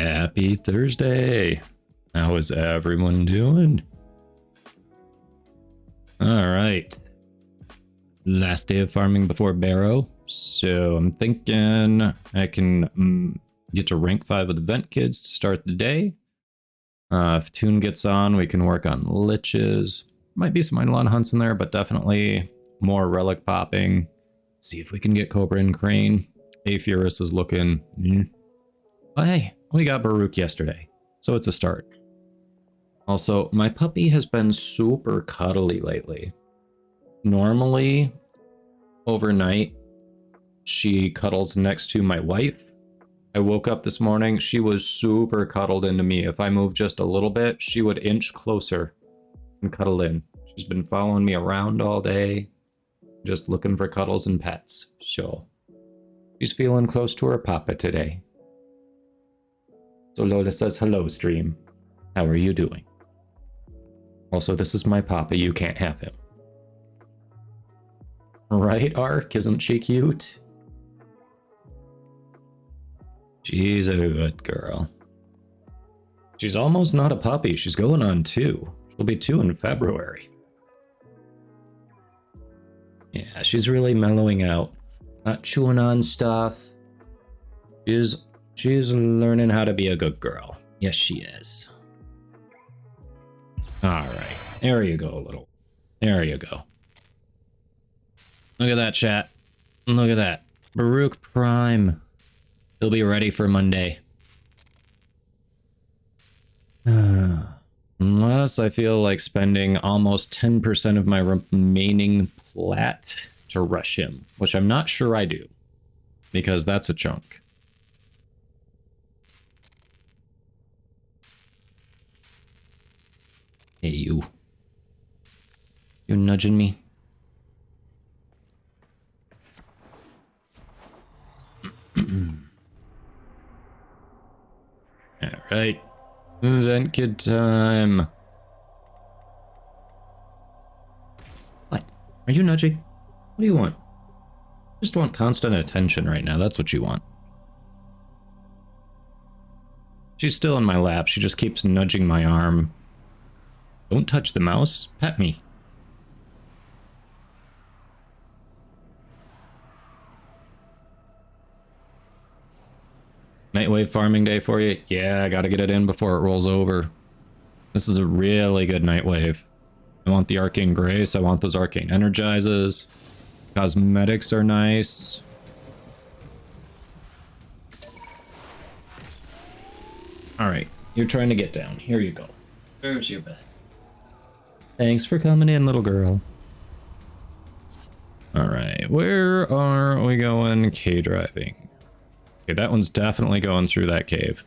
Happy Thursday. How is everyone doing? All right. Last day of farming before Barrow. So I'm thinking I can get to rank 5 with the Vent Kids to start the day. If Toon gets on, we can work on liches. Might be some Eidolon hunts in there, but definitely more relic popping. See if we can get Cobra and Crane. Aephorus is looking... But hey, we got Baruch yesterday, so it's a start. Also, my puppy has been super cuddly lately. Normally, overnight, she cuddles next to my wife. I woke up this morning, she was super cuddled into me. If I moved just a little bit, she would inch closer and cuddle in. She's been following me around all day, just looking for cuddles and pets. So, she's feeling close to her papa today. So Lola says, hello, stream. How are you doing? Also, this is my papa. You can't have him. Right, Ark? Isn't she cute? She's a good girl. She's almost not a puppy. She's going on 2. She'll be 2 in February. Yeah, she's really mellowing out. Not chewing on stuff. She's learning how to be a good girl. Yes, she is. Alright. There you go, little. There you go. Look at that, chat. Look at that. Baruch Prime. He'll be ready for Monday. Unless I feel like spending almost 10% of my remaining plat to rush him. Which I'm not sure I do. Because that's a chunk. Hey, you. You nudging me? Alright. Vent Kid time. What? Are you nudging? What do you want? Just want constant attention right now. That's what you want. She's still in my lap. She just keeps nudging my arm. Don't touch the mouse. Pet me. Nightwave farming day for you? Yeah, I gotta get it in before it rolls over. This is a really good Nightwave. I want the Arcane Grace. I want those Arcane Energizes. Cosmetics are nice. Alright, you're trying to get down. Here you go. There's your bed. Thanks for coming in, little girl. Alright, where are we going K-driving? Okay, that one's definitely going through that cave.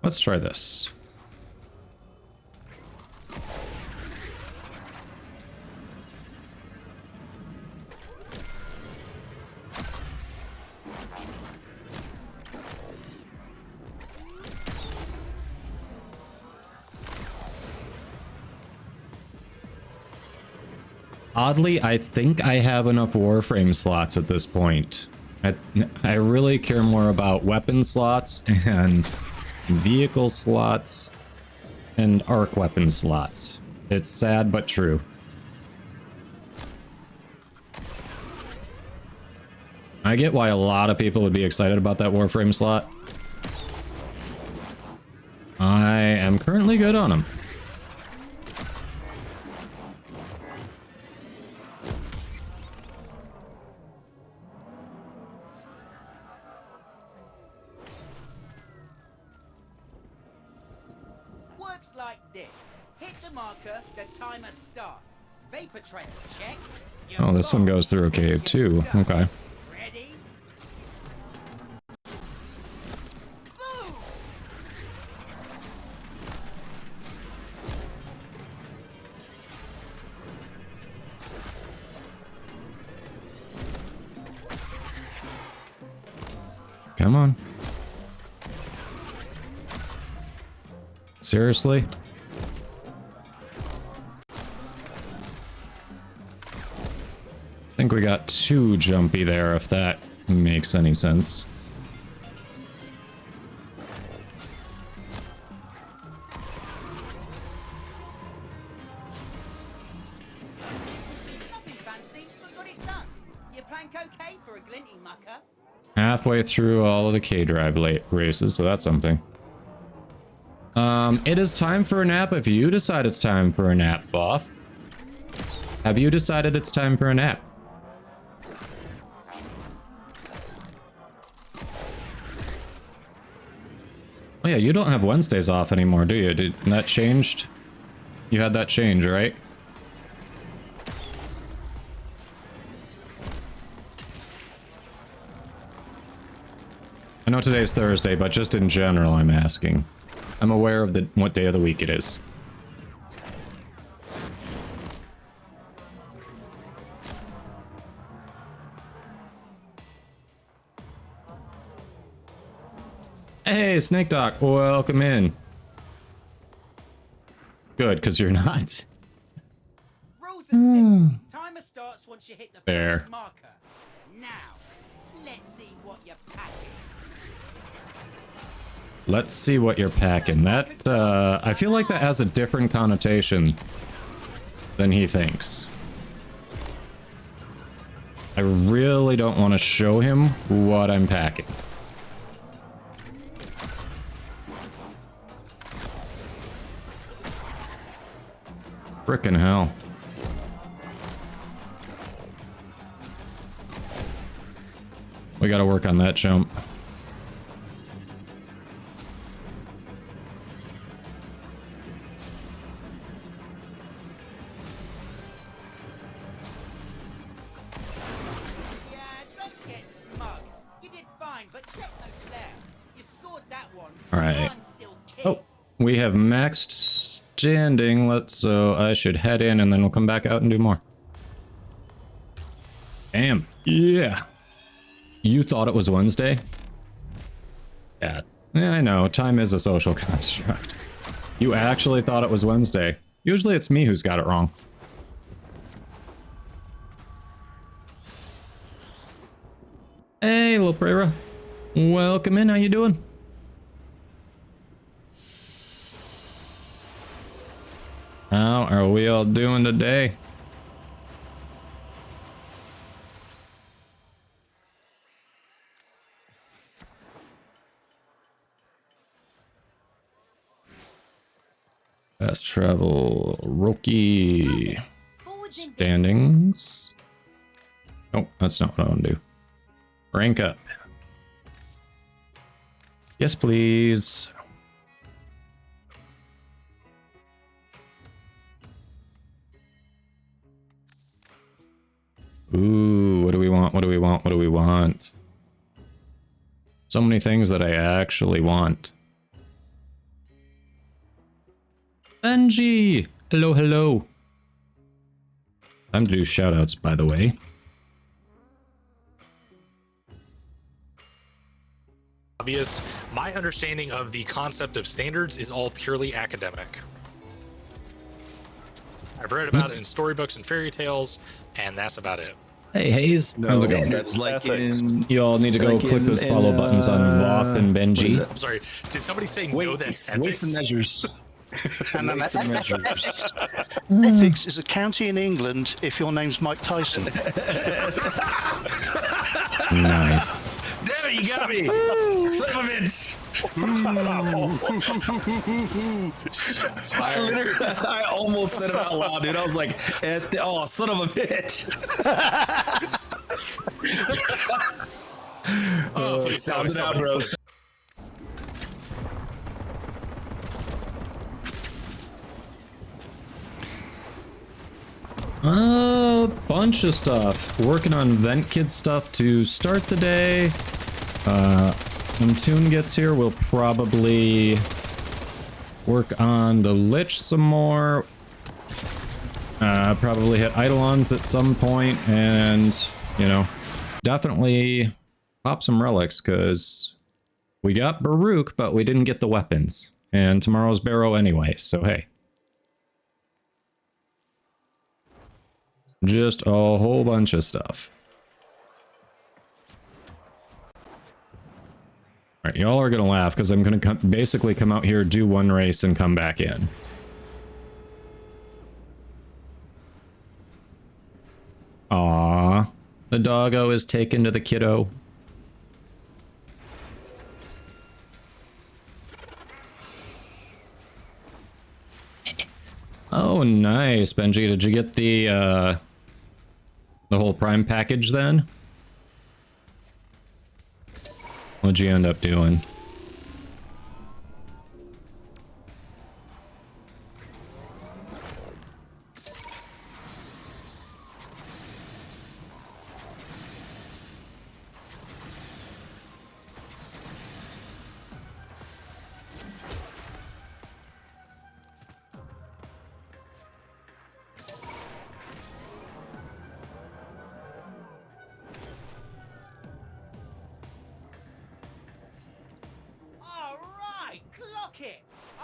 Let's try this. Oddly, I think I have enough Warframe slots at this point. I really care more about weapon slots and vehicle slots and arc weapon slots. It's sad but true. I get why a lot of people would be excited about that Warframe slot. I am currently good on them. Like this. Hit the marker, the timer starts. Vapor trail, check. Oh, this one goes through a cave too. Okay. Ready? Boom! Come on. Seriously? I think we got too jumpy there if that makes any sense. Nothing fancy, but got it done. Your plank okay for a glinty mucker? Halfway through all of the K-Drive races, so that's something. It is time for a nap if you decide it's time for a nap, Buff. Have you decided it's time for a nap? Oh yeah, you don't have Wednesdays off anymore, do you? Did that changed? You had that change, right? I know today's Thursday, but just in general, I'm asking. I'm aware of what day of the week it is. Hey, Snake Doc, welcome in. Good, because you're not. Rules are simple. Timer starts once you hit the Fair. first marker. Now, let's see what you're packing. Let's see what you're packing. That, I feel like that has a different connotation than he thinks. I really don't want to show him what I'm packing. Frickin' hell. We gotta work on that jump. Yeah, don't get smug. You did fine, but check no flair. You scored that one. Alright. I'm still king. Oh, we have maxed standing. So I should head in and then we'll come back out and do more. Damn. Yeah. You thought it was Wednesday? Yeah. Yeah, I know. Time is a social construct. You actually thought it was Wednesday. Usually it's me who's got it wrong. Hey, little Prera. Welcome in. How you doing? How are we all doing today? Fast travel, rookie standings. Oh, that's not what I want to do. Rank up. Yes, please. Ooh, what do we want? What do we want? What do we want? So many things that I actually want. Benji! Hello, hello. Time to do shoutouts, by the way. Obvious. My understanding of the concept of standards is all purely academic. I've read about it in storybooks and fairy tales, and that's about it. Hey, Hayes. No, How's it going? that's like in... You all need to go like click those follow buttons on Voth and Benji. I'm sorry, did somebody say no Weights, that's weights ethics? and measures. Weights and measures. Ethics is a county in England if your name's Mike Tyson. Nice. Damn it, you got me! Son of a bitch! I almost said it out loud, dude. I was like, oh, son of a bitch! Oh, please tell me sound it out, something. bro. A bunch of stuff. Working on Vent Kid stuff to start the day. When Toon gets here, we'll probably work on the Lich some more. Probably hit Eidolons at some point, and, you know, definitely pop some relics, because we got Baruch, but we didn't get the weapons. And tomorrow's Barrow anyway, so hey. Just a whole bunch of stuff. Alright, y'all are gonna laugh because I'm gonna basically come out here, do one race, and come back in. Aww. The doggo is taken to the kiddo. Oh, nice, Benji. Did you get the whole Prime package then? What'd you end up doing?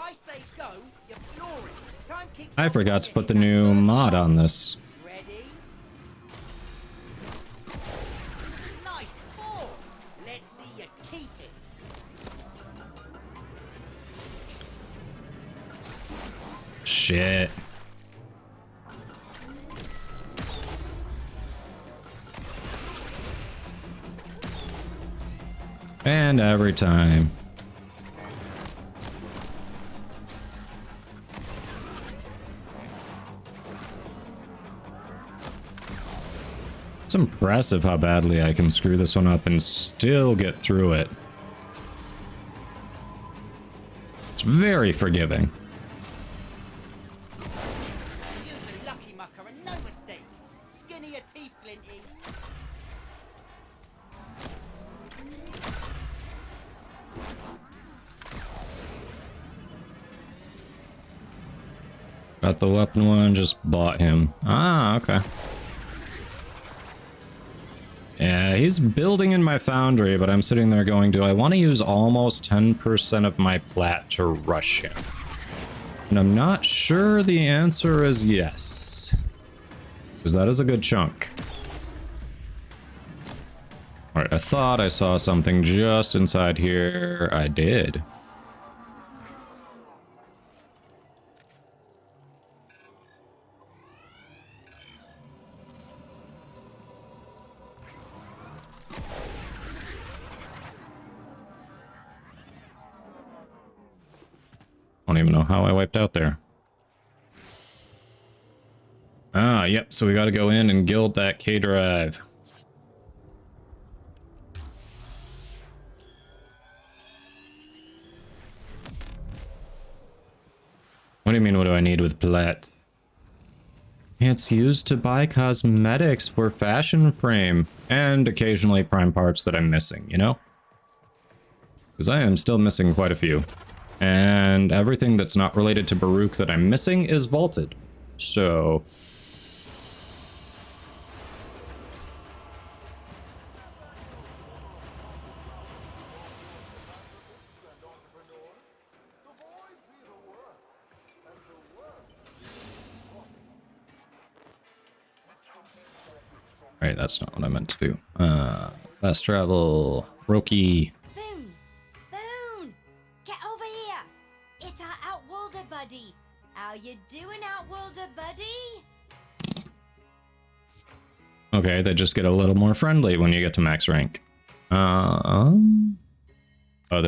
I say go, you're flooring. Time kicks I off forgot to when put the you hit new that first mod one. on this. Ready? Nice form. Let's see you keep it. Shit. And every time. It's impressive how badly I can screw this one up and still get through it. It's very forgiving. You're a lucky mucker and no mistake. Skinny your teeth, Glinty. Got the weapon one, just bought him. Ah, okay. Yeah, he's building in my foundry, but I'm sitting there going, do I want to use almost 10% of my plat to rush him? And I'm not sure the answer is yes. Because that is a good chunk. Alright, I thought I saw something just inside here. I did. I don't even know how I wiped out there. Ah, yep, so we gotta go in and guild that K-Drive. What do you mean, what do I need with plat? It's used to buy cosmetics for fashion frame, and occasionally prime parts that I'm missing, you know? Because I am still missing quite a few. And everything that's not related to Baruch that I'm missing is vaulted. So... Right, that's not what I meant to do. Fast travel, Roki. Boone! Boone! Get over here! It's our Outworlder buddy! How you doing, Outworlder buddy? Okay, they just get a little more friendly when you get to max rank. Other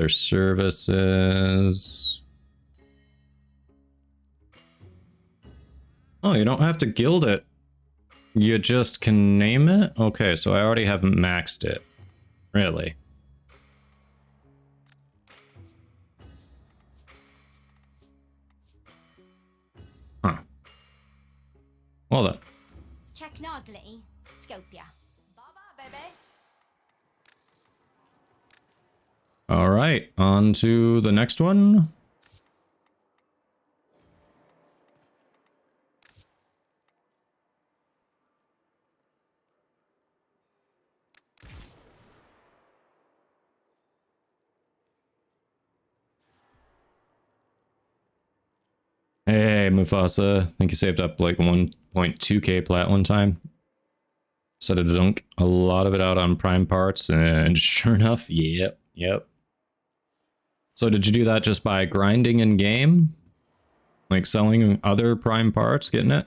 services. Oh, you don't have to guild it. You just can name it? Okay, so I already haven't maxed it. Really? Huh. Well then. Check Noglity, Scopia. Bye-bye, baby! Alright, on to the next one. Hey, Mufasa. I think you saved up like 1.2k plat one time. Set a dunk a lot of it out on prime parts, and sure enough, yep. So did you do that just by grinding in game? Like selling other prime parts, getting it?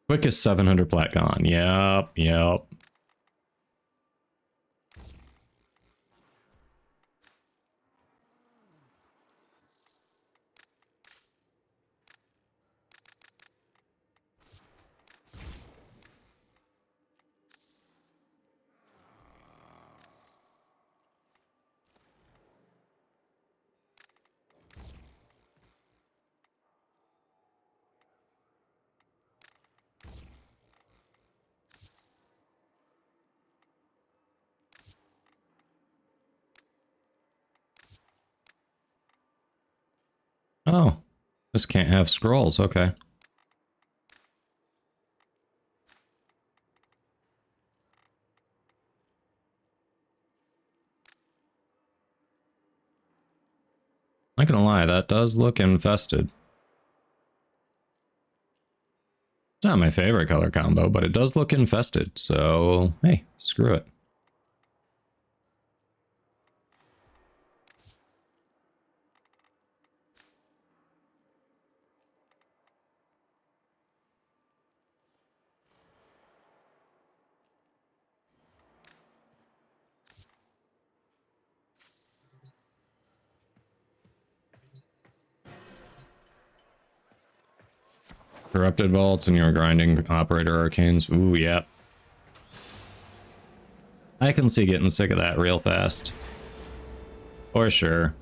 Quickest 700 plat gone. Yep, yep. Oh, this can't have scrolls. Okay. Not gonna lie, that does look infested. It's not my favorite color combo, but it does look infested, so hey, screw it. Corrupted vaults and your grinding operator arcanes. Ooh, yeah. I can see getting sick of that real fast. For sure.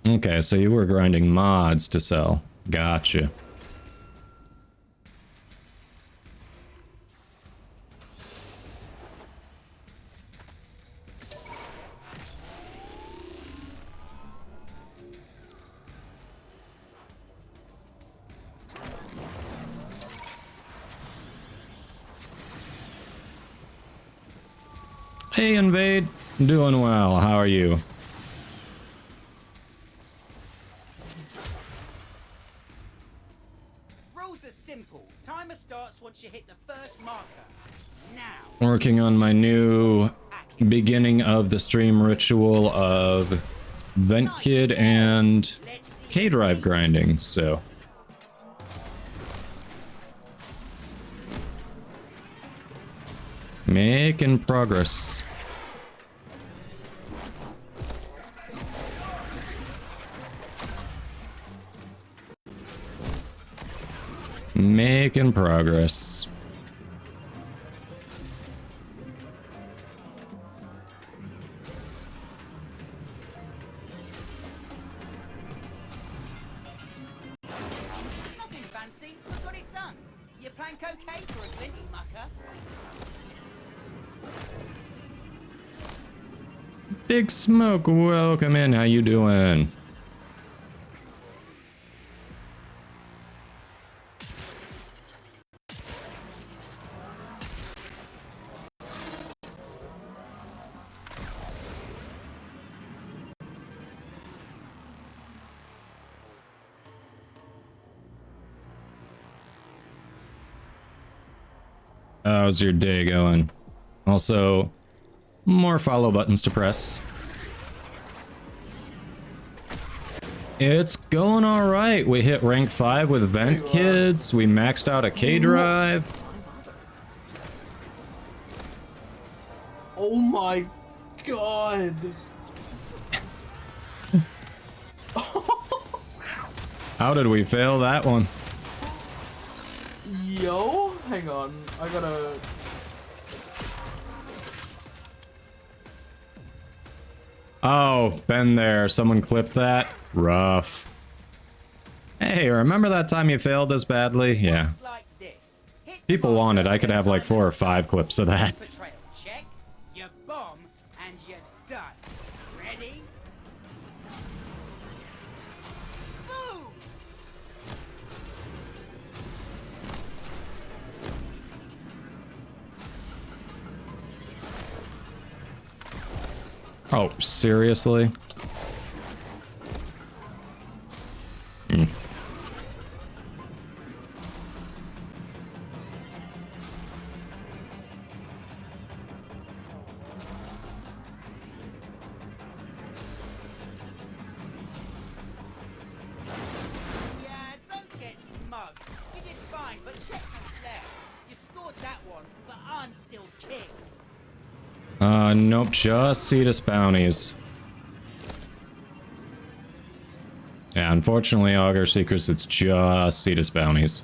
Okay, so you were grinding mods to sell. Gotcha. Hey, Invade. Doing well. How are you? Rules are simple. Timer starts once you hit the first marker. Now. Working on my new beginning of the stream ritual of Vent Kid and K-Drive grinding, so. Making progress. Making progress. Nothing fancy. We got it done. You playing cocaine for a glinty mucker? Big Smoke, welcome in. How you doing? How's your day going? Also, more follow buttons to press. It's going all right. We hit rank 5 with Vent Kids. We maxed out a K-Drive. Oh my god. How did we fail that one? Yo, hang on. I gotta... Oh, been there. Someone clipped that. Rough. Hey, remember that time you failed this badly? Yeah. Looks like this. Hit the People marker wanted. I could when have like 4 or 5 clips of that. Vapor trail check. You bomb and you're done. Ready? Boom! Oh, seriously? Hmm. I'm still king. Nope, just Cetus bounties. Yeah, unfortunately, Augur Seekers, it's just Cetus bounties.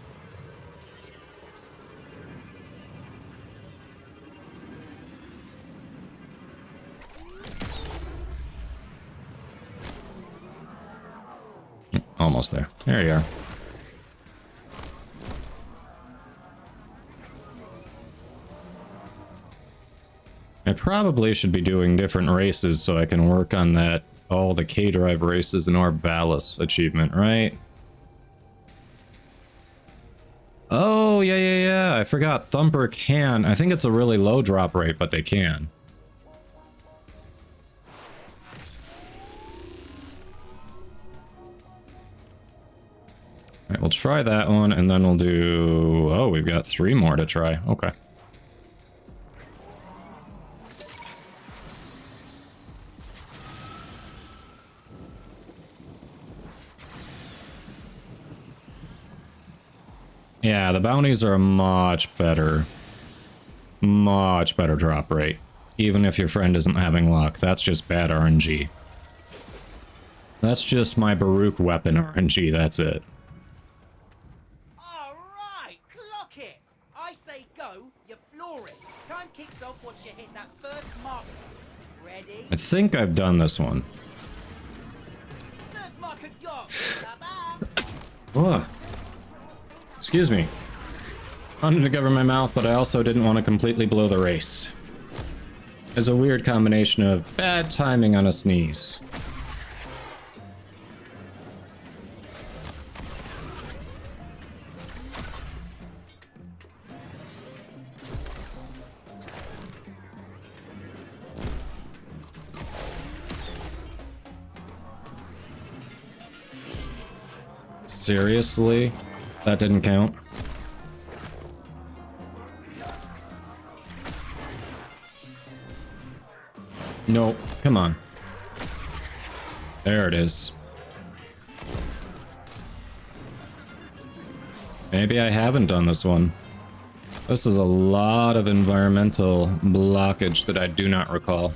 Almost there. There you are. I probably should be doing different races so I can work on that, all the K-Drive races and Orb Valis achievement, right? Oh, yeah. I forgot. Thumper can. I think it's a really low drop rate, but they can. Alright, we'll try that one, and then we'll do... Oh, we've got 3 more to try. Okay. Yeah, the bounties are a much better drop rate. Even if your friend isn't having luck. That's just bad RNG. That's just my Baruch weapon RNG, that's it. Alright, clock it. I say go, you floor it. Time kicks off once you hit that first marker. Ready? I think I've done this one. First marker gone. Bye-bye. Ugh. Excuse me. Wanted to cover my mouth, but I also didn't want to completely blow the race. It's a weird combination of bad timing on a sneeze. Seriously? That didn't count? Nope. Come on. There it is. Maybe I haven't done this one. This is a lot of environmental blockage that I do not recall.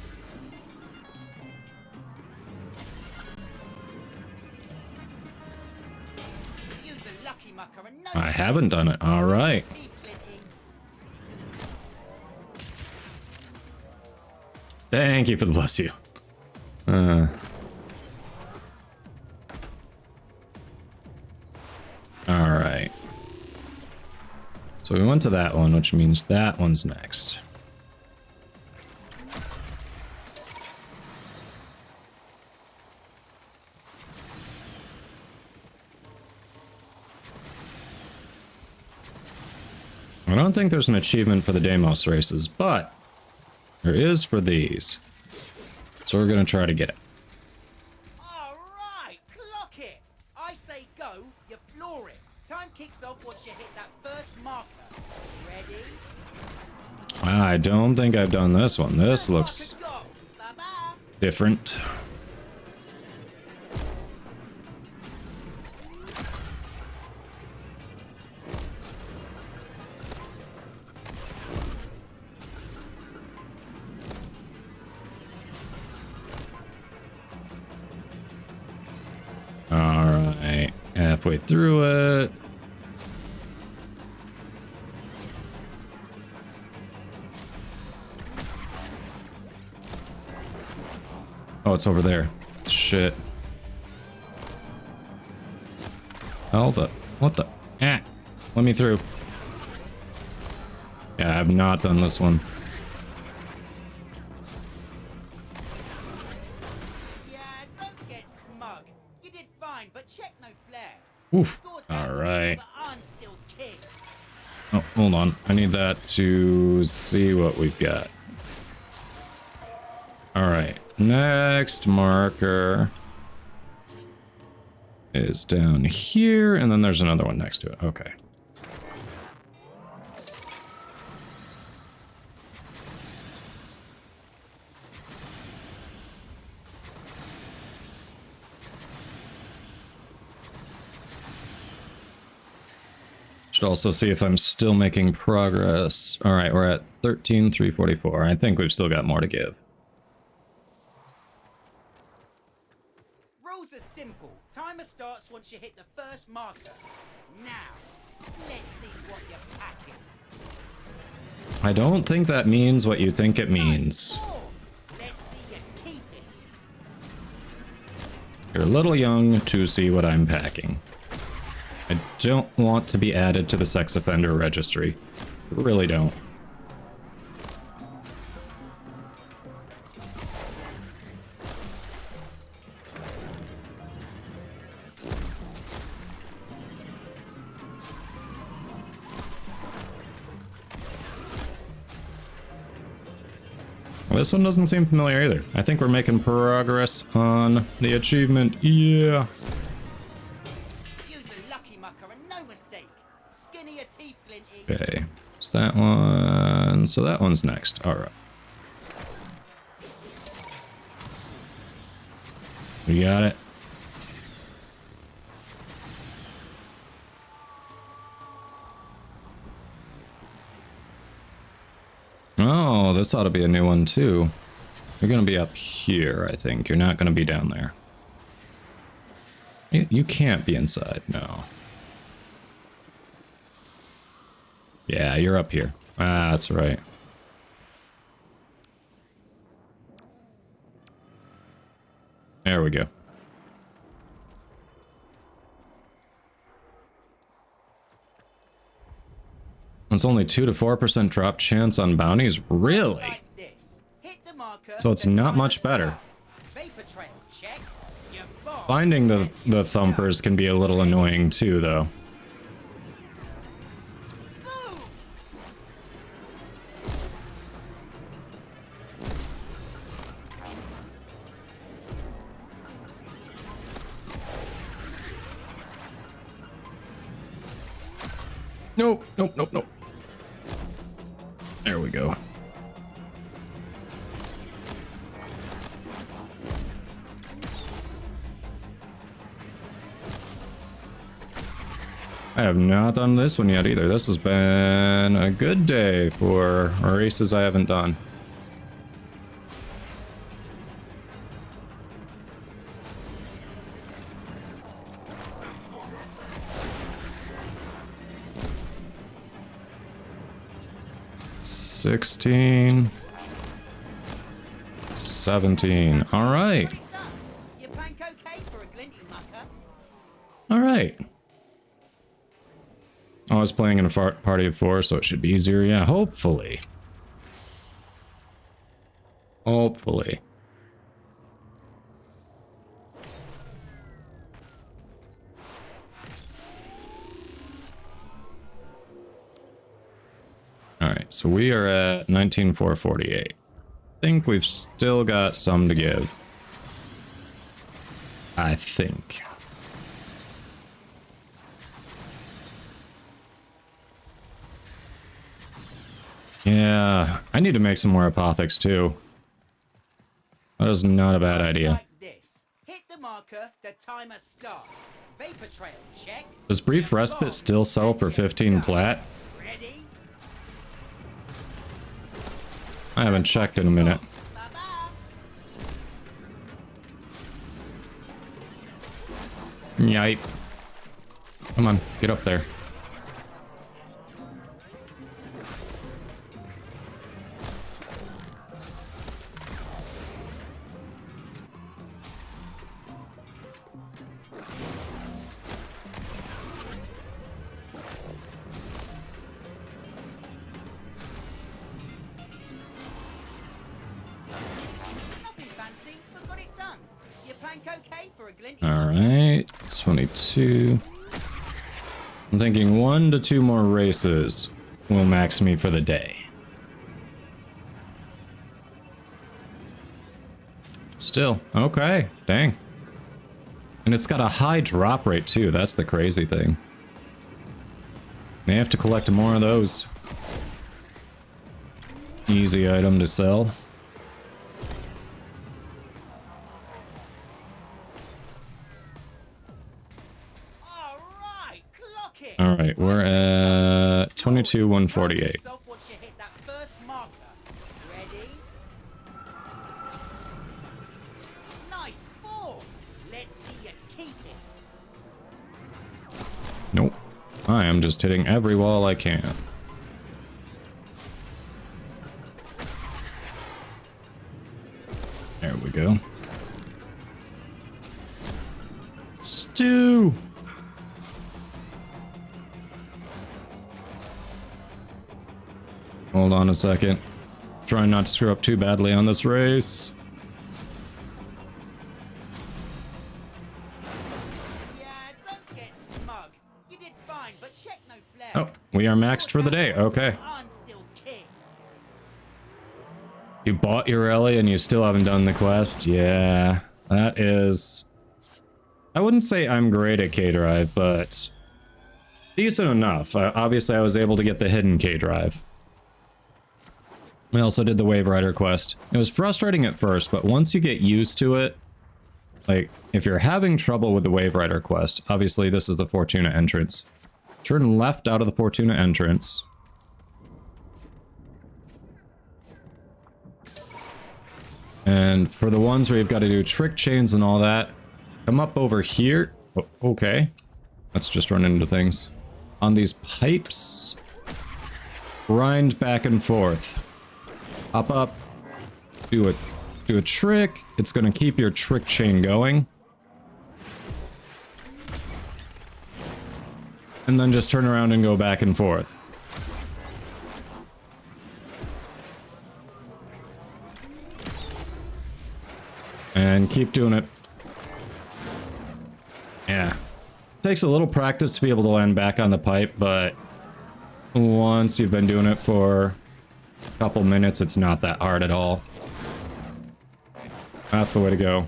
Use a lucky mucker and no I haven't done it. All right. tea, Flinty. Thank you for the bless you. All right. So we went to that one, which means that one's next. I don't think there's an achievement for the Deimos races, but there is for these. So we're going to try to get it. Alright, clock it. I say go, you floor it. Time kicks off once you hit that first marker. Ready? I don't think I've done this one. This looks Marker gone. Bye-bye. different. Alright, halfway through it. Oh, it's over there. Shit. Hell the... What the... Ah! Let me through. Yeah, I have not done this one. Yeah, don't get smug. You did fine, but check no flare. Oof. Scored that, Alright. but I'm still king. Oh, hold on. I need that to see what we've got. Alright. Next marker is down here, and then there's another one next to it. Okay. Should also see if I'm still making progress. All right, we're at 13,344. I think we've still got more to give. Rules are simple. Timer starts once you hit the first marker. Now, let's see what you're packing. I don't think that means what you think it means. Nice score. Let's see you keep it. You're a little young to see what I'm packing. I don't want to be added to the sex offender registry. I really don't. Well, this one doesn't seem familiar either. I think we're making progress on the achievement. Yeah. Use a lucky mucker and no mistake. Skinny your teeth, Glinty. Okay. It's that one. So that one's next. All right. We got it. Oh, this ought to be a new one too. You're gonna be up here, I think. You're not gonna be down there. You can't be inside, no. Yeah, you're up here. Ah, that's right. There we go. It's only 2 to 4% drop chance on bounties? Really? Like this. Hit the marker, So it's the not timer much better. starts. Vapor trail, check. Your bomb. Finding the thumpers can be a little annoying too, though. Boom! Nope, nope, nope, nope. There we go. I have not done this one yet either. This has been a good day for races I haven't done. $16, $17. All right. Done. You're plank okay for a Glinty mucker. All right. I was playing in a party of 4, so it should be easier. Yeah, hopefully. Hopefully. Alright, so we are at 19,448. I think we've still got some to give. I think. Yeah, I need to make some more apothecs too. That is not a bad idea. Like this. Hit the marker, the timer starts. Vapor trail, check. Does Brief Your Respite bomb. still sell for 15 plat? Ready? I haven't checked in a minute. Bye-bye. Yipe. Come on, get up there. Nothing fancy, but got it done. You're plank okay for a Glinty. Alright, 22. I'm thinking 1 to 2 more races will max me for the day. Still, okay, dang. And it's got a high drop rate too, that's the crazy thing. May have to collect more of those. Easy item to sell. All right, clock All right, we're at 22,148. Kicks off once you hit that first marker. Ready? Nice form. Let's see you keep it. Nope. I am just hitting every wall I can. There we go. Stew! Hold on a second. Trying not to screw up too badly on this race. Yeah, don't get smug. You did fine, but check no flair. Oh, we are maxed for the day. Okay. I'm still king. You bought your rally and you still haven't done the quest? Yeah, that is... I wouldn't say I'm great at K-Drive, but decent enough. Obviously, I was able to get the hidden K-Drive. We also did the Wave Rider quest. It was frustrating at first, but once you get used to it, like, if you're having trouble with the Wave Rider quest, obviously this is the Fortuna entrance. Turn left out of the Fortuna entrance. And for the ones where you've got to do trick chains and all that, come up over here. Oh, okay. Let's just run into things. On these pipes, grind back and forth. Hop up, do a trick. It's going to keep your trick chain going. And then just turn around and go back and forth. And keep doing it. Yeah. Takes a little practice to be able to land back on the pipe, but once you've been doing it for a couple minutes, it's not that hard at all. That's the way to go.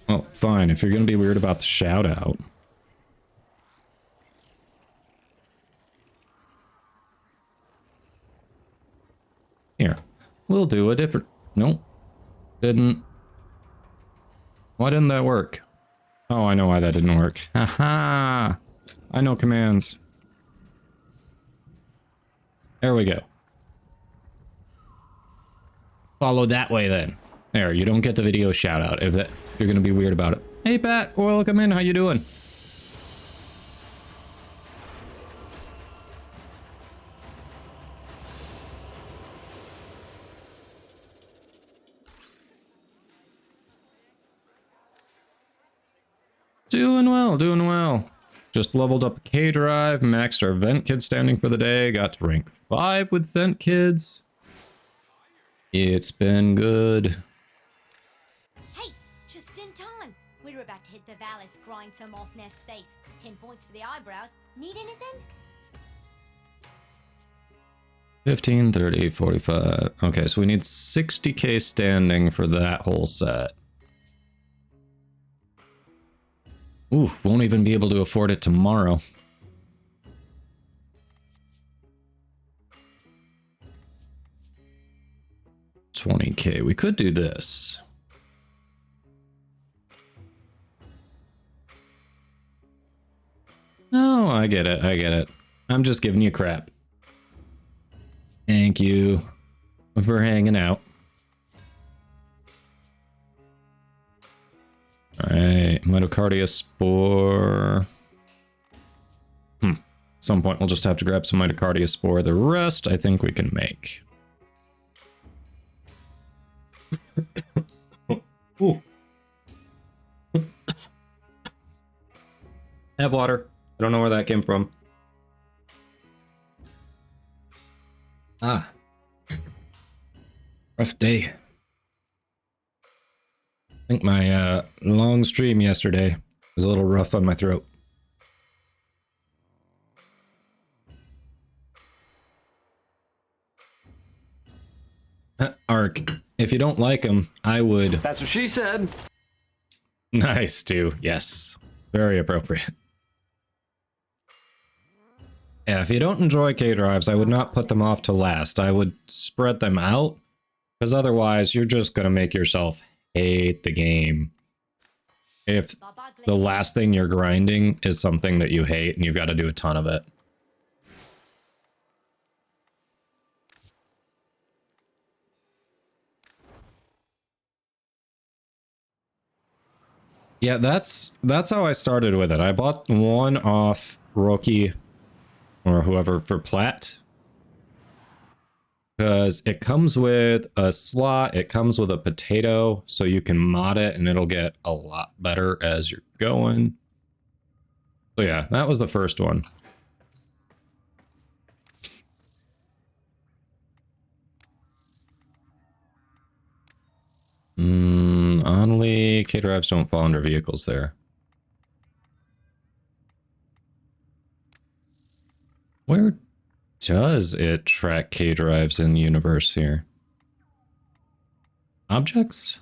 Well, fine, if you're gonna be weird about the shout out. Here, we'll do a different... Nope. Didn't. Why didn't that work? Oh, I know why that didn't work. Haha! I know commands. There we go. Follow that way then. There, you don't get the video shout out if you're gonna be weird about it. Hey Pat, welcome in, how you doing? Doing well, doing well. Just leveled up a K-Drive, maxed our Vent Kids standing for the day, got to rank 5 with Vent Kids. It's been good. Hey, just in time. We were about to hit the Valis, grind some off Neff's face. 10 points for the eyebrows. Need anything? 15, 30, 45. Okay, so we need 60k standing for that whole set. Ooh, won't even be able to afford it tomorrow. $20k. We could do this. No, I get it. I get it. I'm just giving you crap. Thank you for hanging out. Alright, mitocardia spore. At some point we'll just have to grab some mitocardia spore. The rest I think we can make. Ooh. Have water. I don't know where that came from. Ah. Rough day. I think my long stream yesterday was a little rough on my throat. Ark, if you don't like them, I would... That's what she said. Nice, Stu. Yes. Very appropriate. Yeah, if you don't enjoy K-Drives, I would not put them off to last. I would spread them out. Because otherwise, you're just going to make yourself hate the game. If the last thing you're grinding is something that you hate and you've got to do a ton of it. Yeah, that's how I started with it. I bought one off Roki or whoever for Plat. Because it comes with a slot, it comes with a potato, so you can mod it and it'll get a lot better as you're going. So yeah, that was the first one. Oddly, K-drives don't fall under vehicles there. Where does it track K-drives in the universe here? Objects?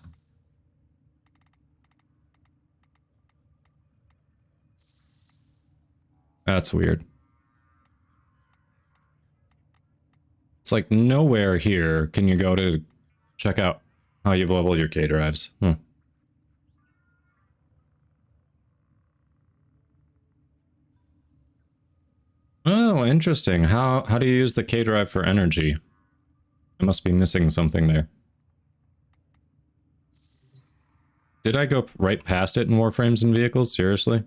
That's weird. It's like nowhere here can you go to check out how you've leveled your K-drives. Oh, interesting. How do you use the K-drive for energy? I must be missing something there. Did I go right past it in Warframes and vehicles? Seriously?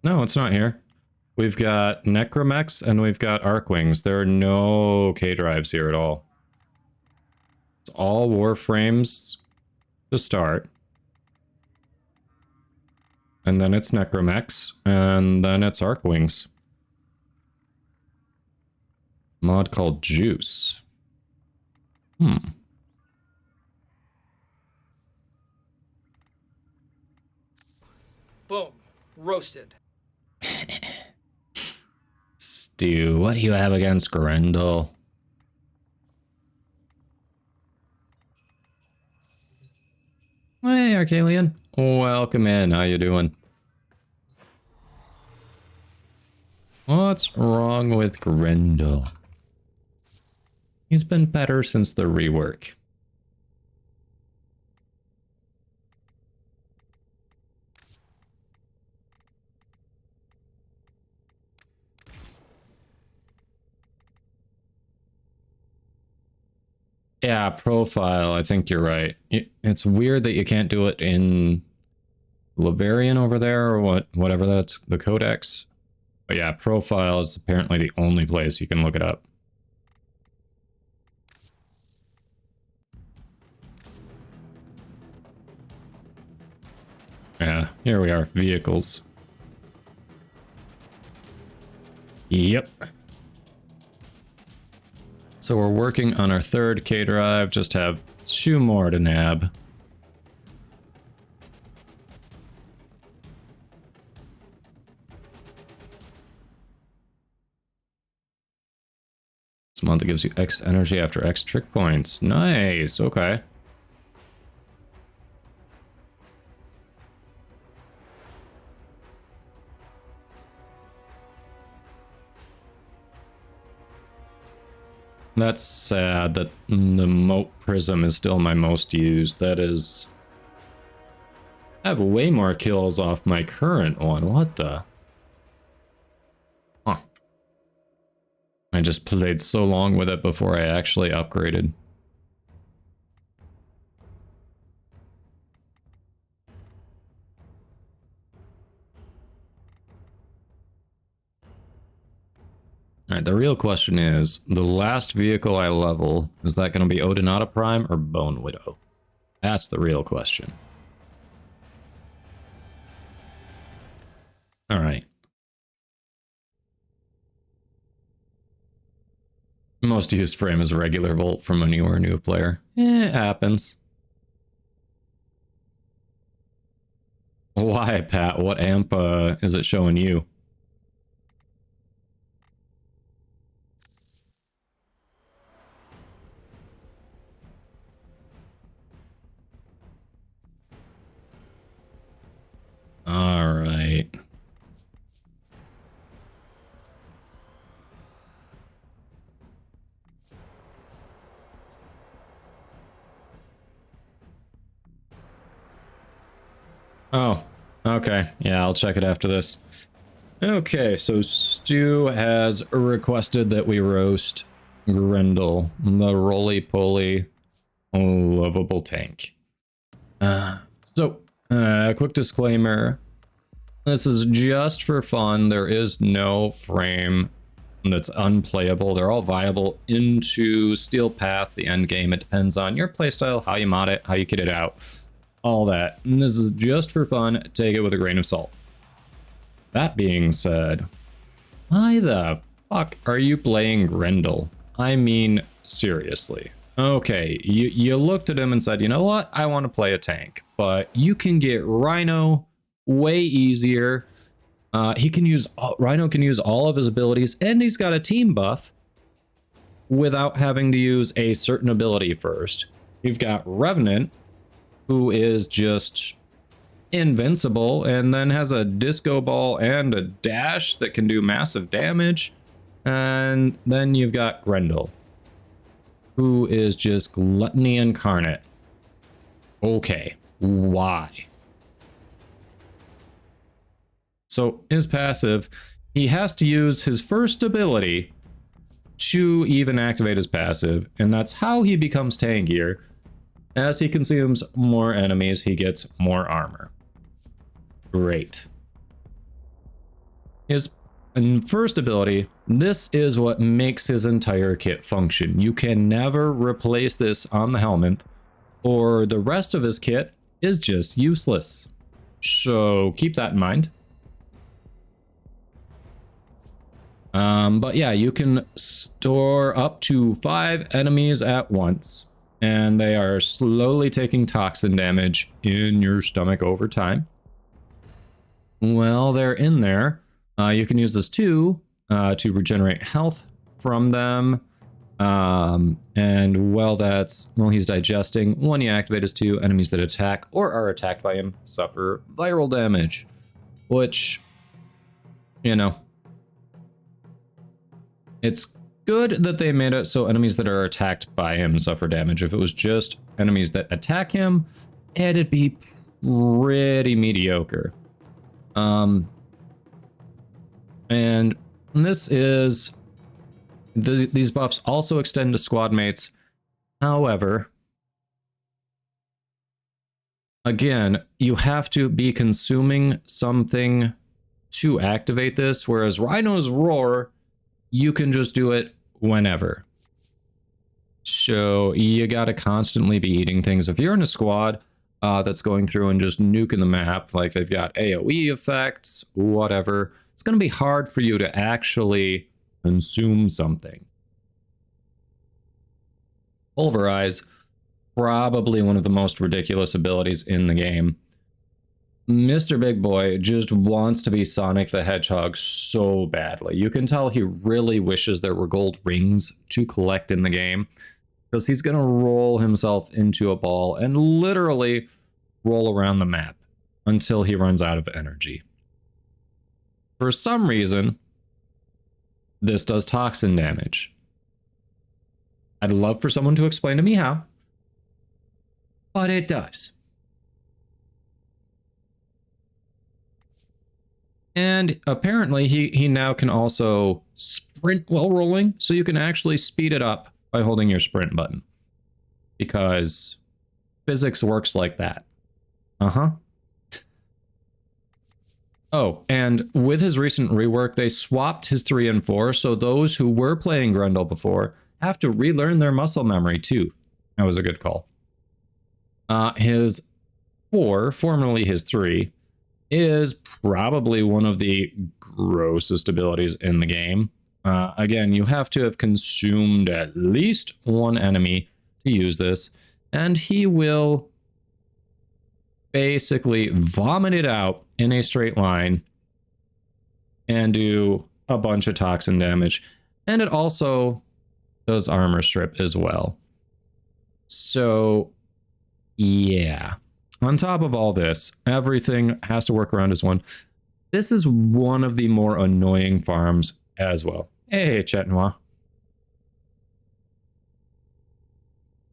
No, it's not here. We've got Necromex and we've got Arcwings. There are no K-drives here at all. It's all Warframes to start. And then it's Necromex, and then it's Arcwings. Mod called Juice. Boom. Roasted. Stu, what do you have against Grendel? Hey, Arcalian. Welcome in. How you doing? What's wrong with Grendel? He's been better since the rework. Yeah, profile. I think you're right. It's weird that you can't do it in Laverian over there or whatever that's the codex. But yeah, profile is apparently the only place you can look it up. Yeah, here we are. Vehicles. Yep. So we're working on our third K drive, just have 2 more to nab. This month that gives you X energy after X trick points. Nice, okay. That's sad that the Moat Prism is still my most used. That is... I have way more kills off my current one. What the? Huh. I just played so long with it before I actually upgraded. Alright, the real question is, the last vehicle I level, is that going to be Odinata Prime or Bone Widow? That's the real question. Alright. Most used frame is regular Volt from when you were a new player. It happens. Why, Pat? What amp is it showing you? All right. Oh, okay. Yeah, I'll check it after this. Okay, so Stu has requested that we roast Grendel, the roly-poly, lovable tank. Quick disclaimer. This is just for fun. There is no frame that's unplayable. They're all viable into Steel Path, the end game. It depends on your playstyle, how you mod it, how you kit it out, all that. And this is just for fun. Take it with a grain of salt. That being said, why the fuck are you playing Grendel? I mean, seriously. Okay, you looked at him and said, you know what? I want to play a tank, but you can get Rhino way easier. Rhino can use all of his abilities, and he's got a team buff without having to use a certain ability first. You've got Revenant, who is just invincible and then has a disco ball and a dash that can do massive damage. And then you've got Grendel, who is just gluttony incarnate. Okay, why? So his passive, he has to use his first ability to even activate his passive, and that's how he becomes tankier. As he consumes more enemies, he gets more armor. Great. His first ability, this is what makes his entire kit function. You can never replace this on the helmet, or the rest of his kit is just useless. So keep that in mind. But yeah, you can store up to 5 enemies at once, and they are slowly taking toxin damage in your stomach over time. Well, they're in there. You can use this too to regenerate health from them. And while he's digesting, when you activate his 2, enemies that attack or are attacked by him suffer viral damage, which, you know, it's good that they made it so enemies that are attacked by him suffer damage. If it was just enemies that attack him, it'd be pretty mediocre. And these buffs also extend to squad mates. However, again, you have to be consuming something to activate this, whereas Rhino's Roar, you can just do it whenever. So you gotta constantly be eating things. If you're in a squad that's going through and just nuking the map, like they've got AoE effects, whatever, it's gonna be hard for you to actually consume something. Pulverize, probably one of the most ridiculous abilities in the game. Mr. Big Boy just wants to be Sonic the Hedgehog so badly. You can tell he really wishes there were gold rings to collect in the game, because he's going to roll himself into a ball and literally roll around the map until he runs out of energy. For some reason, this does toxin damage. I'd love for someone to explain to me how, but it does. And apparently he now can also sprint while rolling, so you can actually speed it up by holding your sprint button, because physics works like that. Oh, and with his recent rework, they swapped his 3 and 4, so those who were playing Grendel before have to relearn their muscle memory too. That was a good call. His 4, formerly his 3, is probably one of the grossest abilities in the game. Again, you have to have consumed at least 1 enemy to use this, and he will basically vomit it out in a straight line and do a bunch of toxin damage. And it also does armor strip as well. So, yeah. On top of all this, everything has to work around as one. This is one of the more annoying farms as well. Hey, Chat Noir.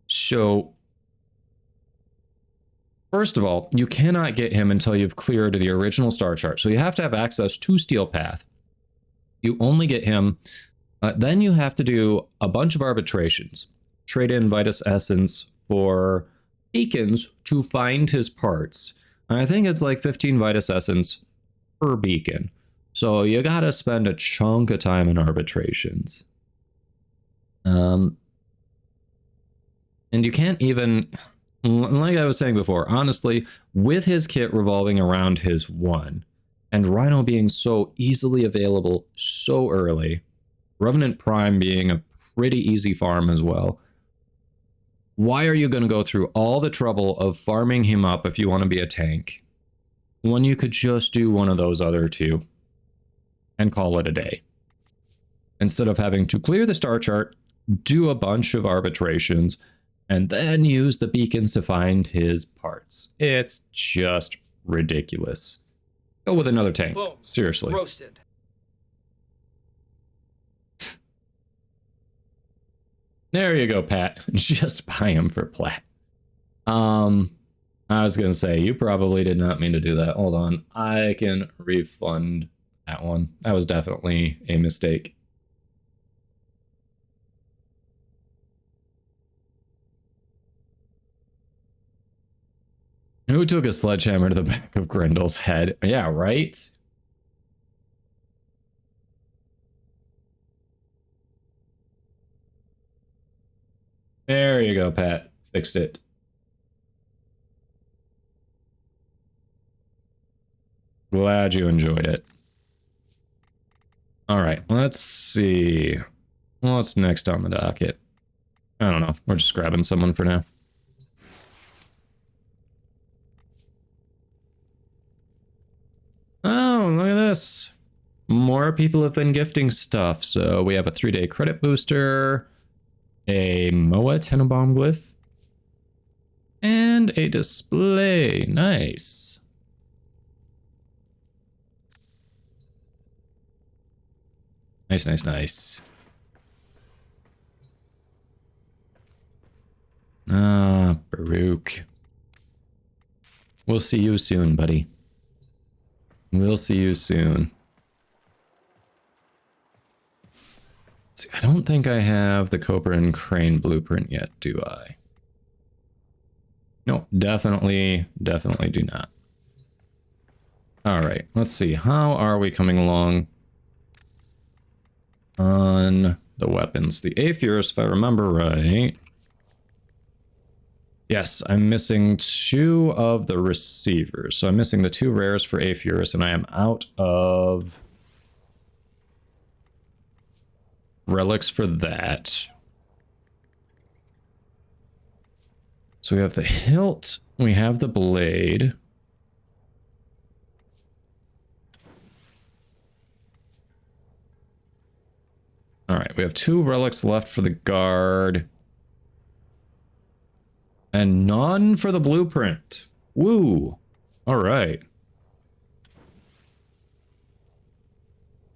So, First of all, you cannot get him until you've cleared the original star chart. So you have to have access to Steel Path. You only get him. Then you have to do a bunch of arbitrations. Trade in Vitus Essence for beacons to find his parts. And I think it's like 15 Vitus Essence per beacon. So you gotta spend a chunk of time in arbitrations. And you can't even, like I was saying before, honestly, with his kit revolving around his 1, and Rhino being so easily available so early, Revenant Prime being a pretty easy farm as well, why are you going to go through all the trouble of farming him up if you want to be a tank, when you could just do one of those other two and call it a day? Instead of having to clear the star chart, do a bunch of arbitrations, and then use the beacons to find his parts. It's just ridiculous. Go with another tank. Boom. Seriously. Roasted. There you go, Pat. Just buy him for plat. I was gonna say, you probably did not mean to do that. Hold on. I can refund that one. That was definitely a mistake. Who took a sledgehammer to the back of Grendel's head? Yeah, right? There you go, Pat. Fixed it. Glad you enjoyed it. All right, let's see. What's next on the docket? I don't know. We're just grabbing someone for now. Oh, look at this. More people have been gifting stuff. So we have a 3-day credit booster, a MOA Tenenbaum glyph, and a display. Nice. Nice, nice, nice. Ah, Baruch. We'll see you soon, buddy. We'll see you soon. See, I don't think I have the Cobra and Crane blueprint yet, do I? No, definitely do not. All right, let's see. How are we coming along on the weapons? The Aphurus, if I remember right. Yes, I'm missing 2 of the receivers. So I'm missing the 2 rares for Aphurus, and I am out of relics for that. So we have the hilt, we have the blade. All right, we have 2 relics left for the guard. And none for the blueprint. Woo. All right.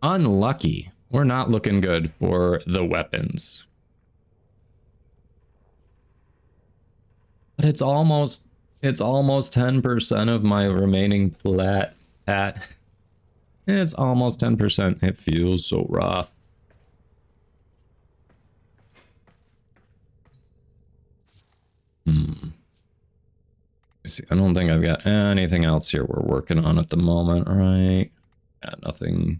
Unlucky. We're not looking good for the weapons. But it's almost 10% of my remaining plat. It's almost 10%. It feels so rough. Let's see. I don't think I've got anything else here we're working on at the moment, right? Yeah, nothing.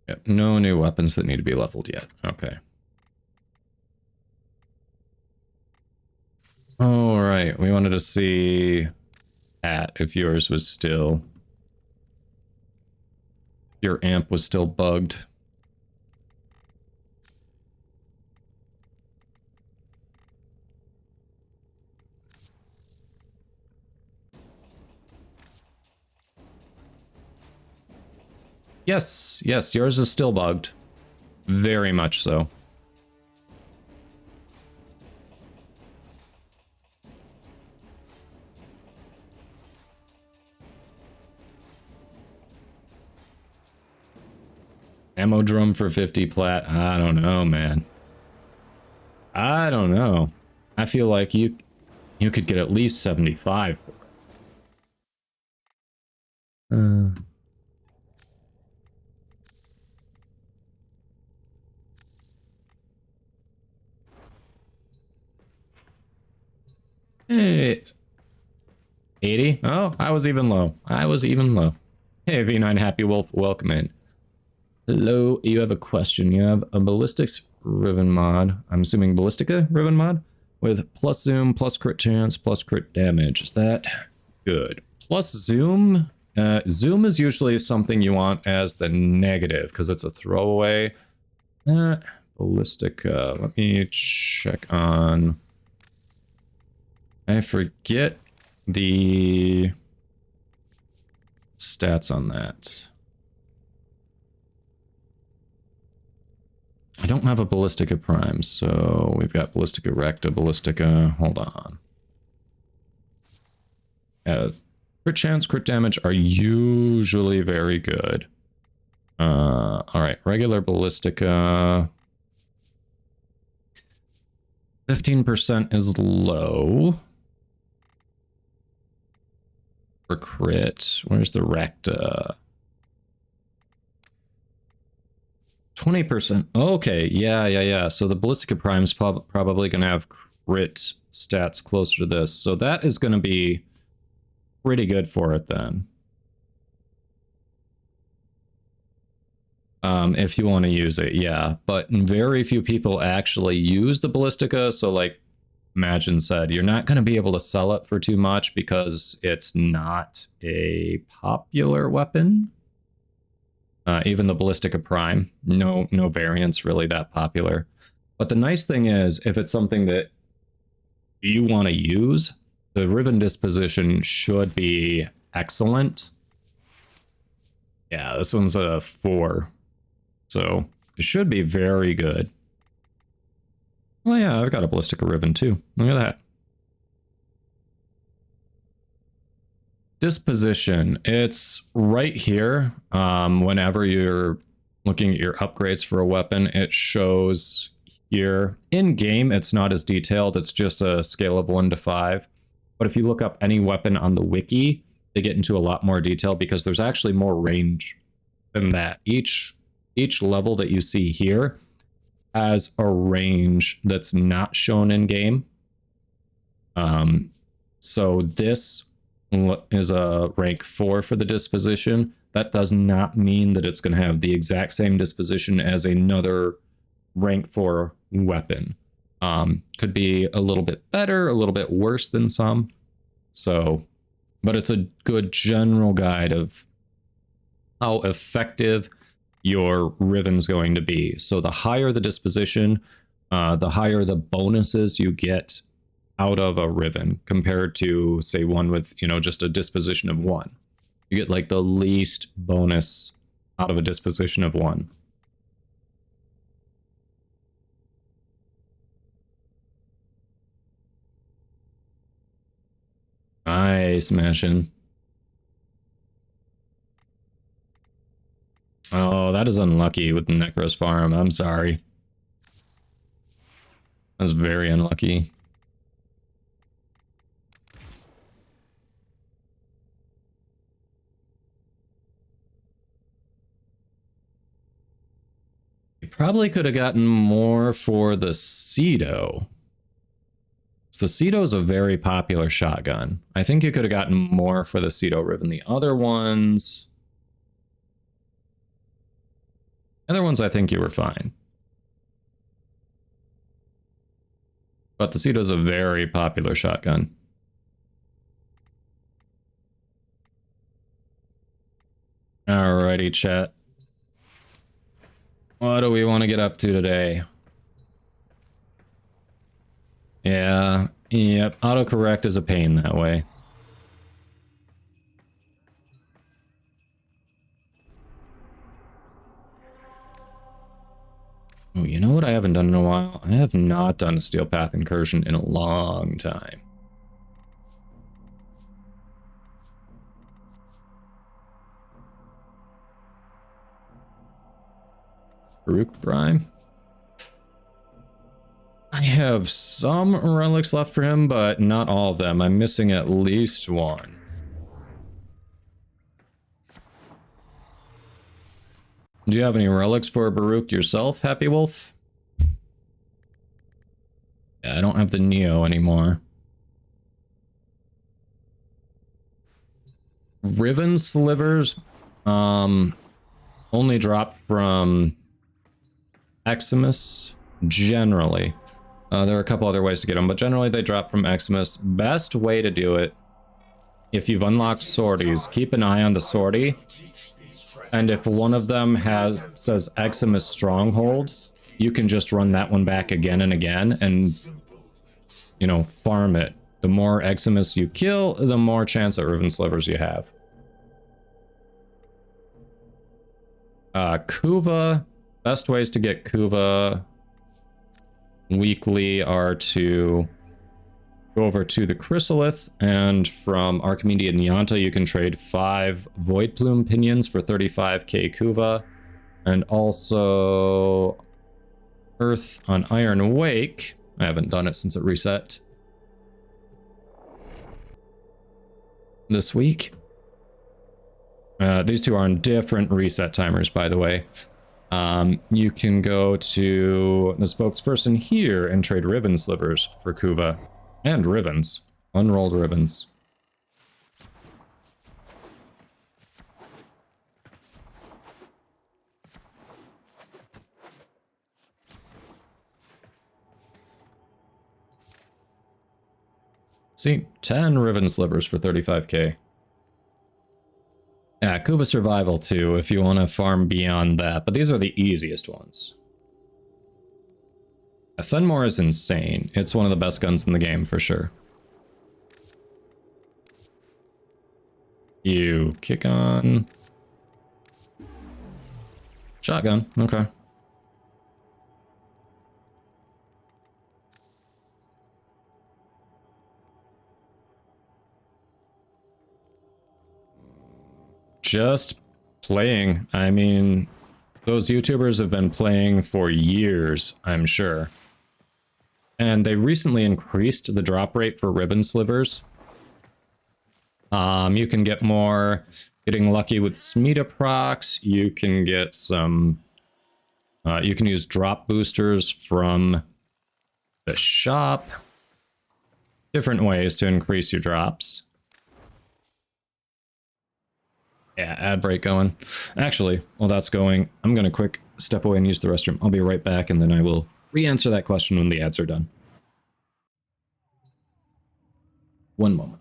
Yep, no new weapons that need to be leveled yet. Okay. All right, we wanted to see if yours was still, your amp was still bugged. Yes, yes, yours is still bugged. Very much so. Ammo drum for 50 plat. I don't know, man. I don't know. I feel like you could get at least 75 for it. Hey, 80? Oh, I was even low. I was even low. Hey, V9 Happy Wolf, welcome in. Hello, you have a question. You have a ballistics riven mod. I'm assuming ballistica riven mod with plus zoom, plus crit chance, plus crit damage. Is that good? Plus zoom. Zoom is usually something you want as the negative because it's a throwaway. Ballistica. Let me check on. I forget the stats on that. I don't have a Ballistica Prime, so we've got Ballistica Recta, Ballistica. Hold on. Crit chance, crit damage are usually very good. All right, regular Ballistica. 15% is low. For crit, where's the Recta? 20%. Okay, yeah. So the Ballistica Prime's probably going to have crit stats closer to this. So that is going to be pretty good for it then. If you want to use it, yeah. But very few people actually use the Ballistica. So like Imagine said, you're not going to be able to sell it for too much because it's not a popular weapon. Even the Ballistica Prime, no variants really that popular. But the nice thing is, if it's something that you want to use, the Riven disposition should be excellent. Yeah, this one's a 4. So it should be very good. Well, yeah, I've got a Ballistica Riven too. Look at that. Disposition, it's right here. Whenever you're looking at your upgrades for a weapon, it shows here. In game, it's not as detailed. It's just a scale of 1 to 5. But if you look up any weapon on the wiki, they get into a lot more detail because there's actually more range than that. Each level that you see here has a range that's not shown in game. So this is a rank 4 for the disposition. That does not mean that it's going to have the exact same disposition as another rank 4 weapon. Could be a little bit better, a little bit worse than some. So, but it's a good general guide of how effective your Riven's going to be. So the higher the disposition, the higher the bonuses you get out of a Riven compared to, say, one with, just a disposition of 1. You get like the least bonus out of a disposition of 1. Nice, smashing. Oh, that is unlucky with the Necros farm. I'm sorry. That's very unlucky. You probably could have gotten more for the Cedo. The Cedo is a very popular shotgun. I think you could have gotten more for the Cedo Riven. The other ones, I think you were fine. But the Cedo is a very popular shotgun. Alrighty, chat. What do we want to get up to today? Yeah, yep, autocorrect is a pain that way. Oh, you know what I haven't done in a while? I have not done a Steel Path Incursion in a long time. Farouk Prime? I have some relics left for him, but not all of them. I'm missing at least one. Do you have any relics for Baruch yourself, Happy Wolf? Yeah, I don't have the Neo anymore. Riven slivers only drop from Eximus generally. There are a couple other ways to get them, but generally they drop from Eximus. Best way to do it, if you've unlocked sorties, keep an eye on the sortie, and if one of them says Eximus Stronghold, you can just run that one back again and again and, you know, farm it. The more Eximus you kill, the more chance at Riven Slivers you have. Kuva, best ways to get Kuva weekly are to go over to the Chrysalith, and from Archimedia and Yanta you can trade 5 Void Plume Pinions for 35k Kuva, and also Earth on Iron Wake. I haven't done it since it reset this week. These two are on different reset timers, by the way. You can go to the spokesperson here and trade Riven Slivers for Kuva. And Rivens. Unrolled Rivens. See, 10 Riven Slivers for 35k. Yeah, Kuva Survival too, if you want to farm beyond that, but these are the easiest ones. Fenmore is insane. It's one of the best guns in the game, for sure. You kick on... Shotgun, okay. Just playing. I mean, those YouTubers have been playing for years, I'm sure. And they recently increased the drop rate for Riven Slivers. You can get more getting lucky with Smita procs. You can get some... you can use drop boosters from the shop. Different ways to increase your drops. Yeah, ad break going. Actually, while that's going, I'm going to quick step away and use the restroom. I'll be right back, and then I will re-answer that question when the ads are done. One moment.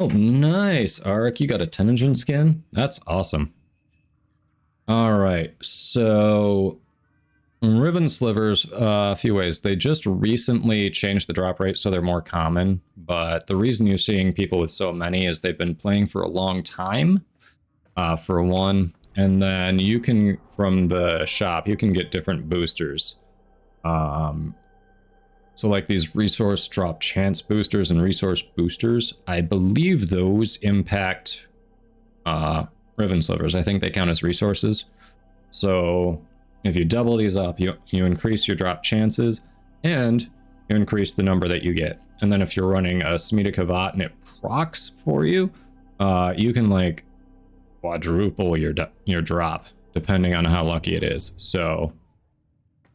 Oh, nice, Ark. You got a Tenengen skin? That's awesome. All right, so Riven Slivers, a few ways. They just recently changed the drop rate so they're more common, but the reason you're seeing people with so many is they've been playing for a long time, for one, and then you can, from the shop, you can get different boosters. So like these resource drop chance boosters and resource boosters, I believe those impact Riven Slivers. I think they count as resources. So if you double these up, you increase your drop chances and you increase the number that you get. And then if you're running a Smita Kavat and it procs for you, you can like quadruple your drop depending on how lucky it is. So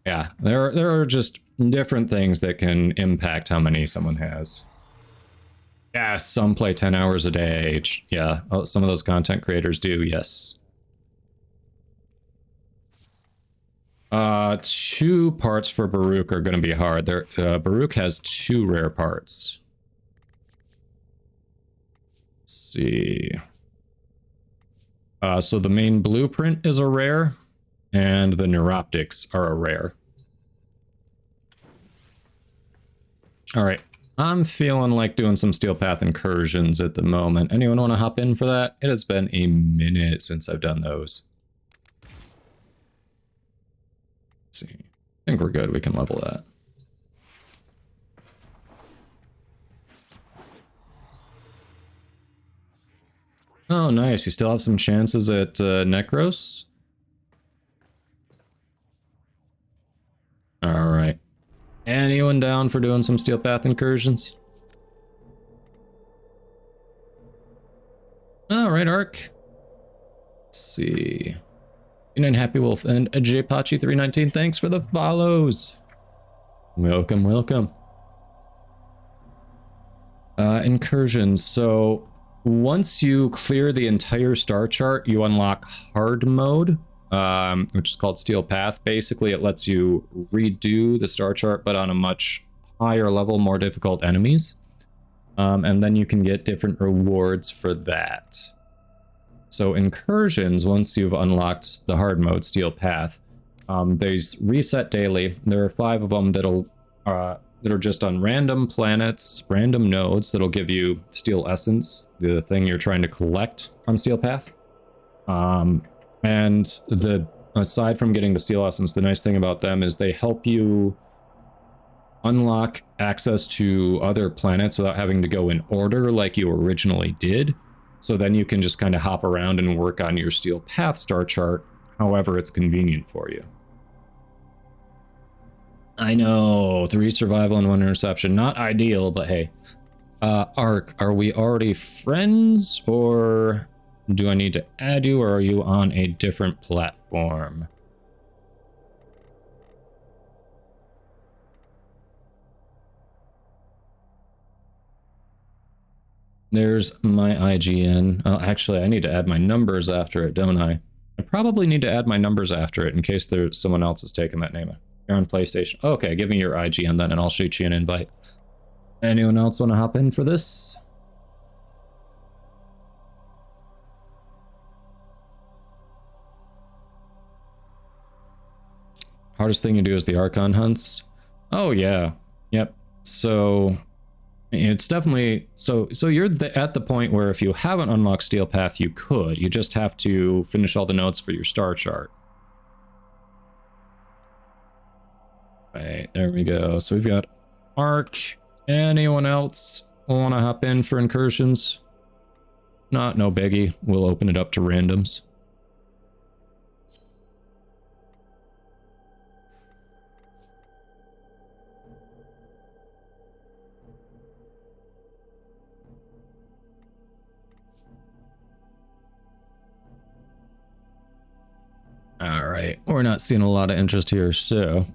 yeah, there are just different things that can impact how many someone has. Yeah, some play 10 hours a day. Yeah, some of those content creators do, yes. 2 parts for Baruch are going to be hard. Baruch has 2 rare parts. Let's see. So the main blueprint is a rare, and the neuroptics are a rare. All right, I'm feeling like doing some Steel Path incursions at the moment. Anyone want to hop in for that? It has been a minute since I've done those. Let's see. I think we're good. We can level that. Oh, nice. You still have some chances at Necros? All right. Anyone down for doing some Steel Path incursions? All right, Ark. Let's see. And Happy Wolf and JPachi319, thanks for the follows. Welcome, welcome. Incursions. So once you clear the entire star chart, you unlock hard mode, which is called Steel Path. Basically, it lets you redo the star chart, but on a much higher level, more difficult enemies. And then you can get different rewards for that. So incursions, once you've unlocked the hard mode Steel Path, they reset daily. There are 5 of them that are just on random planets, random nodes that'll give you Steel Essence, the thing you're trying to collect on Steel Path. And aside from getting the Steel Essence, the nice thing about them is they help you unlock access to other planets without having to go in order like you originally did. So then you can just kind of hop around and work on your Steel Path star chart however it's convenient for you. I know, 3 survival and 1 interception. Not ideal, but hey. Ark, are we already friends, or do I need to add you, or are you on a different platform? There's my IGN. Oh, actually, I need to add my numbers after it, don't I? I probably need to add my numbers after it in case there's someone else has taken that name. You're on PlayStation. Okay, give me your IGN then, and I'll shoot you an invite. Anyone else want to hop in for this? Hardest thing you do is the Archon hunts. Oh yeah, yep. So it's definitely so you're at the point where if you haven't unlocked Steel Path, you could. You just have to finish all the notes for your star chart. Right, there we go. So we've got Ark. Anyone else want to hop in for incursions? No biggie. We'll open it up to randoms. All right, we're not seeing a lot of interest here, so.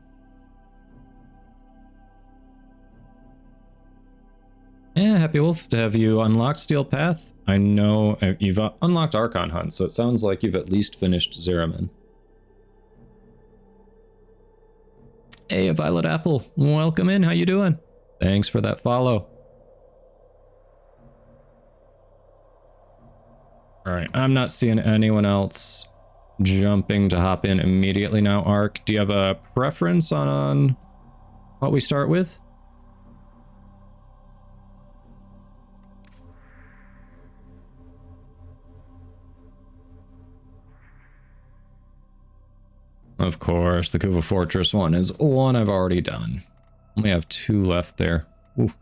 Yeah, Happy Wolf, have you unlocked Steel Path? I know you've unlocked Archon Hunt, so it sounds like you've at least finished Zeraman. Hey, Violet Apple, welcome in. How you doing? Thanks for that follow. All right, I'm not seeing anyone else jumping to hop in immediately now. Ark, do you have a preference on what we start with? Of course, the Kuva Fortress one is one I've already done. Only have 2 left there. Oof.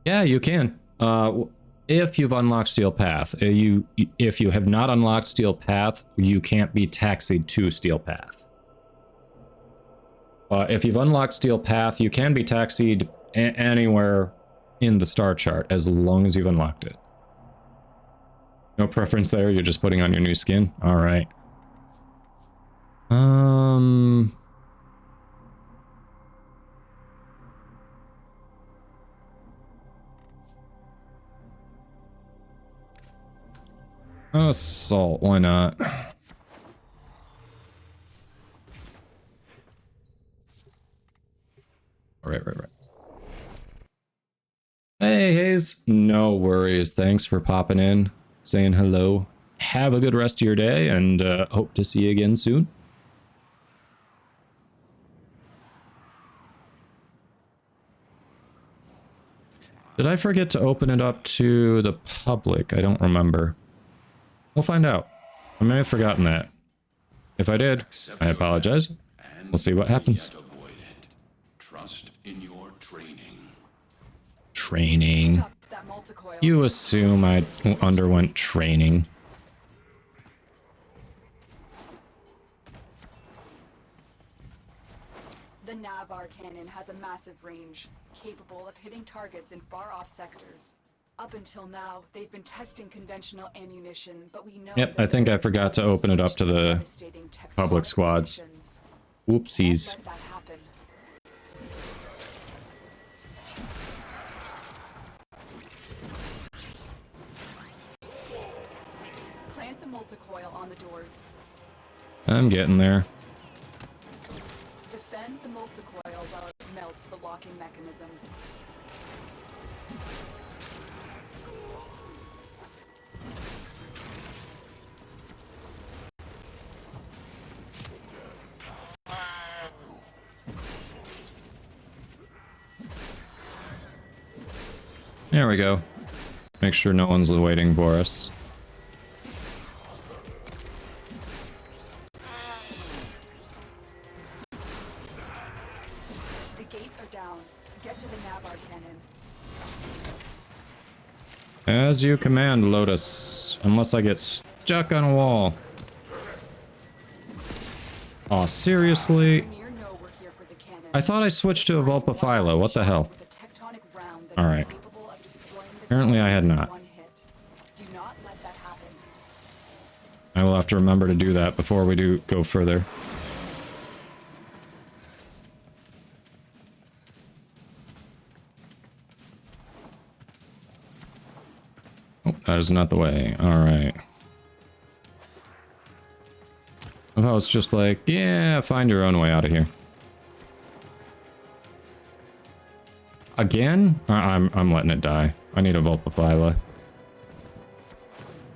Yeah, you can. if you've unlocked Steel Path. If you have not unlocked Steel Path, you can't be taxied to Steel Path. If you've unlocked Steel Path, you can be taxied anywhere in the star chart as long as you've unlocked it. No preference there, you're just putting on your new skin? Alright. Assault, why not? Right. Hey, Hayes. No worries. Thanks for popping in, saying hello. Have a good rest of your day, and hope to see you again soon. Did I forget to open it up to the public? I don't remember. We'll find out. I may have forgotten that. If I did, I apologize. We'll see what happens. Trust in your training. Training. You assume I underwent training. The Navar cannon has a massive range, capable of hitting targets in far-off sectors. Up until now, they've been testing conventional ammunition, but we know. Yep, I think I forgot to open it up to the public squads. Whoopsies. Plant the multicoil on the doors. I'm getting there. Defend the multicoil while it melts the locking mechanism. There we go. Make sure no one's waiting for us. The gates are down. Get to the Navar cannon. As you command, Lotus. Unless I get stuck on a wall. Aw, seriously? I thought I switched to a Vulpaphyla. What the hell? Alright. Apparently I had not. I will have to remember to do that before we do go further. Oh, that is not the way. Alright. Oh, it's just like, yeah, find your own way out of here. Again? I'm letting it die. I need a Vulpaphyla.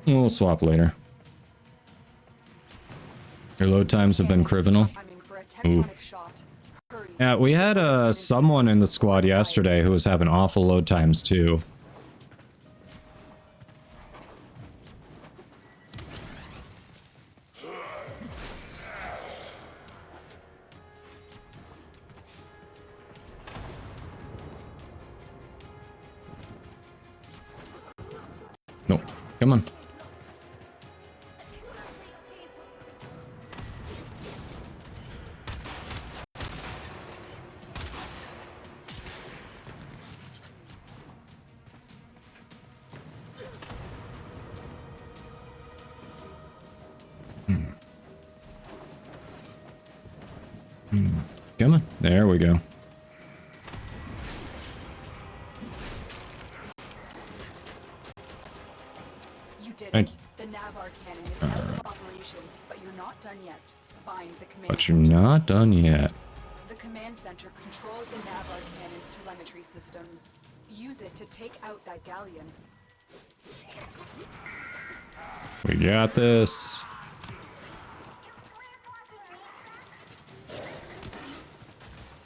We'll swap later. Your load times have been criminal. Ooh. Yeah, we had someone in the squad yesterday who was having awful load times too. No, come on. Come on. There we go. You did it. The Navar cannon is out of operation, but you're not done yet. Find the command But you're not done yet. The command center controls the Navar cannon's telemetry systems. Use it to take out that galleon. We got this.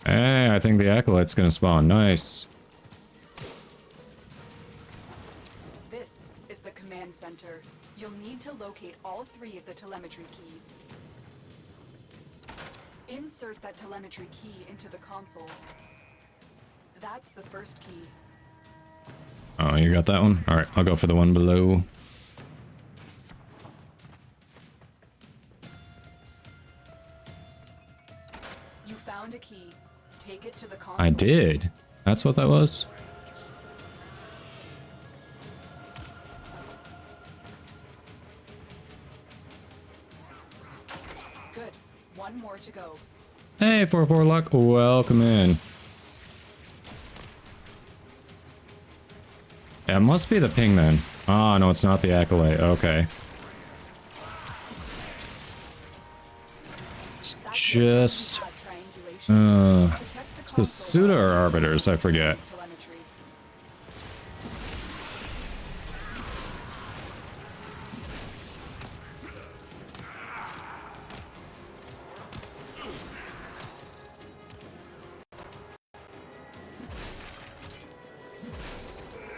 Hey, I think the Acolyte's gonna spawn. Nice. This is the command center. You'll need to locate all 3 of the telemetry keys. Insert that telemetry key into the console. That's the first key. Oh, you got that one? Alright, I'll go for the one below. You found a key. Take it to the console. I did. That's what that was? Good. One more to go. Hey, 4-4 luck. Welcome in. Yeah, it must be the ping then. Ah, no, it's not the acolyte. Okay. It's just... it's the Suda or Arbiters, I forget.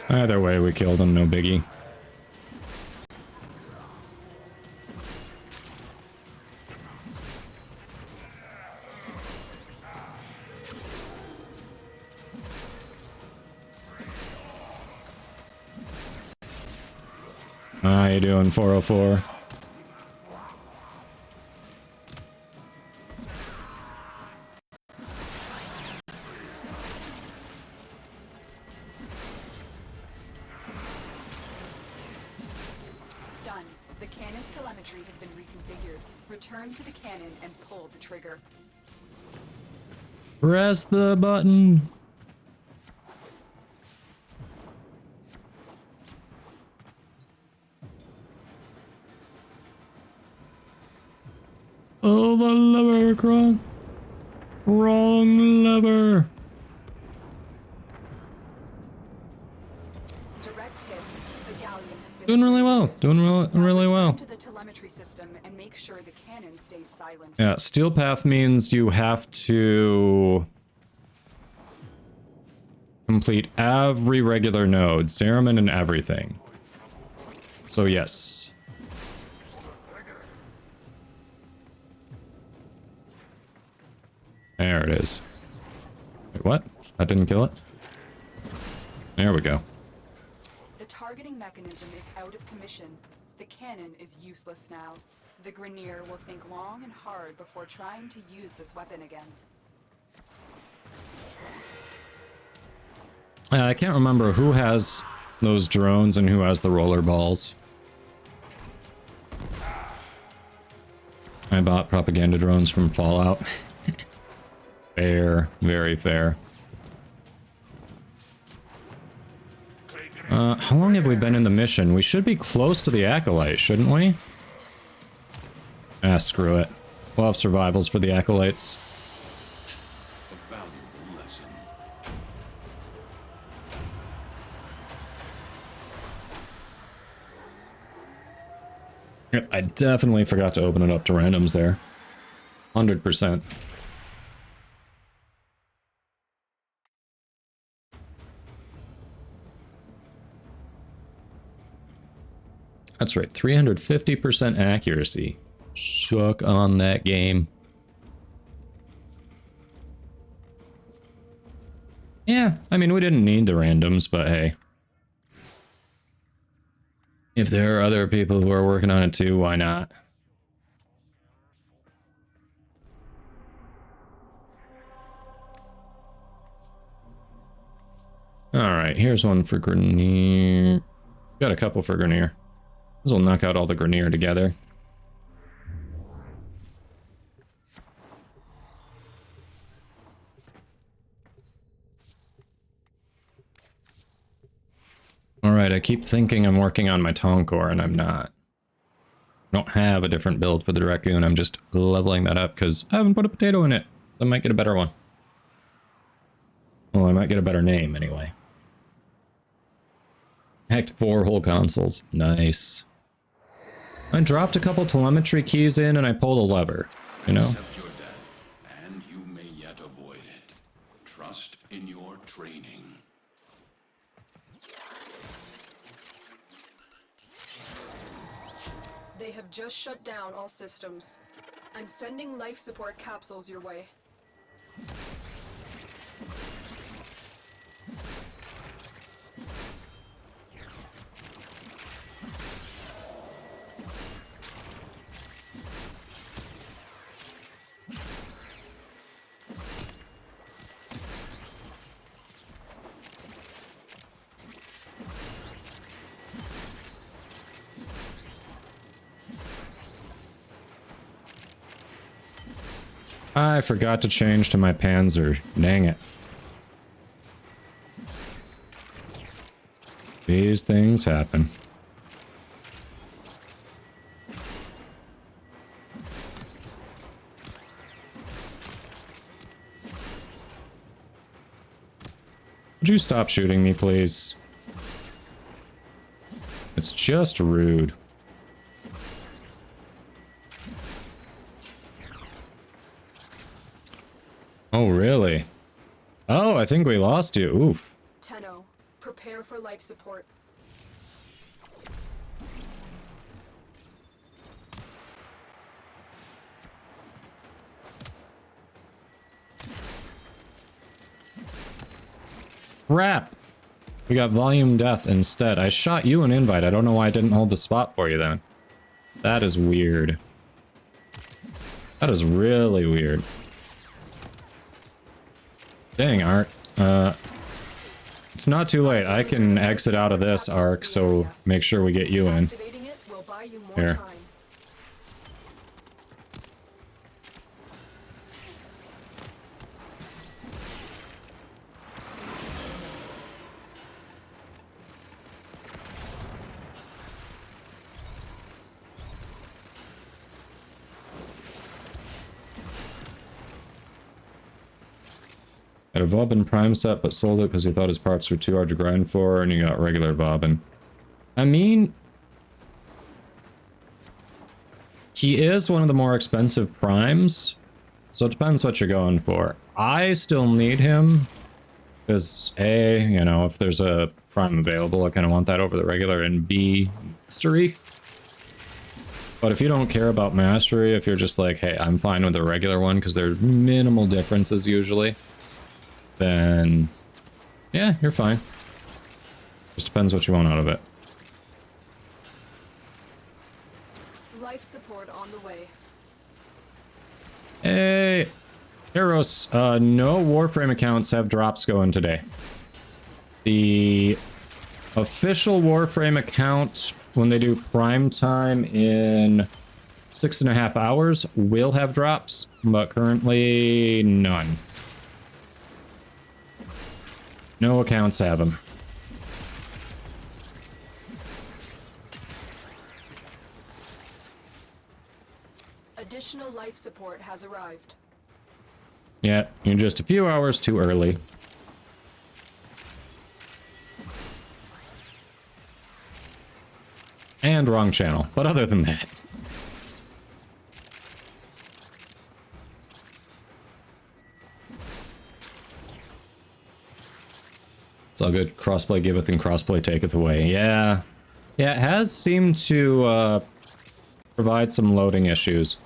Either way, we killed him, no biggie. How you doing, 404? Done. The cannon's telemetry has been reconfigured. Return to the cannon and pull the trigger. Press the button. Oh, the lever, Kron. Wrong lever. Direct hit. The galleon has been Doing really well. Doing really well. to the telemetry system and make sure the cannon stays silent. Yeah, steel path means you have to complete every regular node, Cereman and everything. So yes. There it is. Wait, what? That didn't kill it? There we go. The targeting mechanism is out of commission. The cannon is useless now. The Grineer will think long and hard before trying to use this weapon again. I can't remember who has those drones and who has the roller balls. I bought propaganda drones from Fallout. Fair, very fair. How long have we been in the mission? We should be close to the Acolyte, shouldn't we? Ah, screw it. We'll have survivals for the Acolytes. A valuable lesson. Yep, I definitely forgot to open it up to randoms there. 100%. That's right, 350% accuracy. Shook on that game. Yeah, I mean, we didn't need the randoms, but hey. If there are other people who are working on it too, why not? Alright, here's one for Grineer. Got a couple for Grineer. This will knock out all the Grineer together. Alright, I keep thinking I'm working on my Toncore, and I'm not. I don't have a different build for the Raccoon, I'm just leveling that up because I haven't put a potato in it. I might get a better one. Well, I might get a better name, anyway. Hacked 4 whole consoles. Nice. I dropped a couple telemetry keys in and I pulled a lever, you know? Accept your death, and you may yet avoid it. Trust in your training. They have just shut down all systems. I'm sending life support capsules your way. I forgot to change to my Panzer. Dang it. These things happen. Would you stop shooting me, please? It's just rude. Oh, really? Oh, I think we lost you. Oof. Tenno, prepare for life support. Crap. We got volume death instead. I shot you an invite. I don't know why I didn't hold the spot for you then. That is weird. That is really weird. Dang, Art. It's not too late. I can exit out of this arc, so make sure we get you in. Activating it will buy you more Here. time. Had a Bobbin Prime set, but sold it because he thought his parts were too hard to grind for, and he got regular Bobbin. I mean, he is one of the more expensive primes, so it depends what you're going for. I still need him, because A, you know, if there's a prime available, I kind of want that over the regular, and B, mastery. But if you don't care about mastery, if you're just like, hey, I'm fine with the regular one, because there's minimal differences usually, then yeah, you're fine. Just depends what you want out of it. Life support on the way. Hey, Eros, no Warframe accounts have drops going today. The official Warframe account, when they do prime time in 6.5 hours, will have drops, but currently none. No accounts have them. Additional life support has arrived. Yeah, you're just a few hours too early. And wrong channel, but other than that. It's all good. Crossplay giveth and crossplay taketh away. Yeah. Yeah, it has seemed to provide some loading issues.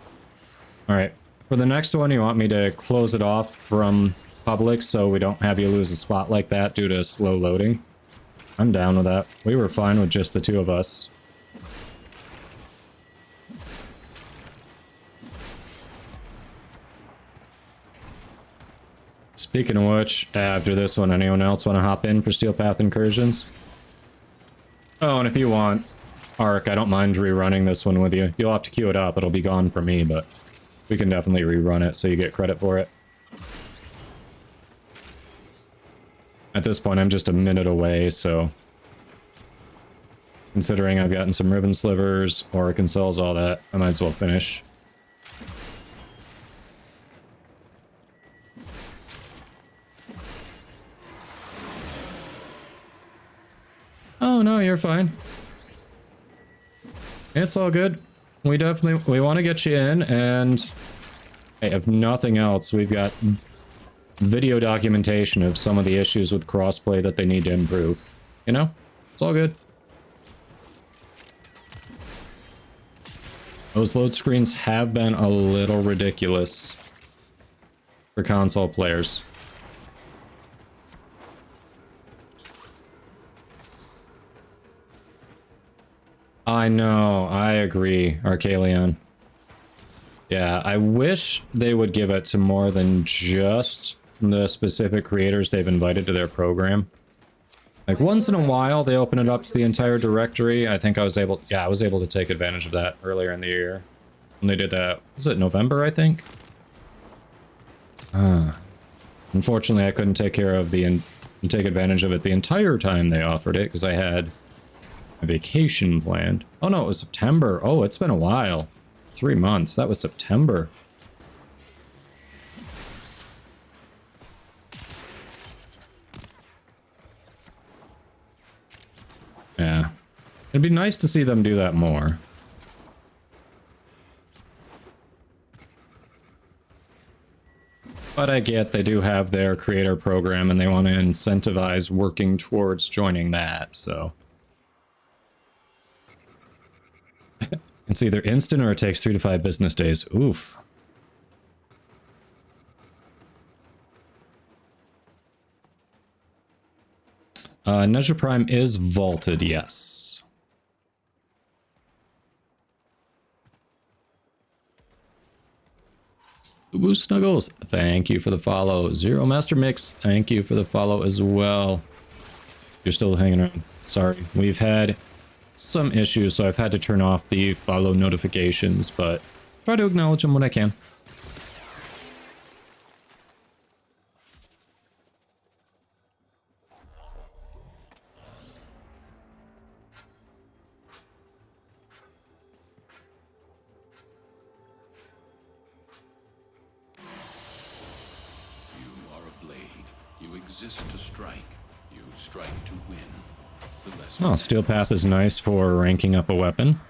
Alright. For the next one, you want me to close it off from public so we don't have you lose a spot like that due to slow loading? I'm down with that. We were fine with just the two of us. Speaking of which, after this one, anyone else want to hop in for Steel Path Incursions? Oh, and if you want, Ark, I don't mind rerunning this one with you. You'll have to queue it up, it'll be gone for me, but we can definitely rerun it so you get credit for it. At this point, I'm just a minute away, so... Considering I've gotten some ribbon slivers, Oracle cells, all that, I might as well finish. Oh, no, you're fine. It's all good. We want to get you in, and hey, if nothing else, we've got video documentation of some of the issues with crossplay that they need to improve. You know? It's all good. Those load screens have been a little ridiculous for console players. I know, I agree, Arcalion. Yeah, I wish they would give it to more than just the specific creators they've invited to their program. Like, once in a while, they open it up to the entire directory. I think I was able to take advantage of that earlier in the year. When they did that, was it November, I think? Unfortunately, I couldn't take advantage of it the entire time they offered it, because I had a vacation planned. Oh no, it was September. Oh, it's been a while. 3 months. That was September. Yeah. It'd be nice to see them do that more. But I get they do have their creator program and they want to incentivize working towards joining that, so. It's either instant or it takes 3 to 5 business days. Oof. Nezha Prime is vaulted, yes. Boo Snuggles, thank you for the follow. Zero Master Mix, thank you for the follow as well. You're still hanging around. Sorry, we've had some issues, so I've had to turn off the follow notifications, but try to acknowledge them when I can. To strike, you strike to win. The Oh, Steel Path is nice for ranking up a weapon.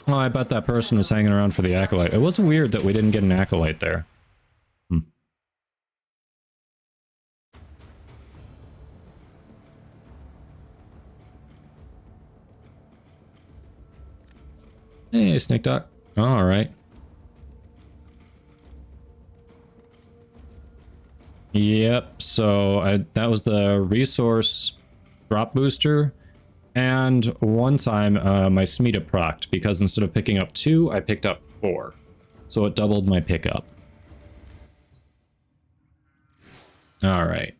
Oh, I bet that person was hanging around for the Acolyte. It was weird that we didn't get an Acolyte there. Hey, Snake Doc. Alright. Yep, so that was the resource drop booster, and one time my Smita procced, because instead of picking up 2, I picked up 4. So it doubled my pickup. Alright.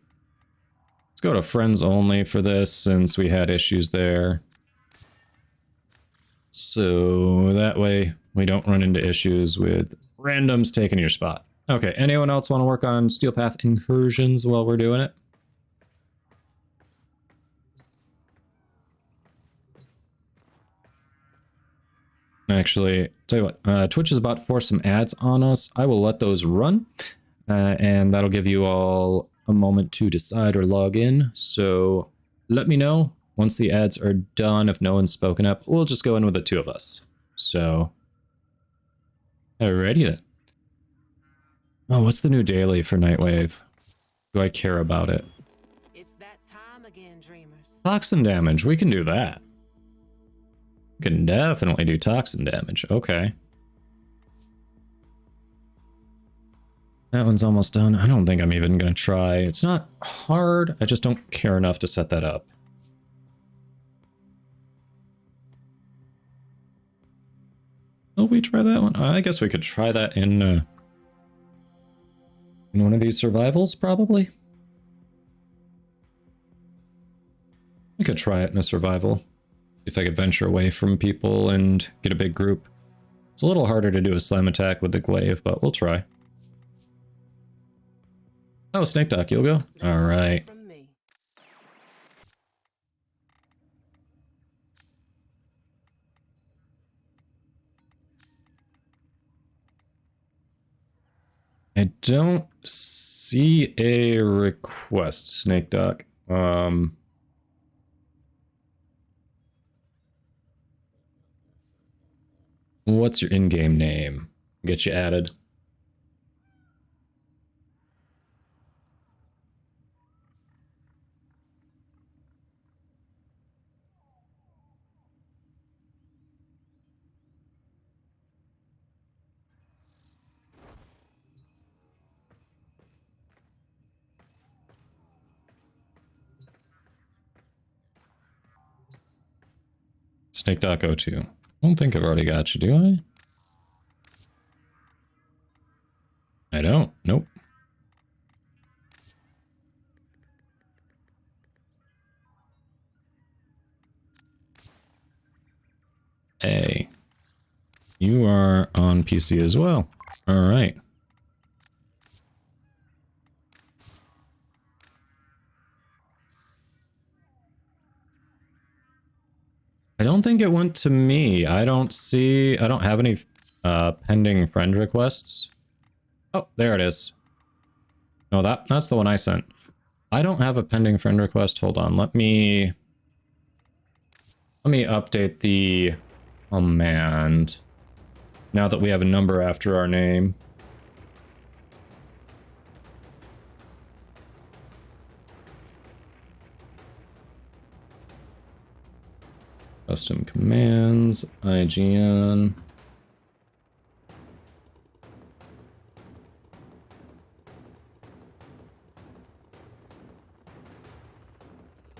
Let's go to friends only for this, since we had issues there. So that way we don't run into issues with randoms taking your spot. Okay, anyone else want to work on Steel Path incursions while we're doing it? Actually, tell you what, Twitch is about to force some ads on us. I will let those run, and that'll give you all a moment to decide or log in. So let me know once the ads are done. If no one's spoken up, we'll just go in with the 2 of us. So, alrighty then. Oh, what's the new daily for Nightwave? Do I care about it? It's that time again, dreamers. Toxin damage, we can do that. We can definitely do toxin damage, okay. That one's almost done. I don't think I'm even gonna try. It's not hard, I just don't care enough to set that up. Will we try that one? I guess we could try that in one of these survivals, probably. I could try it in a survival. If I could venture away from people and get a big group. It's a little harder to do a slam attack with the glaive, but we'll try. Oh, Snake Doc, you'll go? Alright. I don't see a request, Snake Doc. What's your in-game name? Get you added. Snake Doc 02. I don't think I've already got you, do I? I don't. Nope. Hey. You are on PC as well. Alright. don't think it went to me. I don't have any pending friend requests. Oh, there it is. No, that's the one I sent. I don't have a pending friend request. Hold on. Let me update the command now that we have a number after our name. Custom commands, IGN.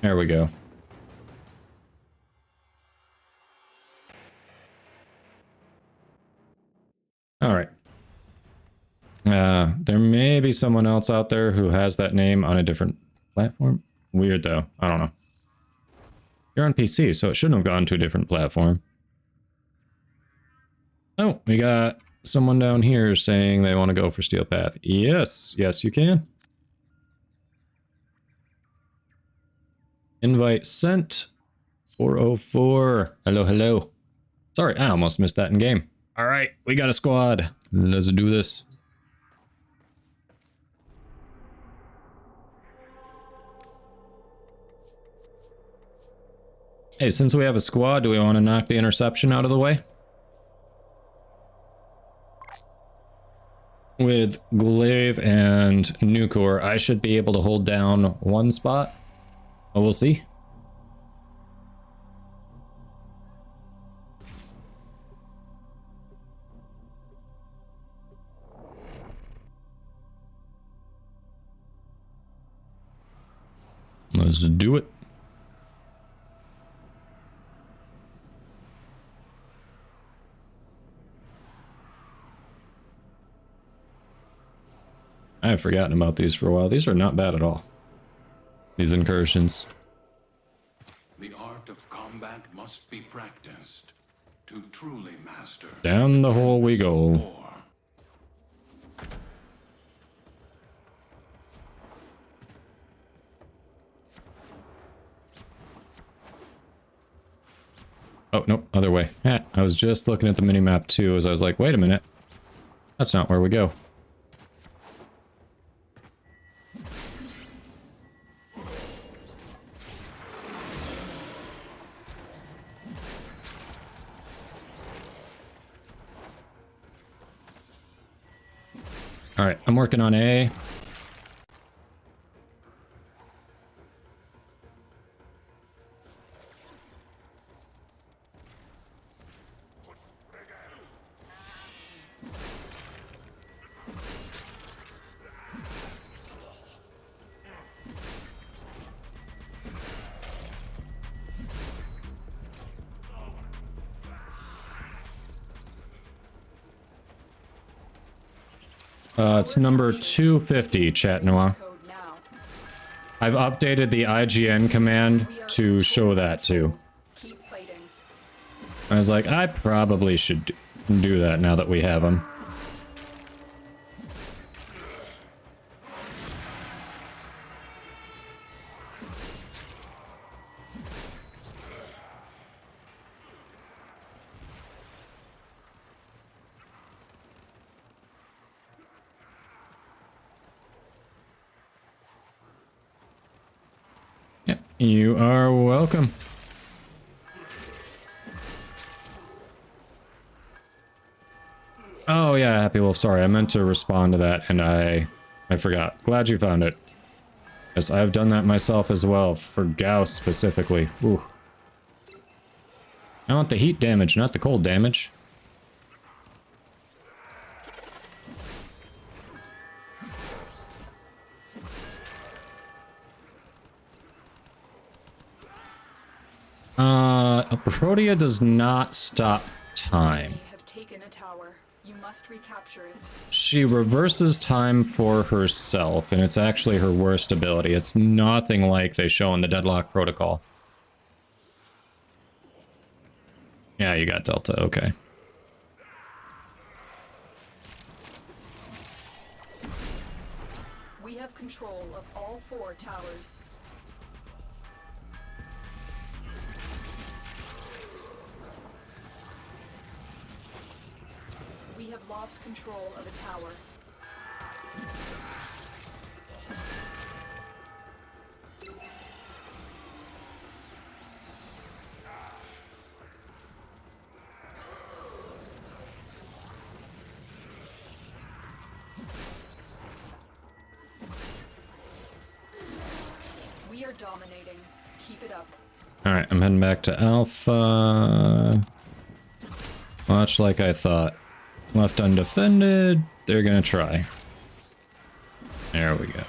There we go. All right. There may be someone else out there who has that name on a different platform. Weird though. I don't know. You're on PC, so it shouldn't have gone to a different platform. Oh, we got someone down here saying they want to go for Steel Path. Yes, yes, you can. Invite sent. 404. Hello, hello. Sorry, I almost missed that in game. All right, we got a squad. Let's do this. Hey, since we have a squad, do we want to knock the interception out of the way? With Glaive and Nucor, I should be able to hold down one spot. Oh, we'll see. Let's do it. I have forgotten about these for a while. These are not bad at all. These incursions. The art of combat must be practiced to truly master. Down the hole we go. War. Oh, nope, other way. I was just looking at the minimap too as I was like, wait a minute. That's not where we go. All right, I'm working on A. It's number 250, Chat Noir. I've updated the IGN command to show that too. I was like, I probably should do that now that we have them. You are welcome. Oh yeah, Happy Wolf, sorry, I meant to respond to that and I forgot. Glad you found it. Yes, I've done that myself as well, for Gauss specifically. Ooh. I want the heat damage, not the cold damage. Protea does not stop time. Have taken a tower. You must recapture it. She reverses time for herself, and it's actually her worst ability. It's nothing like they show in the Deadlock Protocol. Yeah, you got Delta, okay. We have control of all 4 towers. We have lost control of a tower. We are dominating. Keep it up. Alright, I'm heading back to Alpha. Much like I thought. Left undefended. They're gonna try. There we go.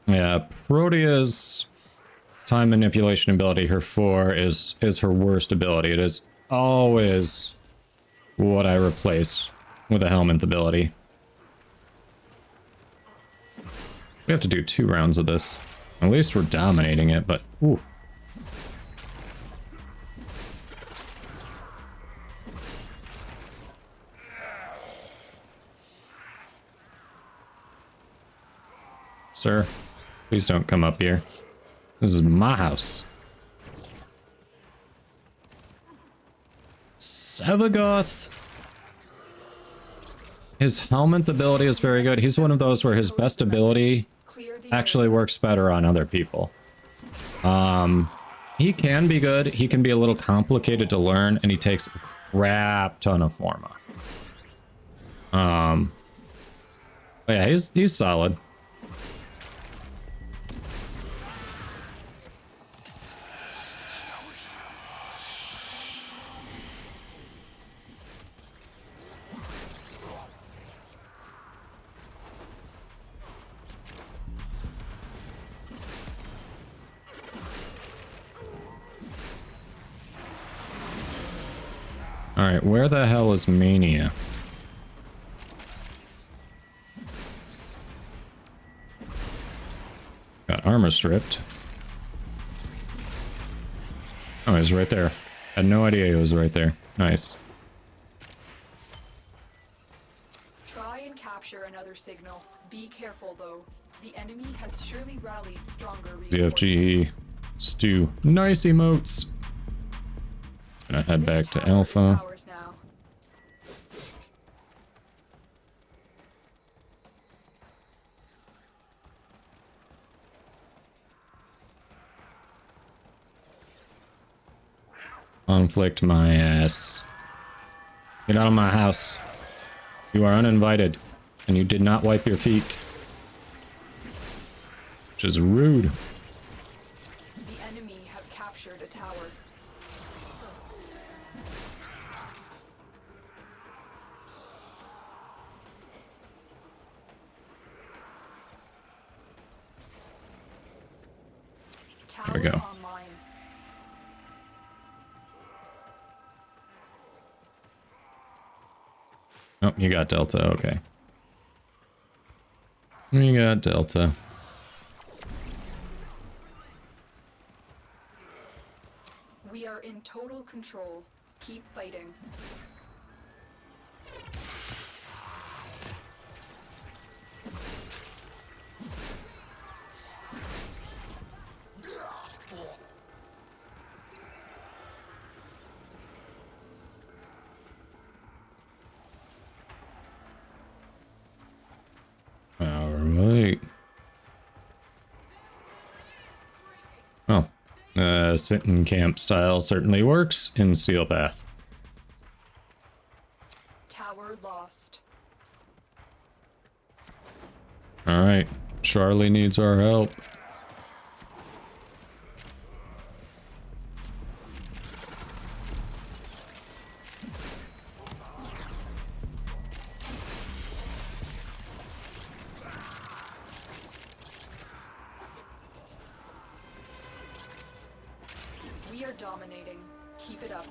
Yeah, Protea's time manipulation ability, her 4, is her worst ability. It is always what I replace with a helmet ability. We have to do 2 rounds of this. At least we're dominating it, but ooh. Sir, please don't come up here. This is my house. Sevagoth. His helmet ability is very good. He's one of those where his best ability actually works better on other people. He can be good. He can be a little complicated to learn, and he takes a crap ton of Forma. But yeah, he's solid. Alright, where the hell is Mania? Got armor stripped. Oh, he's right there. Had no idea he was right there. Nice. Try and capture another signal. Be careful though. The enemy has surely rallied stronger ZFG reinforcements. Stew. Nice emotes. Gonna head back to Alpha. Ours now. Conflict my ass. Get out of my house. You are uninvited, and you did not wipe your feet. Which is rude. The enemy have captured a tower. There we go. Online. Oh, you got Delta, okay. You got Delta. We are in total control. Keep fighting. Alright. Well, sit in camp style certainly works in Seal Path. Tower lost. Alright. Charlie needs our help. We are dominating. Keep it up.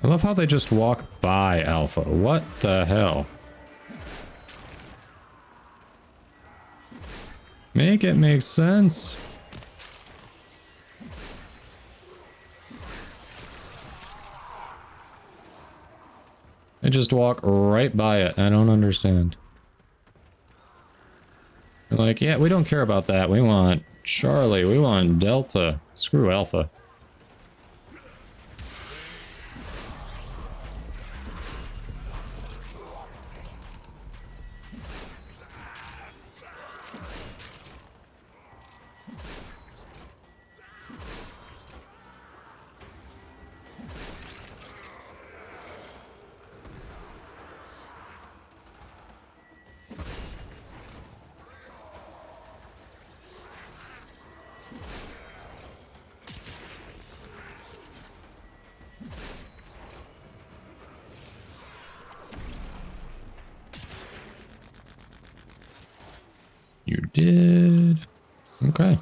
I love how they just walk by Alpha. What the hell? Make it make sense. I just walk right by it. I don't understand. They're like, yeah, we don't care about that. We want Charlie. We want Delta. Screw Alpha. You did. Okay.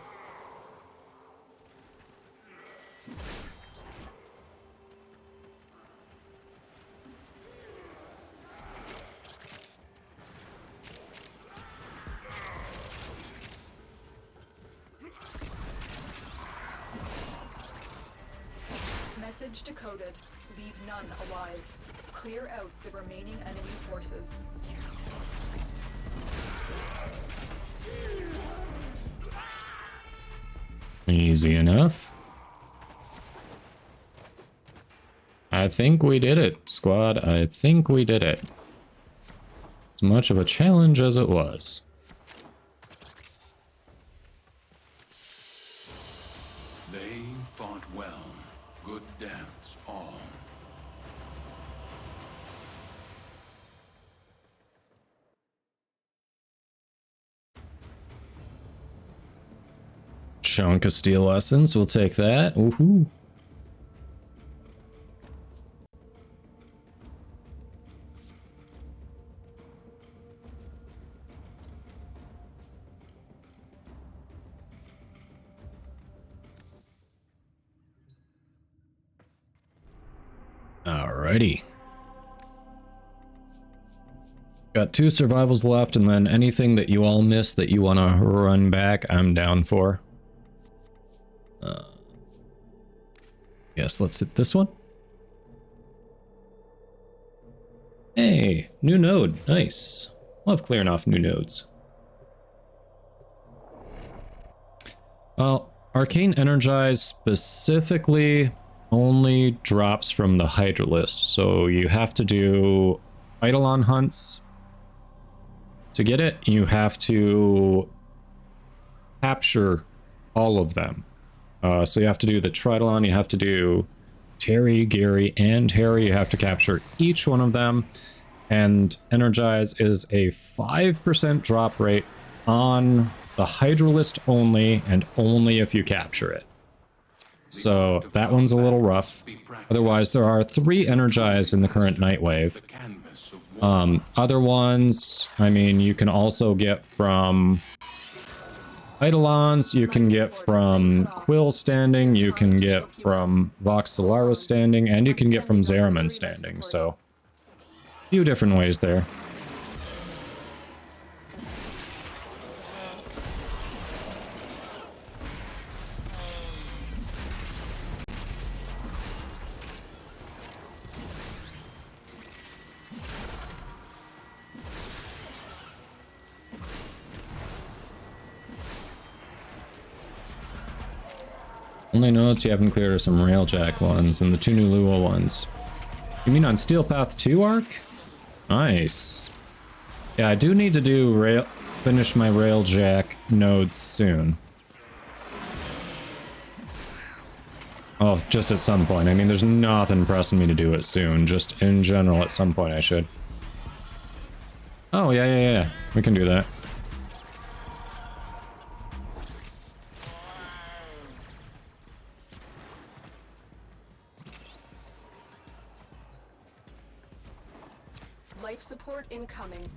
Message decoded. Leave none alive. Clear out the remaining enemy forces. Easy enough. I think we did it, squad. I think we did it. As much of a challenge as it was. They fought well. Good deaths all. Chunk of steel essence, we'll take that. Woohoo. Alrighty. Got 2 survivals left, and then anything that you all missed that you want to run back, I'm down for. Yes, let's hit this one. Hey, new node. Nice. Love clearing off new nodes. Well, Arcane Energize specifically only drops from the Hydralist, so you have to do Eidolon hunts to get it. You have to capture all of them. So you have to do the Tridolon, you have to do Terry, Gary, and Harry. You have to capture each one of them. And Energize is a 5% drop rate on the Hydralist only, and only if you capture it. So that one's a little rough. Otherwise, there are 3 Energize in the current Nightwave. Other ones, I mean, you can also get from Eidolons, you can get from Quill standing, you can get from Vox Solaris standing, and you can get from Zeraman standing, so a few different ways there. Only notes you haven't cleared are some Railjack ones and the 2 new Lua ones. You mean on Steel Path 2 arc? Nice. Yeah, I do need to finish my Railjack nodes soon. Oh, just at some point. I mean, there's nothing pressing me to do it soon. Just in general, at some point I should. Oh, yeah. We can do that. Life support incoming.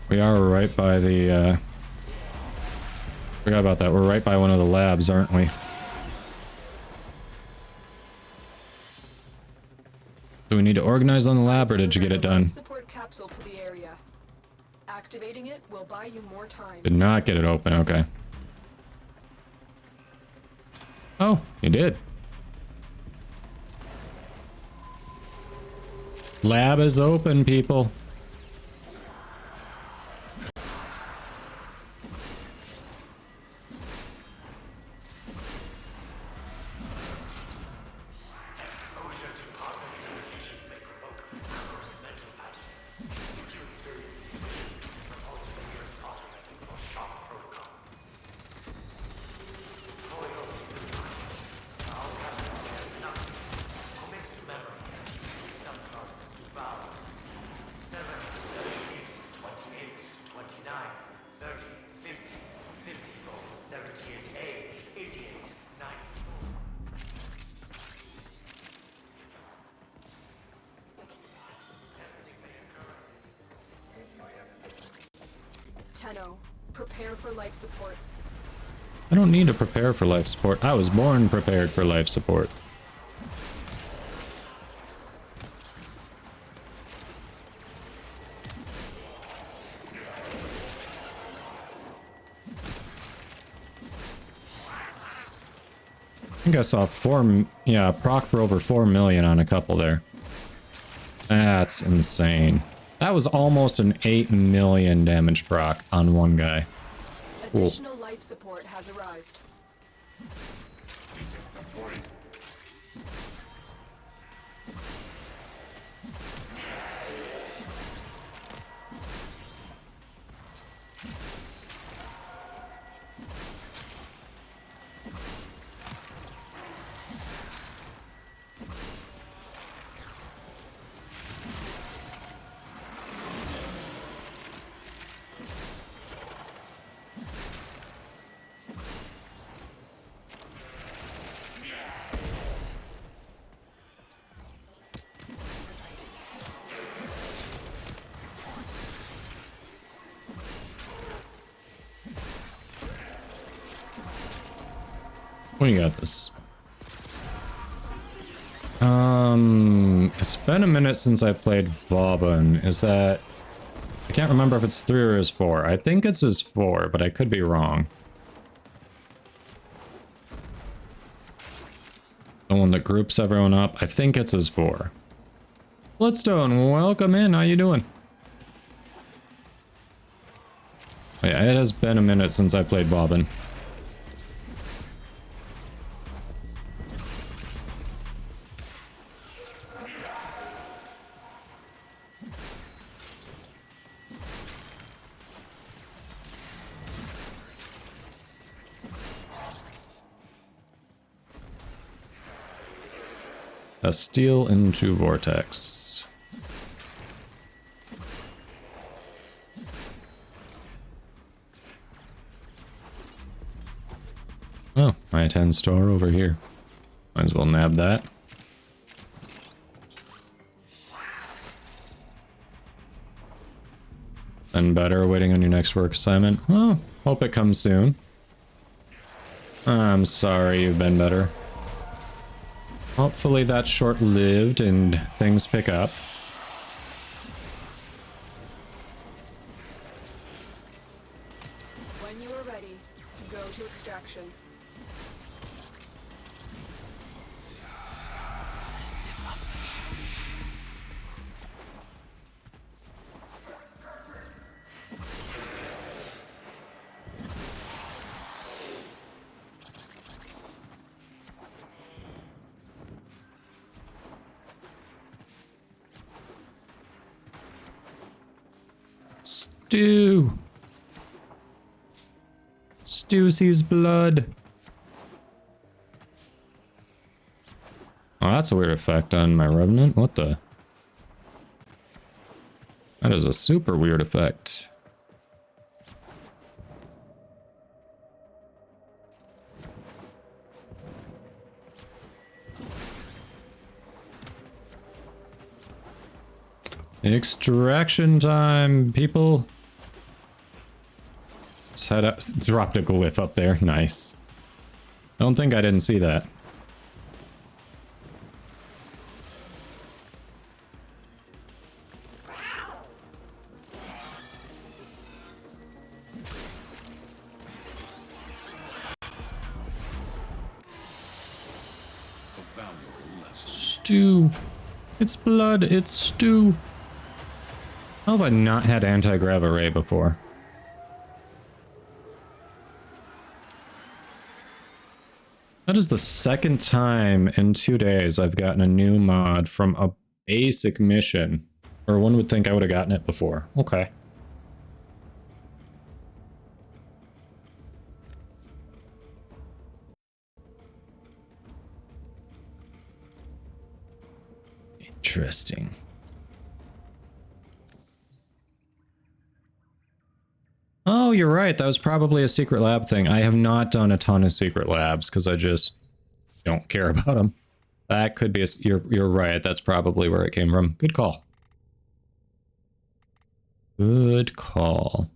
We are right by the, forgot about that. We're right by one of the labs, aren't we? Do we need to organize on the lab, or did you get it done? Support capsule to the area. Activating it will buy you more time. Did not get it open, okay. Oh, you did. Lab is open, people. Prepare for life support. I don't need to prepare for life support. I was born prepared for life support. I think I saw proc for over 4 million on a couple there. That's insane. That was almost an 8 million damage proc on one guy. Additional life support has arrived. We got this. It's been a minute since I played Bobbin. Is that... I can't remember if it's 3 or is 4. I think it's his 4, but I could be wrong. The one that groups everyone up. I think it's his 4. Bloodstone, welcome in. How you doing? Oh, yeah, it has been a minute since I played Bobbin. A steal into Vortex. Oh, my 10 store over here. Might as well nab that. Then better, waiting on your next work assignment. Oh, hope it comes soon. I'm sorry you've been better. Hopefully that's short-lived and things pick up. When you are ready, go to extraction. Stew! Stew sees blood. Oh, that's a weird effect on my Revenant. What the? That is a super weird effect. Extraction time, people. Let's head up. Dropped a glyph up there. Nice. Don't think I didn't see that. stew. It's blood. It's stew. How have I not had anti-grav array before? That is the second time in 2 days I've gotten a new mod from a basic mission. Or one would think I would have gotten it before. Okay. Interesting. Oh, you're right. That was probably a secret lab thing. I have not done a ton of secret labs because I just don't care about them. That could be a... You're right. That's probably where it came from. Good call. Good call.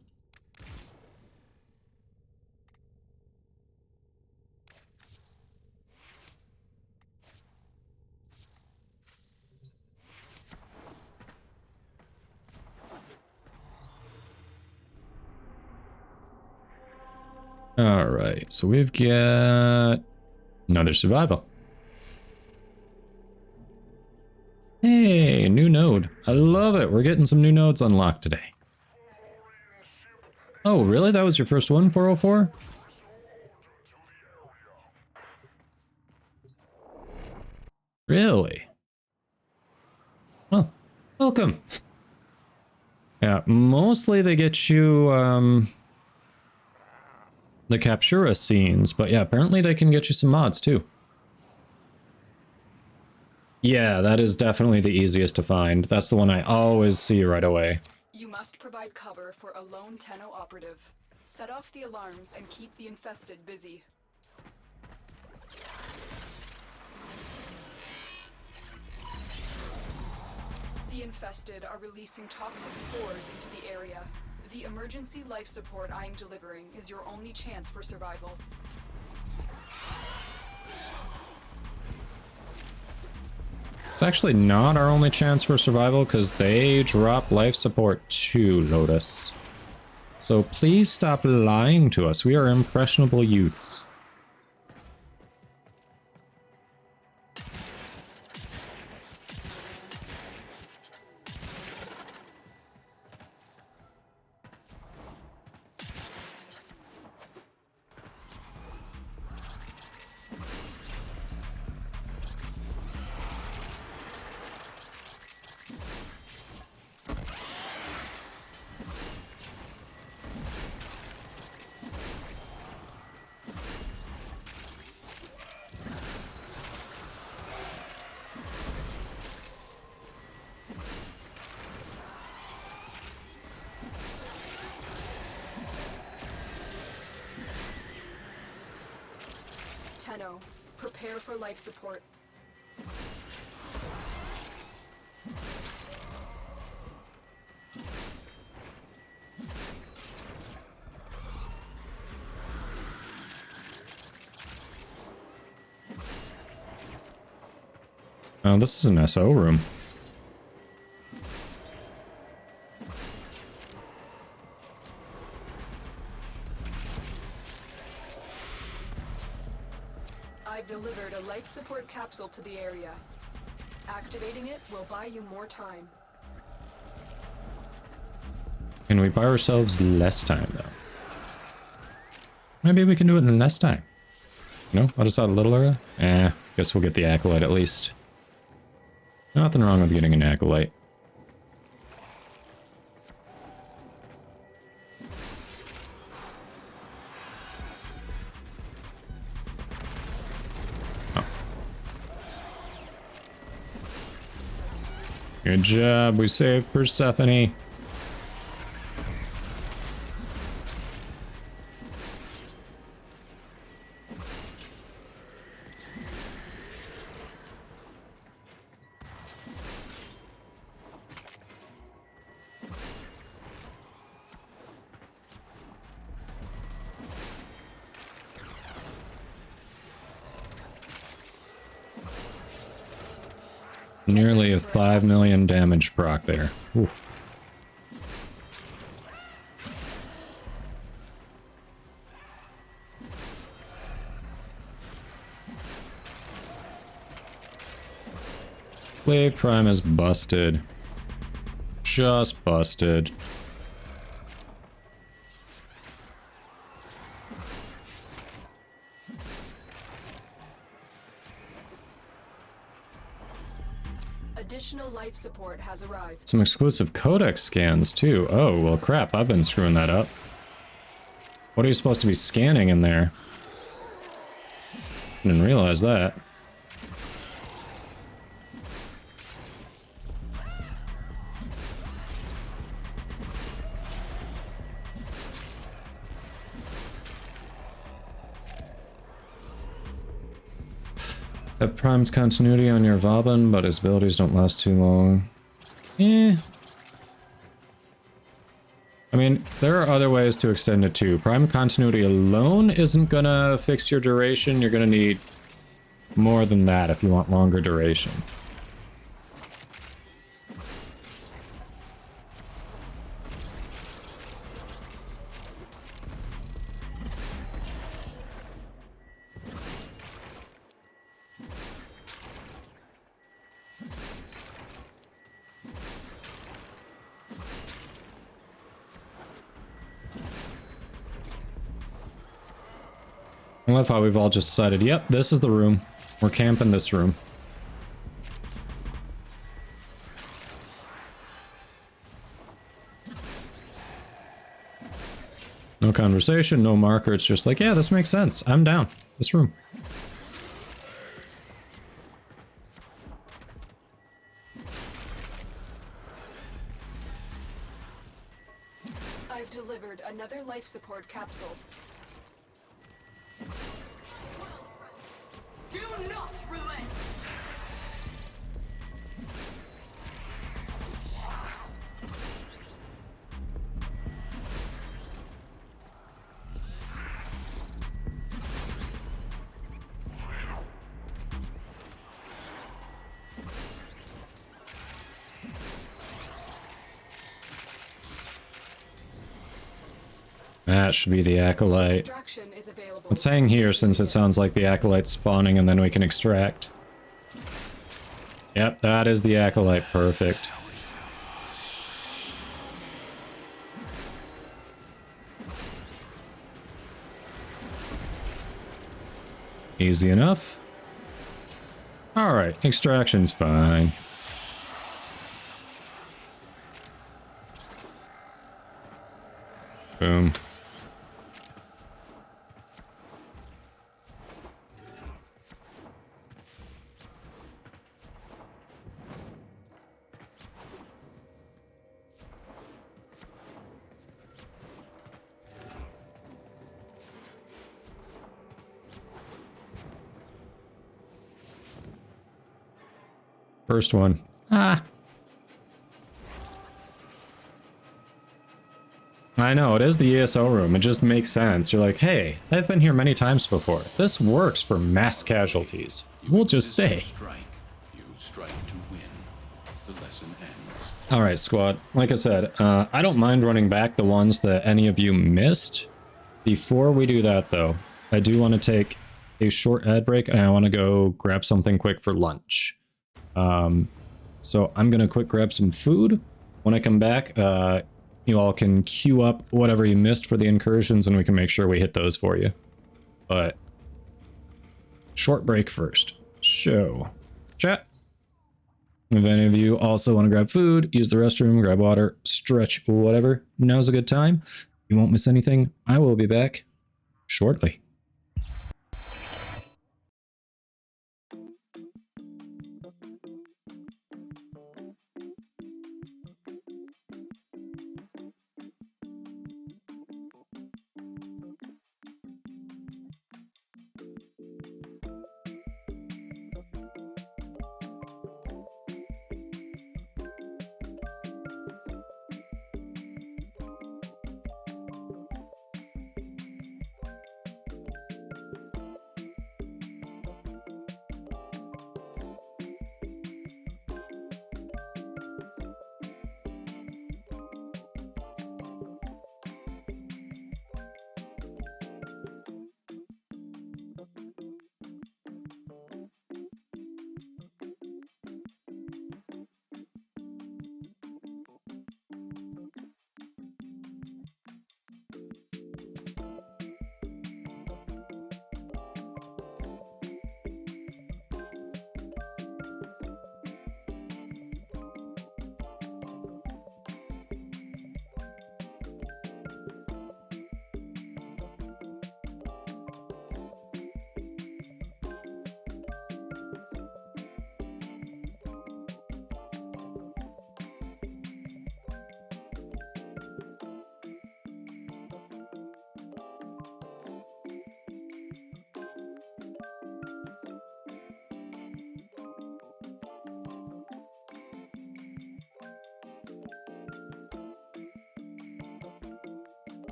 All right, so we've got another survival. Hey, new node. I love it. We're getting some new nodes unlocked today. Oh, really? That was your first one, 404? Really? Well, welcome. Yeah, mostly they get you, the Captura scenes, but yeah, apparently they can get you some mods too. Yeah, that is definitely the easiest to find. That's the one I always see right away. You must provide cover for a lone Tenno operative. Set off the alarms and keep the infested busy. The infested are releasing toxic spores into the area. The emergency life support I am delivering is your only chance for survival. It's actually not our only chance for survival because they drop life support too, Lotus. So please stop lying to us. We are impressionable youths. Tenno, prepare for life support. Oh, this is an SO room. I've delivered a life support capsule to the area. Activating it will buy you more time. Can we buy ourselves less time, though? Maybe we can do it in less time. No? Let us out a little early? Guess we'll get the Acolyte at least. Nothing wrong with getting an Acolyte. Oh. Good job, we saved Persephone. Nearly a 5 million damage proc there. Ooh. Clay Prime is busted. Just busted. Additional life support has arrived. Some exclusive codex scans too. Oh, well crap, I've been screwing that up. What are you supposed to be scanning in there? Didn't realize that. Have primed continuity on your Vauban, but his abilities don't last too long. Eh. I mean, there are other ways to extend it too. Prime continuity alone isn't gonna fix your duration. You're gonna need more than that if you want longer duration. I love how we've all just decided, yep, this is the room. We're camping this room. No conversation, no marker. It's just like, yeah, this makes sense. I'm down. This room. I've delivered another life support capsule. Do not relent! That should be the Acolyte. Extraction is available. Let's hang here since it sounds like the Acolyte's spawning and then we can extract. Yep, that is the Acolyte. Perfect. Easy enough. Alright, extraction's fine. Boom. First one. Ah. I know, it is the ESO room. It just makes sense. You're like, hey, I've been here many times before. This works for mass casualties. We'll just stay. You strike to win. The lesson ends. Alright, squad. Like I said, I don't mind running back the ones that any of you missed. Before we do that, though, I do want to take a short ad break, and I want to go grab something quick for lunch. So I'm going to quick grab some food. When I come back, you all can queue up whatever you missed for the incursions, and we can make sure we hit those for you. But short break first. So, chat. If any of you also want to grab food, use the restroom, grab water, stretch, whatever, now's a good time. You won't miss anything. I will be back shortly.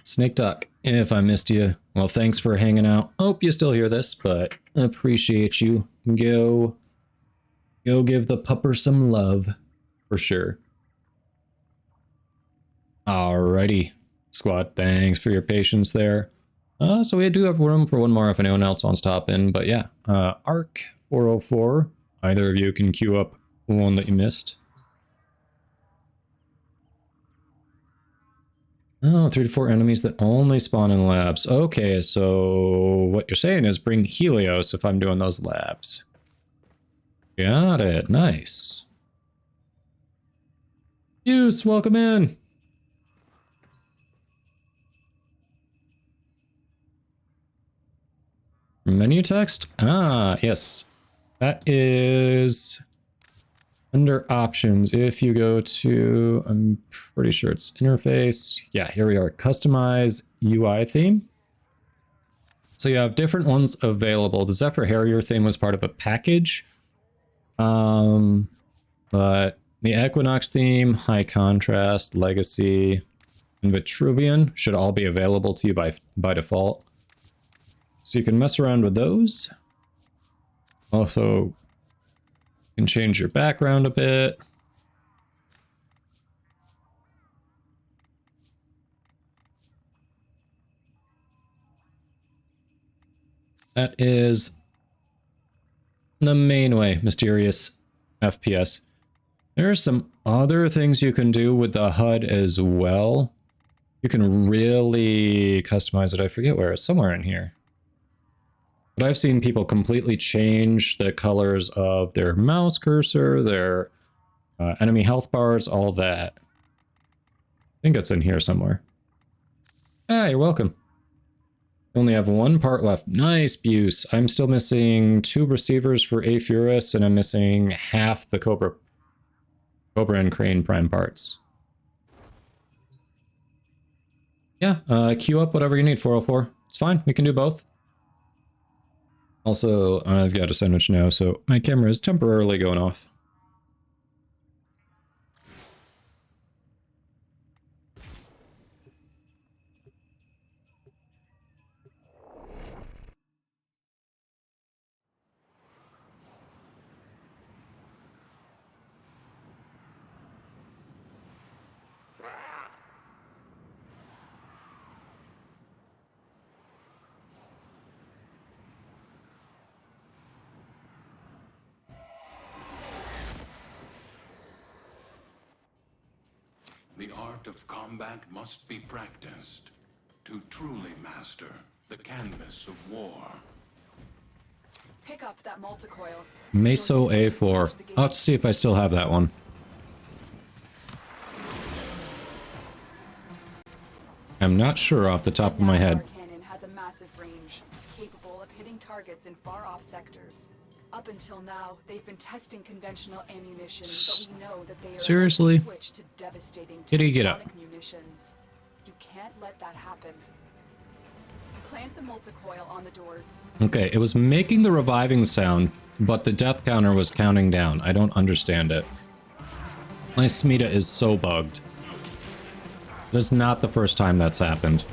Snake Duck, if I missed you, well, thanks for hanging out. Hope you still hear this, but appreciate you. Go give the pupper some love, for sure. Alrighty, squad, thanks for your patience there. So we do have room for one more if anyone else wants to hop in, but yeah, Arc 404, either of you can queue up one that you missed. Oh, 3 to 4 enemies that only spawn in labs. Okay, so what you're saying is bring Helios if I'm doing those labs. Got it, nice. Use, welcome in. Menu text? Ah, yes. That is under options. If you go to, I'm pretty sure it's interface. Yeah, here we are. Customize UI theme. So you have different ones available. The Zephyr Harrier theme was part of a package. But the Equinox theme, High Contrast, Legacy, and Vitruvian should all be available to you by default. So you can mess around with those. Also, you can change your background a bit. That is the main way, Mysterious FPS. There's some other things you can do with the HUD as well. You can really customize it. I forget where. It's somewhere in here. But I've seen people completely change the colors of their mouse cursor, their enemy health bars, all that. I think it's in here somewhere. Ah, you're welcome. Only have one part left. Nice, Buse. I'm still missing 2 receivers for Aphurus, and I'm missing half the Cobra and Crane Prime parts. Yeah, queue up whatever you need, 404. It's fine, we can do both. Also, I've got a sandwich now, so my camera is temporarily going off. The art of combat must be practiced to truly master the canvas of war. Pick up that multicoil. Meso A4. I'll have to see if I still have that one. I'm not sure off the top of my head. That cannon has a massive range, capable of hitting targets in far-off sectors. Up until now, they've been testing conventional ammunition, but we know that they are Seriously? about to switch to devastating Kitty, get up. tectonic munitions. You can't let that happen. Plant the multicoil on the doors. Okay, it was making the reviving sound, but the death counter was counting down. I don't understand it. My Smita is so bugged. This is not the first time that's happened.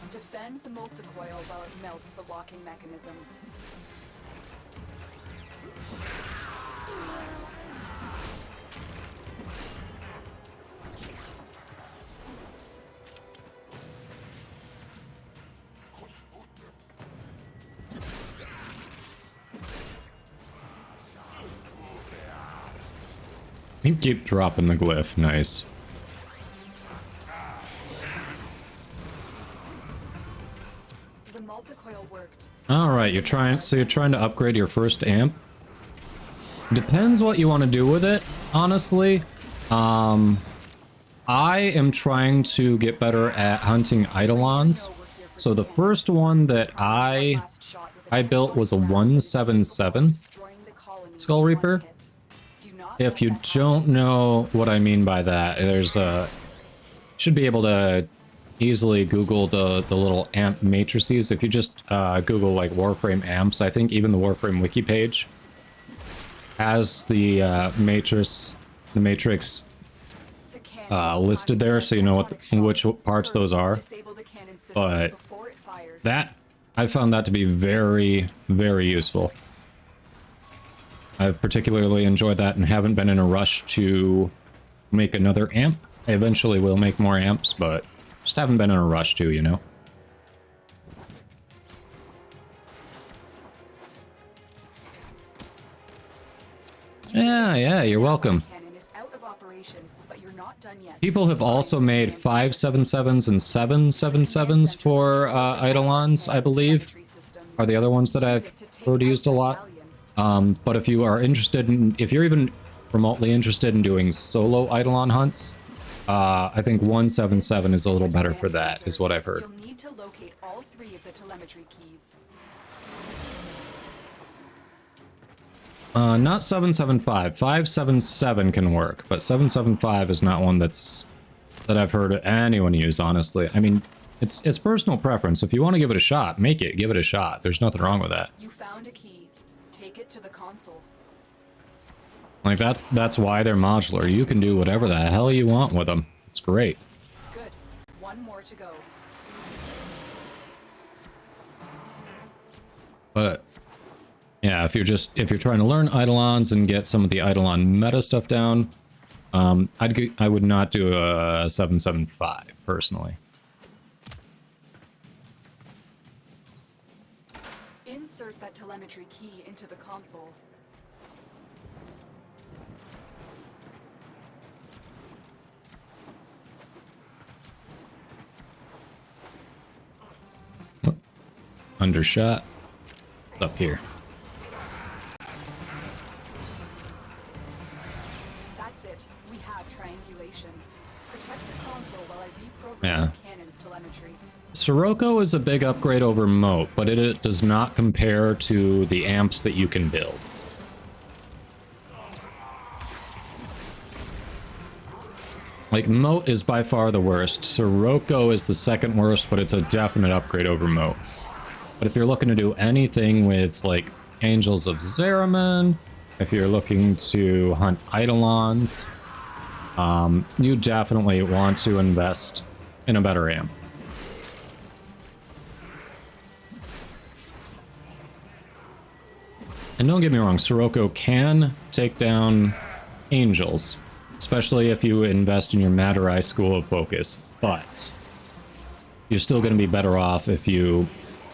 Defend the multicoil while it melts the locking mechanism. You keep dropping the glyph. Nice. The multicoil worked. All right, you're trying to upgrade your first amp. Depends what you want to do with it, honestly. I am trying to get better at hunting Eidolons. So the first one that I built was a 177 Skull Reaper. If you don't know what I mean by that, there's a should be able to easily Google the little amp matrices. If you just Google like Warframe amps, I think even the Warframe wiki page has the matrix listed there, so you know which parts those are. But that, I found that to be very, very useful. I've particularly enjoyed that and haven't been in a rush to make another amp. I eventually will make more amps, but just haven't been in a rush to, you know? Yeah, you're welcome. People have also made 577s and 777s for Eidolons, I believe, are the other ones that I've heard used a lot. But if you are interested in, if you're even remotely interested in doing solo Eidolon hunts, I think 177 is a little better for that, is what I've heard. You'll need to locate all 3 of the telemetry keys. Not 775. 577 can work, but 775 is not one that I've heard anyone use, honestly. I mean, it's personal preference. If you want to give it a shot, make it. Give it a shot. There's nothing wrong with that. You found a key. Take it to the console. Like, that's why they're modular. You can do whatever the hell you want with them. It's great. Good. 1 more to go. But yeah, if you're trying to learn Eidolons and get some of the Eidolon meta stuff down, I would not do a 775 personally. Insert that telemetry key into the console. Undershot. Up here. That's it. We have triangulation. Protect the console while I reprogram Yeah. the cannon's telemetry. Sirocco is a big upgrade over Moat, but it does not compare to the amps that you can build. Like, Moat is by far the worst. Sirocco is the second worst, but it's a definite upgrade over Moat. But if you're looking to do anything with, like, Angels of Zeraman, if you're looking to hunt Eidolons, you definitely want to invest in a better amp. And don't get me wrong, Sirocco can take down Angels, especially if you invest in your Madurai School of Focus, but you're still going to be better off if you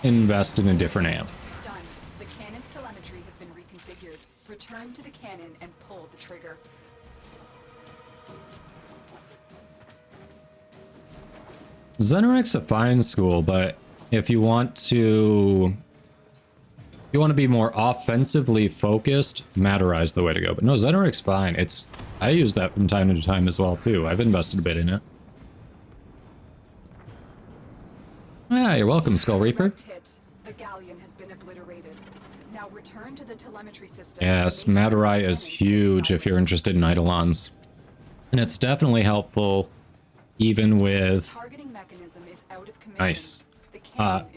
invest in a different amp. Done. The cannon's telemetry has been reconfigured. Return to the cannon and pull the trigger. Zeneric's a fine school, but if you want to be more offensively focused, Madurai's the way to go. But no, Zeneric's fine. I use that from time to time as well too. I've invested a bit in it. Yeah, you're welcome, Skull Reaper. The galleon has been obliterated. Now return to the telemetry system. Yes, Madurai is huge if you're interested in Eidolons. And it's definitely helpful even with... Targeting mechanism is out of commission. Nice.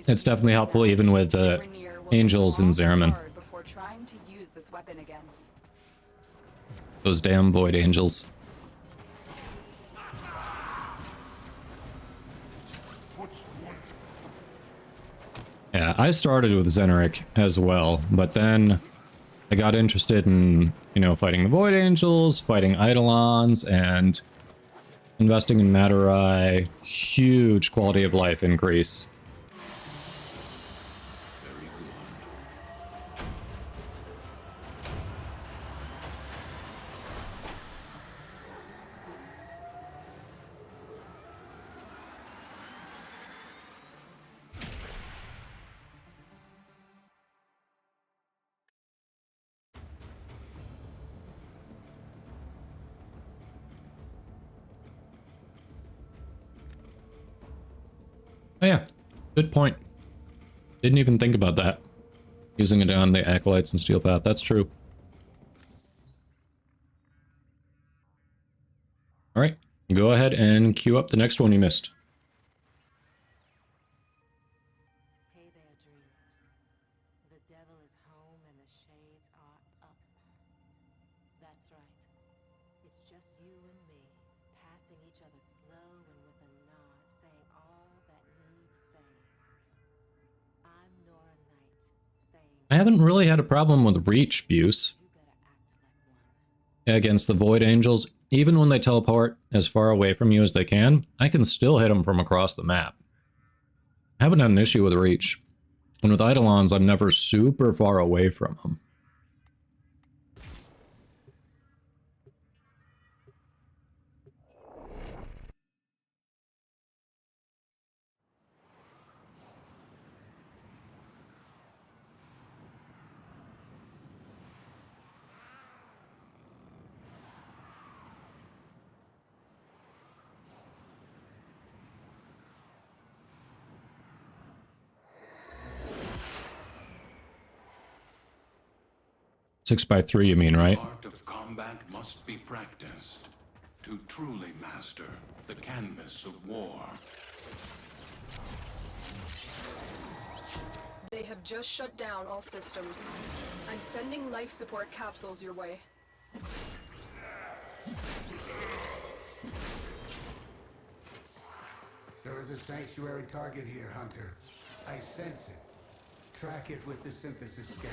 It's definitely helpful even with Angels and Zeraman. Before trying to use this weapon again. Those damn Void Angels. Yeah, I started with Zeneric as well, but then I got interested in, you know, fighting the Void Angels, fighting Eidolons, and investing in Madurai. Huge quality of life increase. Oh yeah, good point. Didn't even think about that. Using it on the Acolytes and Steel Path, that's true. Alright, go ahead and queue up the next one you missed. I haven't really had a problem with reach abuse against the Void Angels. Even when they teleport as far away from you as they can, I can still hit them from across the map. I haven't had an issue with reach. And with Eidolons, I'm never super far away from them. Six by 3, you mean, right? The art of combat must be practiced to truly master the canvas of war. They have just shut down all systems. I'm sending life support capsules your way. There is a sanctuary target here, Hunter. I sense it. Track it with the synthesis scanner.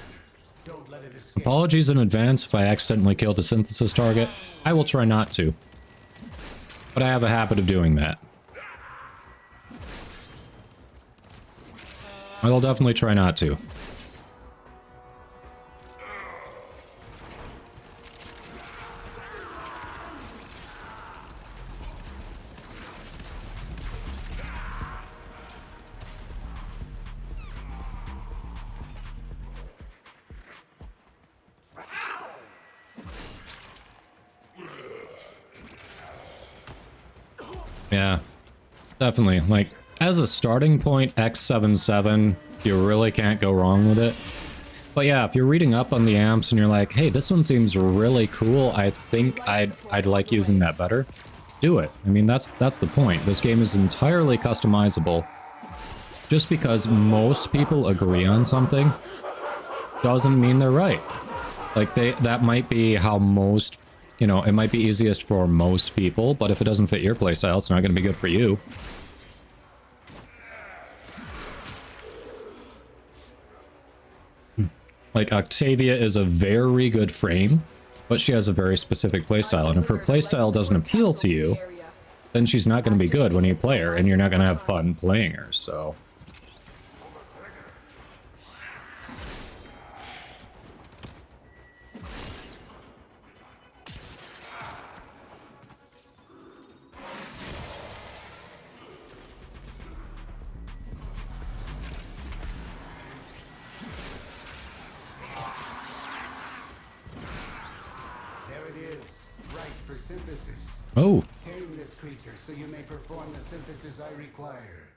Don't let it escape. Apologies in advance if I accidentally kill the synthesis target. I will try not to. But I have a habit of doing that. I will definitely try not to. Yeah, definitely. Like, as a starting point, X77, you really can't go wrong with it. But yeah, if you're reading up on the amps and you're like, hey, this one seems really cool, I think I'd like using that better, do it. I mean, that's the point. This game is entirely customizable. Just because most people agree on something doesn't mean they're right. Like, that might be how most, you know, it might be easiest for most people, but if it doesn't fit your playstyle, it's not going to be good for you. Like, Octavia is a very good frame, but she has a very specific playstyle, and if her playstyle doesn't appeal to you, then she's not going to be good when you play her, and you're not going to have fun playing her, so... Oh. Tame this creature so you may perform the synthesis I require.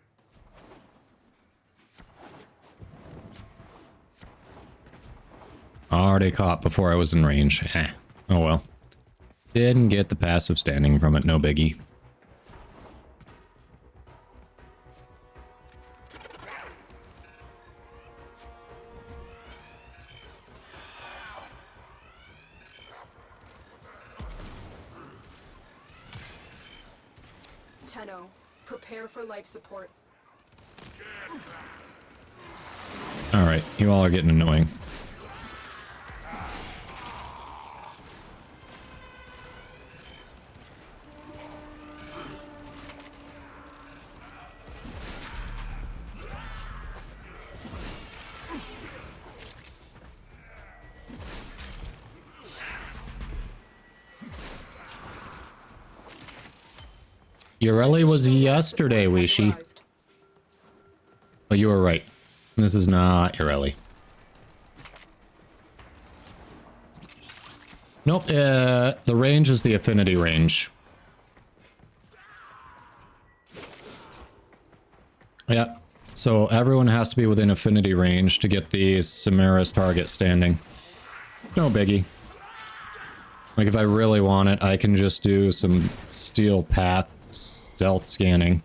Already caught before I was in range. Eh. Oh well. Didn't get the passive standing from it, no biggie. Tenno, prepare for life support. Alright, you all are getting annoying. Urelli was yesterday, Wishi. But you were right. This is not Urelli. Nope, the range is the affinity range. Yeah, so everyone has to be within affinity range to get the Samara's target standing. It's no biggie. Like, if I really want it, I can just do some steel path stealth scanning.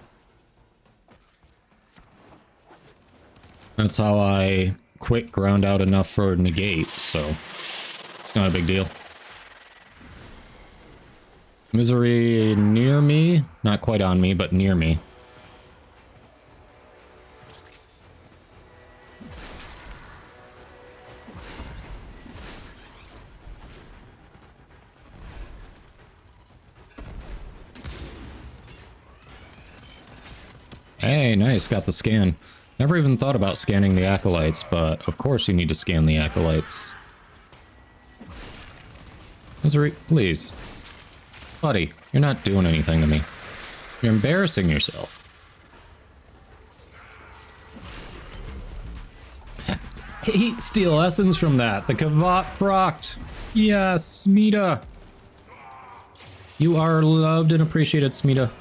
That's how I quick ground out enough for negate, so it's not a big deal. Misery near me, not quite on me, but near me. Hey, nice, got the scan. Never even thought about scanning the acolytes, but of course you need to scan the acolytes. Misery, please. Buddy, you're not doing anything to me. You're embarrassing yourself. 8 steel essence from that. The Kavat procced. Yes, Smita. You are loved and appreciated, Smita.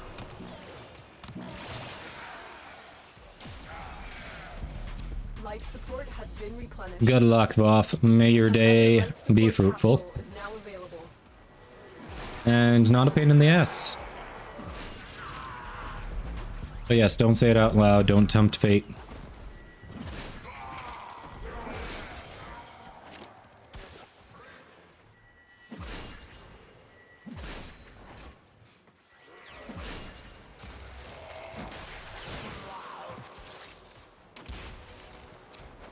Life support has been replenished. Good luck, Voth. May your day be fruitful. Is now available. And not a pain in the ass. But yes, don't say it out loud. Don't tempt fate.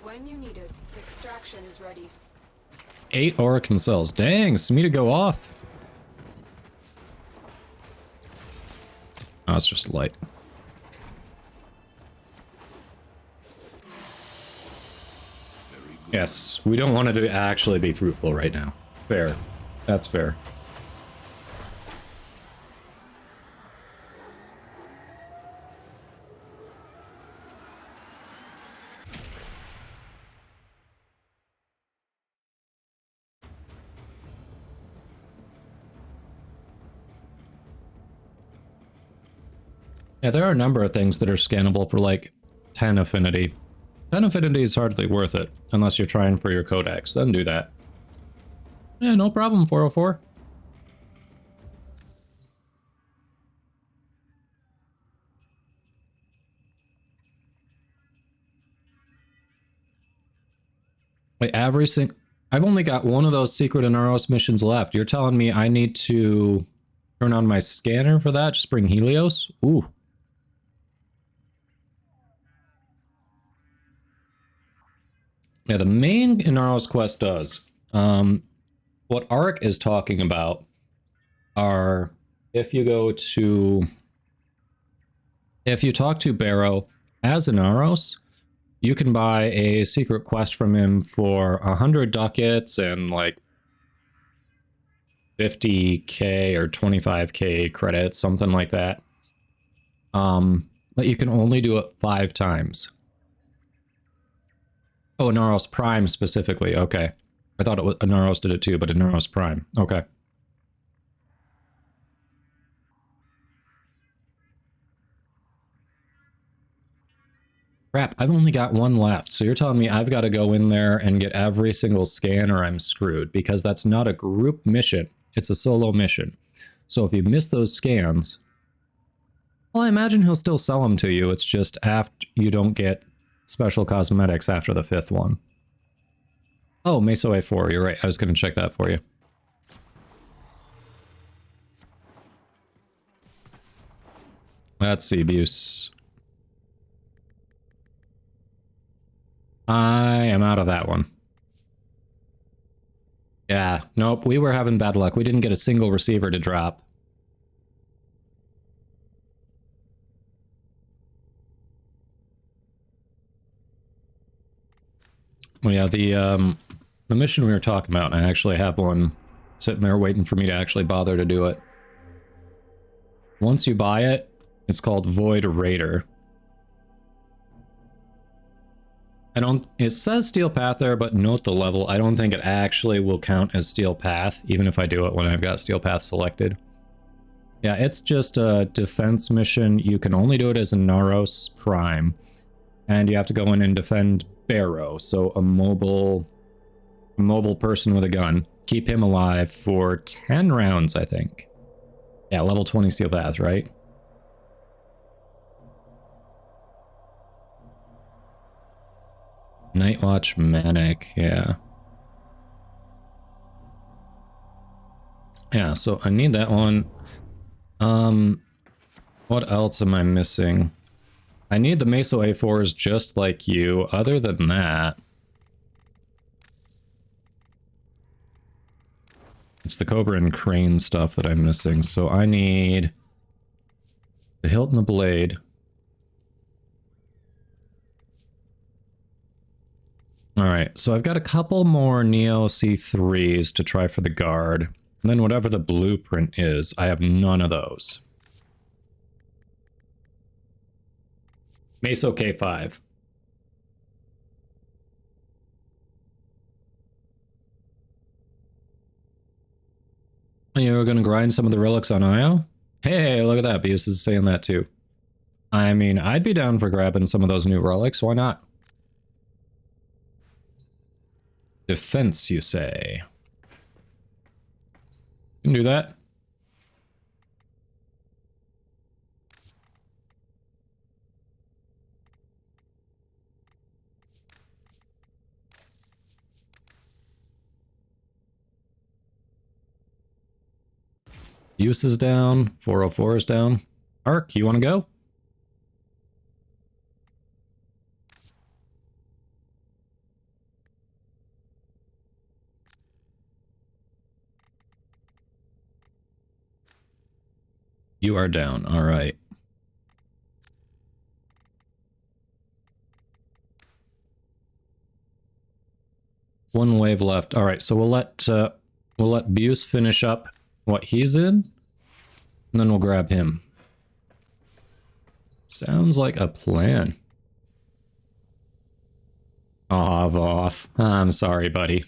When you need it, extraction is ready. 8 Oracle cells. Dang, Smita go off. Oh, it's just light. Yes, we don't want it to actually be fruitful right now. Fair. That's fair. Yeah, there are a number of things that are scannable for like 10 affinity. 10 affinity is hardly worth it, unless you're trying for your codex. Then do that. Yeah, no problem, 404. Wait, I've only got one of those secret Inaros missions left. You're telling me I need to turn on my scanner for that? Just bring Helios? Ooh. Yeah, the main Inaros quest does. What Ark is talking about are if you talk to Barrow as Inaros, you can buy a secret quest from him for 100 ducats and like 50k or 25k credits, something like that. But you can only do it 5 times. Oh, Inaros Prime specifically. Okay. I thought it was Inaros did it too, but Inaros Prime. Okay. Crap, I've only got one left. So you're telling me I've got to go in there and get every single scan or I'm screwed, because that's not a group mission. It's a solo mission. So if you miss those scans, well, I imagine he'll still sell them to you. It's just after you don't get special cosmetics after the 5th one. Oh, Meso A4, you're right. I was going to check that for you. Let's see, Buse. I am out of that one. Yeah, nope, we were having bad luck. We didn't get a single receiver to drop. Well, yeah, the mission we were talking about, I actually have one sitting there waiting for me to actually bother to do it. Once you buy it, it's called Void Raider. It says Steel Path there, but note the level. I don't think it actually will count as Steel Path, even if I do it when I've got Steel Path selected. Yeah, it's just a defense mission. You can only do it as a Inaros Prime. And you have to go in and defend Barrow, so a mobile person with a gun. Keep him alive for 10 rounds, I think. Yeah, level 20 Steel Path, right? Nightwatch Manic, yeah. Yeah, so I need that one. What else am I missing? I need the Meso A4s just like you. Other than that, it's the Cobra and Crane stuff that I'm missing. So I need the hilt and the blade. All right, so I've got a couple more Neo C3s to try for the guard. And then whatever the blueprint is, I have none of those. Meso K5. You're going to grind some of the relics on IO? Hey, look at that. Beus is saying that too. I mean, I'd be down for grabbing some of those new relics. Why not? Defense, you say? You can do that. Use is down. 404 is down. Ark, you want to go? You are down. All right. One wave left. All right, so we'll let Beus finish up what he's in, and then we'll grab him. Sounds like a plan. Aw, Voth. I'm sorry, buddy.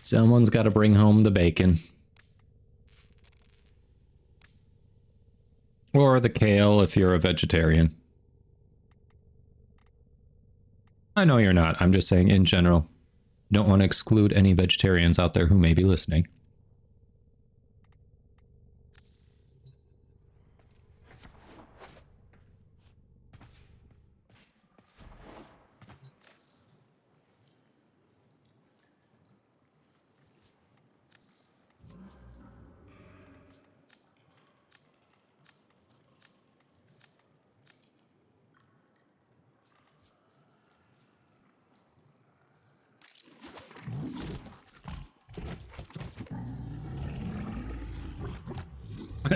Someone's got to bring home the bacon. Or the kale if you're a vegetarian. I know you're not. I'm just saying in general. Don't want to exclude any vegetarians out there who may be listening.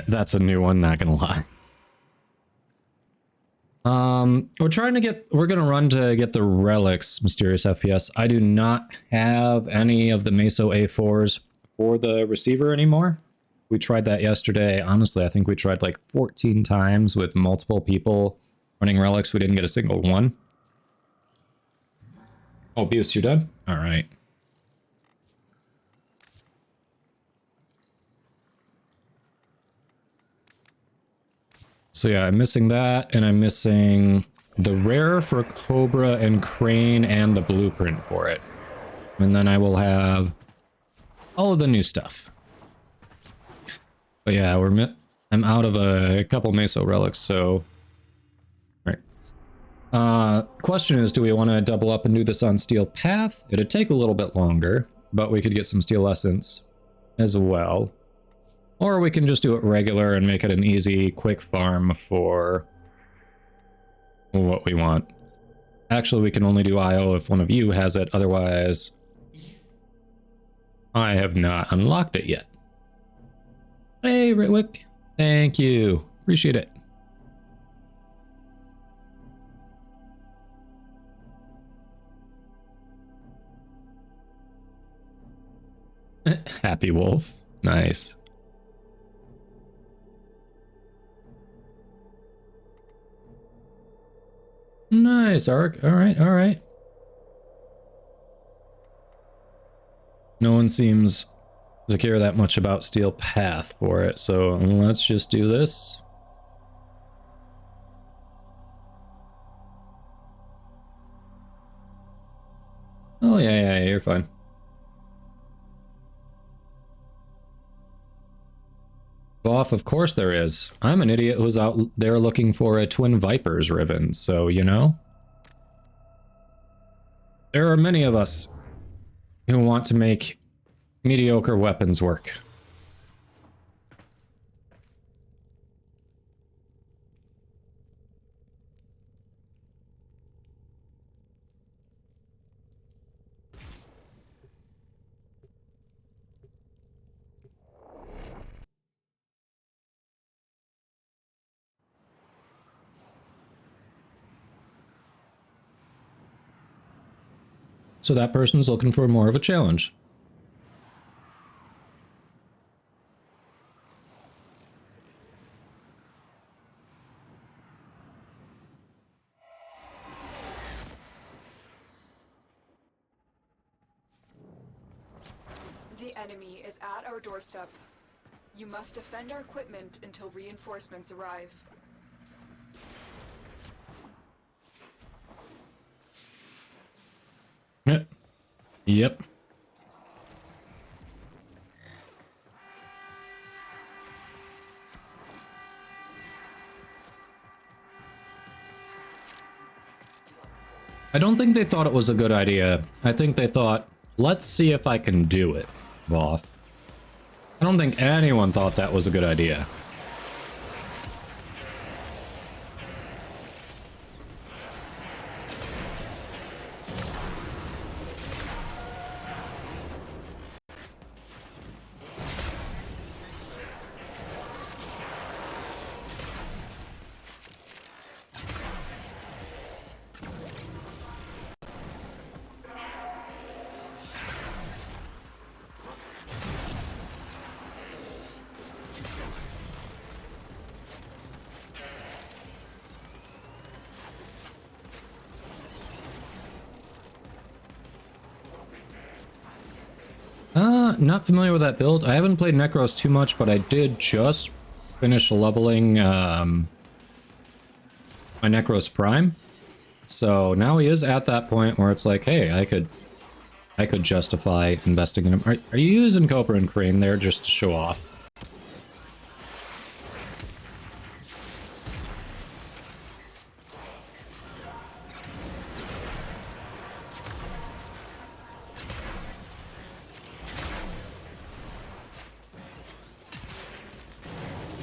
That's a new one, not gonna lie. We're gonna run to get the relics, Mysterious FPS. I do not have any of the Meso A4s for the receiver anymore. We tried that yesterday. Honestly, I think we tried like 14 times with multiple people running relics. We didn't get a single one. Oh, Beus, you're done? All right. So yeah, I'm missing that, and I'm missing the rare for Cobra and Crane and the blueprint for it. And then I will have all of the new stuff. But yeah, I'm out of a couple Meso relics, so... Right. Question is, do we want to double up and do this on Steel Path? It'd take a little bit longer, but we could get some Steel Essence as well. Or we can just do it regular and make it an easy, quick farm for what we want. Actually, we can only do IO if one of you has it, otherwise I have not unlocked it yet. Hey, Ritwick. Thank you. Appreciate it. Happy Wolf. Nice. Nice, Ark. All right, all right. No one seems to care that much about Steel Path for it, so let's just do this. Oh, yeah, you're fine. Off, of course there is. I'm an idiot who's out there looking for a Twin Vipers ribbon, so, you know. There are many of us who want to make mediocre weapons work. So that person's looking for more of a challenge. The enemy is at our doorstep. You must defend our equipment until reinforcements arrive. Yep. I don't think they thought it was a good idea. I think they thought, let's see if I can do it, Voth. I don't think anyone thought that was a good idea. Not familiar with that build. I haven't played Necros too much, but I did just finish leveling my Necros Prime. So now he is at that point where it's like, hey, I could justify investing in him. Are you using Cobra and Crane there just to show off?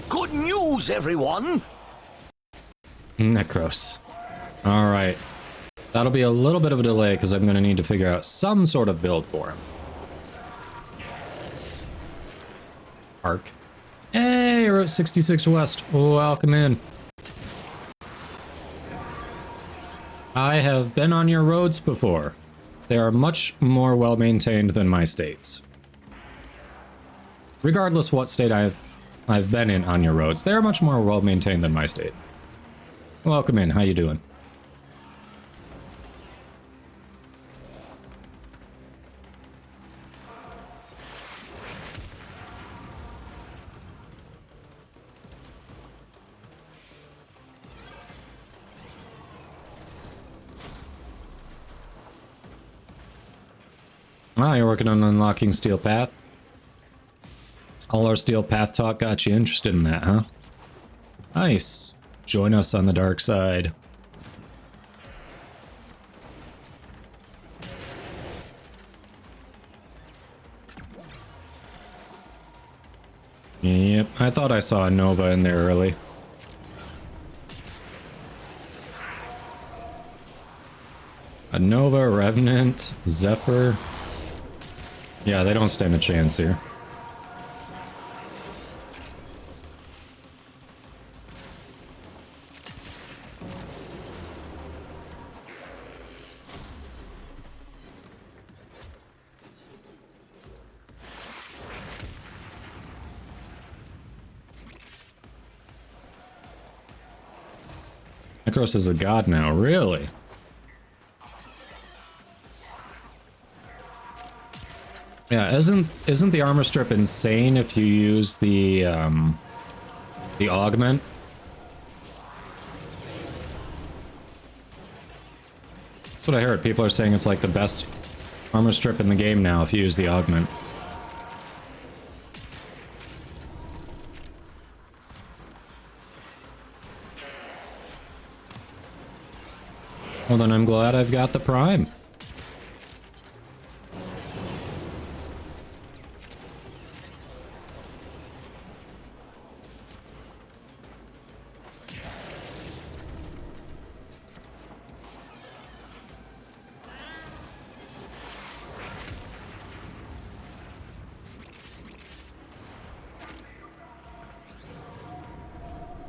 Good news, everyone! Necros. Alright. That'll be a little bit of a delay because I'm going to need to figure out some sort of build for him. Arc. Hey, you're at 66 West. Welcome in. I have been on your roads before. They are much more well-maintained than my states. Regardless what state I've been in on your roads, they are much more well-maintained than my state. Welcome in. How you doing? Ah, you're working on unlocking Steel Path. All our Steel Path talk got you interested in that, huh? Nice. Join us on the dark side. Yep, I thought I saw a Nova in there early. A Nova, Revenant, Zephyr. Yeah, they don't stand a chance here. Necros is a god now, really? Yeah, isn't the armor strip insane if you use the augment? That's what I heard. People are saying it's like the best armor strip in the game now if you use the augment. Well, then I'm glad I've got the Prime.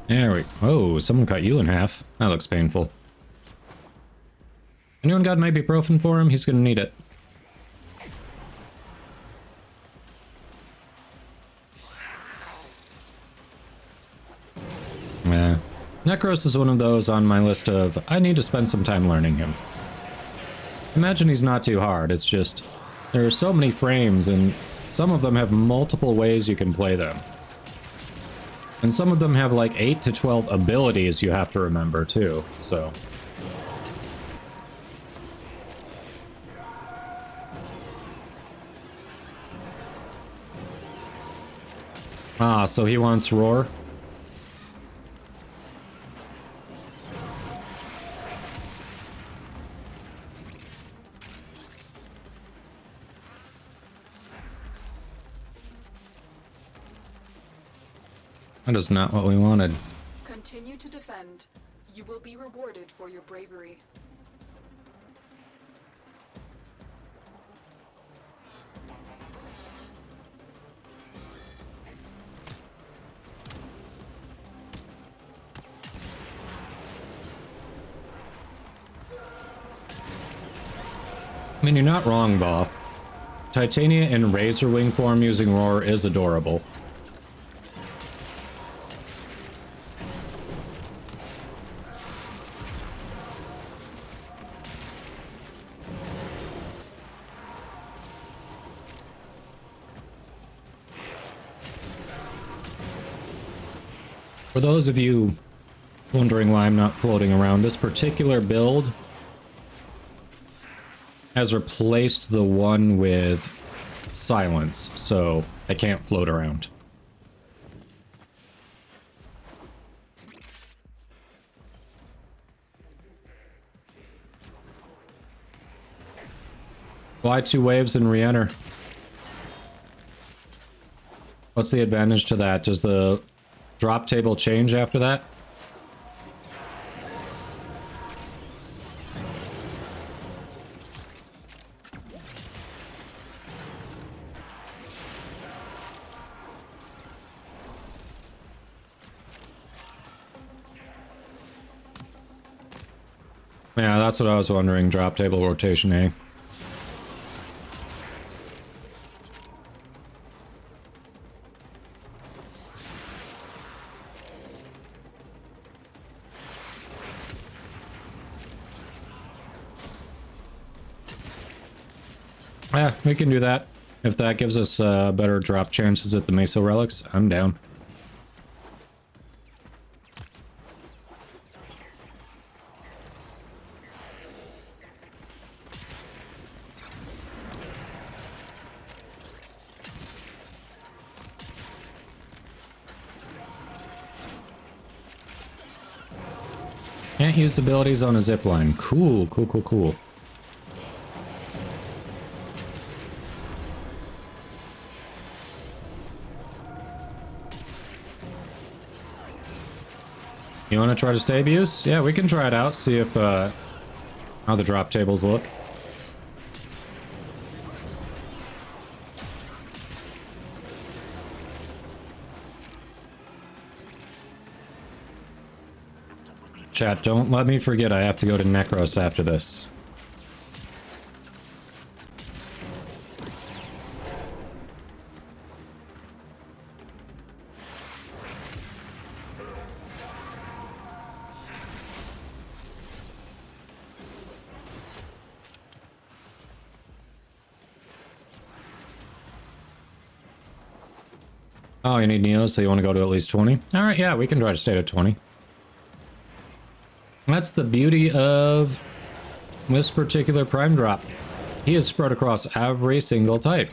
There we... Oh, someone cut you in half. That looks painful. Anyone got an ibuprofen for him? He's gonna need it. Yeah. Necros is one of those on my list of, I need to spend some time learning him. Imagine he's not too hard, it's just, there are so many frames and some of them have multiple ways you can play them. And some of them have like 8 to 12 abilities you have to remember too, so. Ah, so he wants Roar? That is not what we wanted. Continue to defend. You will be rewarded for your bravery. I mean, you're not wrong, Both. Titania in Razor Wing form using Roar is adorable. For those of you wondering why I'm not floating around, this particular build has replaced the one with silence, so I can't float around. Why 2 waves and re-enter? What's the advantage to that? Does the drop table change after that? Yeah, that's what I was wondering. Drop table rotation A. Yeah, we can do that. If that gives us better drop chances at the Meso Relics, I'm down. Can't use abilities on a zipline. Cool, cool, cool, cool. You want to try to stay abuse? Yeah, we can try it out, see if how the drop tables look. Chat, don't let me forget I have to go to Necros after this. Oh, you need Neo, so you want to go to at least 20? Alright, yeah, we can try to stay at 20. That's the beauty of this particular Prime Drop. He is spread across every single type.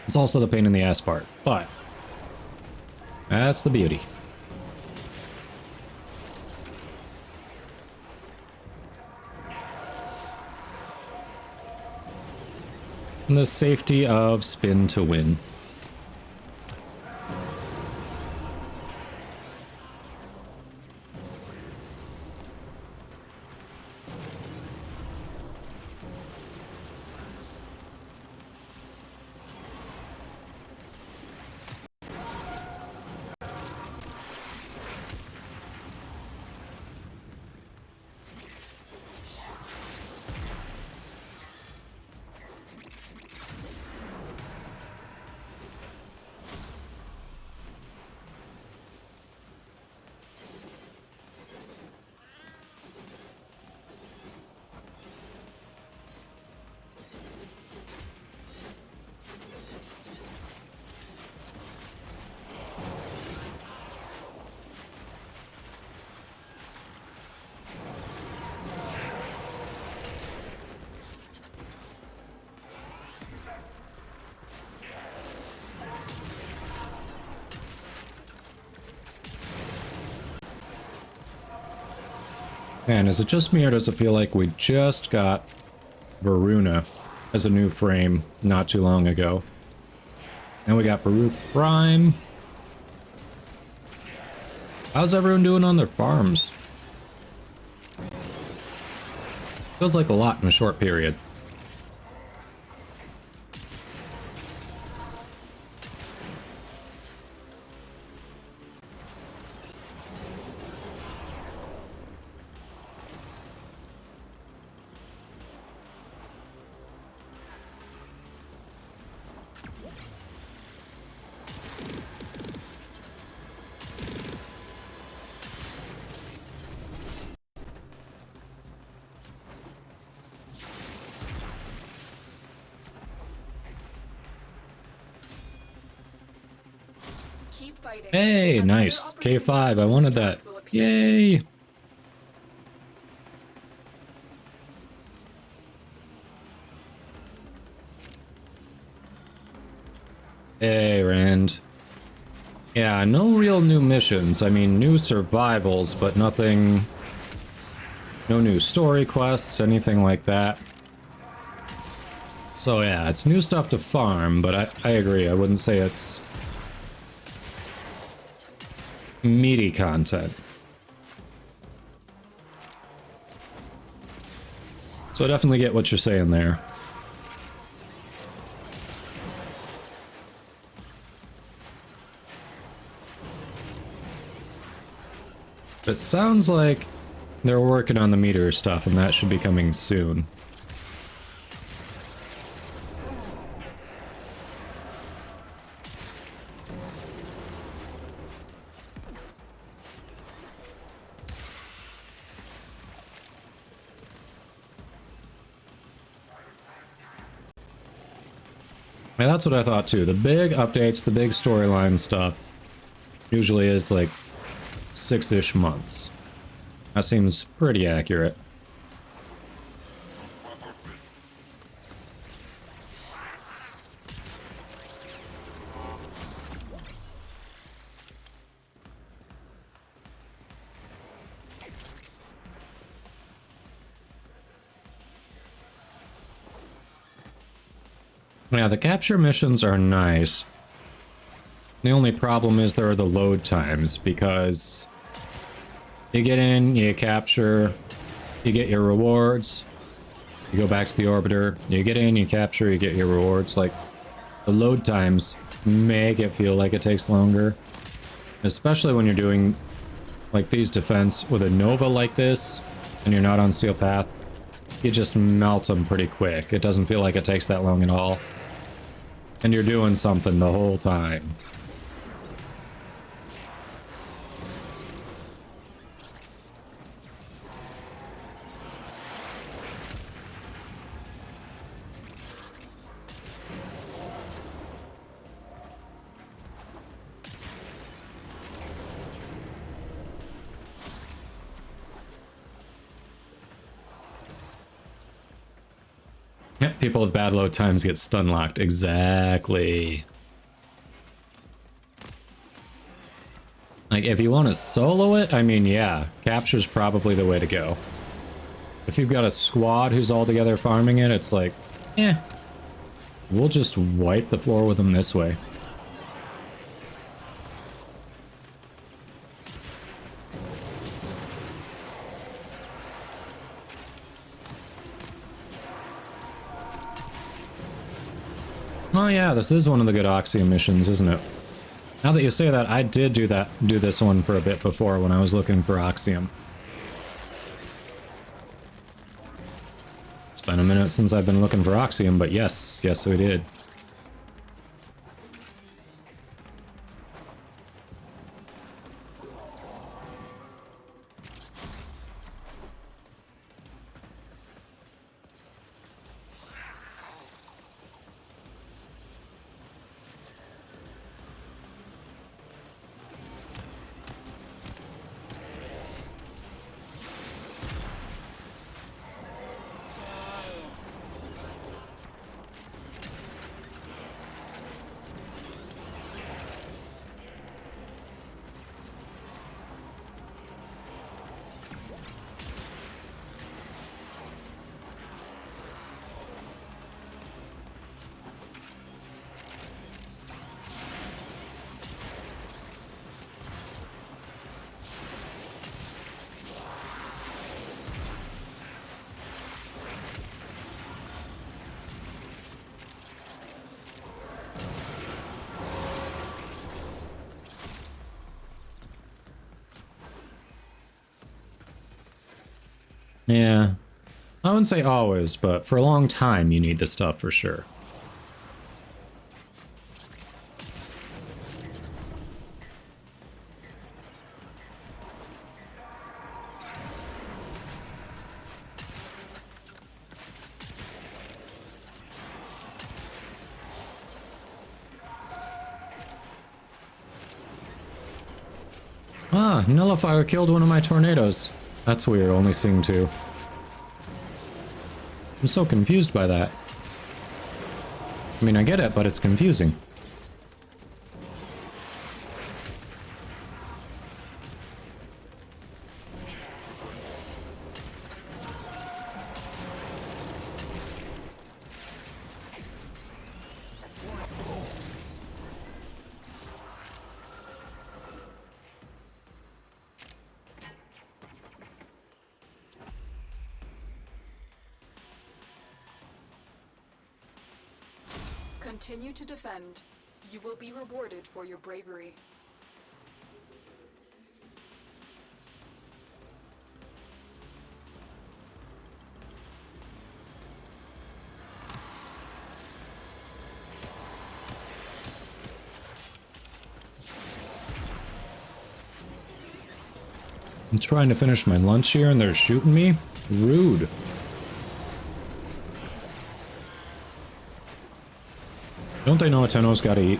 It's also the pain in the ass part, but that's the beauty. And the safety of spin to win. Man, is it just me or does it feel like we just got Varuna as a new frame not too long ago? And we got Warframe. How's everyone doing on their farms? Feels like a lot in a short period. Keep fighting. Hey, nice. K5, I wanted that. Yay! Hey, Rand. Yeah, no real new missions. I mean, new survivals, but nothing... No new story quests, anything like that. So yeah, it's new stuff to farm, but I agree. I wouldn't say it's meaty content. So I definitely get what you're saying there. It sounds like they're working on the meteor stuff, and that should be coming soon. And that's what I thought too. The big updates, the big storyline stuff usually is like 6-ish months. That seems pretty accurate. Yeah, the capture missions are nice. The only problem is there are the load times, because you get in, you capture, you get your rewards, you go back to the orbiter, you get in, you capture, you get your rewards. Like, the load times make it feel like it takes longer. Especially when you're doing, like, these defense with a Nova like this, and you're not on Steel Path, you just melt them pretty quick. It doesn't feel like it takes that long at all. And you're doing something the whole time. Yep, people with bad load times get stun locked. Exactly. Like, if you want to solo it, I mean, yeah, capture's probably the way to go. If you've got a squad who's all together farming it, it's like, eh, we'll just wipe the floor with them this way. Oh yeah, this is one of the good Oxia missions, isn't it? Now that you say that, I did do this one for a bit before when I was looking for Oxium. It's been a minute since I've been looking for Oxium, but yes, we did. Yeah. I wouldn't say always, but for a long time you need this stuff for sure. Ah, Nullifier killed one of my tornadoes. That's weird, only seeing 2. I'm so confused by that. I mean, I get it, but it's confusing. Continue to defend. You will be rewarded for your bravery. I'm trying to finish my lunch here and they're shooting me? Rude. Don't they know a Tenno's gotta eat?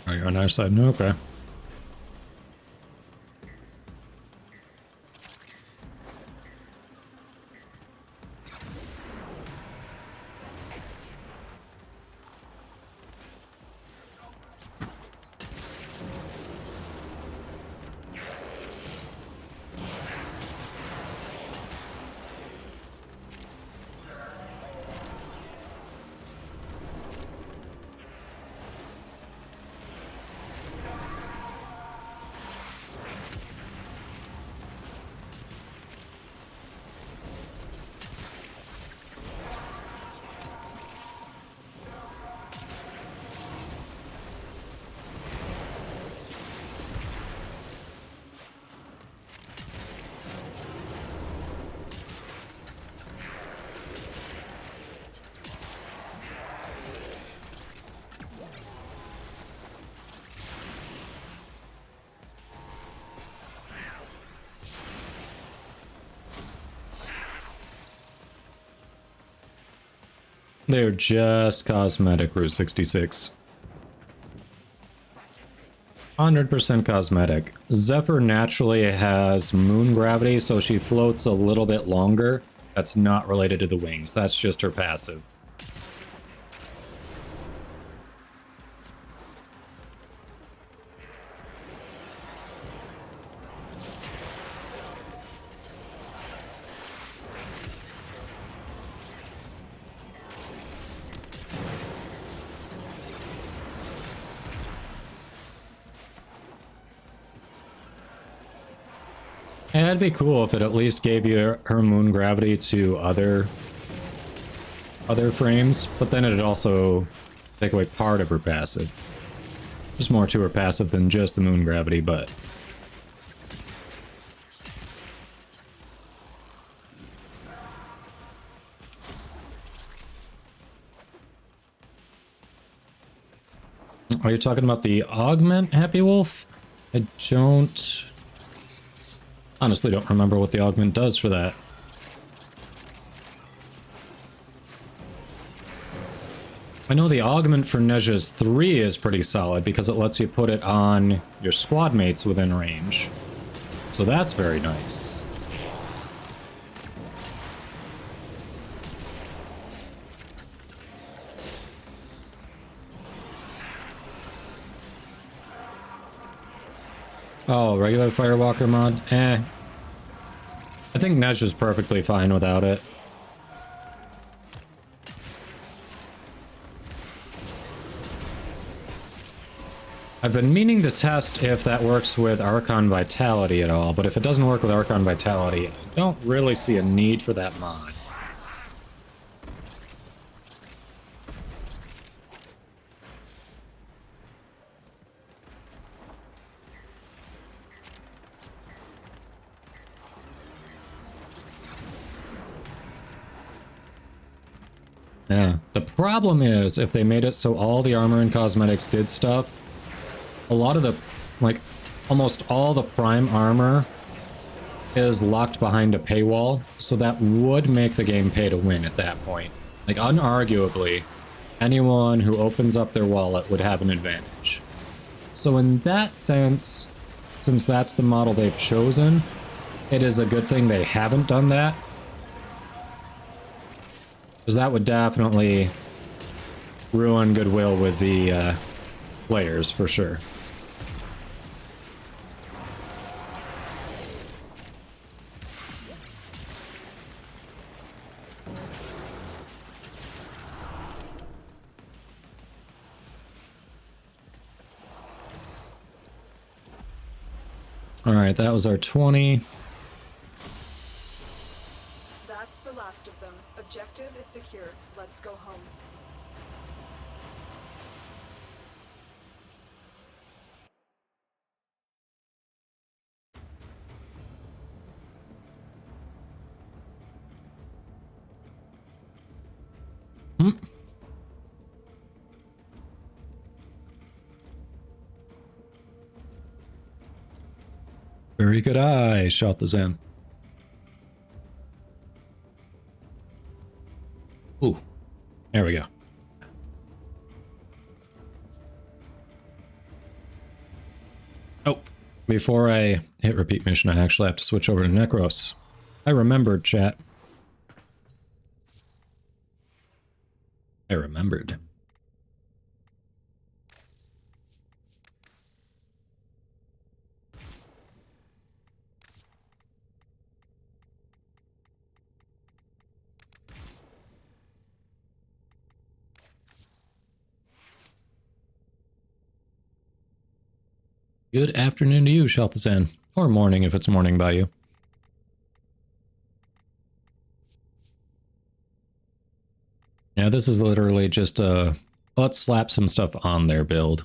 Are you on our side? No, okay. They're just cosmetic, Route 66. 100% cosmetic. Zephyr naturally has moon gravity, so she floats a little bit longer. That's not related to the wings. That's just her passive. Yeah, it'd be cool if it at least gave you her moon gravity to other frames, but then it'd also take away part of her passive. There's more to her passive than just the moon gravity, but... Are you talking about the augment, Happy Wolf? I don't... honestly don't remember what the augment does for that. I know the augment for Neja's 3 is pretty solid because it lets you put it on your squad mates within range. So that's very nice. Oh, regular Firewalker mod? Eh. I think Nesh is perfectly fine without it. I've been meaning to test if that works with Archon Vitality at all, but if it doesn't work with Archon Vitality, I don't really see a need for that mod. Yeah, the problem is if they made it so all the armor and cosmetics did stuff, a lot of the, like, almost all the prime armor is locked behind a paywall, so that would make the game pay to win at that point. Like, unarguably, anyone who opens up their wallet would have an advantage. So in that sense, since that's the model they've chosen, it is a good thing they haven't done that. Because that would definitely ruin goodwill with the players, for sure. Alright, that was our 20. That's the last of them. Objective is secure. Let's go home. Very good eye, shot the Zen. Ooh, there we go. Oh, before I hit repeat mission, I actually have to switch over to Necros. I remembered, chat. I remembered. Good afternoon to you, Shaltazan. Or morning if it's morning by you. Yeah, this is literally just let's slap some stuff on their build.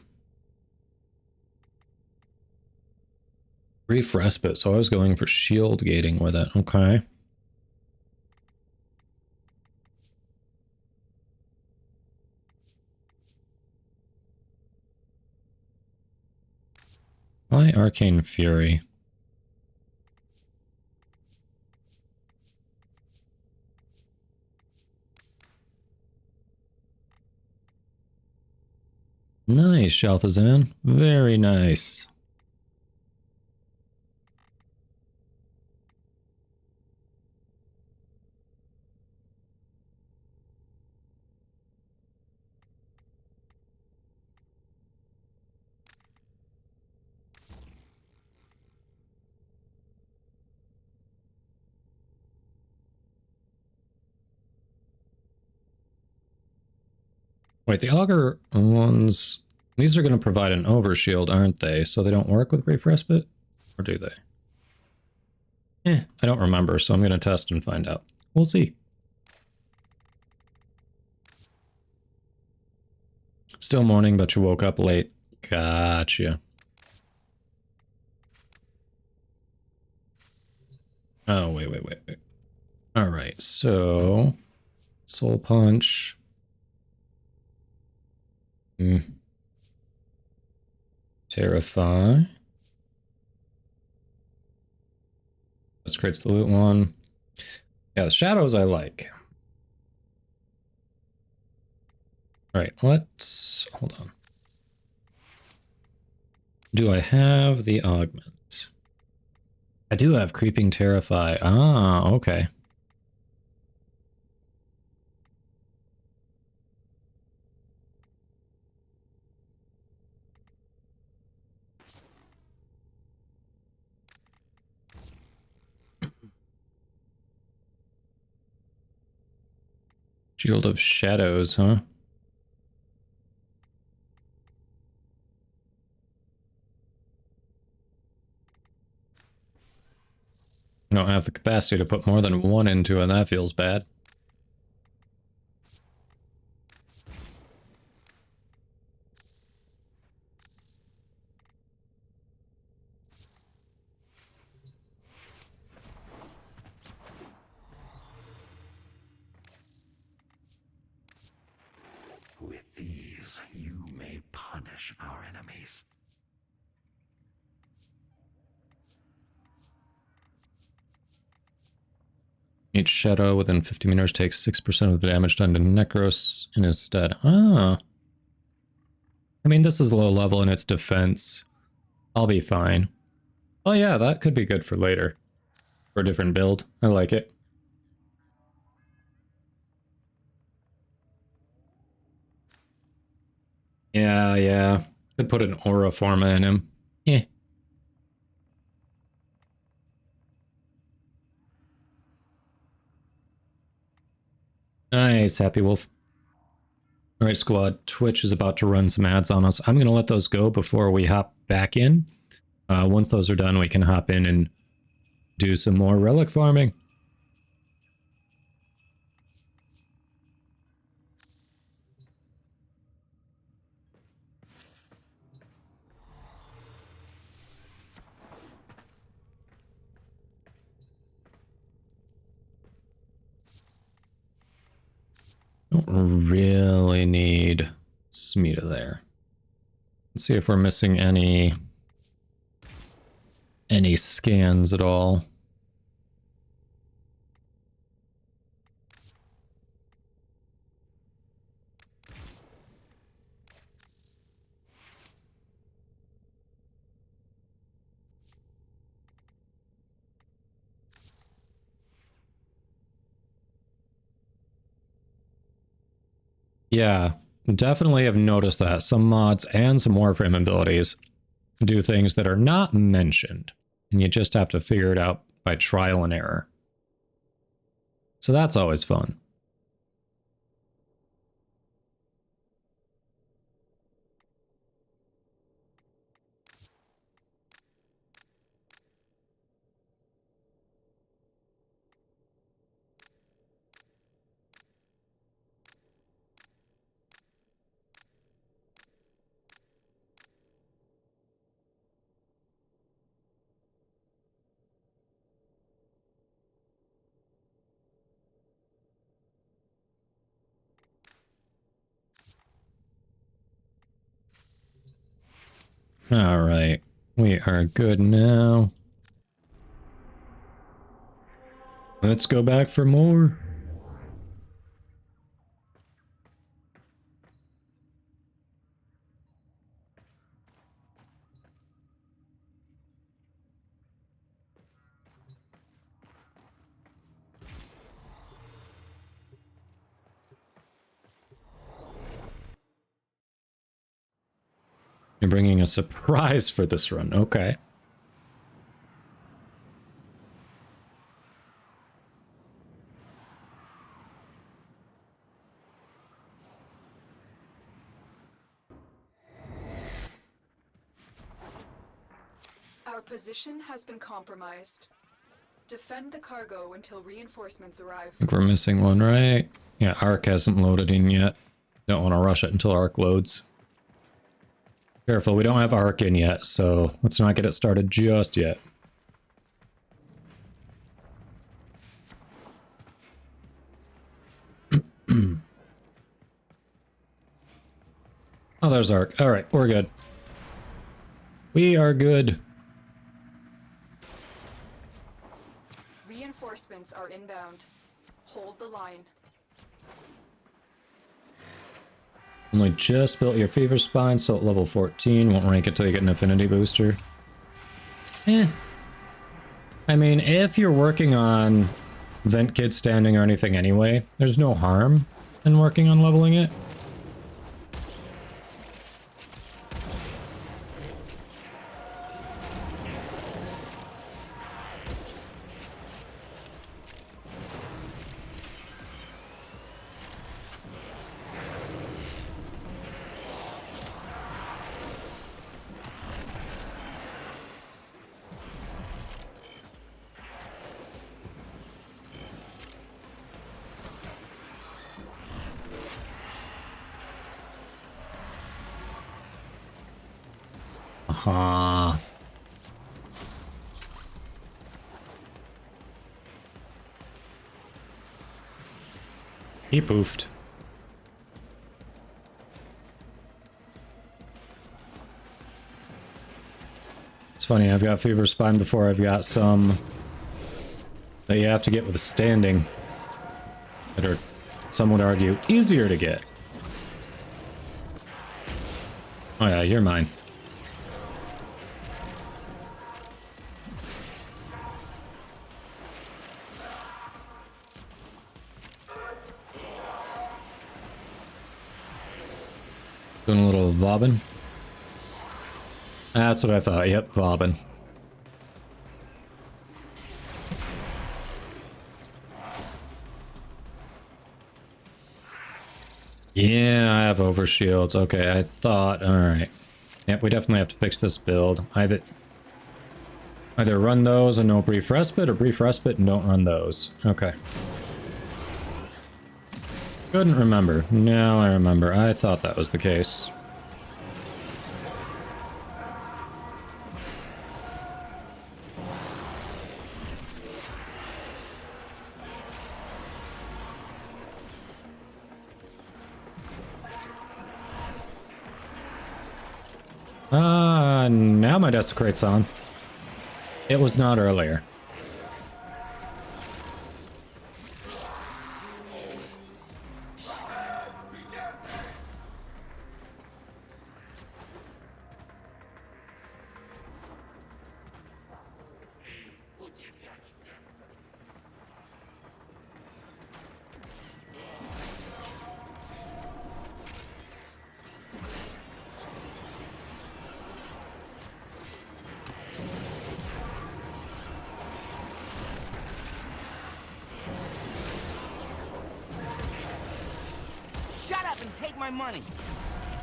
Brief respite, so I was going for shield gating with it. Okay. Why Arcane Fury? Nice, Shalthazan. Very nice. Wait, the Augur ones... These are going to provide an overshield, aren't they? So they don't work with Brief Respite? Or do they? I don't remember, so I'm going to test and find out. We'll see. Still morning, but you woke up late. Gotcha. Oh, wait. Alright, so... Soul Punch... Terrify. This creates the loot one. Yeah, the shadows I like. Alright, let's... Hold on. Do I have the augment? I do have Creeping Terrify. Ah, okay. Shield of Shadows, huh? I don't have the capacity to put more than one into it. That feels bad. With these, you may punish our enemies. Each shadow within 50 meters takes 6% of the damage done to Necros in his stead. Ah. I mean, this is low level in its defense. I'll be fine. Oh yeah, that could be good for later. For a different build. I like it. Yeah. Could put an Aura Forma in him. Eh. Nice, Happy Wolf. Alright, squad. Twitch is about to run some ads on us. I'm going to let those go before we hop back in. Once those are done, we can hop in and do some more relic farming. Don't really need Smita there. Let's see if we're missing any scans at all. Yeah, definitely have noticed that some mods and some Warframe abilities do things that are not mentioned, and you just have to figure it out by trial and error. So that's always fun. All right, we are good now. Let's go back for more. You're bringing a surprise for this run. Okay. Our position has been compromised. Defend the cargo until reinforcements arrive. I think we're missing one, right? Yeah, Arc hasn't loaded in yet. Don't want to rush it until Arc loads. Careful, we don't have Arc in yet, so let's not get it started just yet. Oh, there's Arc. All right, we're good. We are good. Reinforcements are inbound. Hold the line. Only just built your Fever Spine, so at level 14, won't rank it till you get an Affinity Booster. I mean, if you're working on Vent Kid Standing or anything anyway, there's no harm in working on leveling it. Aw. He poofed. It's funny, I've got Fever Spine before I've got some that you have to get with a standing that are, some would argue, easier to get. Oh yeah, you're mine. Doing a little vobbing. That's what I thought. Yep, vobbing. Yeah, I have overshields. Okay, I thought. All right. Yep, we definitely have to fix this build. Either run those and no brief respite, or brief respite and don't run those. Okay. Couldn't remember. Now I remember. I thought that was the case. Now my desecrate's on. It was not earlier.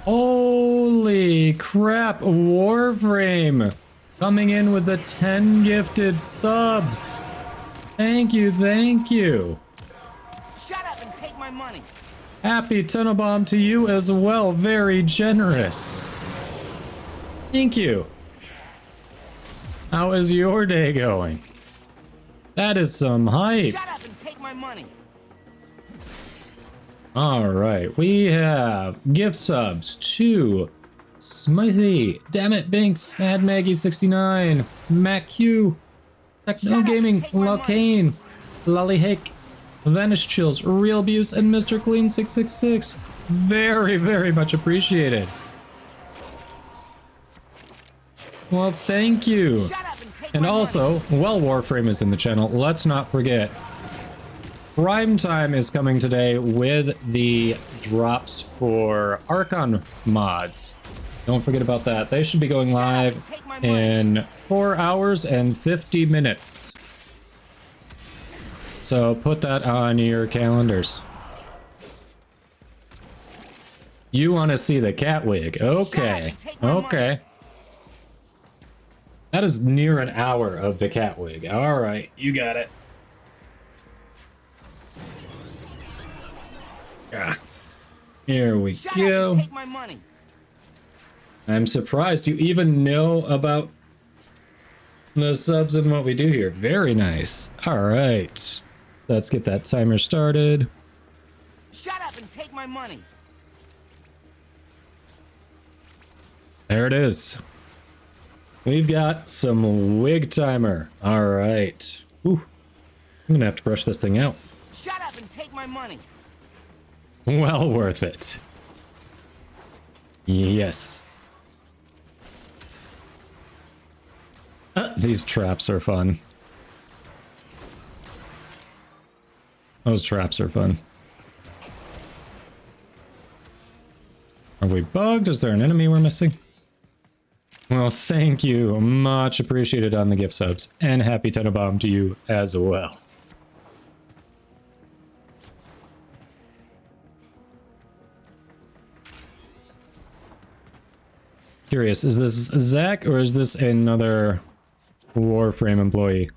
Holy crap, Warframe coming in with the 10 gifted subs. Thank you, thank you. Shut up and take my money. Happy Tunnelbomb to you as well, very generous. Thank you. How is your day going? That is some hype. Shut up and take my money. All right, we have gift subs to Smithy, Dammit Binks, Mad Maggie 69, Mac Q, Techno Gaming, Locane, Lolly Hake, Vanish Chills, Real Abuse, and Mr. Clean 666. Very, very much appreciated. Well, thank you. And also, while Warframe is in the channel, let's not forget, Prime Time is coming today with the drops for Archon mods. Don't forget about that. They should be going live in 4 hours and 50 minutes. So put that on your calendars. You want to see the cat wig? Okay. Okay. That is near an hour of the cat wig. All right, you got it. Ah, here we go. Take my money. I'm surprised you even know about the subs and what we do here. Very nice. All right, let's get that timer started. Shut up and take my money. There it is. We've got some wig timer. All right. Ooh, I'm gonna have to brush this thing out. Shut up and take my money. Well worth it. Yes. These traps are fun. Those traps are fun. Are we bugged? Is there an enemy we're missing? Well, thank you. Much appreciated on the gift subs. And happy Tunnelbomb to you as well. Curious, is this Zach or is this another Warframe employee?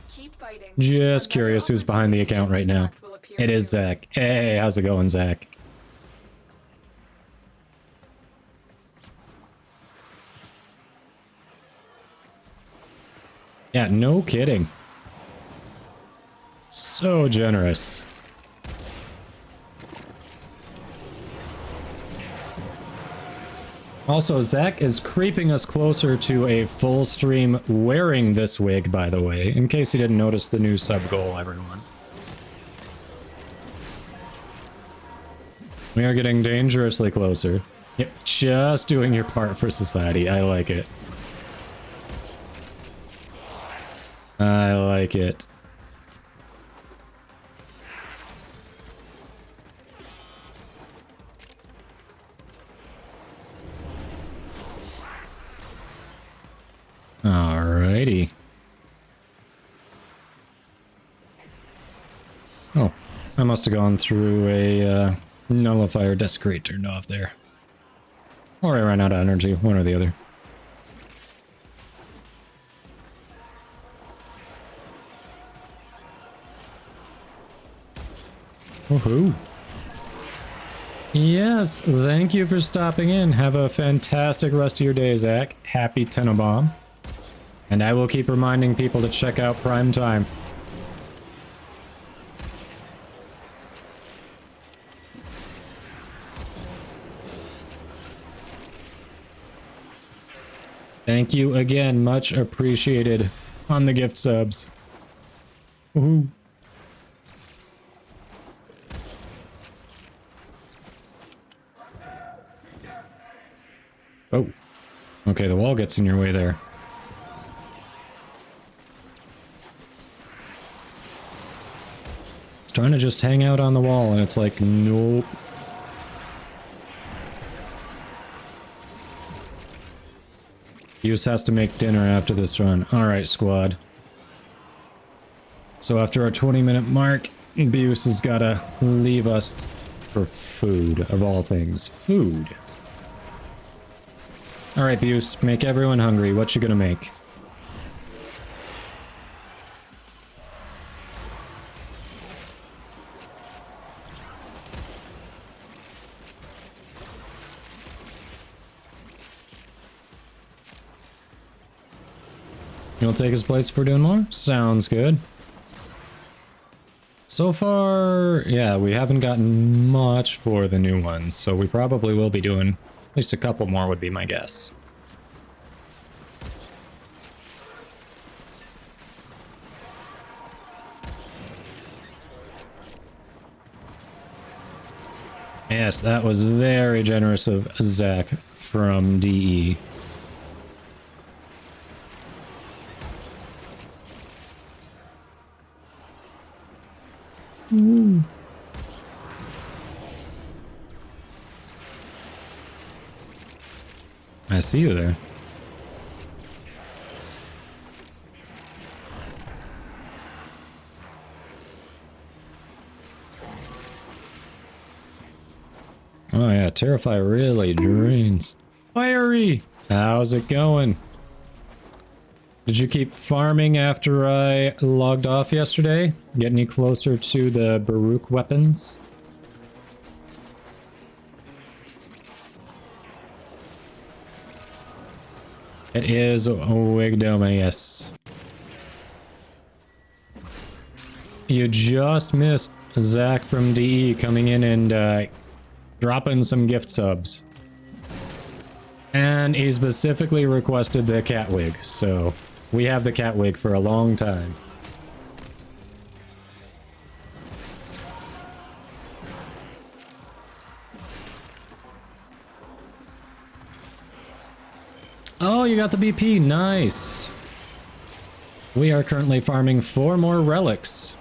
Keep fighting. Just curious who's behind the account right now. It is Zach. Hey, how's it going, Zach? Yeah, no kidding. So generous. Also, Zach is creeping us closer to a full stream wearing this wig, by the way, in case you didn't notice the new sub goal, everyone. We are getting dangerously closer. Yep, just doing your part for society. I like it. I like it. Alrighty. Oh, I must have gone through a nullifier desecrate turned off there. Or I ran out of energy, one or the other. Woohoo! Yes, thank you for stopping in. Have a fantastic rest of your day, Zach. Happy Tenobomb. And I will keep reminding people to check out Prime Time. Thank you again, much appreciated on the gift subs. Woohoo. Oh, okay, the wall gets in your way there. It's trying to just hang out on the wall, and it's like, nope. Hughes has to make dinner after this run. Alright, squad. So after our 20-minute mark, Buse has gotta leave us for food, of all things. Food. Alright, Buse, make everyone hungry. What you gonna make? You'll take his place if we're doing more? Sounds good. So far, yeah, we haven't gotten much for the new ones, so we probably will be doing at least a couple more would be my guess. Yes, that was very generous of Zach from DE. Ooh. I see you there. Oh yeah, Terrify really drains. Fiery! How's it going? Did you keep farming after I logged off yesterday? Get any closer to the Baruch weapons? It is Wigdoma, yes. You just missed Zach from DE coming in and dropping some gift subs. And he specifically requested the cat wig, so we have the cat wig for a long time. Oh, you got the BP. Nice. We are currently farming 4 more relics.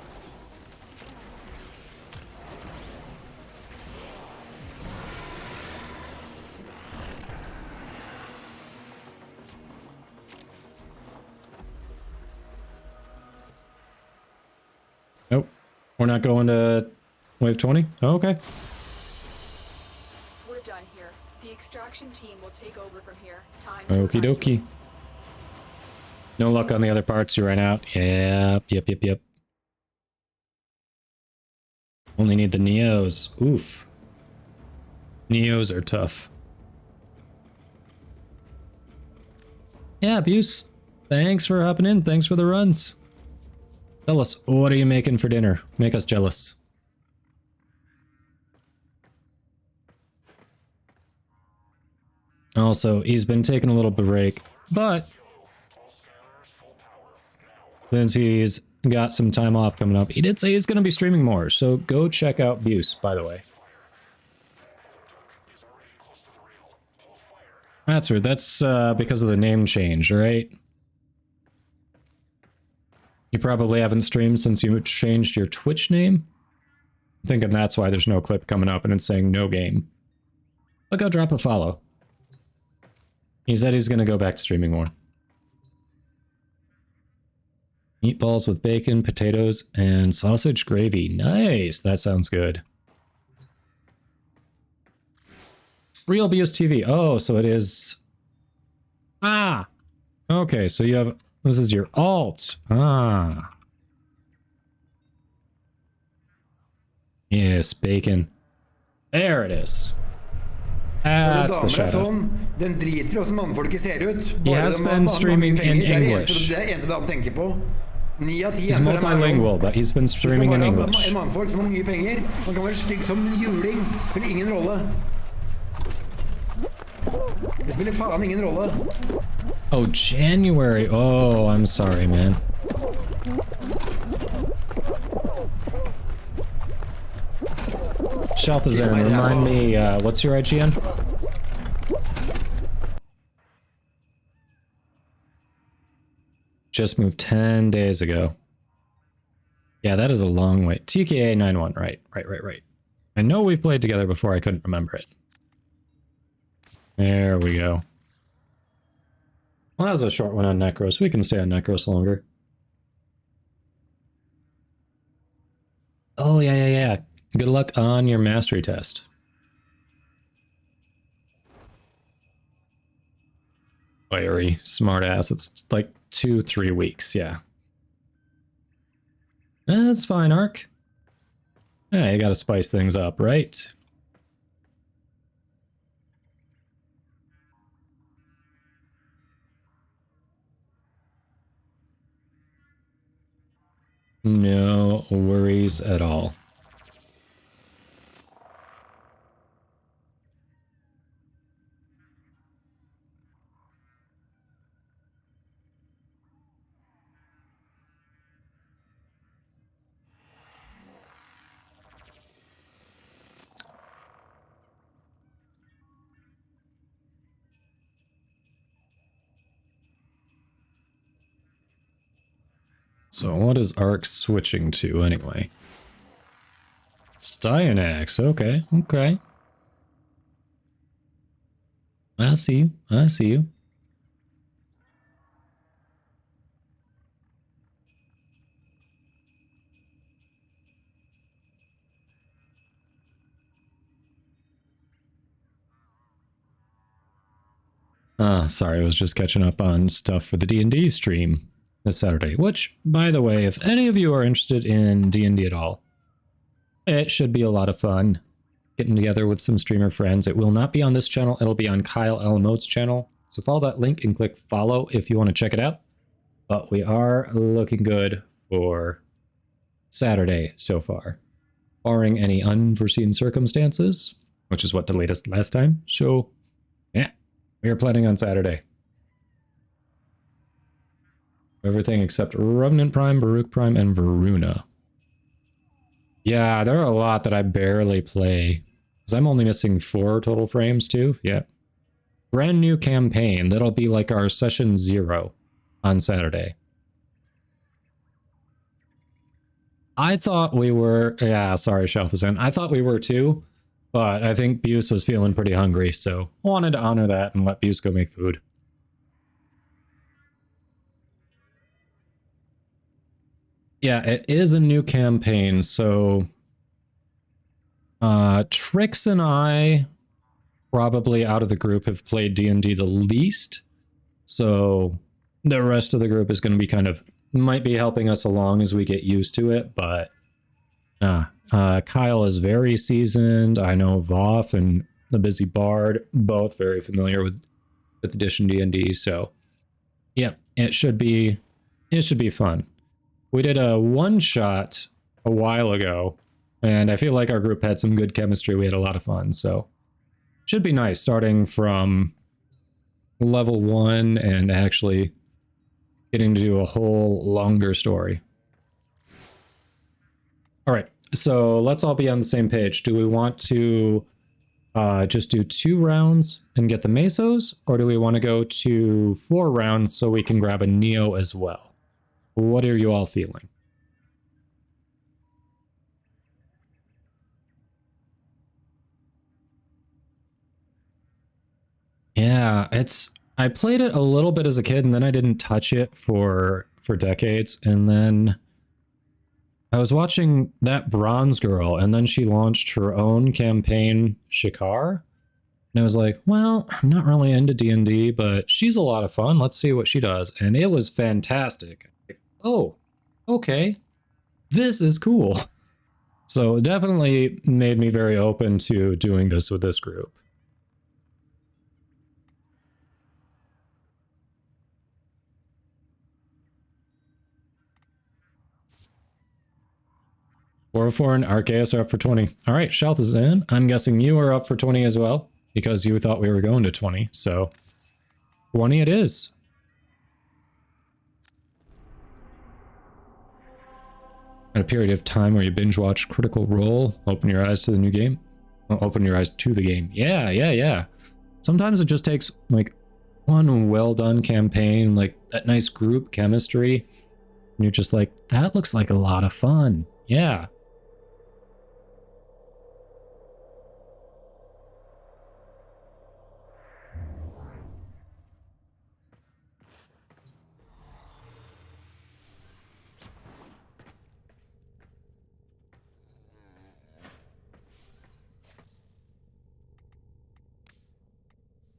Nope. We're not going to wave 20? Oh, okay. We're done here. The extraction team will take over from here. Time Okie dokie. No luck on the other parts, you ran out. Yep. Only need the Neos. Oof. Neos are tough. Yeah, Abuse. Thanks for hopping in. Thanks for the runs. Tell us, what are you making for dinner? Make us jealous. Also, he's been taking a little break, but since he's got some time off coming up, he did say he's going to be streaming more, so go check out Buse, by the way. That's weird. That's because of the name change, right? You probably haven't streamed since you changed your Twitch name? I'm thinking that's why there's no clip coming up and it's saying no game. I'll go drop a follow. He said he's going to go back to streaming more. Meatballs with bacon, potatoes, and sausage gravy. Nice! That sounds good. Real Bios TV. Oh, so it is... Ah! Okay, so you have... This is your alt. Ah. Yes, bacon. There it is. That's the shadow. He has been streaming in English. He's multilingual, but he's been streaming in English. Oh, January. Oh, I'm sorry, man. Shalthazar, remind me, what's your IGN? Just moved 10 days ago. Yeah, that is a long way. TKA 91, right. I know we've played together before, I couldn't remember it. There we go. Well, that was a short one on Necros. We can stay on Necros longer. Oh, yeah. Good luck on your mastery test. Fiery, smart ass. It's like 2-3 weeks, yeah. That's fine, Ark. Yeah, you gotta spice things up, right? No worries at all. So what is Ark switching to anyway? Styanax, okay. I see you. Sorry, I was just catching up on stuff for the D&D stream this Saturday, which, by the way, if any of you are interested in D&D at all, it should be a lot of fun getting together with some streamer friends. It will not be on this channel, it'll be on Kyle L. Moat's channel, so follow that link and click follow if you want to check it out. But we are looking good for Saturday so far, barring any unforeseen circumstances, which is what delayed us last time. So, yeah, we are planning on Saturday. Everything except Revenant Prime, Baruch Prime, and Varuna. Yeah, there are a lot that I barely play. Because I'm only missing 4 total frames too. Yeah. Brand new campaign. That'll be like our session 0 on Saturday. I thought we were... Yeah, sorry, Shalthazan. I thought we were too. But I think Buse was feeling pretty hungry, so wanted to honor that and let Buse go make food. Yeah, it is a new campaign, so Trix and I probably out of the group have played D&D the least, so the rest of the group is going to be kind of, might be helping us along as we get used to it, but Kyle is very seasoned. I know Voth and the Busy Bard, both very familiar with edition D&D, so Yep, it should be fun. We did a one-shot a while ago, and I feel like our group had some good chemistry. We had a lot of fun, so should be nice starting from level 1 and actually getting to do a whole longer story. All right, so let's all be on the same page. Do we want to just do 2 rounds and get the mesos, or do we want to go to 4 rounds so we can grab a Neo as well? What are you all feeling? Yeah, I played it a little bit as a kid and then I didn't touch it for decades, and then I was watching that Bronze Girl and then she launched her own campaign, Shikar. And I was like, well, I'm not really into D&D, but she's a lot of fun. Let's see what she does. And it was fantastic. Oh, okay. This is cool. So it definitely made me very open to doing this with this group. Warframe and Arceus are up for 20. All right, Shelth is in. I'm guessing you are up for 20 as well, because you thought we were going to 20. So 20 it is. At a period of time where you binge watch Critical Role, open your eyes to the new game. Well, open your eyes to the game. Yeah. Sometimes it just takes like one well done campaign, like that nice group chemistry. And you're just like, that looks like a lot of fun. Yeah.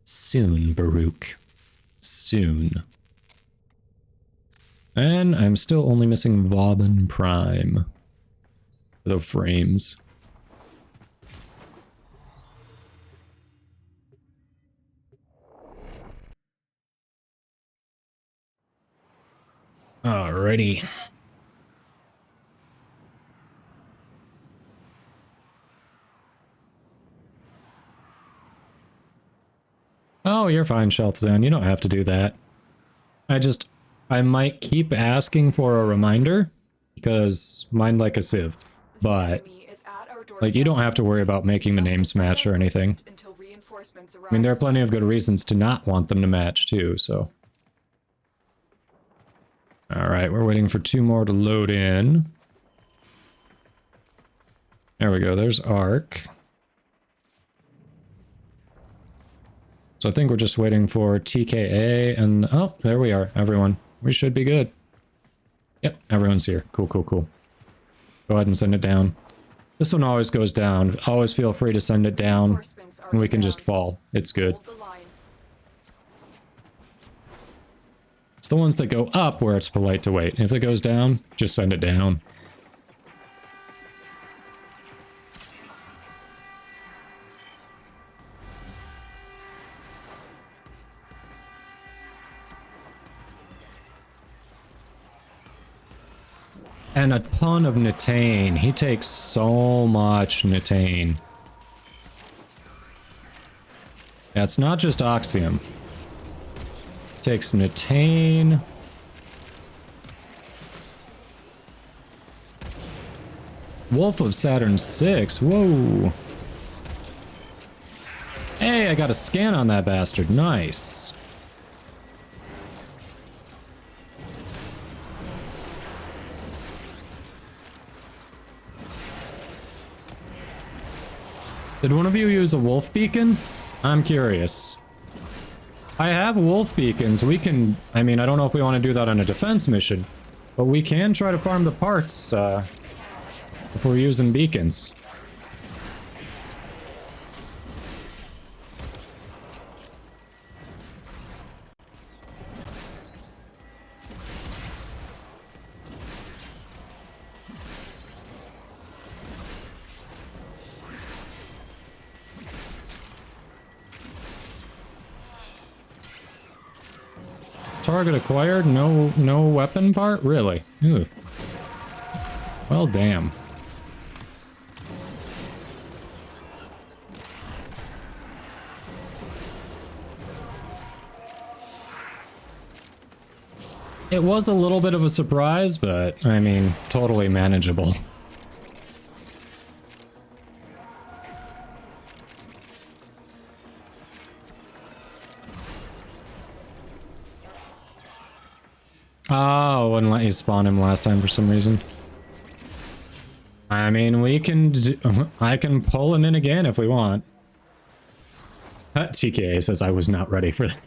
Soon, Baruch. Soon. And I'm still only missing Vauban Prime. The frames. Alrighty. Oh, you're fine, Sheltzan. You don't have to do that. I might keep asking for a reminder, because mine like a sieve. But, like, you don't have to worry about making the names match or anything. I mean, there are plenty of good reasons to not want them to match, too, so. Alright, we're waiting for 2 more to load in. There we go, there's Arc. So I think we're just waiting for TKA and... Oh, there we are, everyone. We should be good. Yep, everyone's here. Cool. Go ahead and send it down. This one always goes down. Always feel free to send it down. And we can just fall. It's good. It's the ones that go up where it's polite to wait. If it goes down, just send it down. And a ton of Netane. He takes so much Netane. Yeah, it's not just Oxium. Takes Netane. Wolf of Saturn 6. Whoa. Hey, I got a scan on that bastard. Nice. Did one of you use a wolf beacon? I'm curious. I have wolf beacons. We can... I mean, I don't know if we want to do that on a defense mission. But we can try to farm the parts if we're using beacons. target acquired? No weapon part? Really? Ooh. Well, damn. It was a little bit of a surprise, but I mean, totally manageable. Oh, wouldn't let you spawn him last time for some reason. I mean, we can I can pull him in again if we want. TKA says I was not ready for that.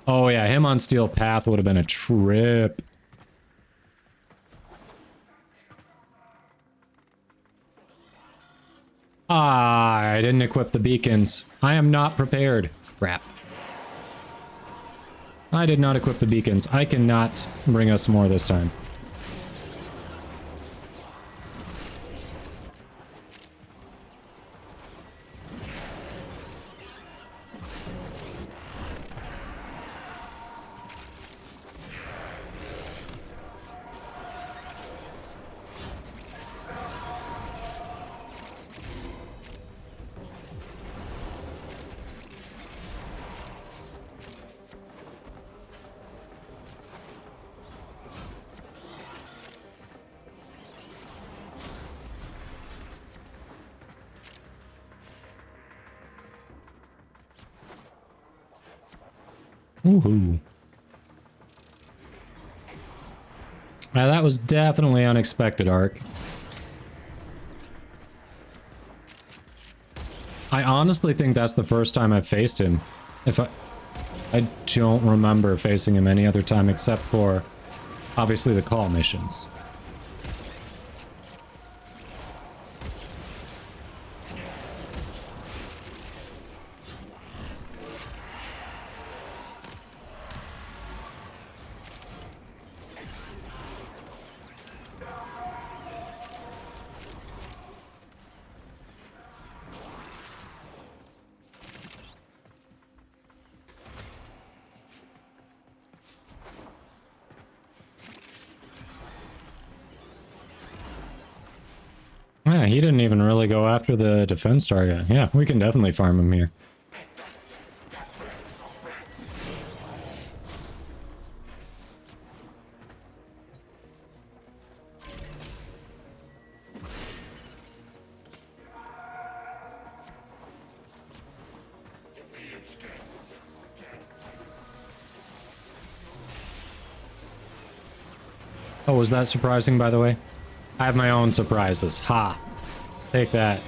Oh yeah, him on Steel Path would have been a trip. Ah, I didn't equip the beacons. I am not prepared. Crap. I did not equip the beacons. I cannot bring us more this time. Woohoo. Now that was definitely unexpected, Ark. I honestly think that's the first time I've faced him. I don't remember facing him any other time except for, obviously, the call missions. Yeah, he didn't even really go after the defense target. Yeah, we can definitely farm him here. Oh, was that surprising, by the way? I have my own surprises. Ha! Take that.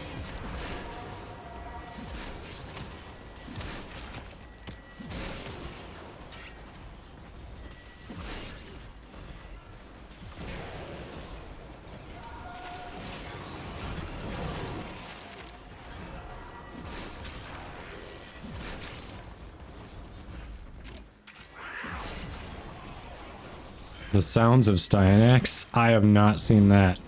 The sounds of Styanax? I have not seen that.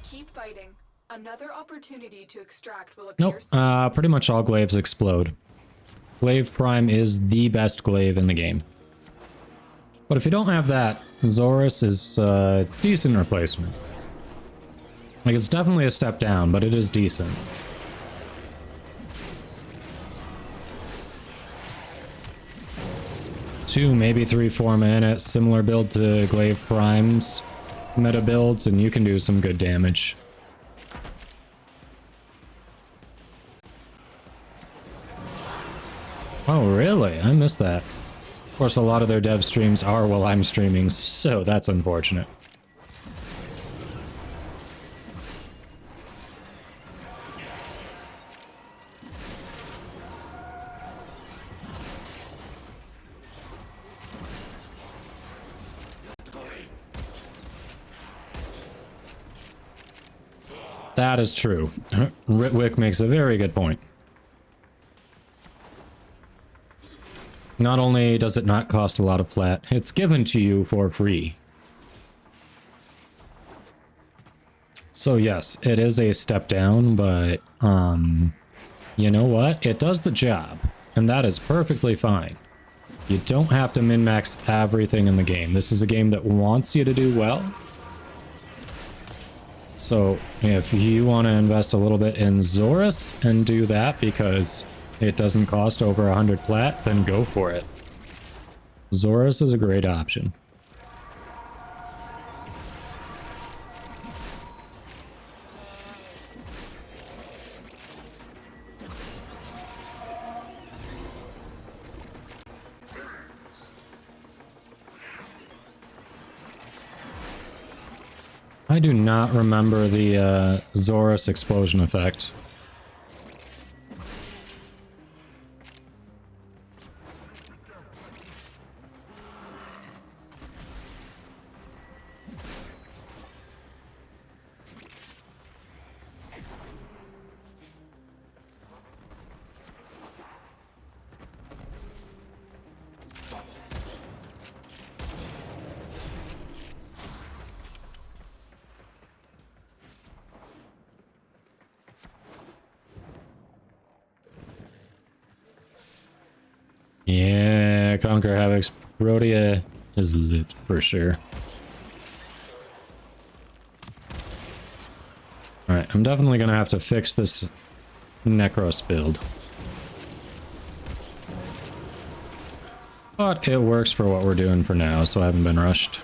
Keep fighting. Another opportunity to extract will appear. Nope, pretty much all glaives explode. Glaive Prime is the best glaive in the game. But if you don't have that, Zorus is a decent replacement. Like, it's definitely a step down, but it is decent. Two, maybe 3-4 minutes, similar build to Glaive Prime's meta builds, and you can do some good damage. Oh, really? I missed that. Of course, a lot of their dev streams are while I'm streaming, so that's unfortunate. That is true. Ritwick makes a very good point. Not only does it not cost a lot of flat, it's given to you for free. So yes, it is a step down, but you know what? It does the job, and that is perfectly fine. You don't have to min-max everything in the game. This is a game that wants you to do well. So if you want to invest a little bit in Zorus and do that because it doesn't cost over 100 plat, then go for it. Zorus is a great option. I do not remember the Zorus explosion effect. Yeah, Conquer Havoc's Protea is lit for sure. Alright, I'm definitely gonna have to fix this Necros build. But it works for what we're doing for now, so I haven't been rushed.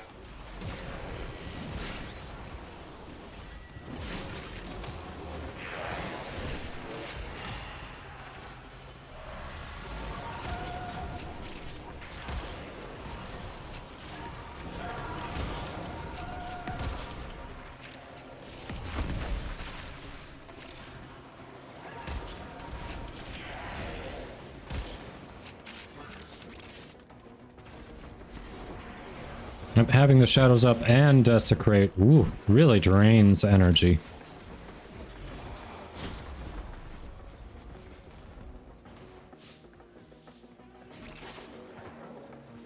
Having the shadows up and desecrate, ooh, really drains energy.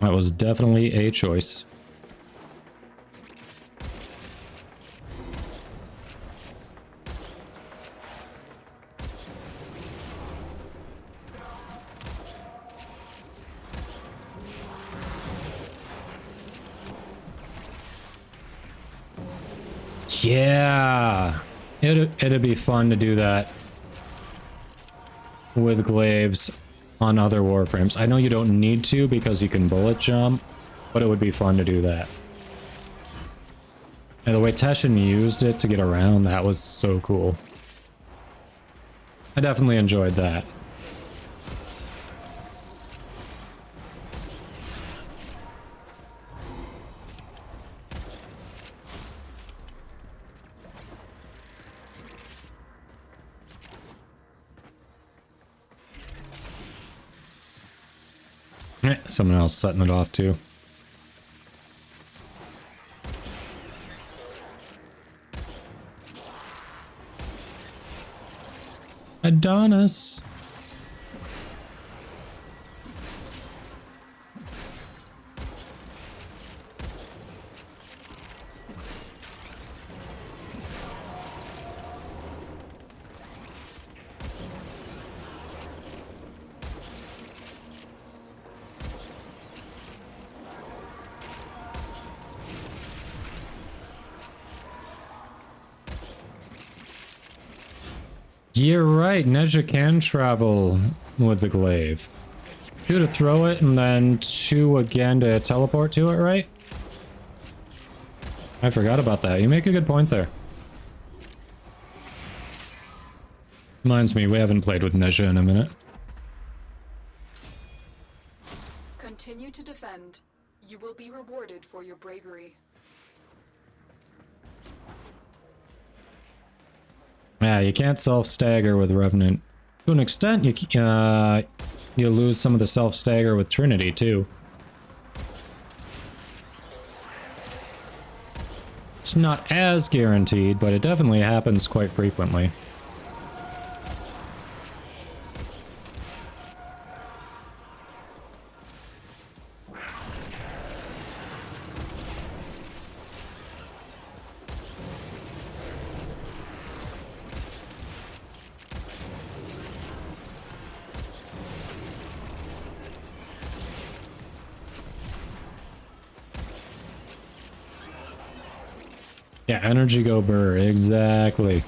That was definitely a choice. Yeah, it'd be fun to do that with glaives on other Warframes. I know you don't need to because you can bullet jump, but it would be fun to do that. And the way Teshin used it to get around, that was so cool. I definitely enjoyed that. Someone else setting it off too. Adonis. You're right, Nezha can travel with the glaive. 2 to throw it, and then 2 again to teleport to it, right? I forgot about that. You make a good point there. Reminds me, we haven't played with Nezha in a minute. Continue to defend. You will be rewarded for your bravery. Yeah, you can't self-stagger with Revenant. To an extent, you lose some of the self-stagger with Trinity, too. It's not as guaranteed, but it definitely happens quite frequently. Yeah, energy go burr, exactly.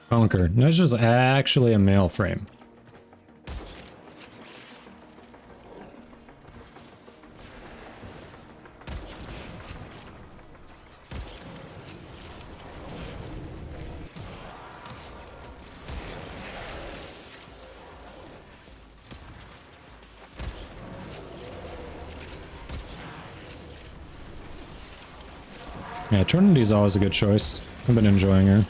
Conquer. That's just actually a mail frame. Yeah, Trinity's always a good choice. I've been enjoying her.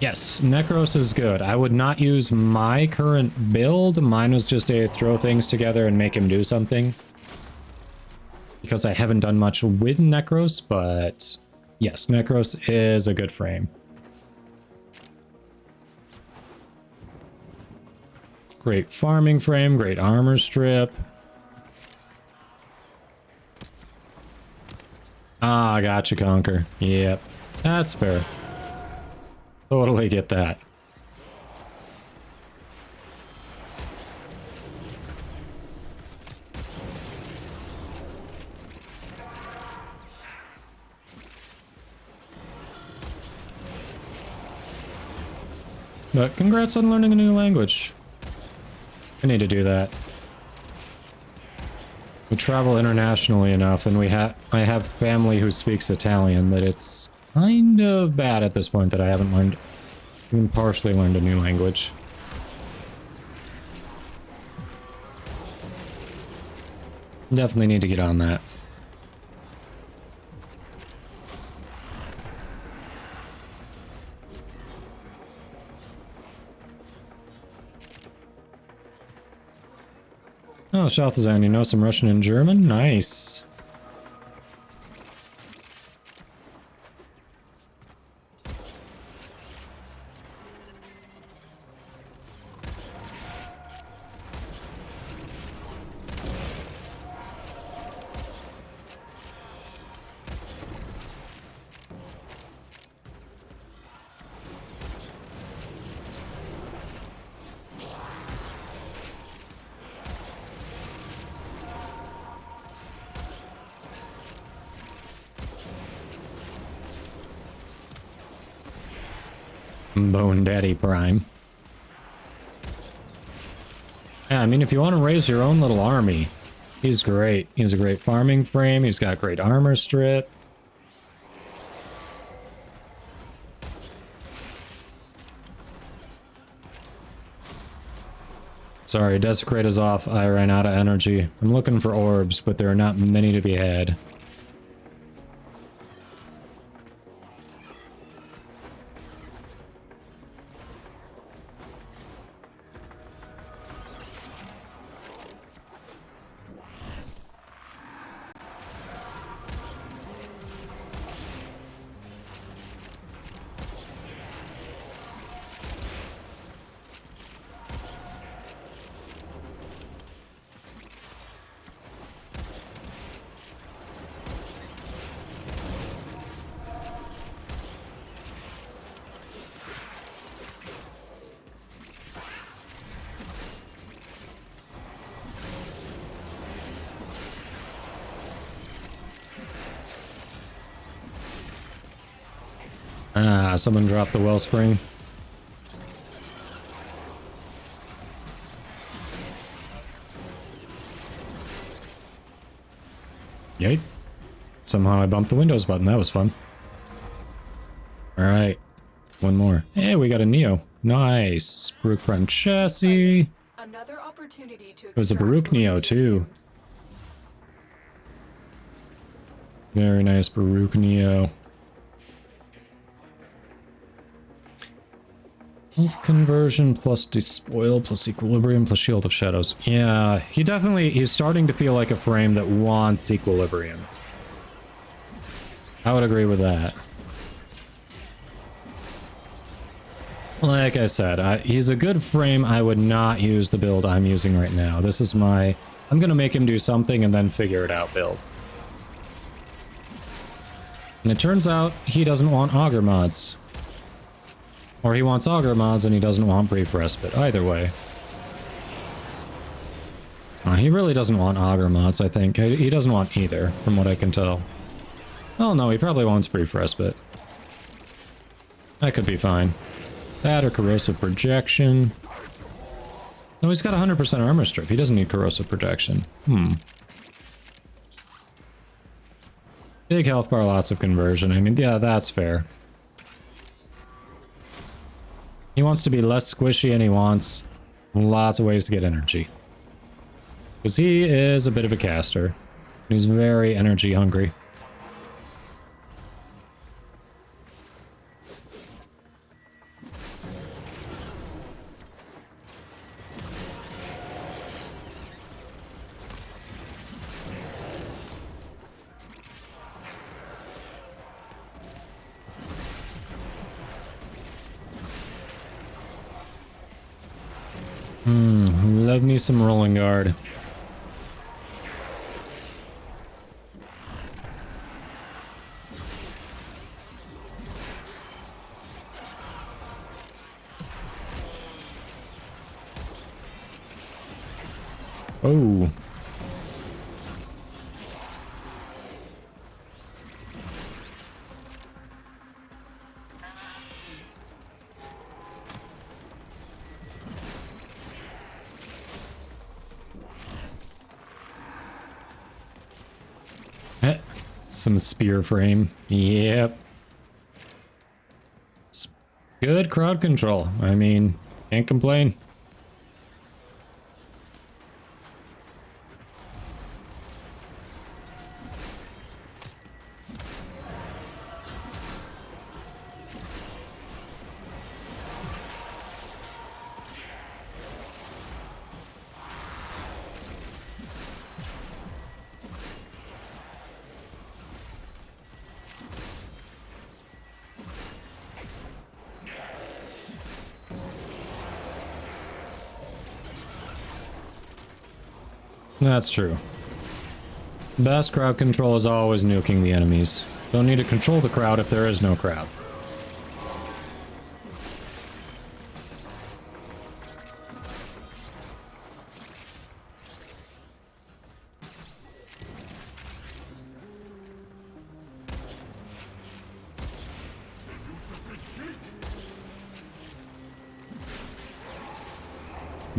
Yes, Necros is good. I would not use my current build. Mine was just to throw things together and make him do something. Because I haven't done much with Necros, but yes, Necros is a good frame. Great farming frame, great armor strip. Ah, gotcha, Conquer. Yep, that's fair. Totally get that. But congrats on learning a new language. I need to do that. We travel internationally enough, and I have family who speaks Italian that it's kind of bad at this point that I haven't learned, even partially learned a new language. Definitely need to get on that. Oh, Shaltazan, you know some Russian and German? Nice. Bone Daddy Prime. Yeah, I mean, if you want to raise your own little army, he's great. He's a great farming frame. He's got great armor strip. Sorry, Desecrate is off. I ran out of energy. I'm looking for orbs, but there are not many to be had. Ah, someone dropped the wellspring. Yay. Somehow I bumped the Windows button. That was fun. Alright. One more. Hey, we got a Neo. Nice. Baruch Prime chassis. Another opportunity to It was a Baruch Neo, too. Very nice Baruch Neo. Health conversion plus despoil plus equilibrium plus shield of shadows. Yeah, he's starting to feel like a frame that wants equilibrium. I would agree with that. Like I said, he's a good frame. I would not use the build I'm using right now. This is my... I'm gonna make him do something and then figure it out build. And it turns out he doesn't want auger mods. Or he wants auger mods and he doesn't want brief respite. Either way. He really doesn't want auger mods, I think. He doesn't want either, from what I can tell. Oh no, he probably wants brief respite. That could be fine. That or corrosive projection. No, he's got 100% armor strip. He doesn't need corrosive protection. Big health bar, lots of conversion. I mean, yeah, that's fair. He wants to be less squishy and he wants lots of ways to get energy. Because he is a bit of a caster. He's very energy hungry. Love me some rolling guard. Oh. Some spear frame. Yep. It's good crowd control. I mean, can't complain. That's true. Best crowd control is always nuking the enemies. Don't need to control the crowd if there is no crowd.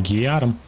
Got him.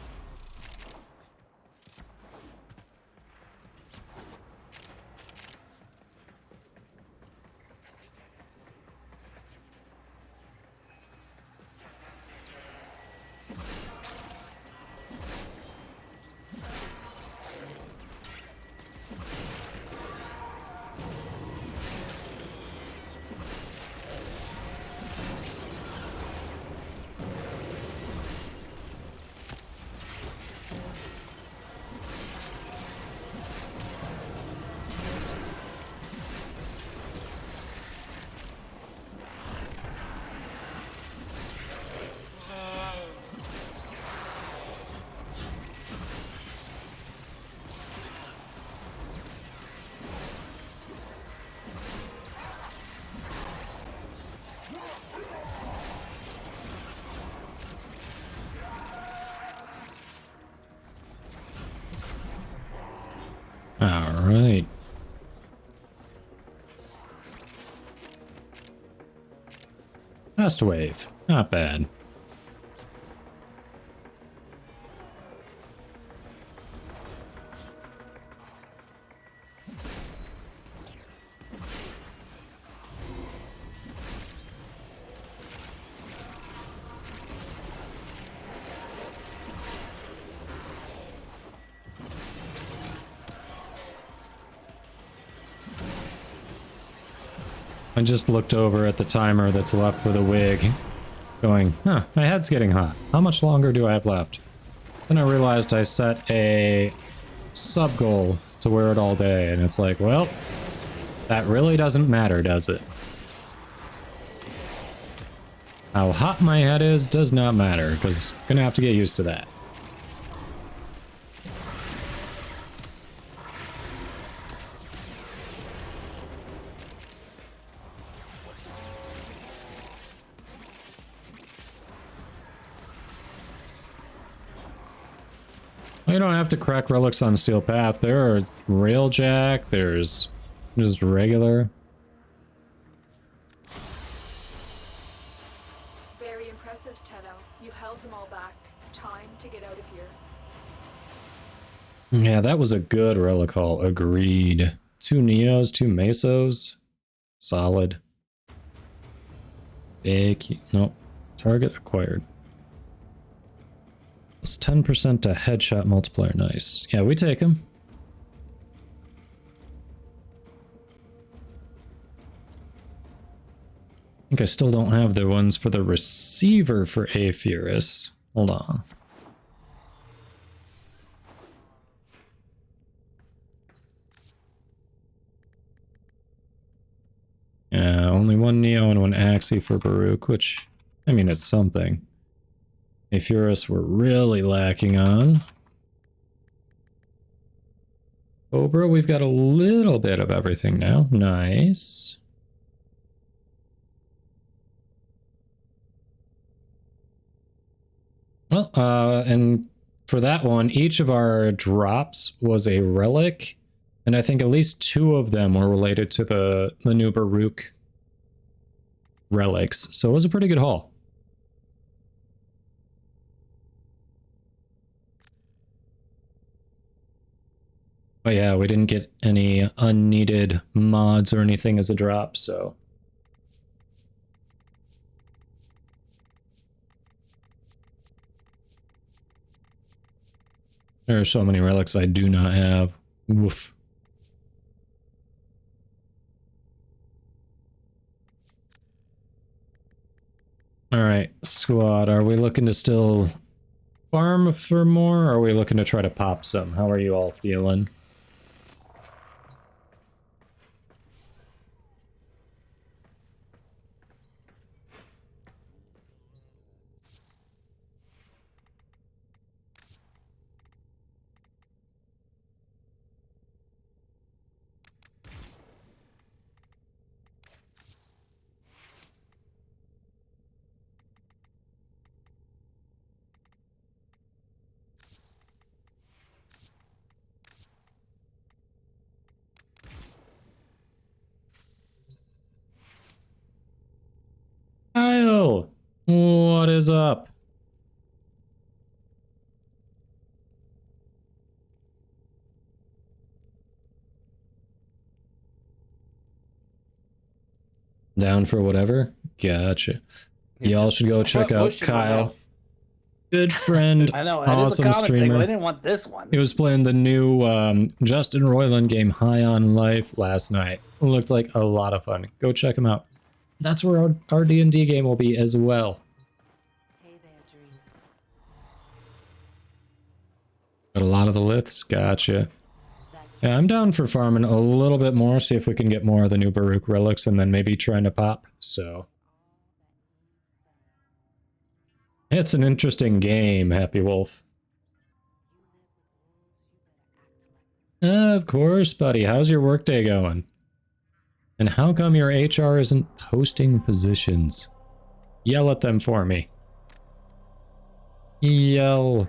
All right. Fast wave. Not bad. I just looked over at the timer that's left for the wig, going, huh, my head's getting hot. How much longer do I have left? Then I realized I set a sub goal to wear it all day, and it's like, well, That really doesn't matter, does it? How hot my head is does not matter, because I'm gonna have to get used to that. You don't have to crack relics on Steel Path. There are Railjack, there's just regular. Very impressive, Tenno. You held them all back. Time to get out of here. Yeah, that was a good relic haul. Agreed. 2 Neos, 2 Mesos. Solid. Big. Nope. Target acquired. Plus 10% to headshot multiplier. Nice. Yeah, we take him. I think I still don't have the ones for the receiver for Aphurus. Hold on. Yeah, only 1 Neo and 1 Axie for Baruch, which, I mean, it's something. Aphurus we're really lacking on. Cobra, we've got a little bit of everything now. Nice. Well, and for that one, each of our drops was a relic, and I think at least 2 of them were related to the new Baruch relics, so it was a pretty good haul. But yeah, we didn't get any unneeded mods or anything as a drop, so... There are so many relics I do not have. Woof. Alright, squad, are we looking to still farm for more, or are we looking to try to pop some? How are you all feeling? Kyle! What is up? Down for whatever? Gotcha. Y'all should go check out Kyle. Good friend. I know. Awesome streamer. Thing, but I didn't want this one. He was playing the new Justin Roiland game High on Life last night. Looked like a lot of fun. Go check him out. That's where our D&D game will be as well. But a lot of the liths, gotcha. Yeah, I'm down for farming a little bit more, see if we can get more of the new Baruch relics, and then maybe trying to pop, so... It's an interesting game, Happy Wolf. Of course, buddy. How's your workday going? And how come your HR isn't posting positions? Yell at them for me. Yell.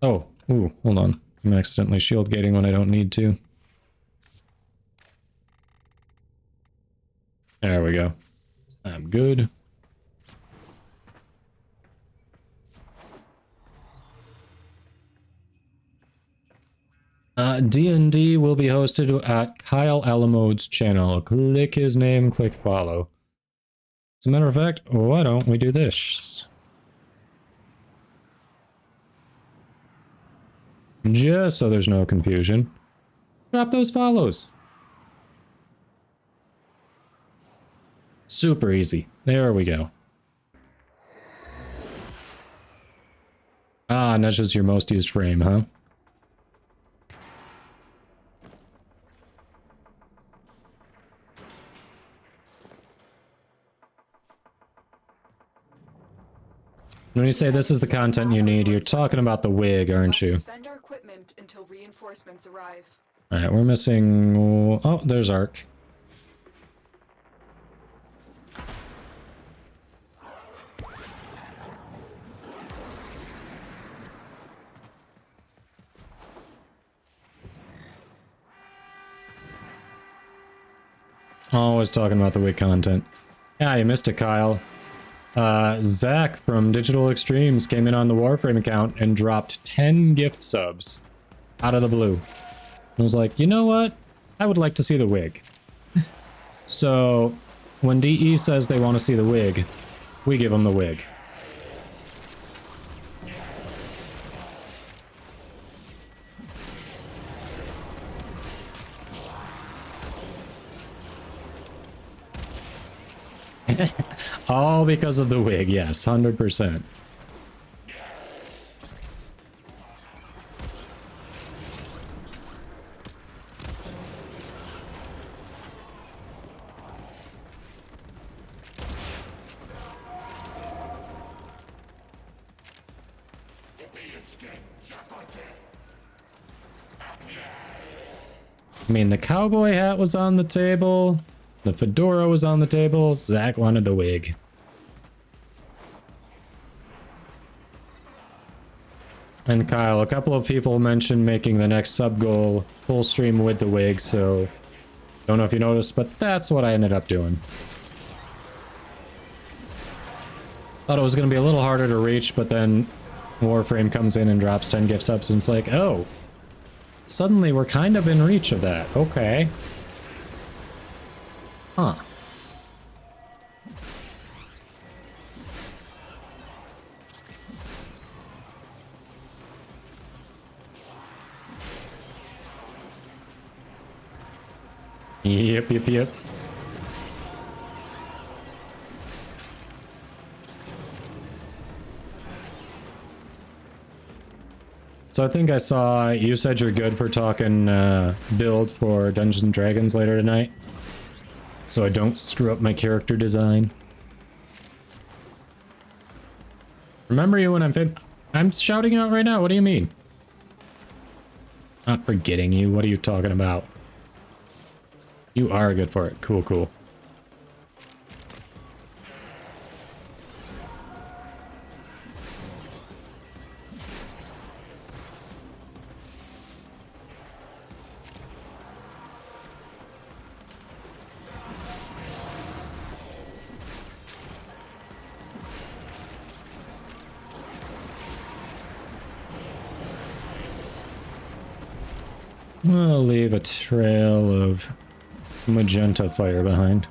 Oh, ooh, hold on. I'm accidentally shield gating when I don't need to. There we go. I'm good. D&D will be hosted at Kyle Alamode's channel. Click his name, click follow. As a matter of fact, why don't we do this? Just so there's no confusion. Drop those follows. Super easy. There we go. Ah, and that's just your most used frame, huh? When you say this is the content you need, you're talking about the wig, aren't you? Defend our equipment until reinforcements arrive. Alright, we're missing... Oh, there's Ark. Always talking about the wig content. Yeah, you missed it, Kyle. Zach from Digital Extremes came in on the Warframe account and dropped 10 gift subs out of the blue. I was like, you know what? I would like to see the wig. So, when DE says they want to see the wig, we give them the wig. All because of the wig, yes, 100%. I mean, the cowboy hat was on the table. The fedora was on the table. Zach wanted the wig. And Kyle, a couple of people mentioned making the next sub goal full stream with the wig, so don't know if you noticed, but that's what I ended up doing. Thought it was going to be a little harder to reach, but then Warframe comes in and drops 10 gift subs, and it's like, oh, suddenly we're kind of in reach of that. Okay. Huh. Yep. So I think I saw you said you're good for talking build for Dungeons and Dragons later tonight. So I don't screw up my character design. Remember you when I'm shouting out right now. What do you mean? Not forgetting you. What are you talking about? You are good for it. Cool, cool. I'll leave a trail of magenta fire behind.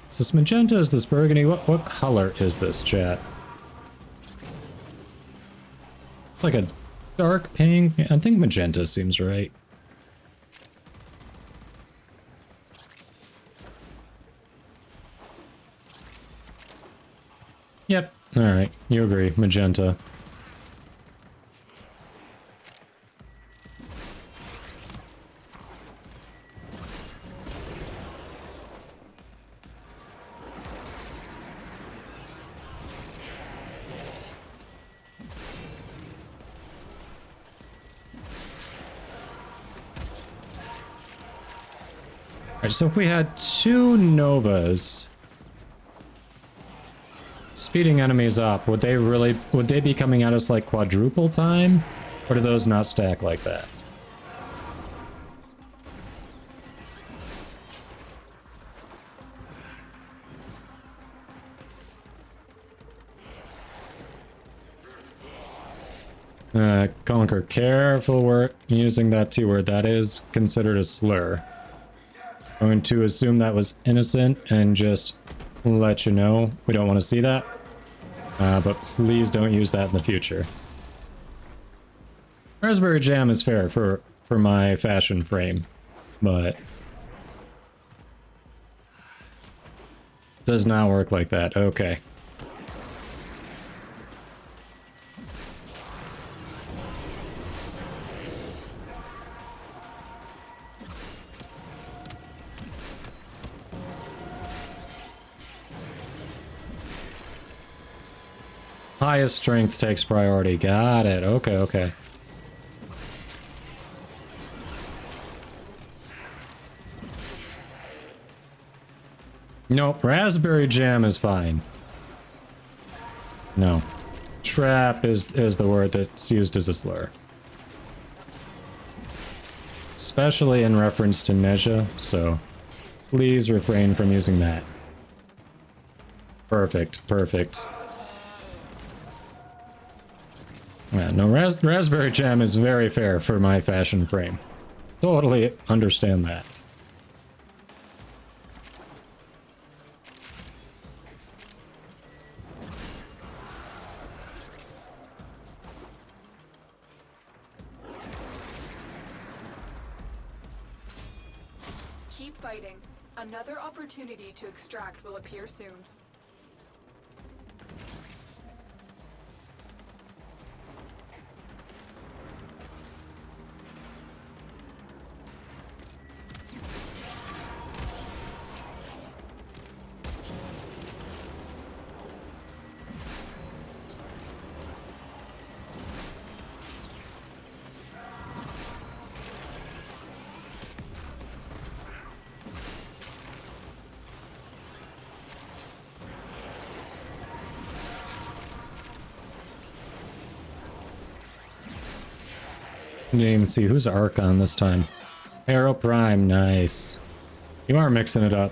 Is this magenta? Is this burgundy? What color is this, chat? It's like a dark pink. I think magenta seems right. Yep. Alright. You agree. Magenta. Alright, so if we had 2 Novas speeding enemies up, would they be coming at us like quadruple time? Or do those not stack like that? Conquer, careful word using that T word. That is considered a slur. I'm going to assume that was innocent and just let you know we don't want to see that. But please don't use that in the future. Raspberry jam is fair for my fashion frame, but does not work like that. Okay. Highest strength takes priority. Got it. Okay, okay. Nope, raspberry jam is fine. No. Trap is the word that's used as a slur. Especially in reference to Nezha, so please refrain from using that. Perfect, perfect. Yeah, no, raspberry jam is very fair for my fashion frame. Totally understand that. Keep fighting. Another opportunity to extract will appear soon. Didn't even see who's Archon this time. Arrow Prime, nice. You are mixing it up.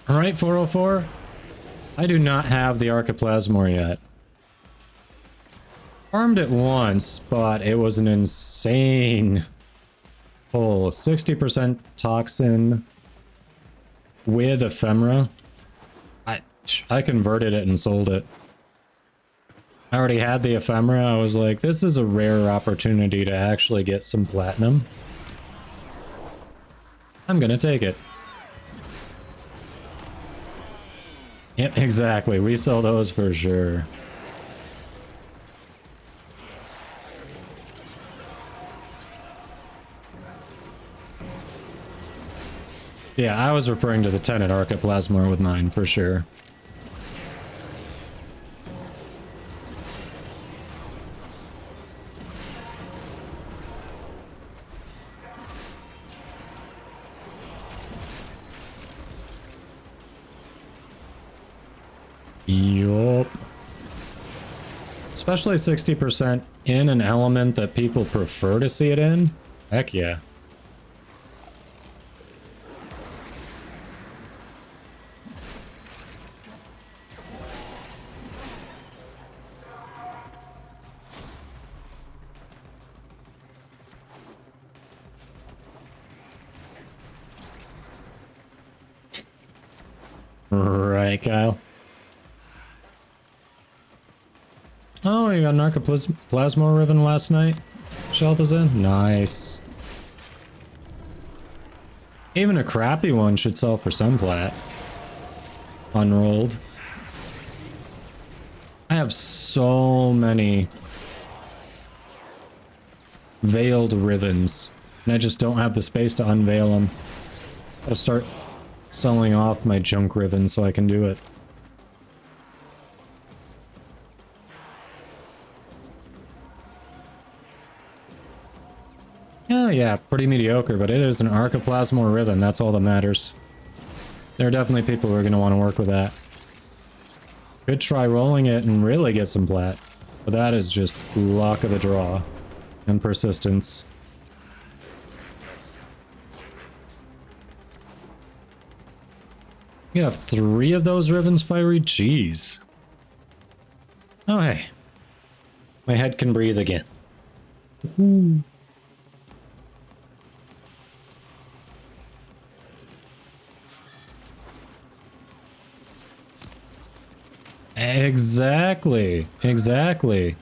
Alright, 404. I do not have the Archiplasmor yet. Farmed it once, but it was an insane pull. 60% toxin with ephemera. I converted it and sold it. I already had the ephemera. I was like, this is a rare opportunity to actually get some platinum. I'm gonna take it. Yep, exactly. We sell those for sure. Yeah, I was referring to the Tenet Archiplasmor with mine for sure. Yup. Especially 60% in an element that people prefer to see it in. Heck yeah. Right, Kyle. Oh, you got an Archiplasmor ribbon last night? Shelta's in? Nice. Even a crappy one should sell for some plat. Unrolled. I have so many veiled ribbons, and I just don't have the space to unveil them. I'll start selling off my junk ribbons so I can do it. Oh yeah, pretty mediocre, but it is an Archiplasmor ribbon, that's all that matters. There are definitely people who are going to want to work with that. Could try rolling it and really get some plat, but that is just luck of the draw and persistence. You have 3 of those ribbons, Fiery? Jeez. Oh hey. My head can breathe again. Woohoo. Exactly. Exactly.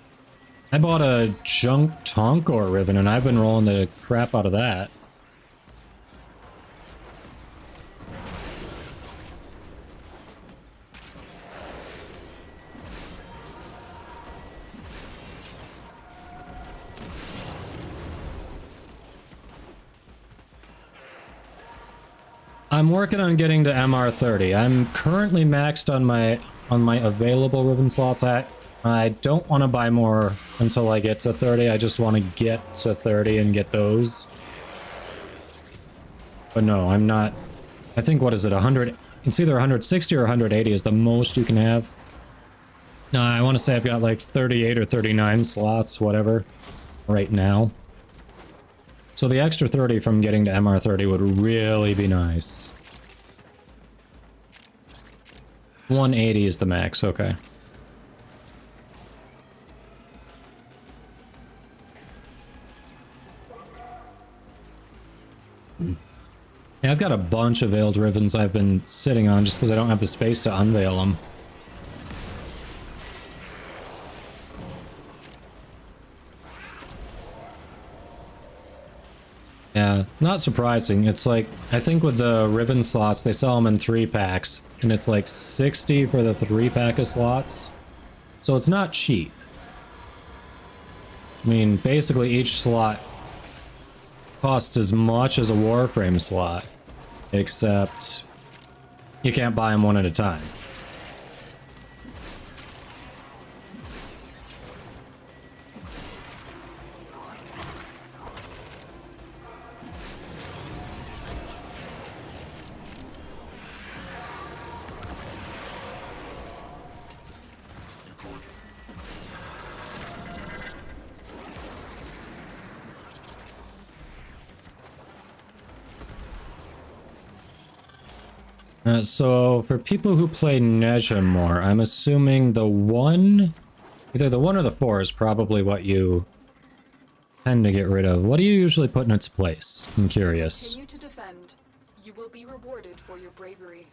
I bought a junk Tonkor ribbon and I've been rolling the crap out of that. I'm working on getting to MR30. I'm currently maxed on my available ribbon slots. I don't want to buy more until I get to 30. I just want to get to 30 and get those. But no, I'm not. I think, what is it, 100? It's either 160 or 180 is the most you can have. No, I want to say I've got like 38 or 39 slots, whatever, right now. So the extra 30 from getting to MR30 would really be nice. 180 is the max, okay. Yeah, I've got a bunch of veiled ribbons I've been sitting on just because I don't have the space to unveil them. Yeah, not surprising. It's like, I think with the ribbon slots, they sell them in 3-packs, and it's like 60 for the 3-pack of slots. So it's not cheap. I mean, basically each slot costs as much as a Warframe slot, except you can't buy them one at a time. So for people who play Nezha more, I'm assuming the 1, either the 1 or the 4 is probably what you tend to get rid of. What do you usually put in its place? I'm curious. Continue to defend. You will be rewarded for your bravery.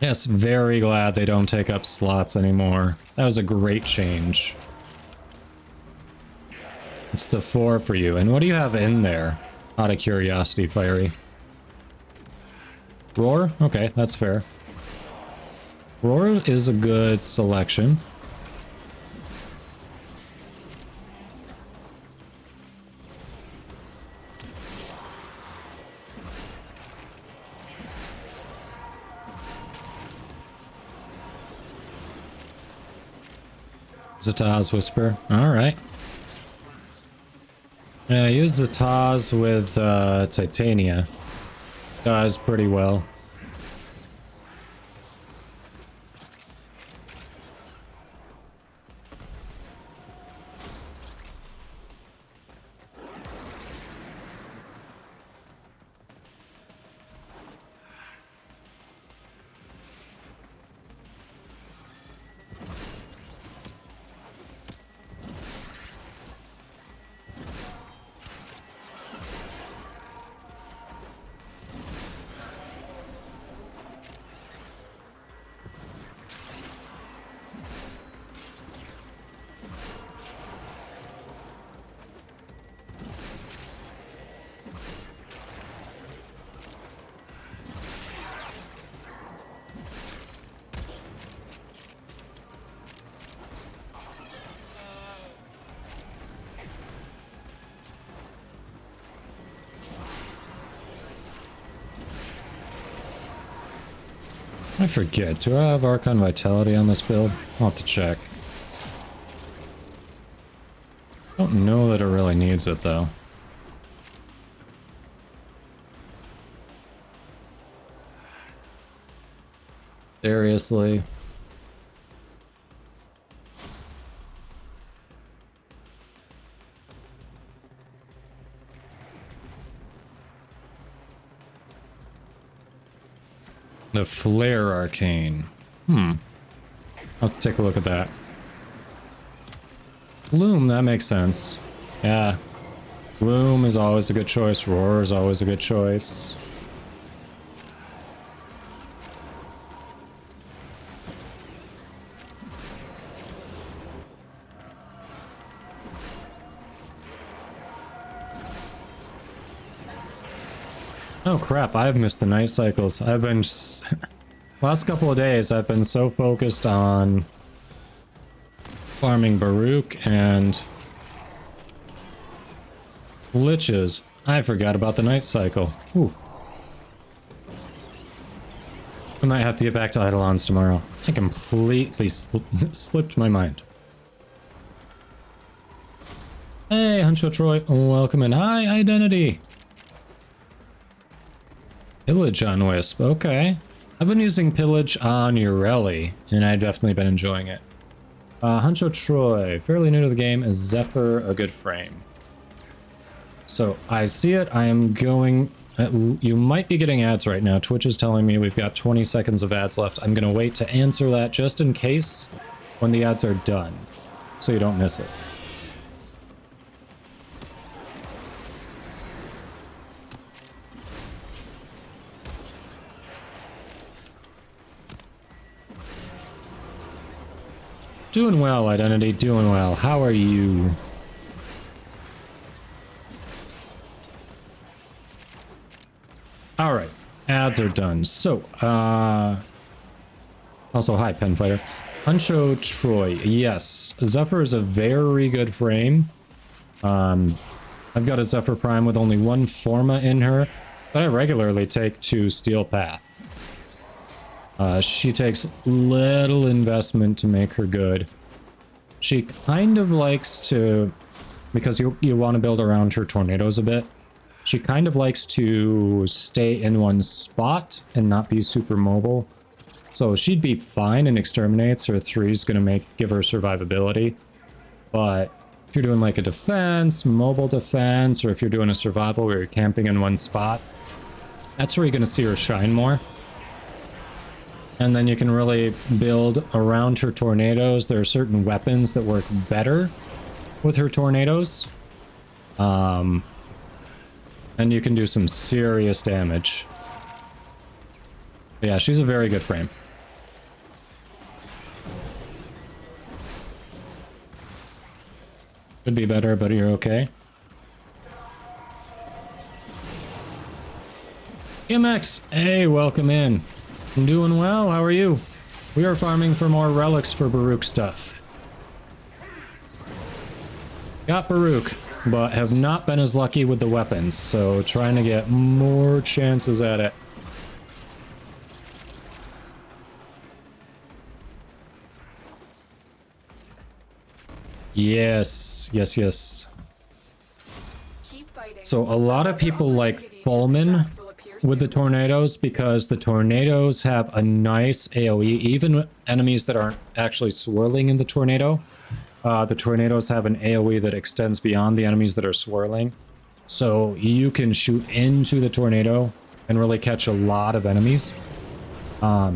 Yes, very glad they don't take up slots anymore. That was a great change. It's the 4 for you. And what do you have in there? Out of curiosity, Fiery. Roar? Okay, that's fair. Roar is a good selection. Zataz Whisper. Alright. Yeah, I use Zataz with Titania. Does pretty well. I forget, do I have Archon Vitality on this build? I'll have to check. Don't know that it really needs it, though. Seriously? The Flare Arcane. I'll take a look at that. Loom, that makes sense. Yeah. Loom is always a good choice. Roar is always a good choice. Oh crap, I've missed the night cycles. I've been last couple of days I've been so focused on farming Baruch and Liches. I forgot about the night cycle. Ooh. I might have to get back to Eidolons tomorrow. I completely slipped my mind. Hey, Huncho Troy. Welcome in. Hi, Identity. Pillage on Wisp. Okay. I've been using Pillage on Ureli, and I've definitely been enjoying it. Huncho Troy. Fairly new to the game. Is Zephyr a good frame? So, I see it. I am going... You might be getting ads right now. Twitch is telling me we've got 20 seconds of ads left. I'm going to wait to answer that just in case when the ads are done, so you don't miss it. Doing well, Identity. Doing well. How are you? All right, ads are done. So, also, hi, Pen Fighter. Huncho Troy, yes. Zephyr is a very good frame. I've got a Zephyr Prime with only one Forma in her, that I regularly take to Steel Path. She takes little investment to make her good. She kind of likes to, because you want to build around her tornadoes a bit, she kind of likes to stay in one spot and not be super mobile. So she'd be fine in Exterminates. Her 3's going to give her survivability. But if you're doing like a defense, mobile defense, or if you're doing a survival where you're camping in one spot, that's where you're going to see her shine more. And then you can really build around her tornadoes. There are certain weapons that work better with her tornadoes. And you can do some serious damage. Yeah, she's a very good frame. Could be better, but you're okay. MX, hey, welcome in. I'm doing well, how are you? We are farming for more relics for Baruch stuff. Got Baruch, but have not been as lucky with the weapons, so trying to get more chances at it. Yes, yes, yes. So a lot of people like Fulman with the tornadoes because the tornadoes have a nice AoE, even enemies that aren't actually swirling in the tornado. The tornadoes have an AoE that extends beyond the enemies that are swirling. So you can shoot into the tornado and really catch a lot of enemies. I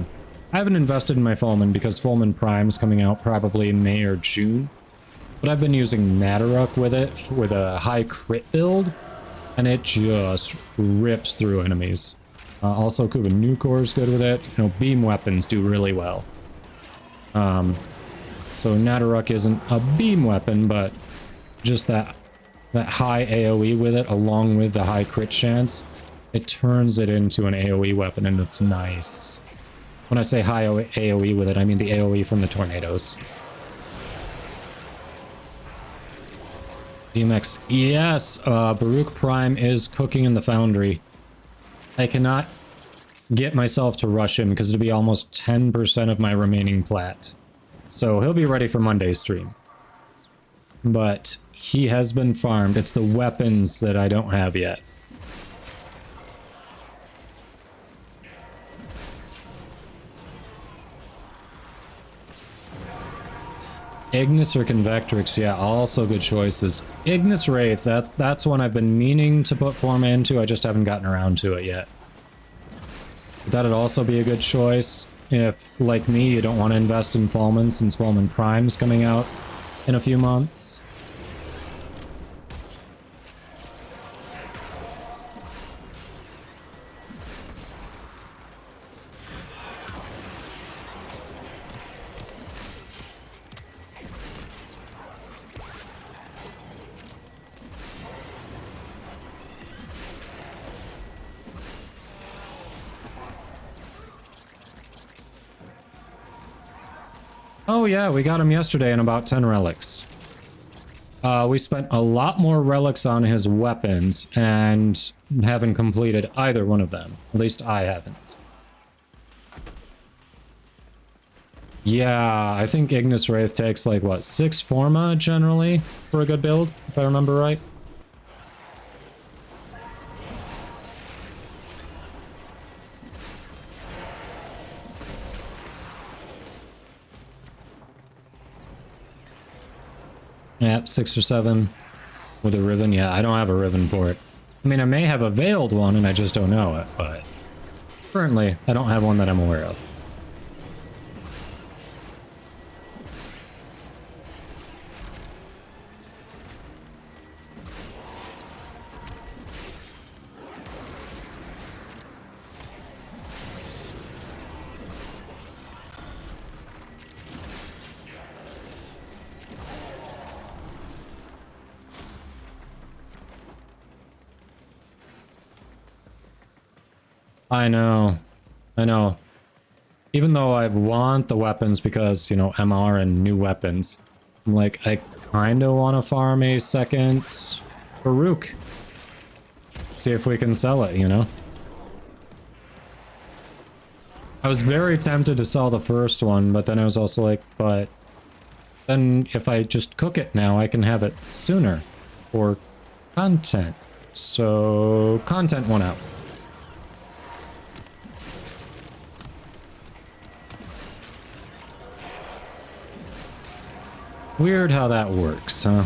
haven't invested in my Fulman because Fulman Prime's coming out probably in May or June. But I've been using Nadaruk with it with a high crit build, and it just rips through enemies. Also, Kuba Nucor is good with it. You know, beam weapons do really well. So Nadaruk isn't a beam weapon, but just that high AoE with it, along with the high crit chance, it turns it into an AoE weapon, and it's nice. When I say high AoE with it, I mean the AoE from the tornadoes. DMX, yes, Baruch Prime is cooking in the foundry. I cannot get myself to rush him because it'll be almost 10% of my remaining plat. So he'll be ready for Monday's stream. But he has been farmed. It's the weapons that I don't have yet. Ignis or Convectrix, yeah, also good choices. Ignis Wraith, that's one I've been meaning to put Forma into, I just haven't gotten around to it yet. That'd also be a good choice if, like me, you don't want to invest in Fulman since Fulman Prime's coming out in a few months. Oh yeah, we got him yesterday in about 10 relics. We spent a lot more relics on his weapons and haven't completed either one of them. At least I haven't. Yeah, I think Ignis Wraith takes like, what, 6 Forma generally for a good build, if I remember right. Yep, 6 or 7 with a Riven. Yeah, I don't have a Riven for it. I mean, I may have a Veiled one and I just don't know it, but currently I don't have one that I'm aware of. I know. I know. Even though I want the weapons because, you know, MR and new weapons, I'm like, I kind of want to farm a second Farouk. See if we can sell it, you know? I was very tempted to sell the first one, but then I was also like, but then if I just cook it now, I can have it sooner for content. So content won out. Weird how that works, huh?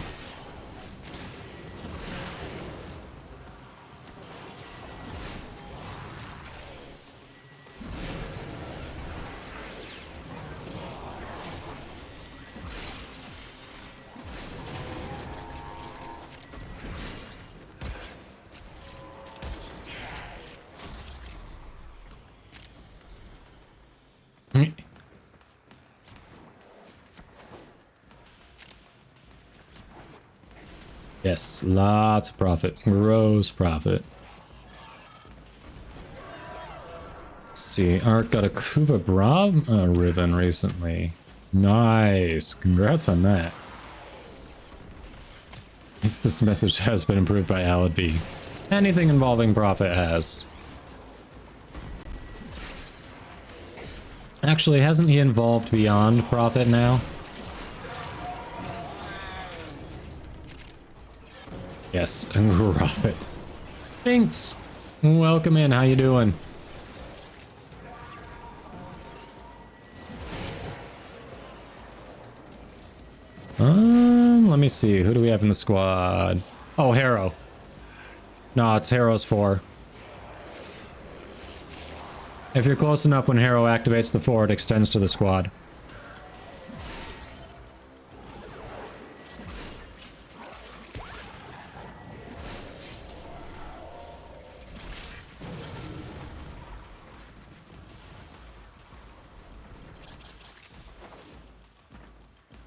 Yes, lots of profit. Gross profit. Let's see, Art got a Kuva Brav Riven recently. Nice. Congrats on that. This message has been improved by Alad B. Anything involving profit has. Actually, hasn't he evolved beyond profit now? Yes, profit. Thanks. Welcome in. How you doing? Let me see. Who do we have in the squad? Oh, Harrow. No, it's Harrow's 4. If you're close enough when Harrow activates the 4, it extends to the squad.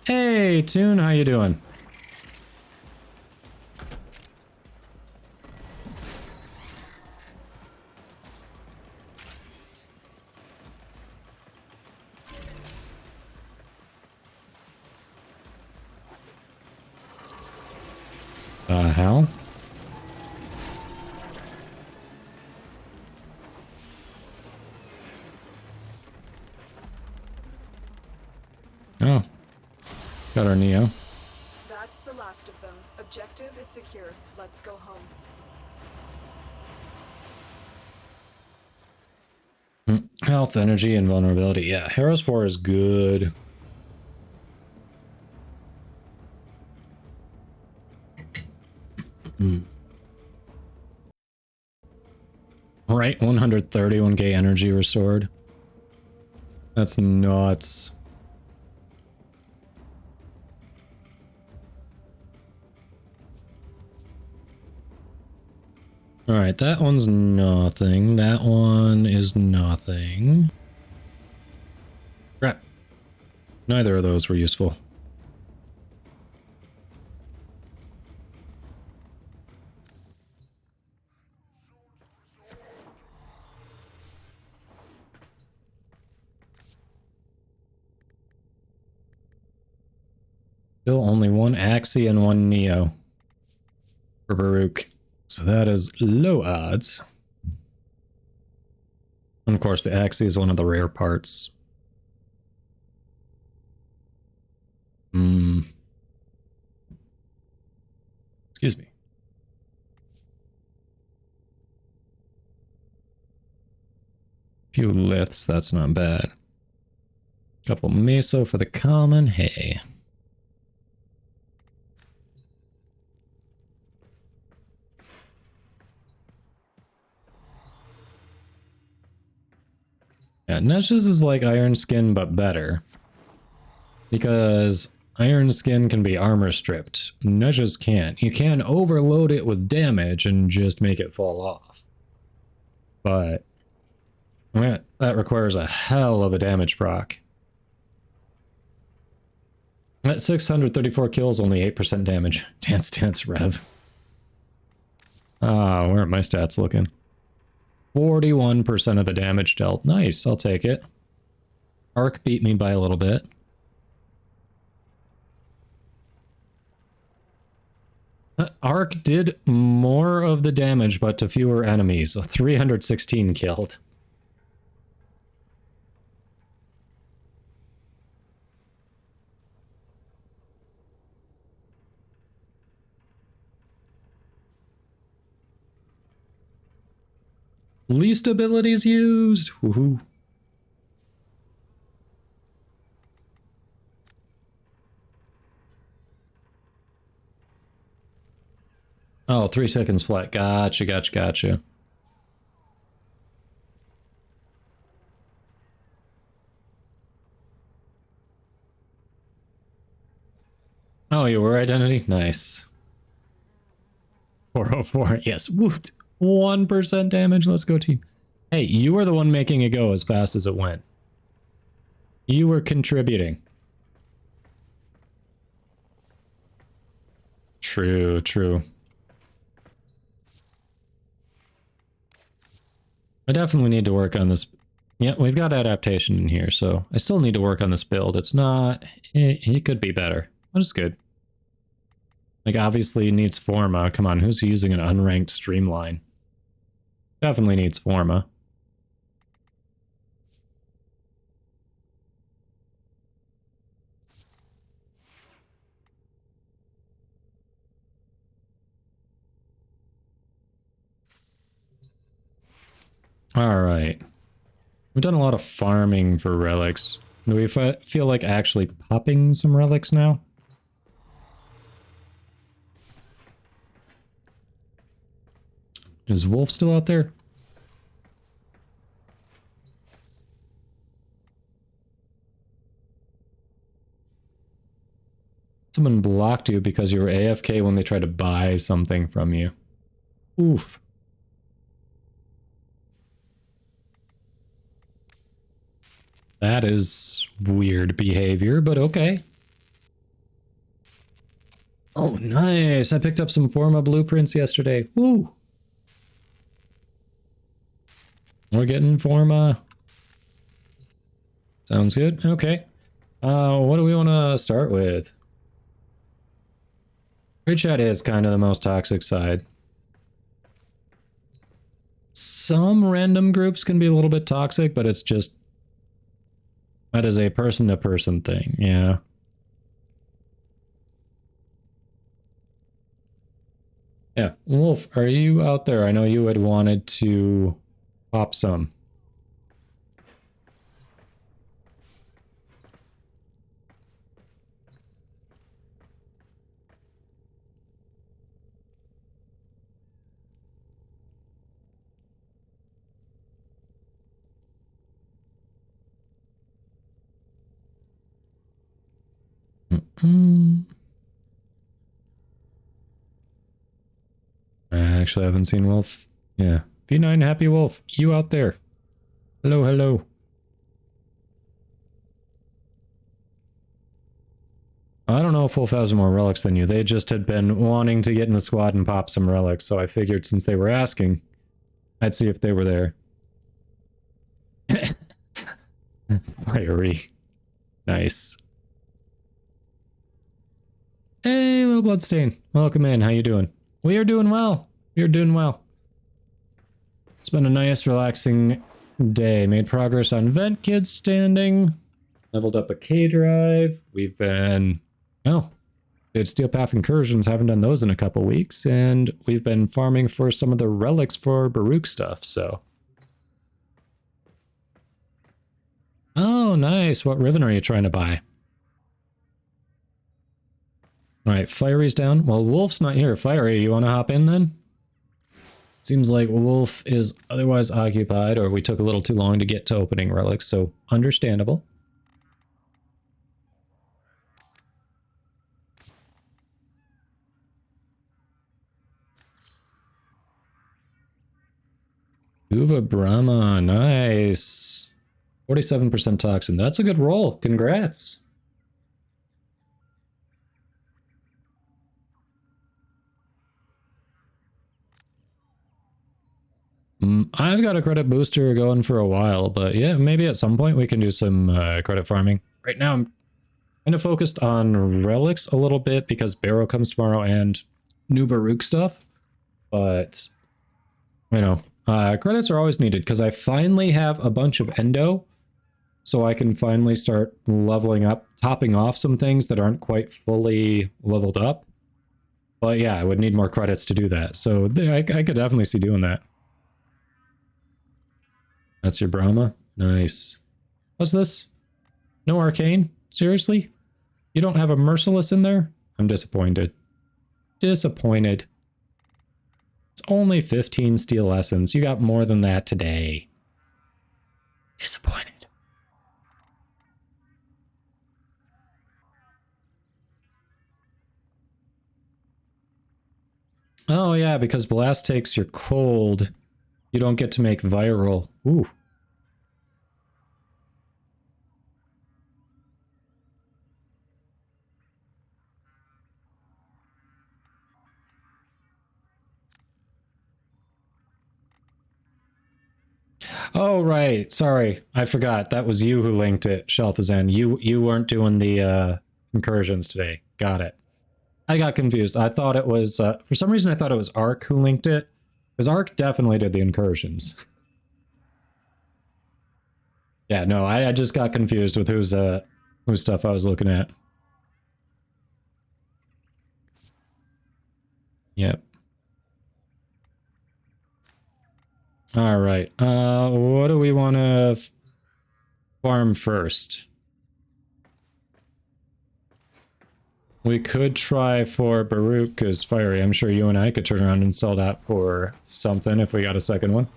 Hey, Toon, how you doing? Hell? Oh. Got our Neo. That's the last of them. Objective is secure. Let's go home. Health, energy, and vulnerability. Yeah, Heroes 4 is good. Right, 131k energy restored. That's nuts. Alright, that one's nothing. That one is nothing. Crap. Neither of those were useful. Still only one Axie and one Neo for Baruch. So that is low odds. And of course, the Axie is one of the rare parts. Excuse me. Few liths, that's not bad. Couple meso for the common, hey. Yeah, Neshes is like Iron Skin, but better. Because Iron Skin can be armor stripped. Neshes can't. You can overload it with damage and just make it fall off. But that requires a hell of a damage proc. At 634 kills, only 8% damage. Dance Rev. Ah, where are my stats looking? 41% of the damage dealt. Nice, I'll take it. Arc beat me by a little bit. Arc did more of the damage, but to fewer enemies. So 316 killed. Least abilities used. Woohoo. Oh, 3 seconds flat. Gotcha. Oh, you were identity? Nice. 404. Yes. Woofed. 1% damage. Let's go, team. Hey, you were the one making it go as fast as it went. You were contributing. True. I definitely need to work on this. Yeah, we've got adaptation in here, so I still need to work on this build. It's not... It could be better. But it's good. Like, obviously it neds Forma. Come on, who's using an unranked streamline? Definitely needs Forma. Alright. We've done a lot of farming for relics. Do we feel like actually popping some relics now? Is Wolf still out there? Someone blocked you because you were AFK when they tried to buy something from you. Oof. That is weird behavior, but okay. Oh, nice. I picked up some Forma blueprints yesterday. Woo! We're getting Forma. Sounds good. Okay. What do we want to start with? Raid chat is kind of the most toxic side. Some random groups can be a little bit toxic, but it's just... That is a person-to-person thing, yeah. Yeah, Wolf, are you out there? I know you had wanted to pop some. I actually haven't seen Wolf. Yeah. V9 Happy Wolf, you out there. Hello. I don't know if Wolf has more relics than you. They just had been wanting to get in the squad and pop some relics, so I figured since they were asking, I'd see if they were there. Fiery. Nice. Hey, little bloodstain. Welcome in. How you doing? We are doing well. We are doing well. It's been a nice, relaxing day. Made progress on vent kids standing. Leveled up a K drive. We've been... Oh, did Steel Path incursions. Haven't done those in a couple weeks. And we've been farming for some of the relics for Baruch stuff, so... Oh, nice. What Riven are you trying to buy? Alright, Fiery's down. Well, Wolf's not here. Fiery, you want to hop in then? Seems like Wolf is otherwise occupied, or we took a little too long to get to opening relics, so understandable. Uva Brahma, nice. 47% toxin. That's a good roll. Congrats. I've got a credit booster going for a while, but yeah, maybe at some point we can do some credit farming. Right now I'm kind of focused on relics a little bit because Barrow comes tomorrow and new Baruch stuff, but you know, credits are always needed because I finally have a bunch of endo, so I can finally start leveling up, topping off some things that aren't quite fully leveled up. But yeah, I would need more credits to do that, so I could definitely see doing that. That's your Brahma? Nice. What's this? No arcane? Seriously? You don't have a merciless in there? I'm disappointed. Disappointed. It's only 15 steel essence. You got more than that today. Disappointed. Oh yeah, because blast takes your cold. You don't get to make viral. Ooh. Oh, right. Sorry. I forgot. That was you who linked it, Shelthazan. You weren't doing the incursions today. Got it. I got confused. I thought it was... for some reason, I thought it was Ark who linked it. Because Ark definitely did the incursions. Yeah, no, I just got confused with whose stuff I was looking at. Yep. All right. What do we want to farm first? We could try for Baruch because Fiery. I'm sure you and I could turn around and sell that for something if we got a second one.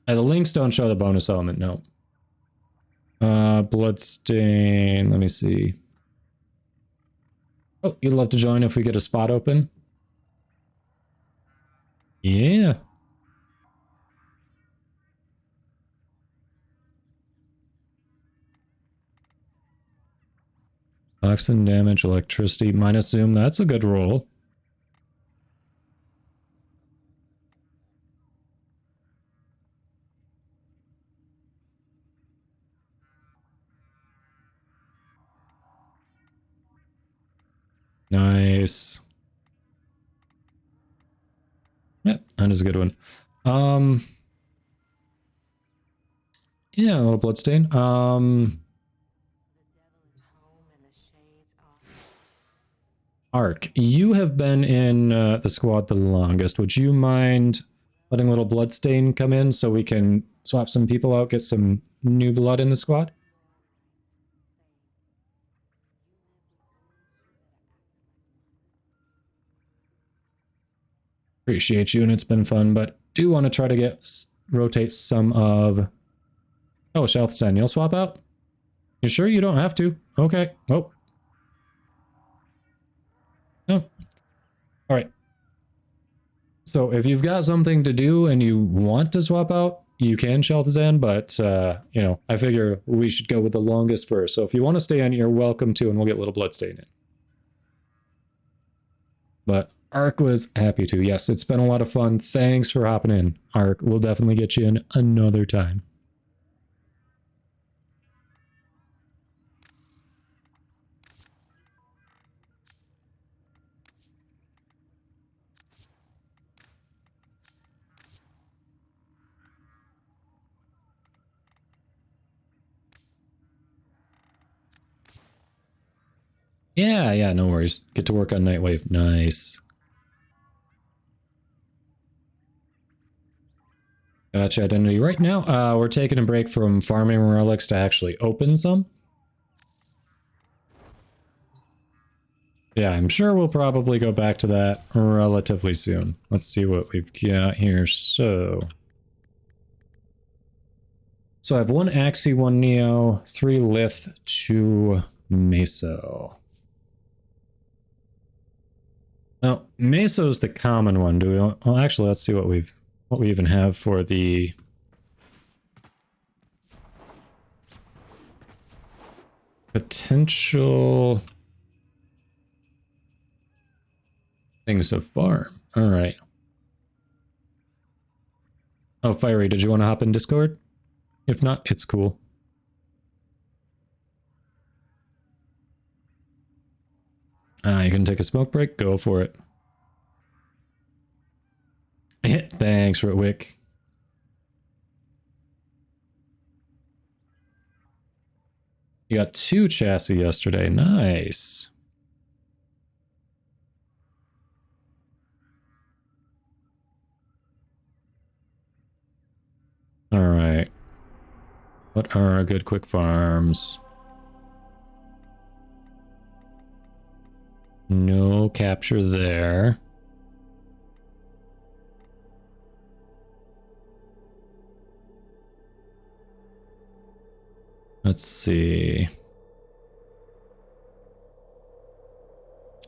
The links don't show the bonus element, no. Bloodstain, let me see. Oh, you'd love to join if we get a spot open? Yeah. Toxin damage, electricity, minus zoom, that's a good roll. Nice. Yep, that is a good one. Yeah, a little bloodstain. Ark, you have been in the squad the longest. Would you mind letting little bloodstain come in so we can swap some people out, get some new blood in the squad? Appreciate you, and it's been fun, but do want to try to rotate some of... Oh, Shelthsen, you'll swap out? You sure you don't have to? Okay. Oh. Oh. Alright. So if you've got something to do and you want to swap out, you can, Shelthzen, but, you know, I figure we should go with the longest first. So if you want to stay in, you're welcome to, and we'll get little bloodstain in. But Ark was happy to. Yes, it's been a lot of fun. Thanks for hopping in, Ark. We'll definitely get you in another time. Yeah, no worries. Get to work on Nightwave. Nice. Gotcha, identity. Right now, we're taking a break from farming relics to actually open some. Yeah, I'm sure we'll probably go back to that relatively soon. Let's see what we've got here. So I have 1 Axie, 1 Neo, 3 Lith, 2 Meso. Now, Meso's the common one. Do we? Well, actually, let's see what we even have for the potential things to farm. All right. Oh, Fiery, did you want to hop in Discord? If not, it's cool. You can take a smoke break. Go for it. Thanks, Ritwick. You got 2 chassis yesterday. Nice. All right. What are good quick farms? No capture there. Let's see.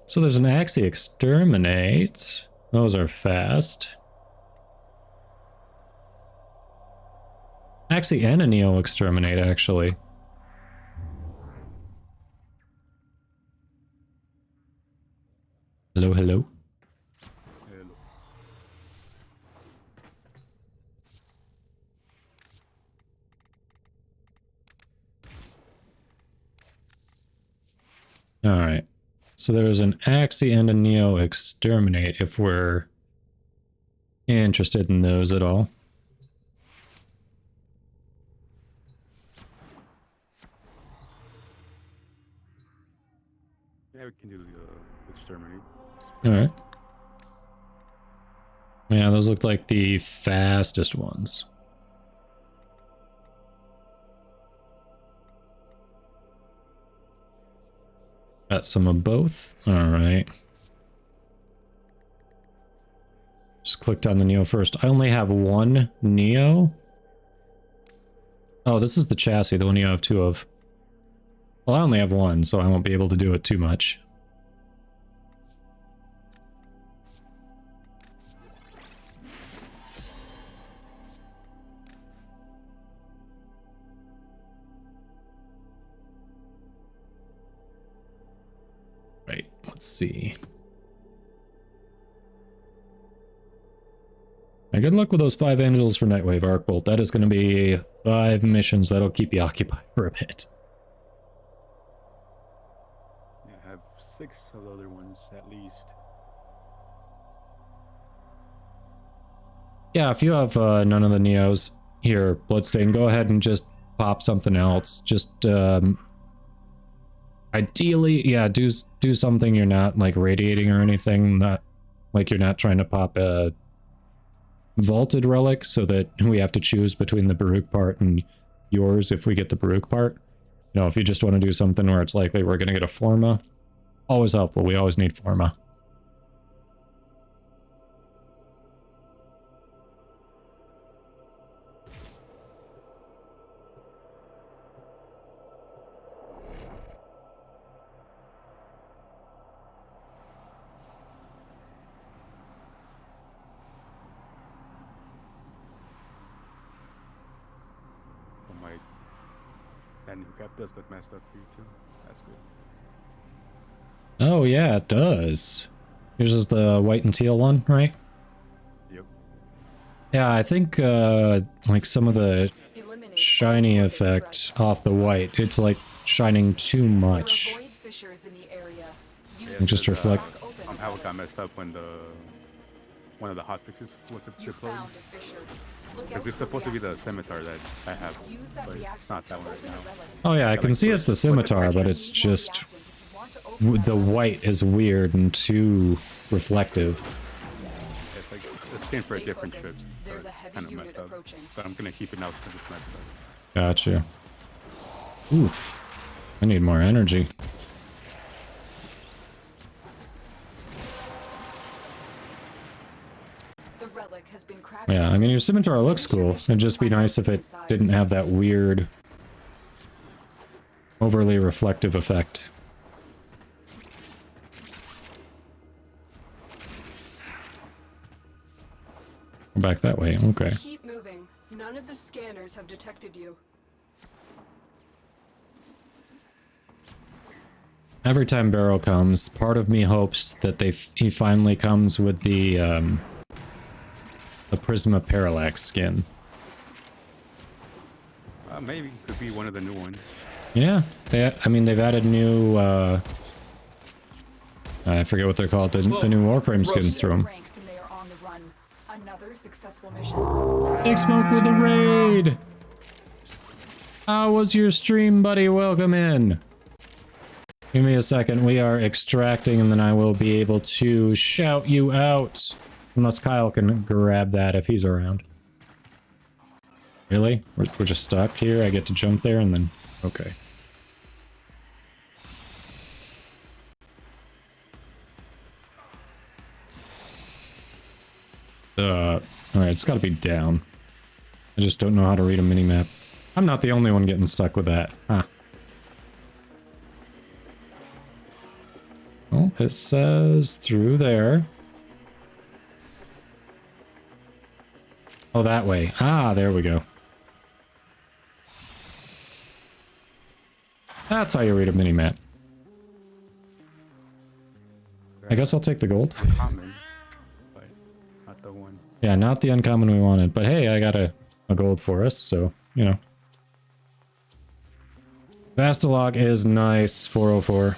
So there's an Axie Exterminate. Those are fast. Axie and a Neo Exterminate, actually. Hello, hello. All right. So there's an Axie and a Neo Exterminate if we're interested in those at all. Yeah, we can do the Exterminate. All right. Yeah, those look like the fastest ones. Got some of both. All right. Just clicked on the Neo first. I only have 1 Neo. Oh, this is the chassis, the one you have 2 of. Well, I only have 1, so I won't be able to do it too much. Right, let's see. Now, good luck with those 5 angels for Nightwave Arcbolt. That is going to be 5 missions that'll keep you occupied for a bit. Yeah, I have 6 of the other ones at least. Yeah, if you have none of the Neos here, Bloodstain, go ahead and just pop something else. Just ideally, yeah, do something you're not like radiating or anything. Not like you're not trying to pop a vaulted relic so that we have to choose between the Baruch part and yours if we get the Baruch part. You know, if you just want to do something where it's likely we're going to get a Forma, always helpful. We always need Forma. And the cap does look messed up for you too. That's good. Oh yeah, it does. Yours is the white and teal one, right? Yep. Yeah, I think like some of the shiny effect off the white, it's like shining too much. And just reflect. How it got messed up when one of the hotfixes was deployed. Because it's supposed to be the scimitar that I have, but it's not that one right now. Oh yeah, I can see it's the scimitar, but it's just the white is weird and too reflective. It's like it's skin for a different ship, so it's kind of messed up. But I'm gonna keep it now because it's messed up. Gotcha. Oof. I need more energy. The relic has been cracked. Yeah, I mean, your scimitar looks cool. It'd just be nice if it didn't have that weird, overly reflective effect. Back that way, okay. Keep moving. None of the scanners have detected you. Every time Barrow comes, part of me hopes that he finally comes with the Prisma Parallax skin. Maybe could be one of the new ones. Yeah, I mean they've added new. I forget what they're called. The new Warframe skins through them. Another successful mission. Big Smoke with a raid. How was your stream, buddy? Welcome in. Give me a second. We are extracting, and then I will be able to shout you out. Unless Kyle can grab that if he's around. Really? We're just stuck here? I get to jump there and then... Okay. Alright, it's gotta be down. I just don't know how to read a minimap. I'm not the only one getting stuck with that. Huh. Oh, it says through there. Oh, that way. Ah, there we go. That's how you read a minimap. I guess I'll take the gold. Common, but not the one. Yeah, not the uncommon we wanted. But hey, I got a gold for us, so, you know. Vastalog is nice, 404.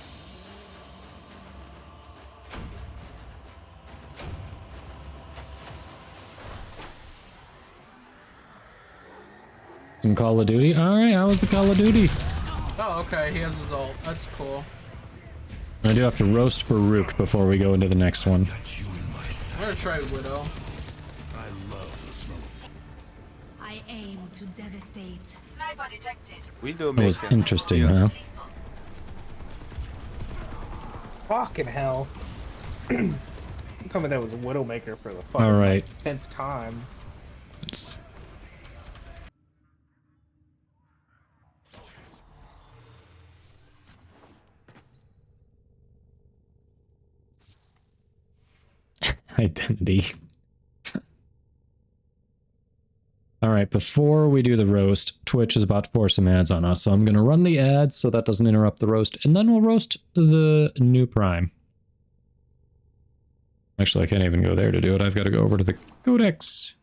Some Call of Duty? Alright, how was the Call of Duty? Oh, okay, he has his ult. That's cool. I do have to roast Baruch before we go into the next one. I'm gonna try Widow. I love the smell of... I aim to devastate. Sniper detected. That was interesting, huh? Fucking hell. I'm coming in as a Widowmaker for the fucking Alright. 10th time. It's... Identity. Alright, before we do the roast, Twitch is about to force some ads on us, so I'm gonna run the ads so that doesn't interrupt the roast, and then we'll roast the new Prime. Actually, I can't even go there to do it. I've got to go over to the Codex.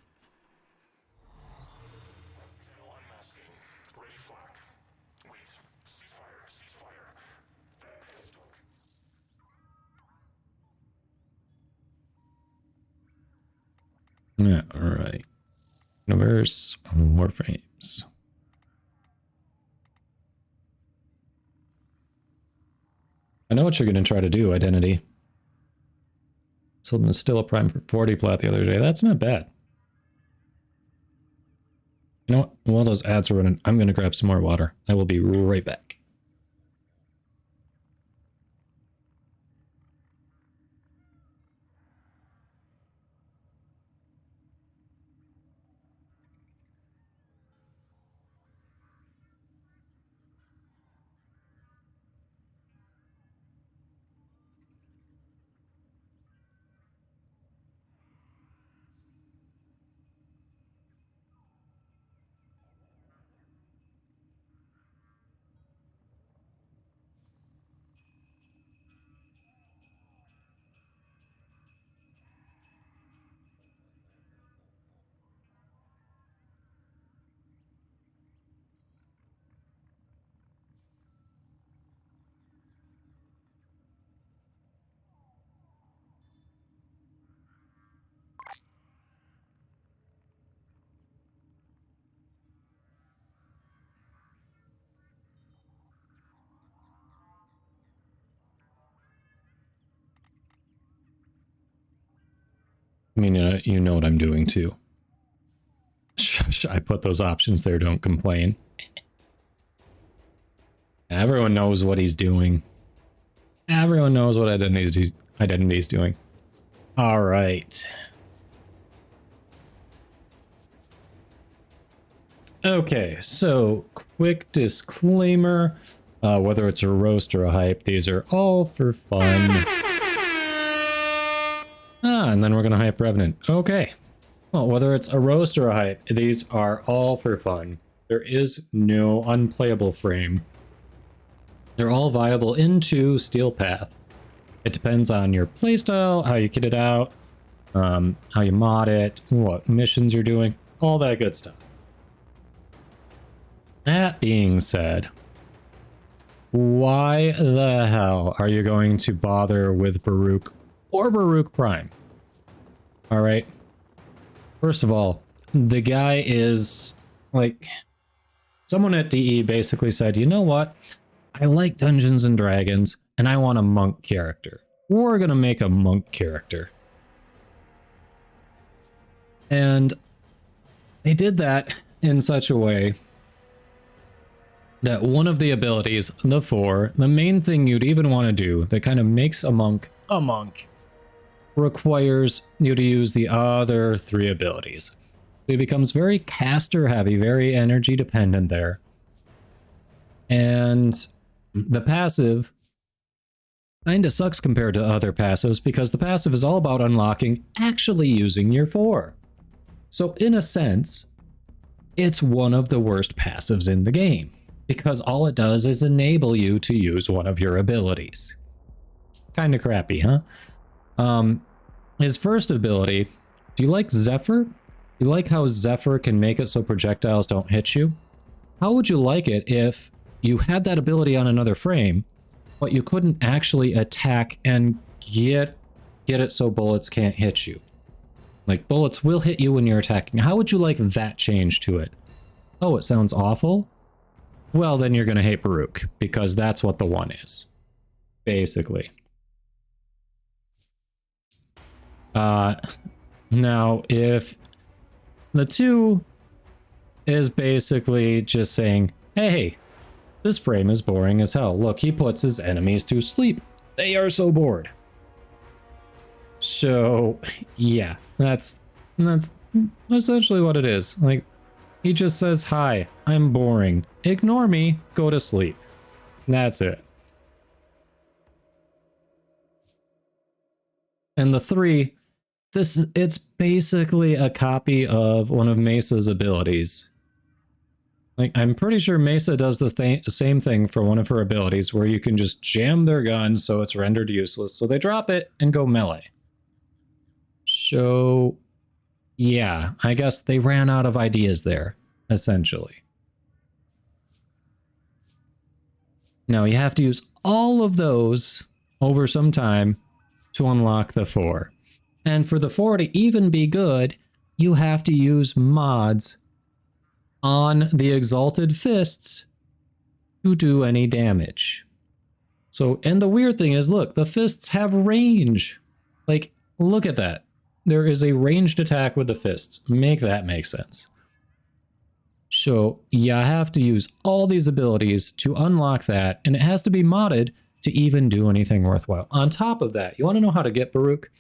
Yeah, alright. Universe, Warframes. I know what you're going to try to do, Identity. Sold in a still a prime for 40 plat the other day. That's not bad. You know what? While those ads are running, I'm going to grab some more water. I will be right back. I mean, you know what I'm doing too. I put those options there, don't complain. Everyone knows what he's doing. Everyone knows what Identity's doing. All right. Okay, so quick disclaimer. Whether it's a roast or a hype, these are all for fun. And then we're going to hype Revenant. Okay. Well, whether it's a roast or a hype, these are all for fun. There is no unplayable frame. They're all viable into Steel Path. It depends on your playstyle, how you kit it out, how you mod it, what missions you're doing, all that good stuff. That being said, why the hell are you going to bother with Baruch or Baruch Prime? All right. First of all, the guy is like, someone at DE basically said, you know what? I like Dungeons and Dragons and I want a monk character. We're going to make a monk character. And they did that in such a way that one of the abilities, the 4, the main thing you'd even want to do that kind of makes a monk, requires you to use the other 3 abilities. It becomes very caster heavy, very energy dependent there. And the passive kinda sucks compared to other passives because the passive is all about unlocking actually using your 4. So in a sense, it's one of the worst passives in the game because all it does is enable you to use one of your abilities. Kinda crappy, huh? His first ability, do you like Zephyr? You like how Zephyr can make it so projectiles don't hit you? How would you like it if you had that ability on another frame, but you couldn't actually attack and get it so bullets can't hit you? Like, bullets will hit you when you're attacking. How would you like that change to it? Oh, it sounds awful? Well, then you're going to hate Baruch, because that's what the 1 is. Basically. Now, if the 2 is basically just saying, hey, this frame is boring as hell. Look, he puts his enemies to sleep. They are so bored. So, yeah, that's essentially what it is. Like, he just says, hi, I'm boring. Ignore me, go to sleep. That's it. And the 3, it's basically a copy of one of Mesa's abilities. Like, I'm pretty sure Mesa does the same thing for one of her abilities where you can just jam their gun so it's rendered useless. So they drop it and go melee. So, yeah, I guess they ran out of ideas there, essentially. Now, you have to use all of those over some time to unlock the 4. And for the 4 to even be good, you have to use mods on the Exalted Fists to do any damage. So, and the weird thing is, look, the fists have range. Like, look at that. There is a ranged attack with the fists. Make that make sense. So, you have to use all these abilities to unlock that, and it has to be modded to even do anything worthwhile. On top of that, you want to know how to get Baruch?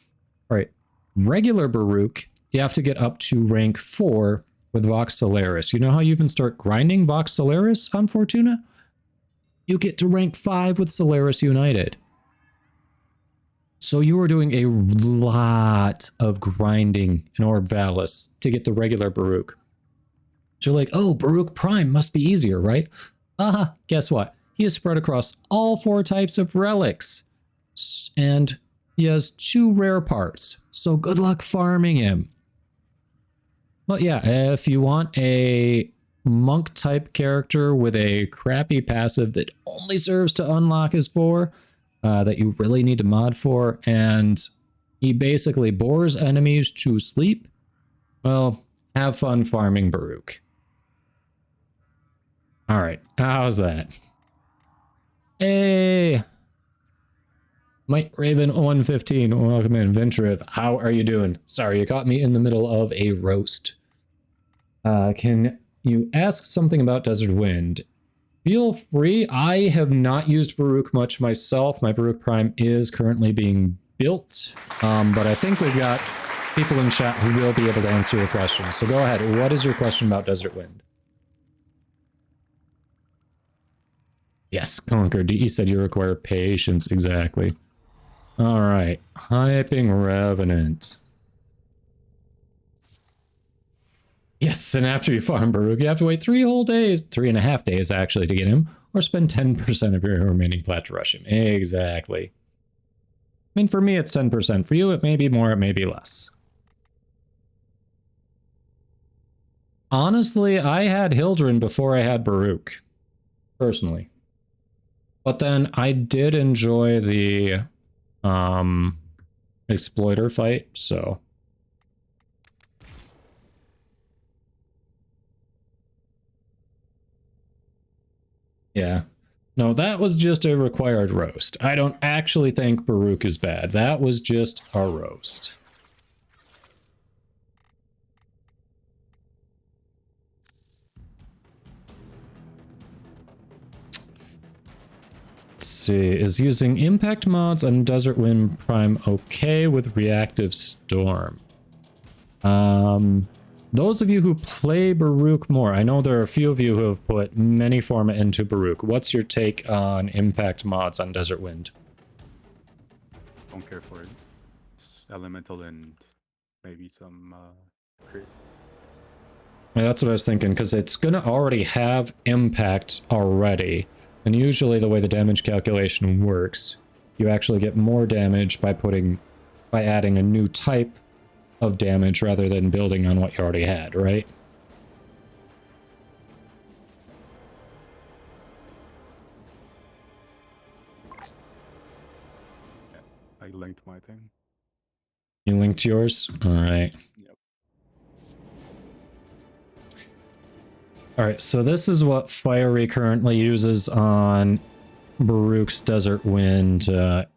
All right, regular Baruch, you have to get up to rank 4 with Vox Solaris. You know how you even start grinding Vox Solaris on Fortuna? You get to rank 5 with Solaris United. So you are doing a lot of grinding in Orb Valis to get the regular Baruch. So you're like, oh, Baruch Prime must be easier, right? Guess what? He is spread across all 4 types of relics. And he has 2 rare parts. So good luck farming him. But yeah, if you want a monk type character with a crappy passive that only serves to unlock his 4, that you really need to mod for, and he basically bores enemies to sleep, well, have fun farming Baruch. Alright, how's that? Hey! Might Raven 115, welcome in. Venture, how are you doing? Sorry, you caught me in the middle of a roast. Can you ask something about Desert Wind? Feel free. I have not used Baruch much myself. My Baruch Prime is currently being built, but I think we've got people in chat who will be able to answer your question. So go ahead. What is your question about Desert Wind? Yes, Conquer. DE said you require patience. Exactly. All right. Hyping Revenant. Yes, and after you farm Baruch, you have to wait 3 whole days, 3.5 days actually, to get him, or spend 10% of your remaining plat to rush him. Exactly. I mean, for me, it's 10%. For you, it may be more, it may be less. Honestly, I had Hildren before I had Baruch, personally. But then I did enjoy the exploiter fight, so... Yeah. No, that was just a required roast. I don't actually think Baruch is bad. That was just a roast. Let's see. Is using impact mods on Desert Wind Prime okay with Reactive Storm? Those of you who play Baruch more, I know there are a few of you who have put many forma into Baruch. What's your take on impact mods on Desert Wind? Don't care for it. It's elemental and maybe some crit. Yeah, that's what I was thinking, because it's going to already have impact already. And usually the way the damage calculation works, you actually get more damage by adding a new type of damage rather than building on what you already had, right? Yeah, I linked my thing. You linked yours? Alright. Yep. Alright, so this is what Fiery currently uses on Baruch's Desert Wind.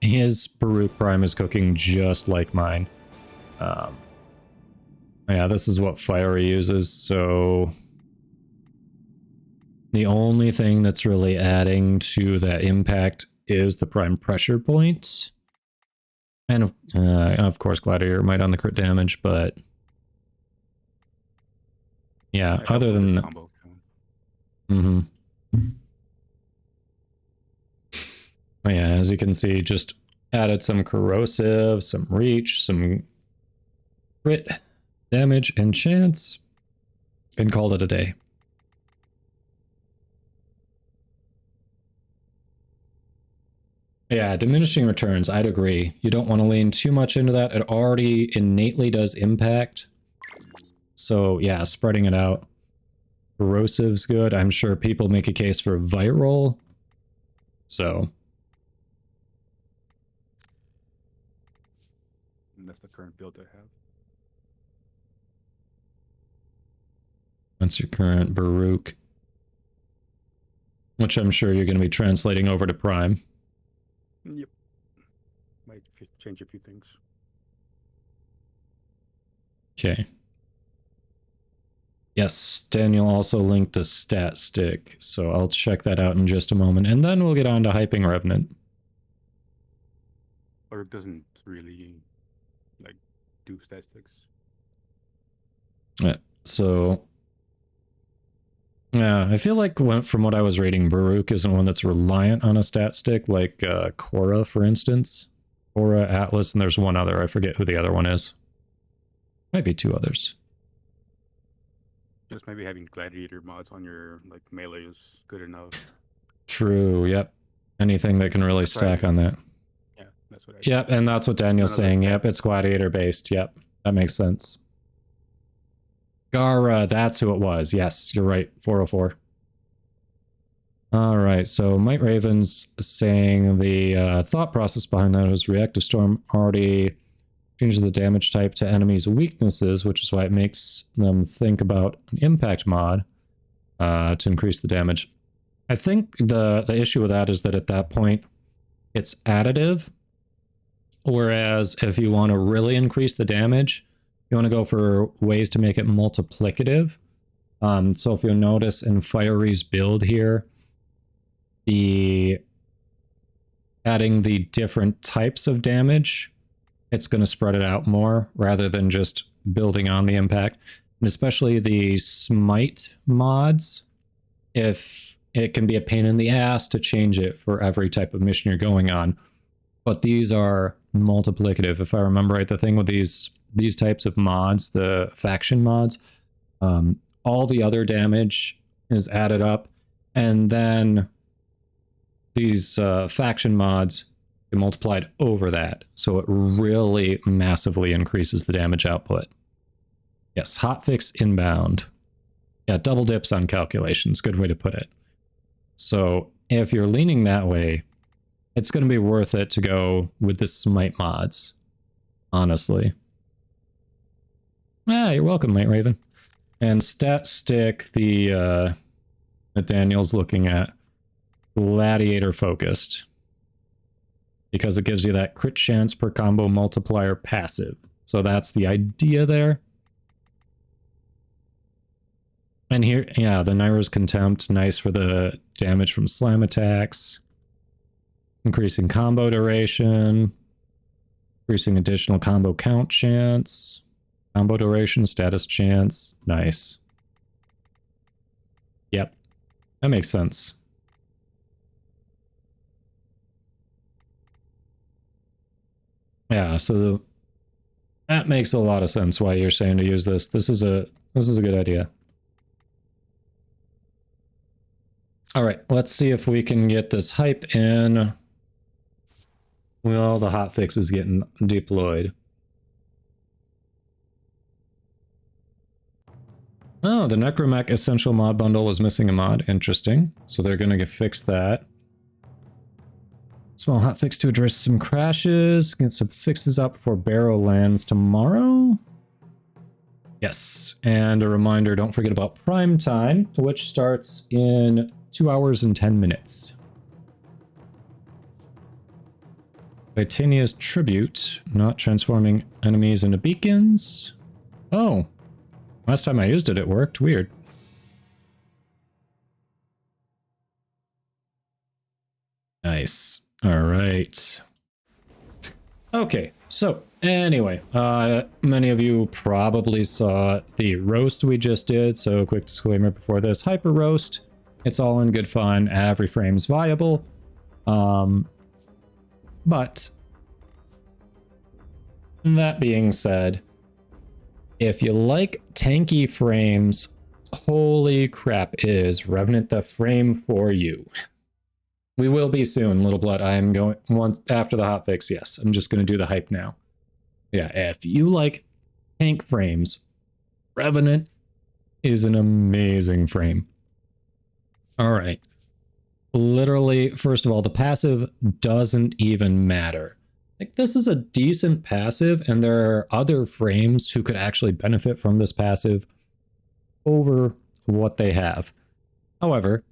His Baruch Prime is cooking just like mine. Yeah, this is what Fiery uses, so... The only thing that's really adding to that impact is the prime pressure point. And of course Gladiator might on the crit damage, but... Yeah, other than... Mm-hmm. Oh yeah, as you can see, just added some corrosive, some reach, some crit damage and chance, and called it a day. Yeah, diminishing returns, I'd agree. You don't want to lean too much into that. It already innately does impact. So yeah, spreading it out. Corrosive's good. I'm sure people make a case for viral. So. And that's the current build I have. That's your current Baruch. Which I'm sure you're going to be translating over to Prime. Yep. Might change a few things. Okay. Yes, Daniel also linked the stat stick, so I'll check that out in just a moment, and then we'll get on to hyping Revenant. Or it doesn't really, like, do statistics. Yeah, so... Yeah, I feel like from what I was reading, Baruch isn't one that's reliant on a stat stick, like Korra, for instance. Korra, Atlas, and there's one other. I forget who the other one is. Might be 2 others. Just maybe having Gladiator mods on your like melee is good enough. True, yep. Anything that can really stack on that. Yeah, that's what I Yep, and that's what Daniel's saying. Yep, it's Gladiator based. Yep, that makes sense. Gara, that's who it was. Yes, you're right. 404. All right, so Might Raven's saying the thought process behind that is Reactive Storm already changes the damage type to enemies' weaknesses, which is why it makes them think about an impact mod to increase the damage. I think the issue with that is that at that point, it's additive, Whereas if you want to really increase the damage, you want to go for ways to make it multiplicative. So if you'll notice in Fiery's build here, adding the different types of damage, it's going to spread it out more rather than just building on the impact. And especially the smite mods, if it can be a pain in the ass to change it for every type of mission you're going on. But these are multiplicative. If I remember right, the thing with these types of mods, the faction mods, all the other damage is added up, and then these faction mods get multiplied over that. So it really massively increases the damage output. Yes, hotfix inbound. Yeah, double dips on calculations. Good way to put it. So if you're leaning that way, it's going to be worth it to go with the smite mods, honestly. Ah, you're welcome, Might Raven. And stat stick, the Daniel's looking at gladiator focused, because it gives you that crit chance per combo multiplier passive. So that's the idea there. And here, yeah, the Naira's Contempt, nice for the damage from slam attacks. Increasing combo duration. Increasing additional combo count chance. Combo duration, status chance. Nice. Yep. That makes sense. Yeah, so that makes a lot of sense why you're saying to use this. This is a good idea. All right, let's see if we can get this hype in. Well, the hotfix is getting deployed. Oh, the Necromech Essential Mod Bundle was missing a mod. Interesting. So they're going to fix that. Small hotfix to address some crashes. Get some fixes up before Barrow lands tomorrow. Yes. And a reminder, don't forget about Prime Time, which starts in 2 hours and 10 minutes. Titania's Tribute, not transforming enemies into beacons. Oh, last time I used it, it worked. Weird. Nice. All right. Okay, so anyway, many of you probably saw the roast we just did, so quick disclaimer before this. Hyper roast, it's all in good fun. Every frame's viable. But that being said, if you like tanky frames, holy crap, is Revenant the frame for you. We will be soon, Little Blood. I am going once after the hotfix. Yes, I'm just going to do the hype now. Yeah, if you like tank frames, Revenant is an amazing frame. All right. Literally, first of all, the passive doesn't even matter. Like, this is a decent passive, and there are other frames who could actually benefit from this passive over what they have. However,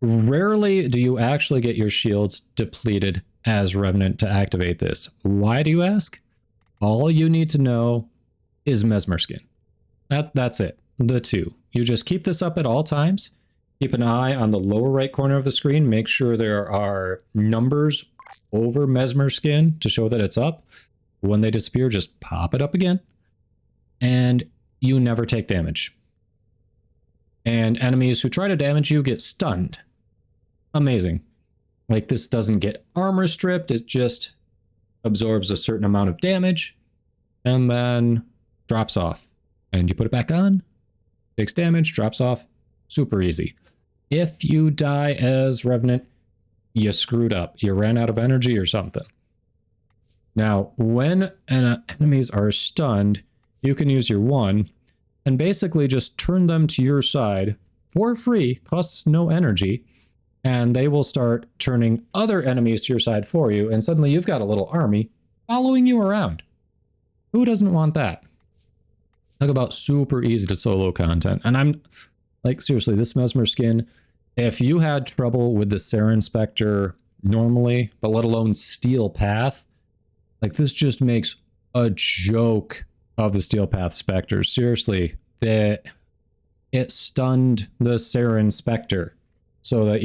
rarely do you actually get your shields depleted as Revenant to activate this. Why do you ask? All you need to know is Mesmer Skin. That's it. The two. You just keep this up at all times. Keep an eye on the lower right corner of the screen. Make sure there are numbers over Mesmer Skin to show that it's up. When they disappear, just pop it up again. And you never take damage. And enemies who try to damage you get stunned. Amazing. Like, this doesn't get armor stripped. It just absorbs a certain amount of damage and then drops off. And you put it back on, takes damage, drops off. Super easy. If you die as Revenant, you screwed up. You ran out of energy or something. Now, when enemies are stunned, you can use your one and basically just turn them to your side for free, costs no energy, and they will start turning other enemies to your side for you, and suddenly you've got a little army following you around. Who doesn't want that? Talk about super easy to solo content. And I'm like, seriously, this Mesmer Skin, if you had trouble with the Sarah Inspector normally, but let alone Steel Path. Like, this just makes a joke of the Steel Path Spectre. Seriously, it stunned the Saren Spectre so that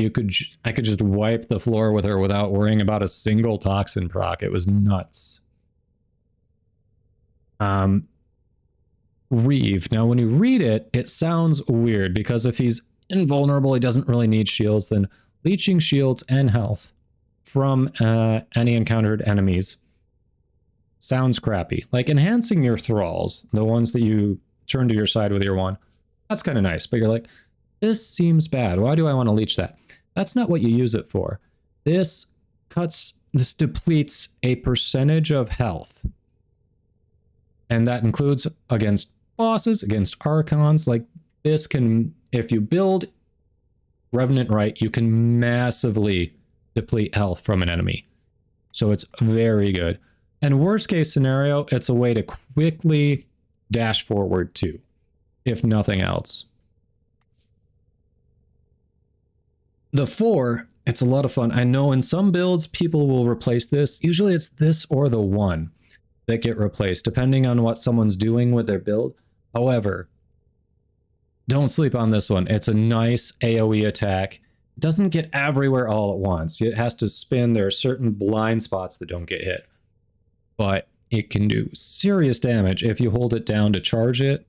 I could just wipe the floor with her without worrying about a single toxin proc. It was nuts. Reeve. Now, when you read it, it sounds weird because if he's invulnerable, he doesn't really need shields, then leeching shields and health from any encountered enemies sounds crappy. Like enhancing your thralls, the ones that you turn to your side with your wand, that's kind of nice, but you're like, this seems bad. Why do I want to leech that? That's not what you use it for. This depletes a percentage of health. And that includes against bosses, against archons. Like, this can, if you build Revenant right, you can massively deplete health from an enemy. So it's very good. And worst case scenario, it's a way to quickly dash forward too, if nothing else. The 4, it's a lot of fun. I know in some builds, people will replace this. Usually it's this or the 1 that get replaced, depending on what someone's doing with their build. However, don't sleep on this one. It's a nice AoE attack. It doesn't get everywhere all at once. It has to spin. There are certain blind spots that don't get hit. But it can do serious damage if you hold it down to charge it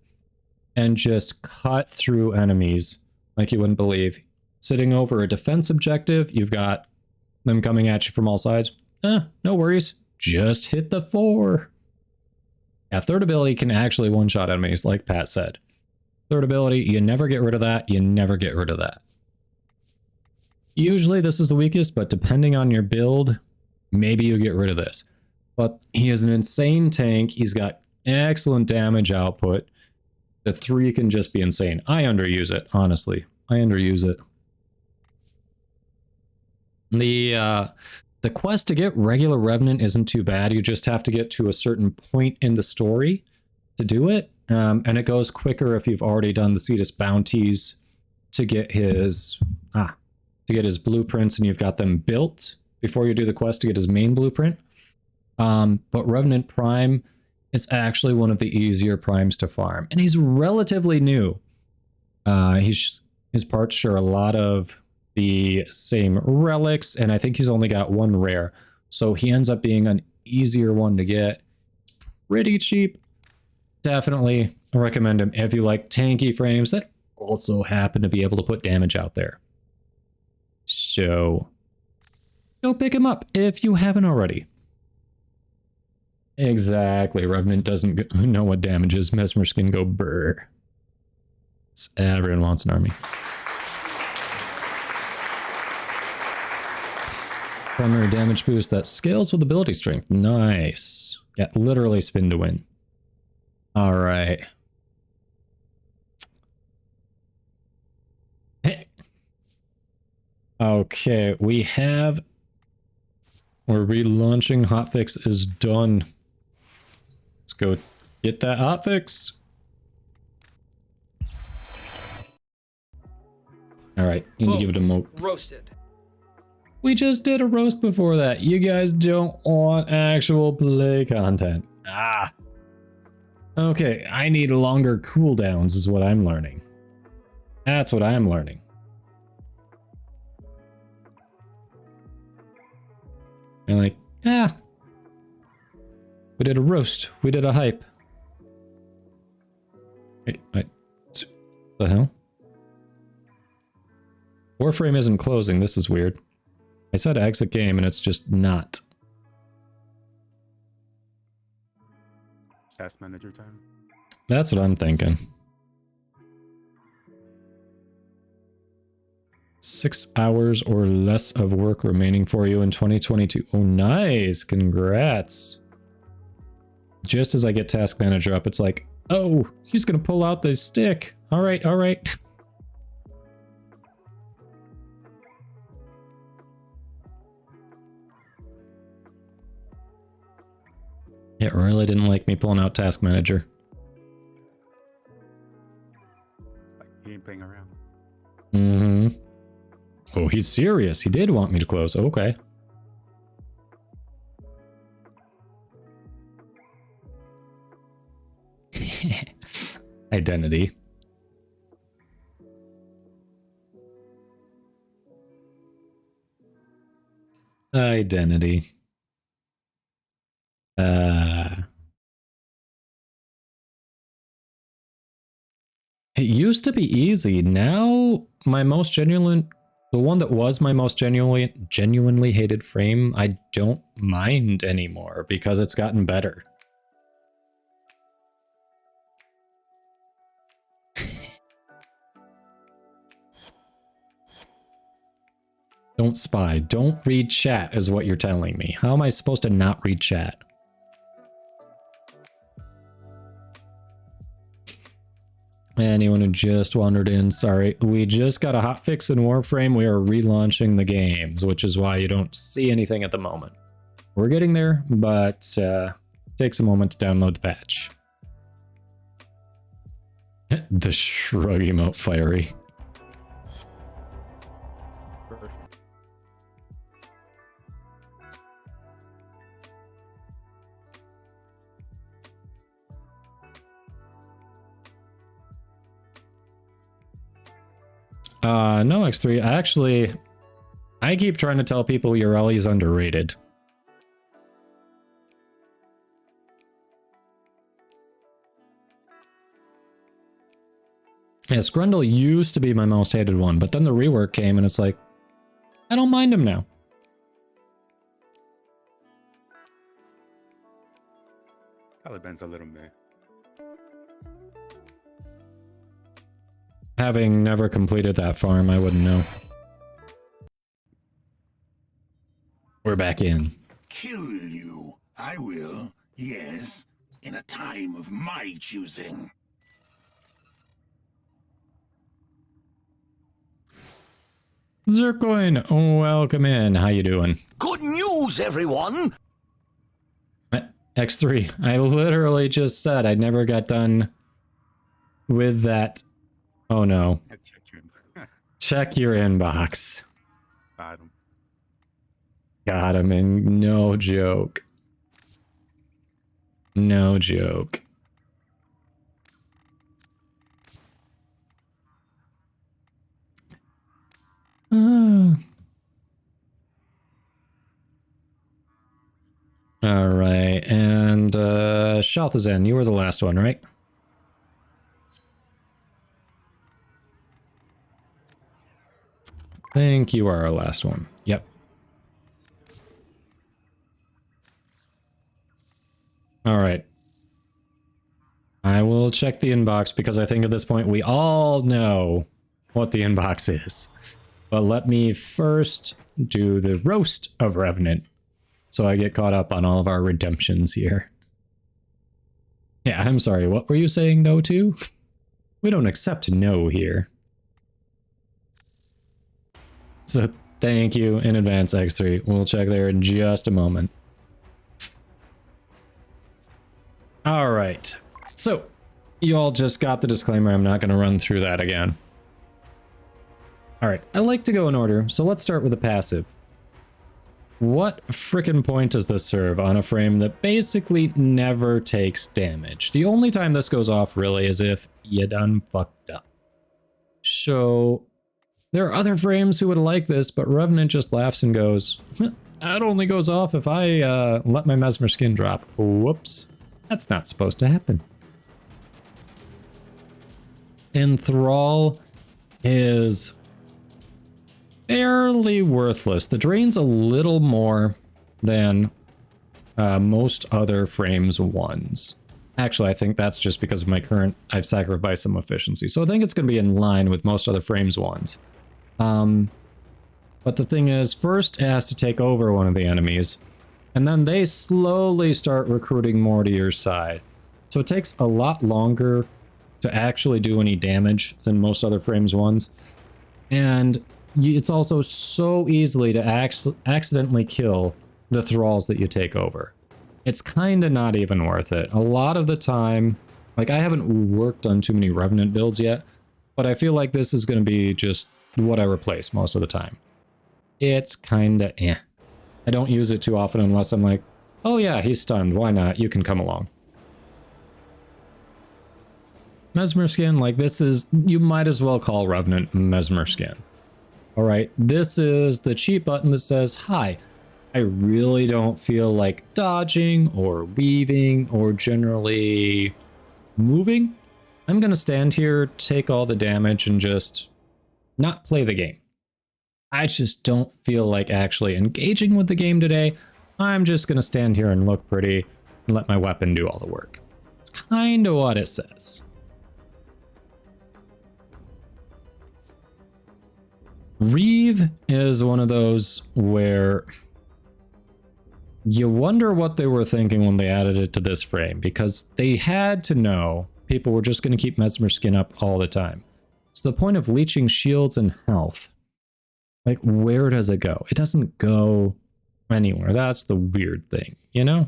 and just cut through enemies like you wouldn't believe. Sitting over a defense objective, you've got them coming at you from all sides. No worries. Just hit the 4. Yeah, third ability can actually one-shot enemies, like Pat said. Third ability, you never get rid of that. You never get rid of that. Usually this is the weakest, but depending on your build, maybe you get rid of this. But he is an insane tank. He's got excellent damage output. The 3 can just be insane. I underuse it, honestly. I underuse it. The quest to get regular Revenant isn't too bad. You just have to get to a certain point in the story to do it. And it goes quicker if you've already done the Cetus bounties to get his blueprints, and you've got them built before you do the quest to get his main blueprint. But Revenant Prime is actually one of the easier primes to farm, and he's relatively new. His parts share a lot of the same relics, and I think he's only got 1 rare, so he ends up being an easier one to get. Pretty cheap. Definitely recommend him if you like tanky frames that also happen to be able to put damage out there. So go pick him up if you haven't already. Exactly. Revenant doesn't know what damage is. Mesmer Skin go brr. Everyone wants an army. Primary damage boost that scales with ability strength. Nice. Yeah, literally spin to win. All right. Hey. Okay, we're relaunching. Hotfix is done. Let's go get that hotfix. All right, you need to give it a moat. Roasted. We just did a roast before that. You guys don't want actual play content. Ah. Okay, I need longer cooldowns is what I'm learning. That's what I'm learning. And like, we did a roast. We did a hype. Wait, what the hell? Warframe isn't closing. This is weird. I said exit game and it's just not. Task manager time. That's what I'm thinking. 6 hours or less of work remaining for you in 2022. Oh, nice. Congrats. Just as I get task manager up, it's like, oh, he's going to pull out the stick. All right, all right. It really didn't like me pulling out task manager. Like he ain't playing around. Mm-hmm. Oh, he's serious. He did want me to close. Okay. Identity. Identity. It used to be easy. Now, my most genuine, the one that was my most genuinely hated frame, I don't mind anymore because it's gotten better. Don't spy. Don't read chat is what you're telling me. How am I supposed to not read chat? Anyone who just wandered in, sorry. We just got a hotfix in Warframe. We are relaunching the games, which is why you don't see anything at the moment. We're getting there, but takes a moment to download the patch. The shrug emote fiery. No, X3. I keep trying to tell people Ureli's underrated. Yeah, Scrundle used to be my most hated one, but then the rework came and it's like, I don't mind him now. Caliban's a little meh. Having never completed that farm, I wouldn't know. We're back in. Kill you. I will, yes, in a time of my choosing. Zircoin, welcome in. How you doing? Good news, everyone! X3, I literally just said I never got done with that. Oh no. Check your inbox. Got him in. No joke. No joke. All right, and Shalthazan, you were the last one, right? I think you are our last one. Yep. All right. I will check the inbox because I think at this point we all know what the inbox is. But let me first do the roast of Revenant so I get caught up on all of our redemptions here. Yeah, I'm sorry. What were you saying no to? We don't accept no here. So thank you in advance, X3. We'll check there in just a moment. All right. So you all just got the disclaimer. I'm not going to run through that again. All right. I like to go in order. So let's start with the passive. What frickin' point does this serve on a frame that basically never takes damage? The only time this goes off really is if you done fucked up. So there are other frames who would like this, but Revenant just laughs and goes, that only goes off if I let my Mesmer skin drop. Whoops. That's not supposed to happen. Enthrall is fairly worthless. The drain's a little more than most other frames ones. Actually, I think that's just because of my current, I've sacrificed some efficiency. So I think it's going to be in line with most other frames ones. But the thing is, first it has to take over one of the enemies, and then they slowly start recruiting more to your side. So it takes a lot longer to actually do any damage than most other frames ones. And it's also so easily to accidentally kill the thralls that you take over. It's kind of not even worth it. A lot of the time, like I haven't worked on too many Revenant builds yet, but I feel like this is going to be just what I replace most of the time. It's kind of eh. I don't use it too often unless I'm like, oh yeah, he's stunned. Why not? You can come along. Mesmer skin, like this is, you might as well call Revenant Mesmer skin. All right, this is the cheat button that says, hi, I really don't feel like dodging or weaving or generally moving. I'm going to stand here, take all the damage, and just not play the game. I just don't feel like actually engaging with the game today. I'm just going to stand here and look pretty and let my weapon do all the work. It's kind of what it says. Reeve is one of those where you wonder what they were thinking when they added it to this frame, because they had to know people were just going to keep Mesmer skin up all the time. So the point of leeching shields and health, like where does it go? It doesn't go anywhere. That's the weird thing, you know?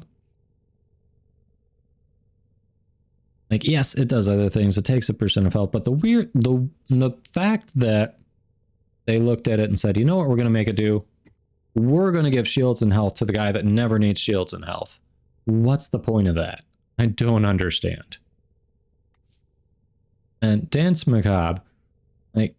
Like, yes, it does other things. It takes a percent of health, but the fact that they looked at it and said, you know what we're going to make it do? We're going to give shields and health to the guy that never needs shields and health. What's the point of that? I don't understand. And Dance Macabre, like,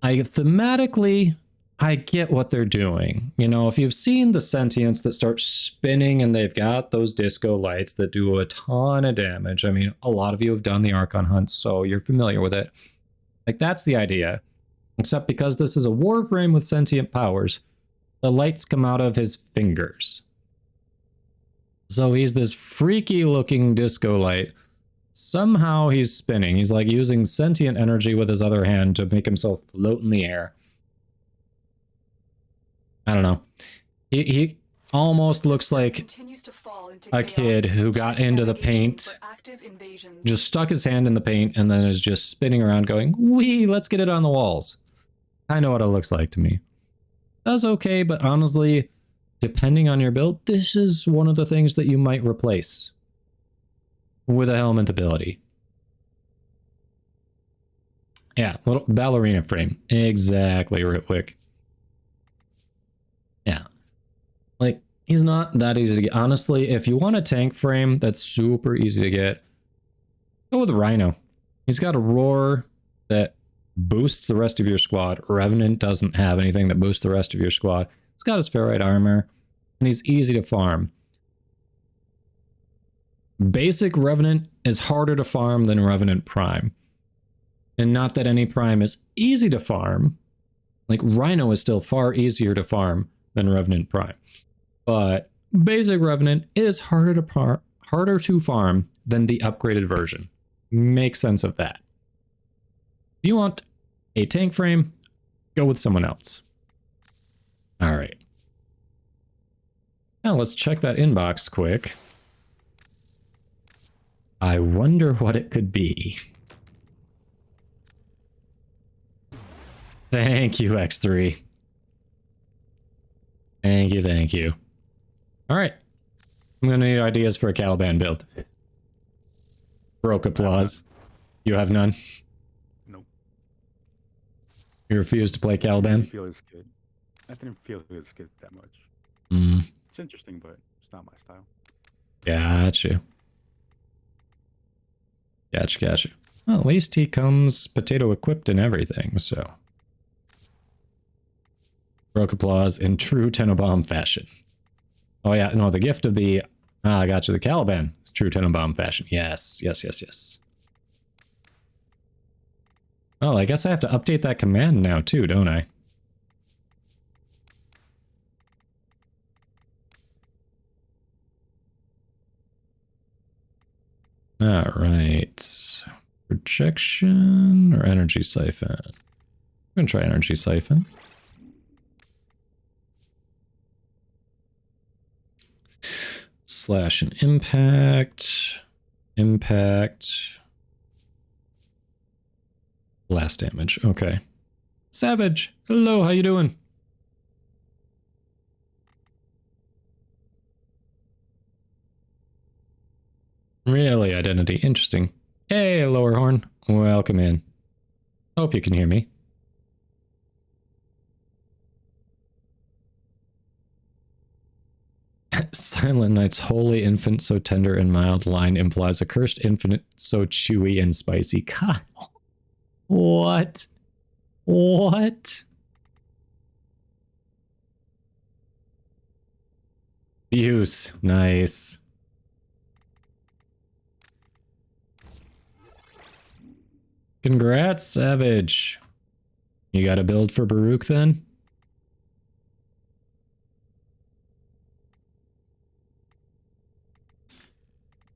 thematically, I get what they're doing. You know, if you've seen the sentients that start spinning and they've got those disco lights that do a ton of damage. I mean, a lot of you have done the Archon hunt, so you're familiar with it. Like, that's the idea. Except because this is a Warframe with sentient powers, the lights come out of his fingers. So he's this freaky looking disco light. Somehow he's spinning. He's like using sentient energy with his other hand to make himself float in the air. I don't know. He almost looks like a kid who got into the paint, just stuck his hand in the paint, and then is just spinning around going, wee, let's get it on the walls. I know what it looks like to me. That's okay, but honestly, depending on your build, this is one of the things that you might replace with a helmet ability. Yeah, little ballerina frame. Exactly, Ritwick. Yeah. Like, he's not that easy to get. Honestly, if you want a tank frame that's super easy to get, go with Rhino. He's got a roar that boosts the rest of your squad. Revenant doesn't have anything that boosts the rest of your squad. He's got his ferrite armor, and he's easy to farm. Basic Revenant is harder to farm than Revenant Prime. And not that any Prime is easy to farm. Like, Rhino is still far easier to farm than Revenant Prime. But basic Revenant is harder to farm than the upgraded version. Make sense of that. If you want a tank frame, go with someone else. All right. Now let's check that inbox quick. I wonder what it could be. Thank you, X3. Thank you, thank you. All right. I'm going to need ideas for a Caliban build. Broke applause. You have none? Nope. You refuse to play Caliban? I didn't feel as good. I didn't feel as good that much. Mm. It's interesting, but it's not my style. Gotcha. Gotcha. Well, at least he comes potato equipped and everything, so. Broke applause in true Tenenbaum fashion. Oh yeah, no, the gift of the... I got you, the Caliban. It's true Tenenbaum fashion. Yes. Oh, I guess I have to update that command now too, don't I? Alright. Projection or energy siphon? I'm gonna try energy siphon. Slash and impact. Blast damage. Okay. Savage. Hello, how you doing? Really, identity. Interesting. Hey, Lower Horn. Welcome in. Hope you can hear me. Silent Night's holy infant so tender and mild line implies a cursed infant so chewy and spicy. God. What? What? Use. Nice. Congrats, Savage. You got a build for Baruch then?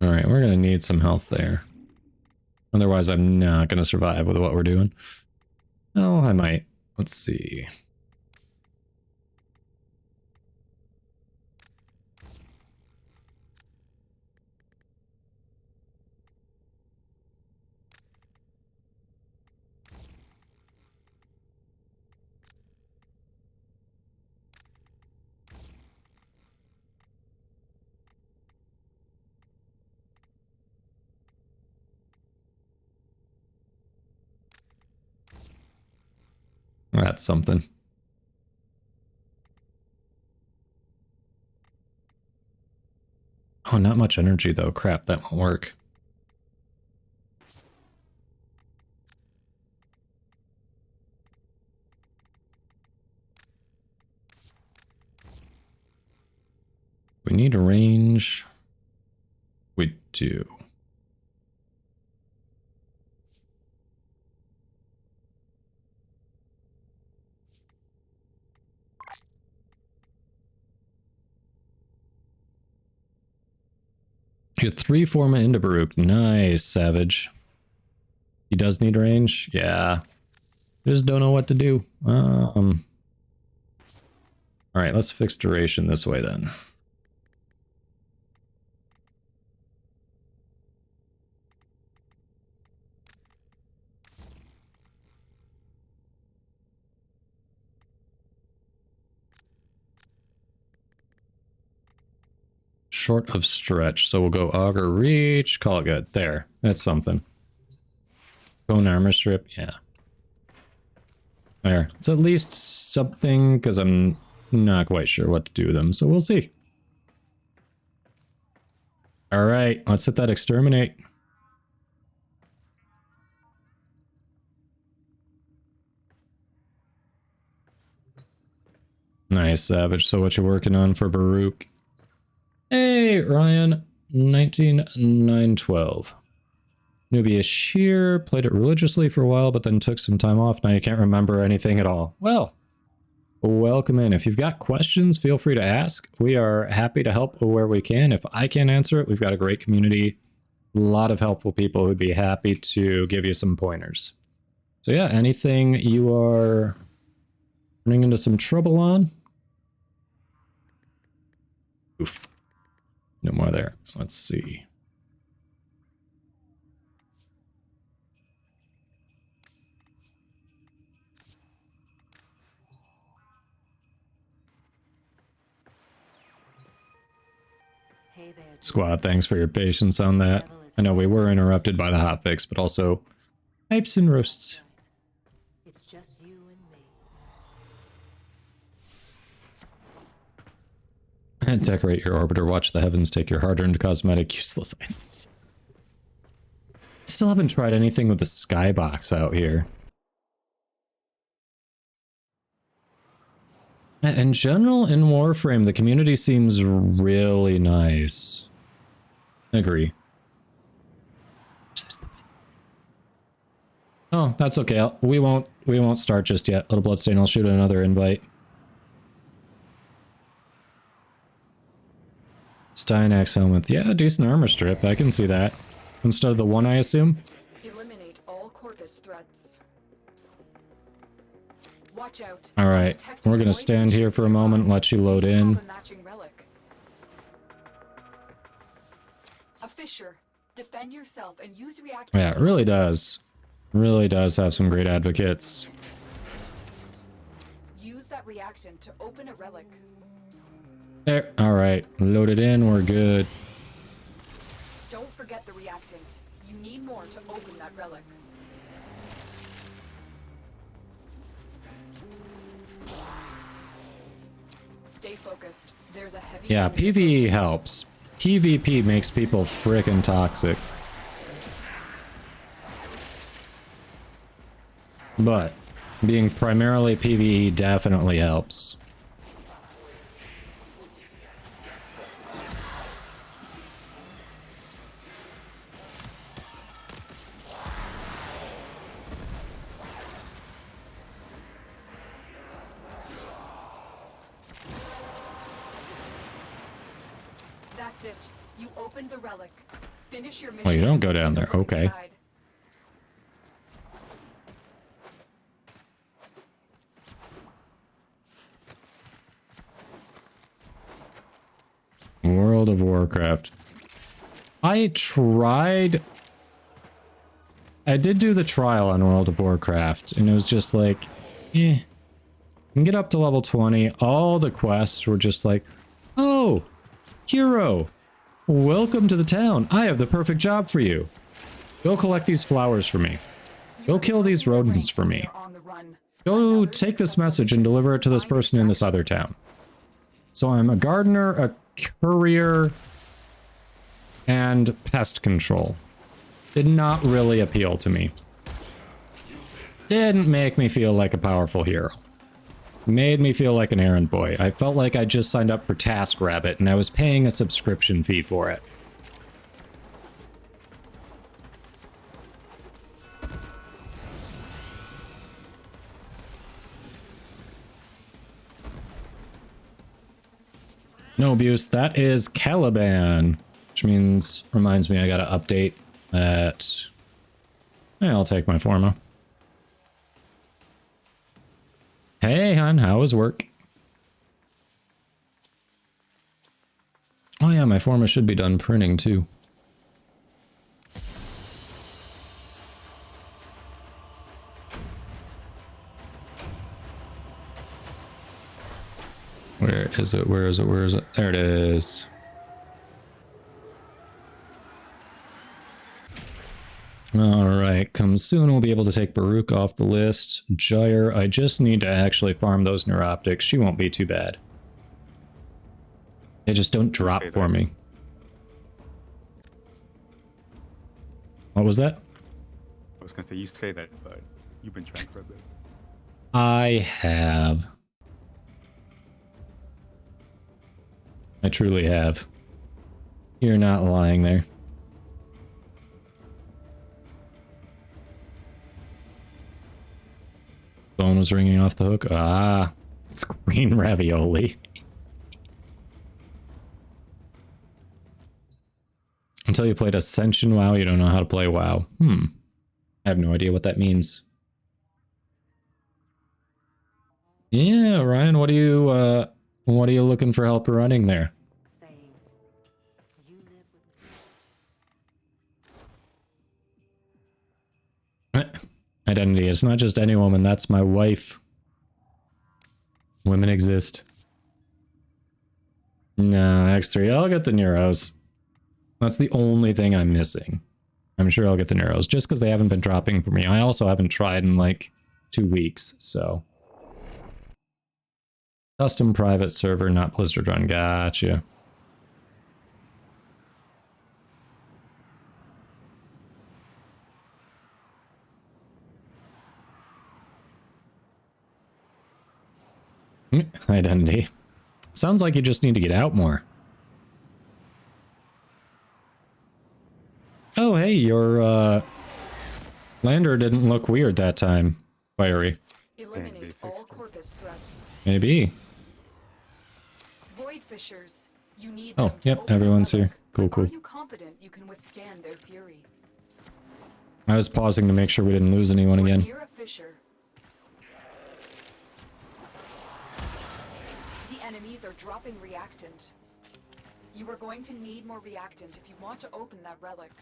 Alright, we're gonna need some health there. Otherwise, I'm not gonna survive with what we're doing. Oh, I might. Let's see. That's something. Oh, not much energy though. Crap, that won't work. We need a range. We do. You 3 Forma into Baruch. Nice, Savage. He does need range? Yeah. Just don't know what to do. Alright, let's fix duration this way then. Short of stretch, so we'll go auger reach, call it good. There, that's something. Bone armor strip, yeah. There, it's at least something, because I'm not quite sure what to do with them, so we'll see. Alright, let's hit that exterminate. Nice, Savage. So what you working on for Baruch? Hey, Ryan, 19912. Newbie-ish here, played it religiously for a while, but then took some time off. Now you can't remember anything at all. Well, welcome in. If you've got questions, feel free to ask. We are happy to help where we can. If I can't answer it, we've got a great community. A lot of helpful people who'd be happy to give you some pointers. So yeah, anything you are running into some trouble on? Oof. No more there. Let's see. Squad, thanks for your patience on that. I know we were interrupted by the hotfix, but also pipes and roasts. It's just you and me. And decorate your orbiter, watch the heavens, take your hard-earned cosmetic useless items. Still haven't tried anything with the skybox out here. In general, in Warframe, the community seems really nice. I agree. Oh, that's okay. We won't start just yet. Little Bloodstain, I'll shoot another invite. Steinax helmet. Yeah, decent armor strip. I can see that. Instead of the one, I assume? Eliminate all Corvus threats. Watch out. Alright, we're gonna stand here for a moment, let you load in. A fissure. Defend yourself and use reactor. Yeah, it really does. Really does have some great advocates. Use that reactant to open a relic. There, alright. Load it in, we're good. Don't forget the reactant. You need more to open that relic. Stay focused. There's a heavy. Yeah, PvE helps. PvP makes people frickin' toxic. But being primarily PvE definitely helps. That's it. You opened the relic. Finish your mission. Well, you don't go down there. Okay. Inside. World of Warcraft. I did do the trial on World of Warcraft, and it was just like, eh. You can get up to level 20. All the quests were just like, oh, hero, welcome to the town. I have the perfect job for you. Go collect these flowers for me. Go kill these rodents for me. Go take this message and deliver it to this person in this other town. So I'm a gardener, a courier, and pest control. Did not really appeal to me. Didn't make me feel like a powerful hero. Made me feel like an errand boy. I felt like I just signed up for TaskRabbit and I was paying a subscription fee for it. No abuse. That is Caliban, which means, reminds me I gotta update that. Yeah, I'll take my Forma. Hey, hon, how was work? Oh yeah, my Forma should be done printing too. Where is it? Where is it? Where is it? There it is. Alright, come soon we'll be able to take Baruch off the list. Gyre, I just need to actually farm those neuroptics. She won't be too bad. They just don't drop for me. What was that? I was gonna say, you say that, but you've been trying for a bit. I have. I truly have. You're not lying there. Phone was ringing off the hook. Ah, it's green ravioli. Until you played Ascension WoW, you don't know how to play WoW. I have no idea what that means. Yeah, Ryan, what are you looking for help running there? Identity. It's not just any woman, that's my wife. Women exist. Nah, X3. I'll get the Neuros. That's the only thing I'm missing. I'm sure I'll get the Neuros, just because they haven't been dropping for me. I also haven't tried in like 2 weeks, so. Custom private server, not Blizzard run. Gotcha. Identity. Sounds like you just need to get out more. Oh, hey, your lander didn't look weird that time, Fiery. Eliminate all corpus threats. Maybe. Void fishers. You need Oh, them to yep, open everyone's the here. relic. Cool, But cool. Are you confident you can withstand their fury? I was pausing to make sure we didn't lose anyone again. You're a fisher. The enemies are dropping reactant. You are going to need more reactant if you want to open that relic.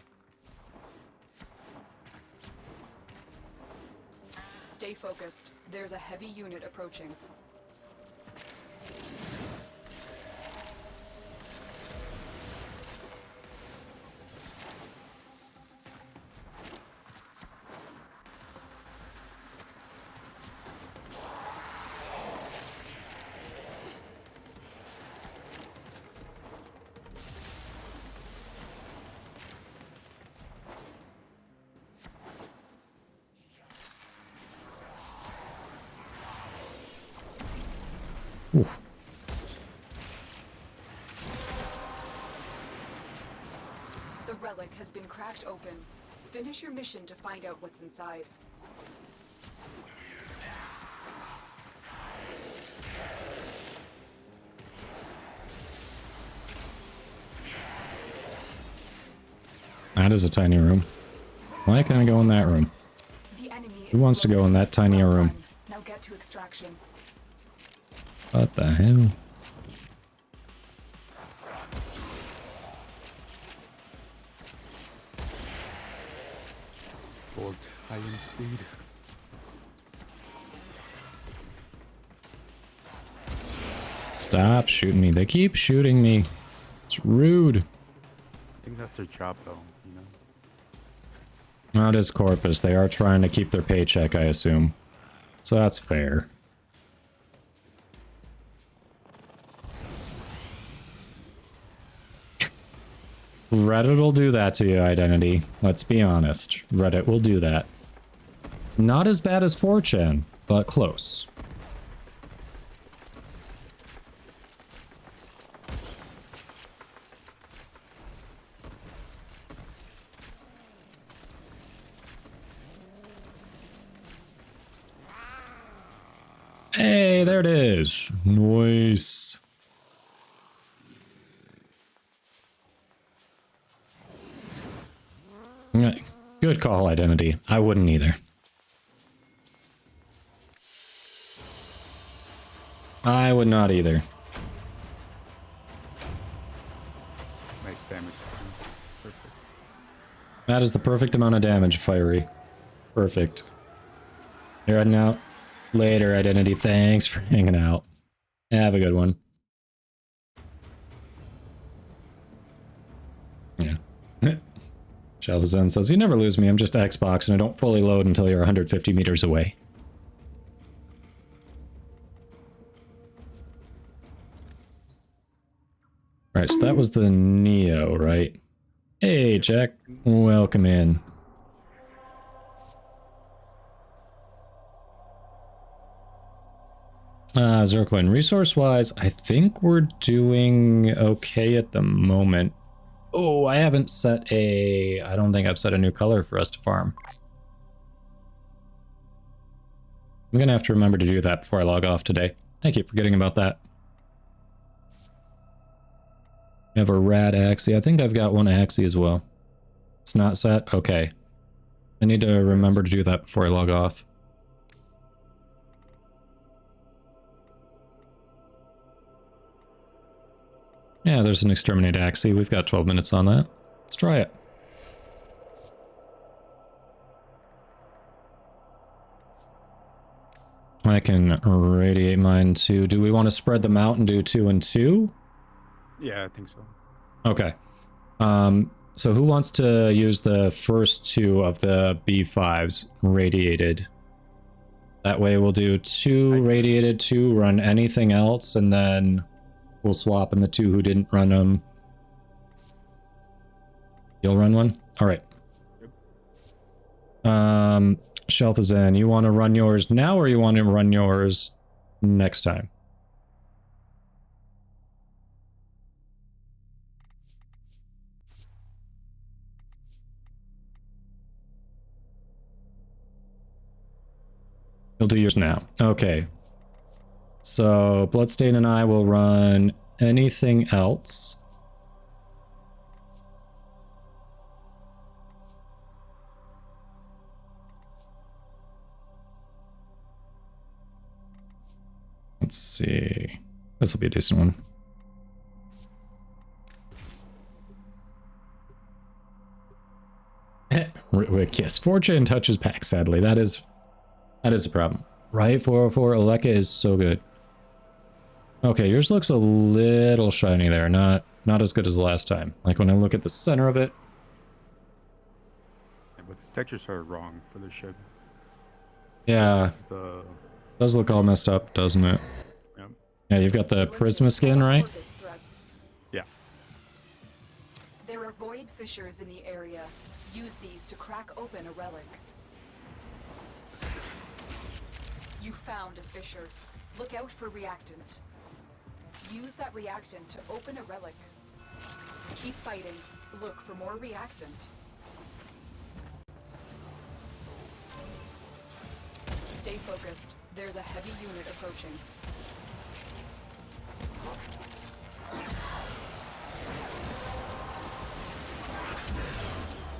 Stay focused. There's a heavy unit approaching. Oof. The relic has been cracked open. Finish your mission to find out what's inside. That is a tiny room. Why can't I go in that room? The enemy Who wants to go in that tinier room? Now get to extraction. What the hell? Gold, high in speed. Stop shooting me. They keep shooting me. It's rude. I think that's their job, though, you know? Not as Corpus. They are trying to keep their paycheck, I assume. So that's fair. Reddit will do that to you, Identity. Let's be honest. Reddit will do that. Not as bad as 4chan, but close. Hey, there it is. Nice. Good call, Identity. I wouldn't either. I would not either. Nice damage. Perfect. That is the perfect amount of damage, Fiery. Perfect. You're heading out. Later, Identity. Thanks for hanging out. Have a good one. Yeah. Shalazan says, you never lose me. I'm just Xbox and I don't fully load until you're 150 meters away. Right, so that was the Neo, right? Hey, Jack. Welcome in. Zercoin, resource-wise, I think we're doing okay at the moment. Oh, I haven't set a... I don't think I've set a new color for us to farm. I'm gonna have to remember to do that before I log off today. I keep forgetting about that. I have a rad Axie. I think I've got one Axie as well. It's not set? Okay. I need to remember to do that before I log off. Yeah, there's an Exterminate Axie. We've got 12 minutes on that. Let's try it. I can radiate mine too. Do we want to spread them out and do 2 and 2? Yeah, I think so. Okay. So who wants to use the first 2 of the B5s radiated? That way we'll do 2 radiated, 2 run anything else, and then we'll swap in the 2 who didn't run them. You'll run one? Alright. Shelthazan, you want to run yours now or you want to run yours next time? You'll do yours now. Okay. So, Bloodstain and I will run anything else. Let's see. This will be a decent one. Yes, 4chan touches back, sadly. That is a problem. Right, 404, Aleka is so good. Okay, yours looks a little shiny there. Not as good as the last time. Like when I look at the center of it. Yeah, but the textures are wrong for the ship. Yeah. Does look all messed up, doesn't it? Yep. Yeah, you've got the Prisma skin, right? Yeah. There are void fissures in the area. Use these to crack open a relic. You found a fissure. Look out for reactant. Use that reactant to open a relic. Keep fighting. Look for more reactant. Stay focused. There's a heavy unit approaching.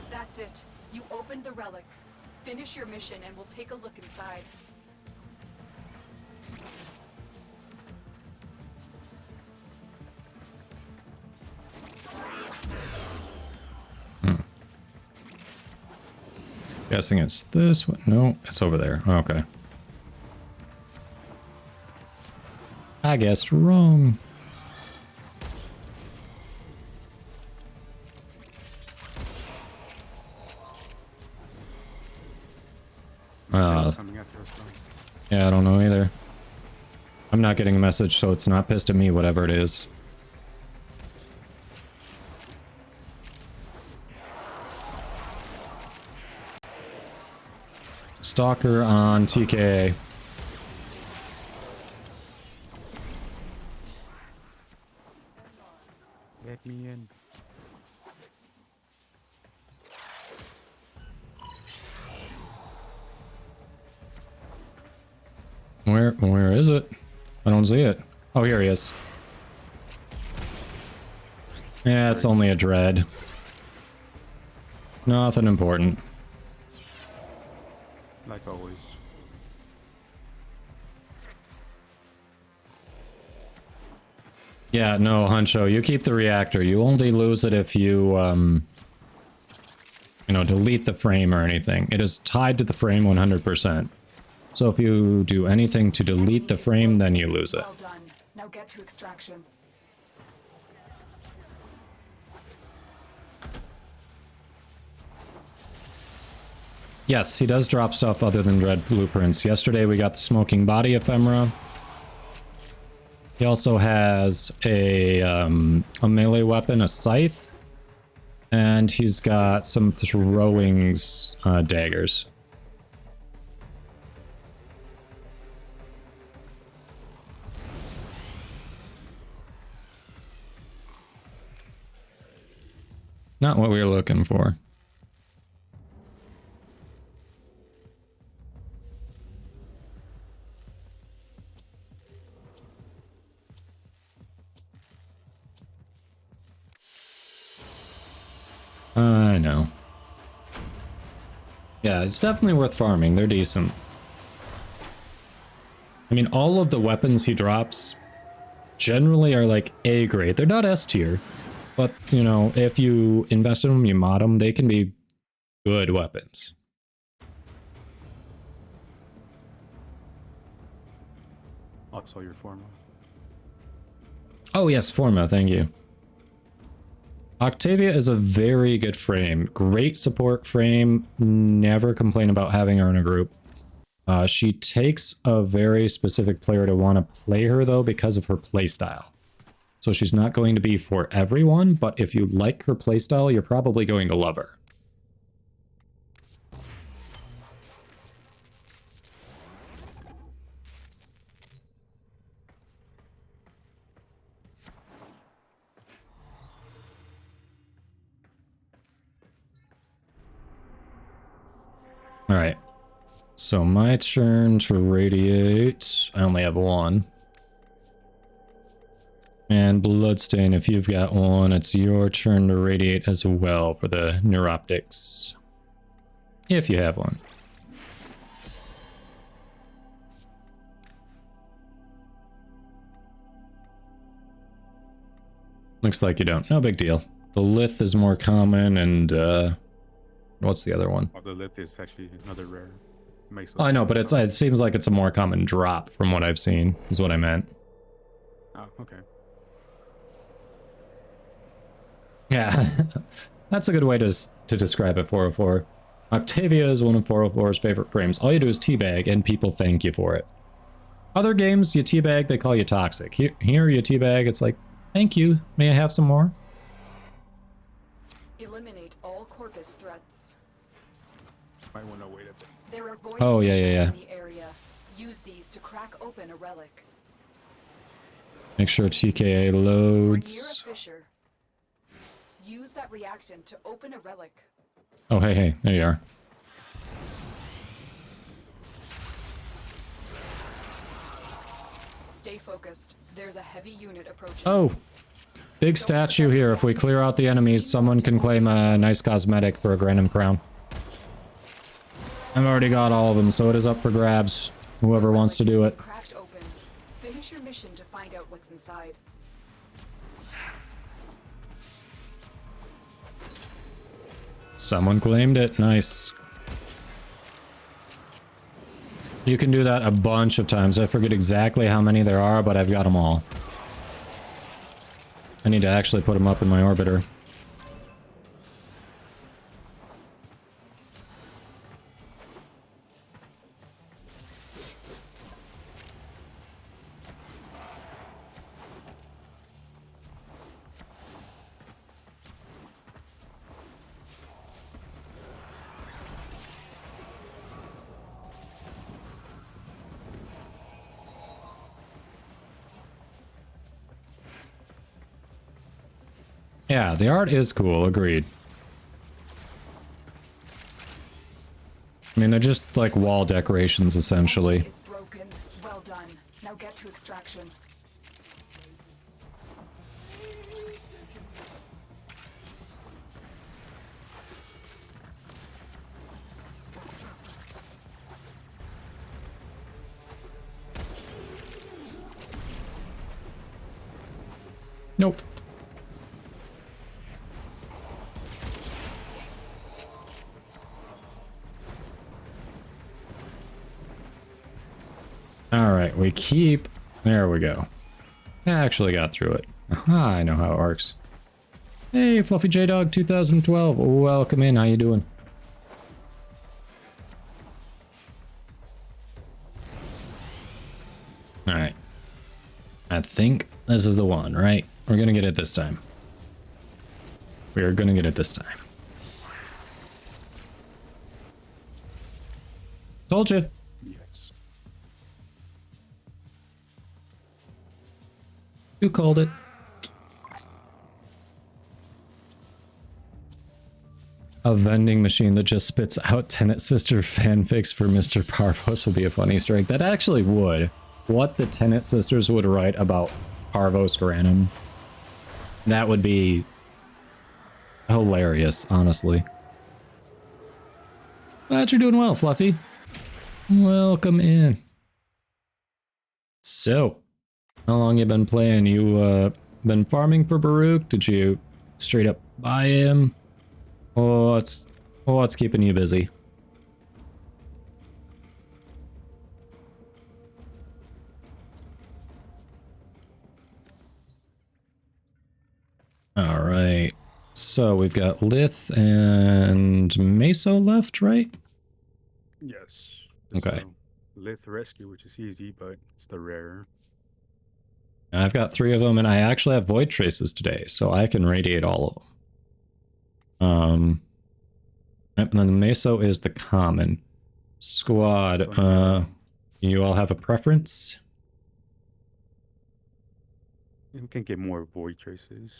That's it. You opened the relic. Finish your mission and we'll take a look inside. Guessing it's this one. No, it's over there. Okay. I guessed wrong. Yeah, I don't know either. I'm not getting a message, so it's not pissed at me, whatever it is. Stalker on TK. Let me in. Where is it? I don't see it. Oh, here he is. Yeah, it's only a dread. Nothing important. Like always. Yeah, no, Huncho, you keep the reactor. You only lose it if you, you know, delete the frame or anything. It is tied to the frame 100%. So if you do anything to delete the frame, then you lose it. Well done. Now get to extraction. Yes, he does drop stuff other than red blueprints. Yesterday we got the smoking body ephemera. He also has a melee weapon, a scythe, and he's got some throwing daggers. Not what we were looking for. I know. Yeah, it's definitely worth farming. They're decent. I mean, all of the weapons he drops generally are like A grade. They're not S tier. But, you know, if you invest in them, you mod them, they can be good weapons. Also your forma. Oh yes, Forma, thank you. Octavia is a very good frame. Great support frame. Never complain about having her in a group. She takes a very specific player to want to play her, though, because of her playstyle. So she's not going to be for everyone, but if you like her playstyle, you're probably going to love her. All right. So my turn to radiate. I only have one. And Bloodstain, if you've got one, it's your turn to radiate as well for the neuroptics. If you have one. Looks like you don't. No big deal. The Lith is more common, and what's the other one? Oh, the Lith is actually another rare. I know, but it seems like it's a more common drop from what I've seen, is what I meant. Oh, okay. Yeah, that's a good way to describe it, 404. Octavia is one of 404's favorite frames. All you do is teabag, and people thank you for it. Other games, you teabag, they call you toxic. Here you teabag, it's like, thank you, may I have some more? Eliminate all Corpus threats. Might want to wait a bit. There are void Oh, yeah. in the area. Use these to crack open a relic. Make sure TKA We're near a loads. fissure. Use that reactant to open a relic. Oh, hey, there you are. Stay focused. There's a heavy unit approaching. Oh! Big statue here. If we clear out the enemies, someone can claim a nice cosmetic for a Granum Crown. I've already got all of them, so it is up for grabs. Whoever wants to do it. Cracked open. Finish your mission to find out what's inside. Someone claimed it. Nice. You can do that a bunch of times. I forget exactly how many there are, but I've got them all. I need to actually put them up in my orbiter. Yeah, the art is cool, agreed. I mean, they're just like wall decorations, essentially. Is broken. Well done. Now get to extraction. Nope. Alright, we keep... There we go. I actually got through it. Aha, I know how it works. Hey, Fluffy J Dog 2012. Welcome in, how you doing? Alright. I think this is the one, right? We're gonna get it this time. We are gonna get it this time. Told you. Yes. You called it. A vending machine that just spits out Tenet Sister fanfics for Mr. Parvos would be a fun Easter egg. That actually would. What the Tenet Sisters would write about Parvos Granum. That would be hilarious, honestly. Glad you're doing well, Fluffy. Welcome in. So, how long you been playing? You been farming for Baruch? Did you straight up buy him? What's keeping you busy? All right. So we've got Lith and Meso left, right? Yes. Okay. Lith Rescue, which is easy, but it's the rare. I've got 3 of them, and I actually have Void Traces today, so I can radiate all of them. And then the Meso is the common. Squad, you all have a preference? You can get more Void Traces.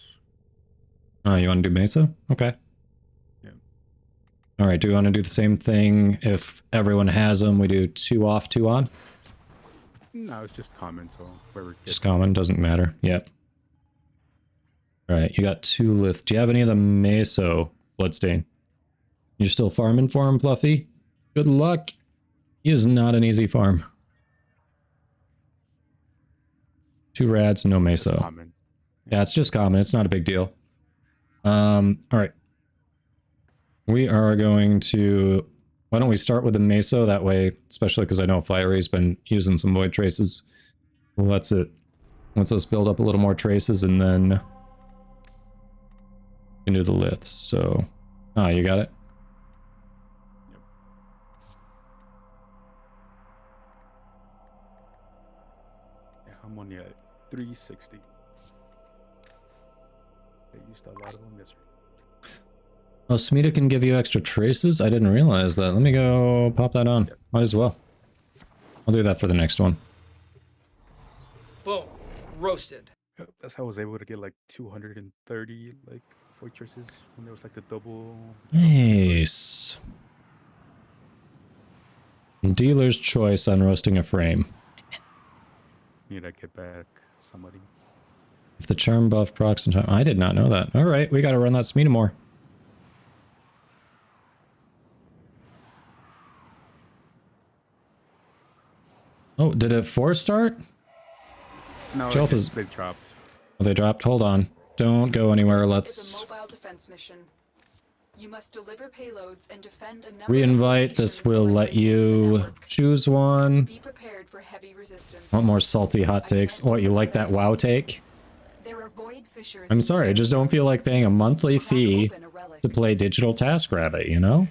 Oh, you want to do Meso? Okay. Yeah. All right, do you want to do the same thing if everyone has them? We do 2 off, 2 on? No, it's just common, so whoever Just common, doesn't matter. Yep. All right, you got 2 Lith. Do you have any of the Meso, Bloodstain? You're still farming for him, Fluffy? Good luck. He is not an easy farm. 2 rads, no Meso. Common. Yeah, it's just common. It's not a big deal. All right. We are going to... Why don't we start with the Meso? That way, especially because I know Fiery's been using some Void Traces. Lets us build up a little more traces, and then we can do the Liths. So... Oh, you got it? Yep. Yeah, I'm only at 360. They used a lot of them yesterday. Oh, Smita can give you extra traces? I didn't realize that. Let me go pop that on. Might as well. I'll do that for the next one. Boom. roasted. That's how I was able to get like 230 like fortresses when there was like the double. Nice. Dealer's choice on roasting a frame. Need to get back somebody. If the charm buff procs in time. I did not know that. Alright, we gotta run that Smeta more. Oh, did it 4-start? No, they dropped. Oh, they dropped? Hold on. Don't go anywhere. Let's It's a mobile defense mission. You must deliver payloads and defend a number re-invite. This will let you choose one. Be prepared for heavy resistance. Want more salty hot takes? What, you like that WoW take? There are void fissures. I'm sorry, I just don't feel like paying a monthly fee to play Digital TaskRabbit, you know?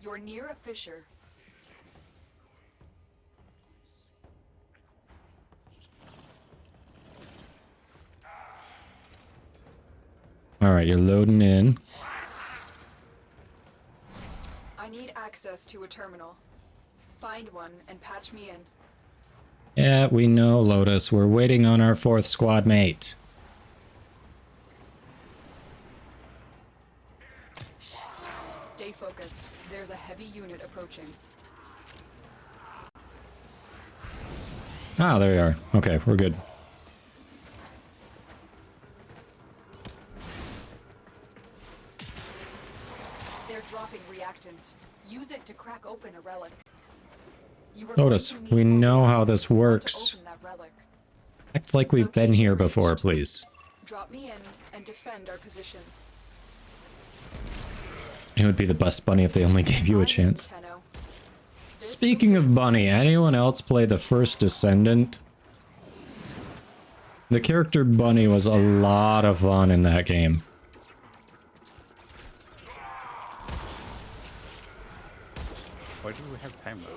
You're near a fissure. Alright, you're loading in. I need access to a terminal. Find one and patch me in. Yeah, we know, Lotus. We're waiting on our 4th squad mate. Stay focused. There's a heavy unit approaching. Ah, there you are. Okay, we're good. They're dropping reactant. Use it to crack open a relic. Lotus, we know how this works. Act like we've been here before, please. Drop me in and defend our position. It would be the best bunny if they only gave you a chance. Speaking of bunny, anyone else play the first Descendant? The character Bunny was a lot of fun in that game. Why do we have time left?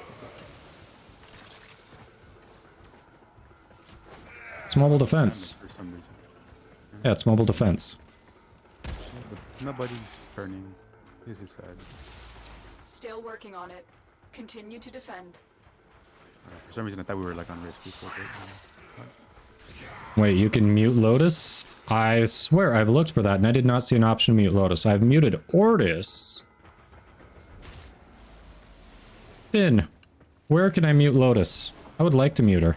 It's mobile defense. For some reason. Yeah, it's mobile defense. Yeah, but nobody's turning. This is sad. Still working on it. Continue to defend. For some reason, I thought we were like on risk before. Wait, you can mute Lotus? I swear I've looked for that and I did not see an option to mute Lotus. I've muted Ortis. Finn, where can I mute Lotus? I would like to mute her.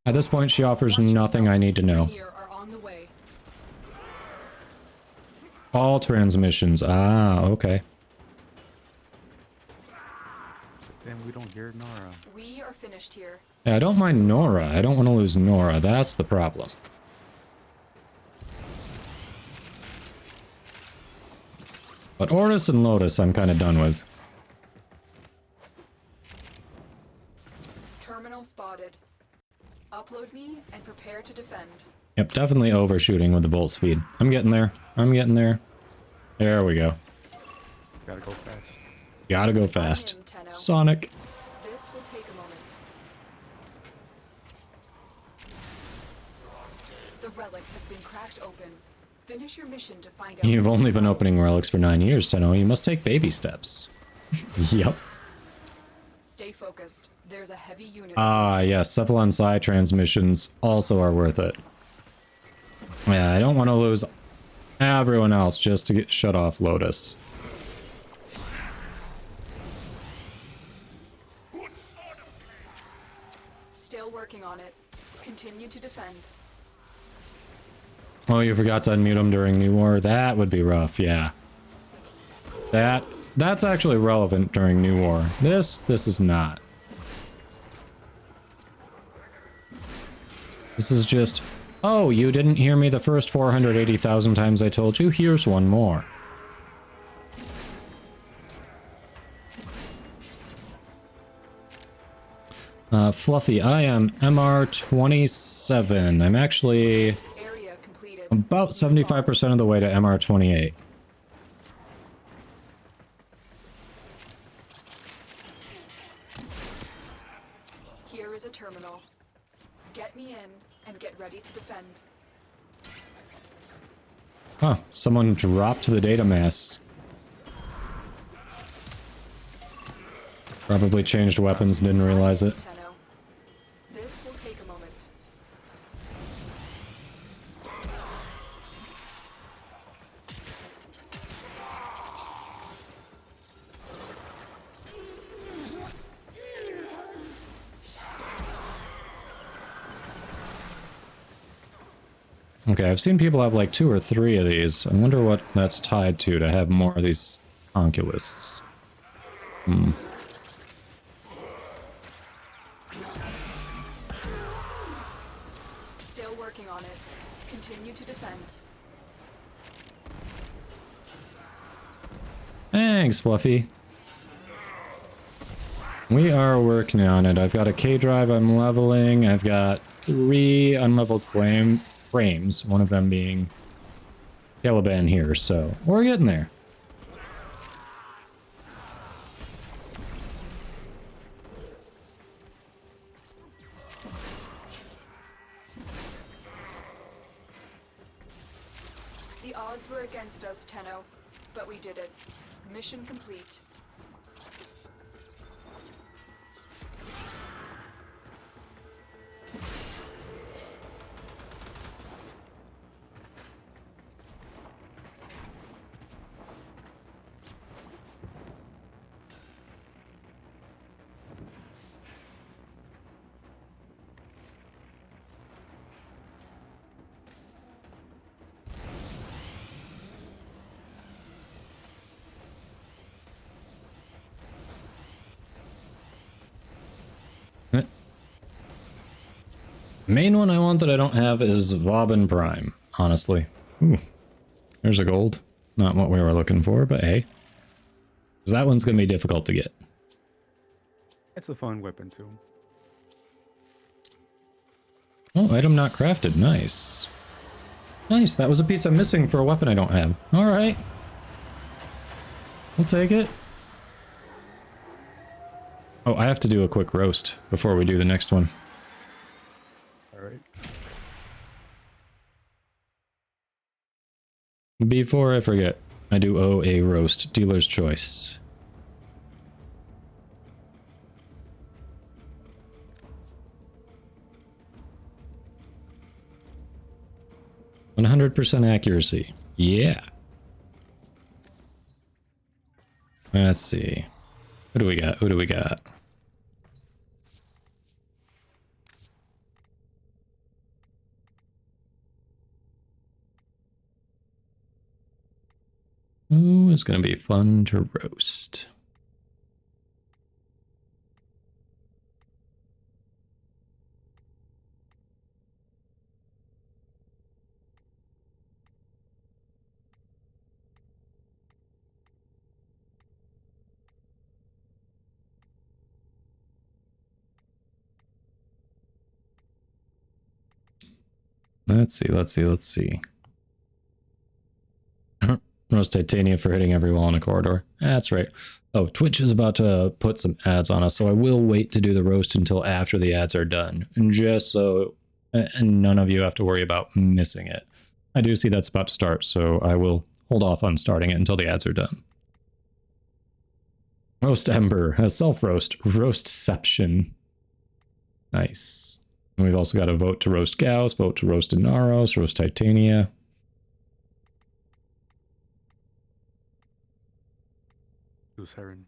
At this point, she offers nothing I need to know. All transmissions. Ah, okay. Then we don't hear Nora. We are finished here. Yeah, I don't mind Nora. I don't want to lose Nora. That's the problem. But Ortis and Lotus, I'm kind of done with. Terminal spotted. Upload me and prepare to defend. Yep, definitely overshooting with the volt speed. I'm getting there. I'm getting there. There we go. Gotta go fast. Gotta go fast. Sonic. This will take a moment. The relic has been cracked open. Finish your mission to find out. You've only been opening relics for 9 years, Tenno. You must take baby steps. Yep. Stay focused. There's a heavy unit. Ah, yes. Cephalon Psi transmissions also are worth it. Yeah, I don't want to lose everyone else just to get shut off Lotus. Still working on it. Continue to defend. Oh, you forgot to unmute him during New War? That would be rough, yeah. That's actually relevant during New War. This is not. This is just, oh, you didn't hear me the first 480,000 times I told you? Here's one more. Fluffy, I am MR27. I'm actually about 75% of the way to MR28. Here is a terminal. Get me in and get ready to defend. Huh, someone dropped the data mass. Probably changed weapons, didn't realize it. This will take a moment. Okay, I've seen people have like 2 or 3 of these. I wonder what that's tied to have more of these conquilists. Hmm. Still working on it. Continue to defend. Thanks, Fluffy. We are working on it. I've got a K drive I'm leveling. I've got 3 unleveled frames, one of them being Caliban here, so we're getting there. The odds were against us, Tenno, but we did it. Mission complete. Main one I want that I don't have is Vauban Prime, honestly. Ooh, there's a gold. Not what we were looking for, but hey. 'Cause that one's going to be difficult to get. It's a fun weapon too. Oh, item not crafted. Nice. Nice, that was a piece I'm missing for a weapon I don't have. Alright. We'll take it. Oh, I have to do a quick roast before we do the next one. Alright. Before I forget, I do owe a roast. Dealer's choice. %100% accuracy. Yeah. Let's see. What do we got? Who do we got? Ooh, it's gonna be fun to roast. Let's see. Roast Titania for hitting every wall in a corridor. That's right. Oh, Twitch is about to put some ads on us, so I will wait to do the roast until after the ads are done. And just so and none of you have to worry about missing it. I do see that's about to start, so I will hold off on starting it until the ads are done. Roast Ember, a self-roast, Roastception. Nice. And we've also got a vote to roast Gauss, vote to roast Inaros, roast Titania. Who's Heron?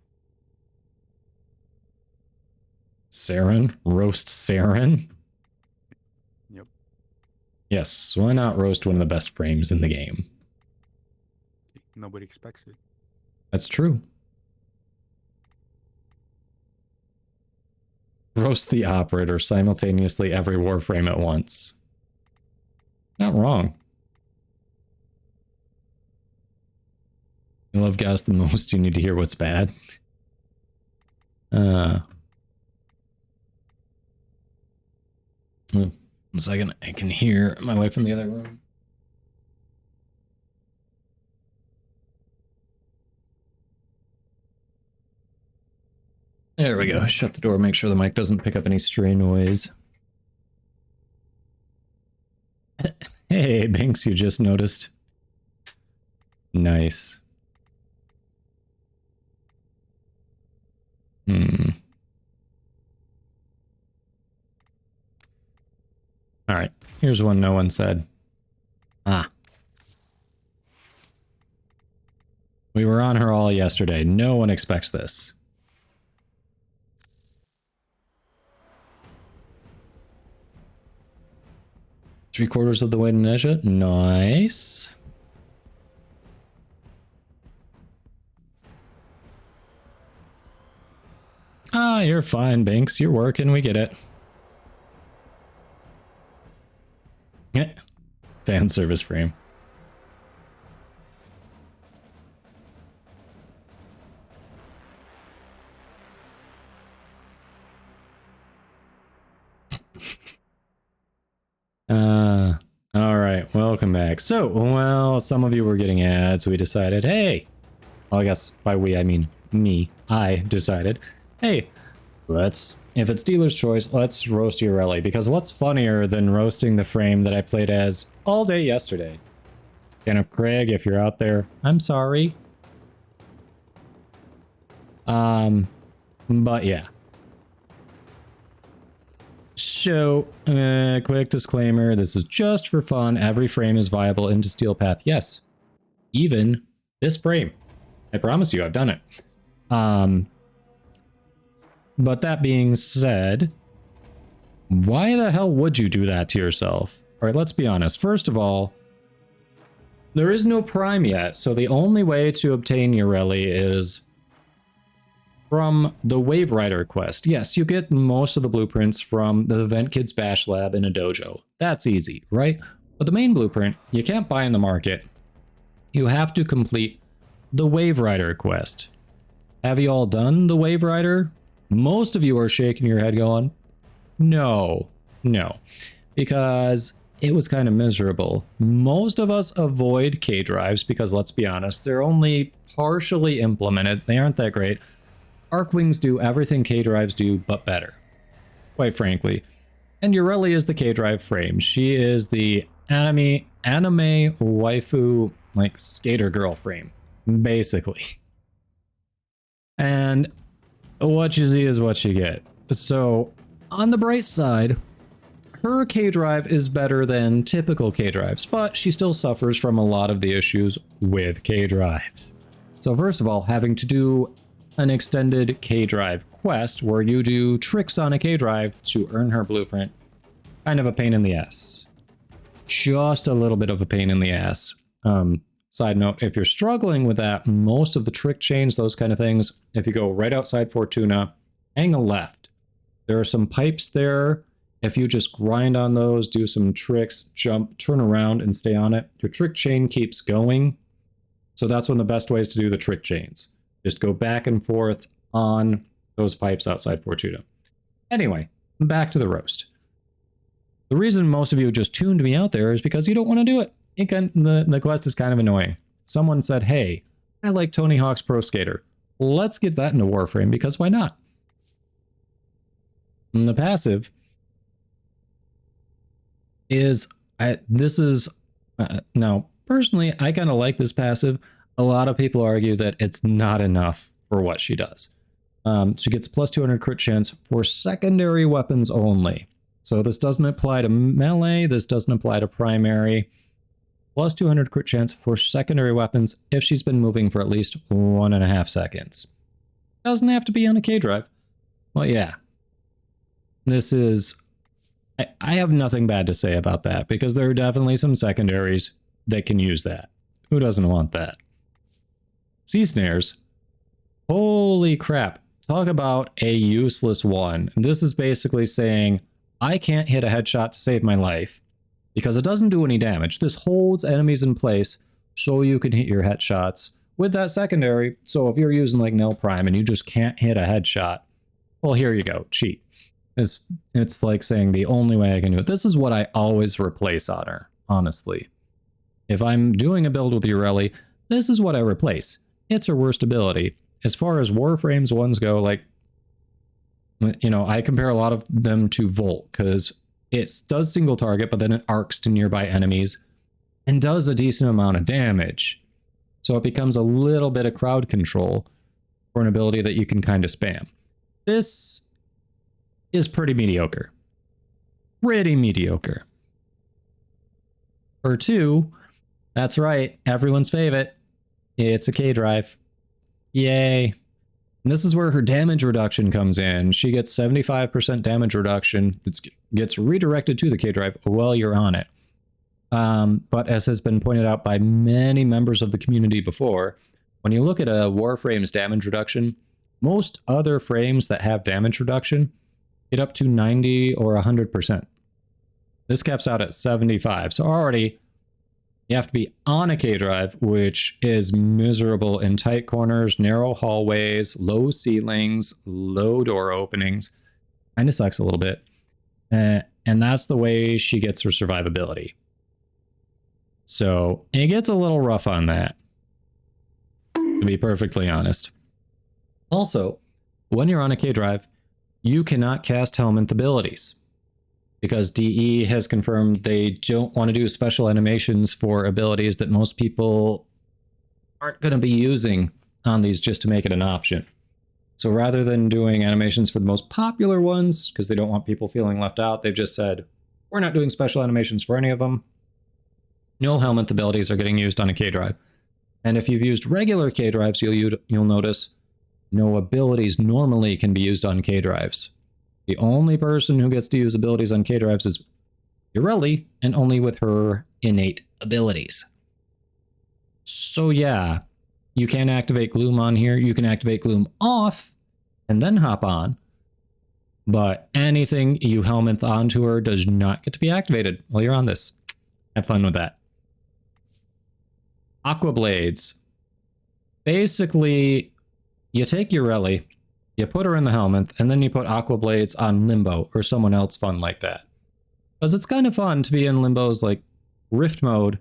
Saren? Roast Saren? Yep. Yes, why not roast one of the best frames in the game? Nobody expects it. That's true. Roast the operator simultaneously every Warframe at once. Not wrong. You love Gauss the most, you need to hear what's bad. One second, I can hear my wife from the other room. There we go. Shut the door, make sure the mic doesn't pick up any stray noise. Hey, Binks, you just noticed. Nice. Alright, here's one no one said. Ah. We were on her all yesterday. No one expects this. 3/4 of the way to Nesha. Nice. Ah, you're fine, Binks. You're working. We get it. Yeah. Fan service frame. All right, welcome back. So, well, some of you were getting ads. We decided, hey, well, I guess by we, I mean me. I decided, hey, let's, if it's dealer's choice, let's roast Urelli, because what's funnier than roasting the frame that I played as all day yesterday? Kenneth Craig, if you're out there, I'm sorry. But yeah. So, quick disclaimer, this is just for fun. Every frame is viable into Steel Path. Yes, even this frame. I promise you, I've done it. But that being said, why the hell would you do that to yourself? All right, let's be honest. First of all, there is no Prime yet, so the only way to obtain Urelli is from the Wave Rider quest. Yes, you get most of the blueprints from the Vent Kids Bash Lab in a dojo. That's easy, right? But the main blueprint, you can't buy in the market. You have to complete the Wave Rider quest. Have you all done the Wave Rider? Most of you are shaking your head going, no, because it was kind of miserable. Most of us avoid K drives because, let's be honest, they're only partially implemented. They aren't that great. Arcwings do everything K drives do, but better, quite frankly. And Urelli is the K drive frame. She is the anime waifu, like skater girl frame, basically. And what you see is what you get. So on the bright side, her K drive is better than typical K drives, but she still suffers from a lot of the issues with K drives. So first of all, having to do an extended K drive quest where you do tricks on a K drive to earn her blueprint, kind of a pain in the ass. Just a little bit of a pain in the ass. Side note, if you're struggling with that, most of the trick chains, those kind of things, if you go right outside Fortuna, hang a left. There are some pipes there. If you just grind on those, do some tricks, jump, turn around, and stay on it, your trick chain keeps going. So that's one of the best ways to do the trick chains. Just go back and forth on those pipes outside Fortuna. Anyway, back to the roast. The reason most of you just tuned me out there is because you don't want to do it. The quest is kind of annoying. Someone said, hey, I like Tony Hawk's Pro Skater. Let's get that into Warframe, because why not? And the passive is, now, personally, I kind of like this passive. A lot of people argue that it's not enough for what she does. She gets plus 200 crit chance for secondary weapons only. So this doesn't apply to melee, this doesn't apply to primary. Plus 200 crit chance for secondary weapons if she's been moving for at least 1.5 seconds. Doesn't have to be on a K drive. Well, yeah. This is... I have nothing bad to say about that, because there are definitely some secondaries that can use that. Who doesn't want that? Sea snares. Holy crap. Talk about a useless one. This is basically saying, I can't hit a headshot to save my life because it doesn't do any damage. This holds enemies in place so you can hit your headshots with that secondary. So if you're using like Nil Prime and you just can't hit a headshot, well, here you go. Cheat. It's like saying the only way I can do it. This is what I always replace on her, honestly. If I'm doing a build with Urelli, this is what I replace. It's her worst ability. As far as Warframes ones go, like, you know, I compare a lot of them to Volt, because it does single target, but then it arcs to nearby enemies and does a decent amount of damage. So it becomes a little bit of crowd control for an ability that you can kind of spam. This is pretty mediocre. Pretty mediocre. For 2, that's right, everyone's favorite. It's a K drive. Yay. And this is where her damage reduction comes in. She gets 75% damage reduction that gets redirected to the K drive while you're on it. But as has been pointed out by many members of the community before, when you look at a Warframe's damage reduction, most other frames that have damage reduction get up to 90 or 100%. This caps out at 75. So already you have to be on a K-drive, which is miserable in tight corners, narrow hallways, low ceilings, low door openings. Kind of sucks a little bit. And that's the way she gets her survivability. So it gets a little rough on that, to be perfectly honest. Also, when you're on a K-drive, you cannot cast Helminth abilities, because DE has confirmed they don't want to do special animations for abilities that most people aren't going to be using on these just to make it an option. So rather than doing animations for the most popular ones, because they don't want people feeling left out, they've just said, we're not doing special animations for any of them. No Helminth abilities are getting used on a K-drive. And if you've used regular K-drives, you'll notice no abilities normally can be used on K-drives. The only person who gets to use abilities on K-drives is Ureli, and only with her innate abilities. So yeah, you can activate Gloom on here. You can activate Gloom off and then hop on. But anything you Helminth onto her does not get to be activated while you're on this. Have fun with that. Aqua Blades. Basically, you take Ureli, you put her in the Helminth, and then you put Aqua Blades on Limbo or someone else fun like that. Because it's kind of fun to be in Limbo's like Rift mode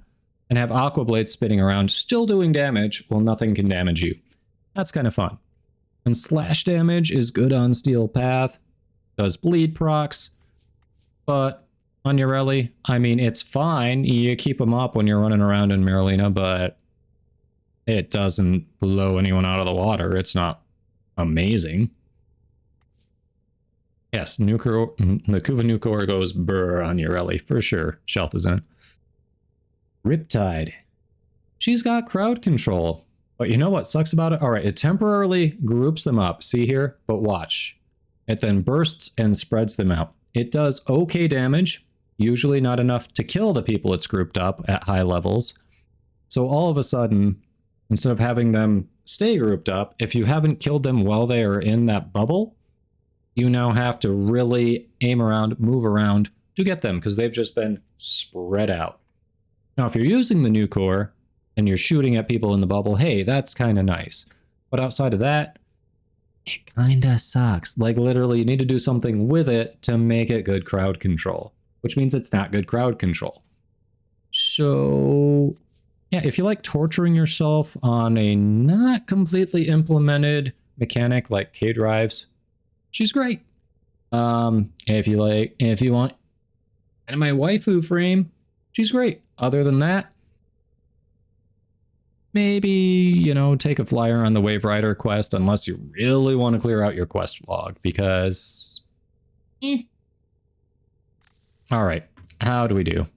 and have Aqua Blades spinning around, still doing damage while nothing can damage you. That's kind of fun. And slash damage is good on Steel Path, does bleed procs, but on Ureli, I mean, it's fine. You keep them up when you're running around in Marlena, but it doesn't blow anyone out of the water. It's not amazing. Yes, the Kuva Nukor goes brr on Ureli for sure. Shelth is in. Riptide. She's got crowd control, but you know what sucks about it? All right, it temporarily groups them up. See here? But watch. It then bursts and spreads them out. It does okay damage, usually not enough to kill the people it's grouped up at high levels. So all of a sudden, instead of having them stay grouped up, if you haven't killed them while they are in that bubble, you now have to really aim around, move around to get them, because they've just been spread out. Now, if you're using the new core and you're shooting at people in the bubble, hey, that's kind of nice. But outside of that, it kind of sucks. Like, literally, you need to do something with it to make it good crowd control, which means it's not good crowd control. So yeah, if you like torturing yourself on a not completely implemented mechanic like K-drives, she's great. If you want my waifu frame, she's great. Other than that, maybe, you know, take a flyer on the Wave Rider quest, unless you really want to clear out your quest log, because all right, how do we do?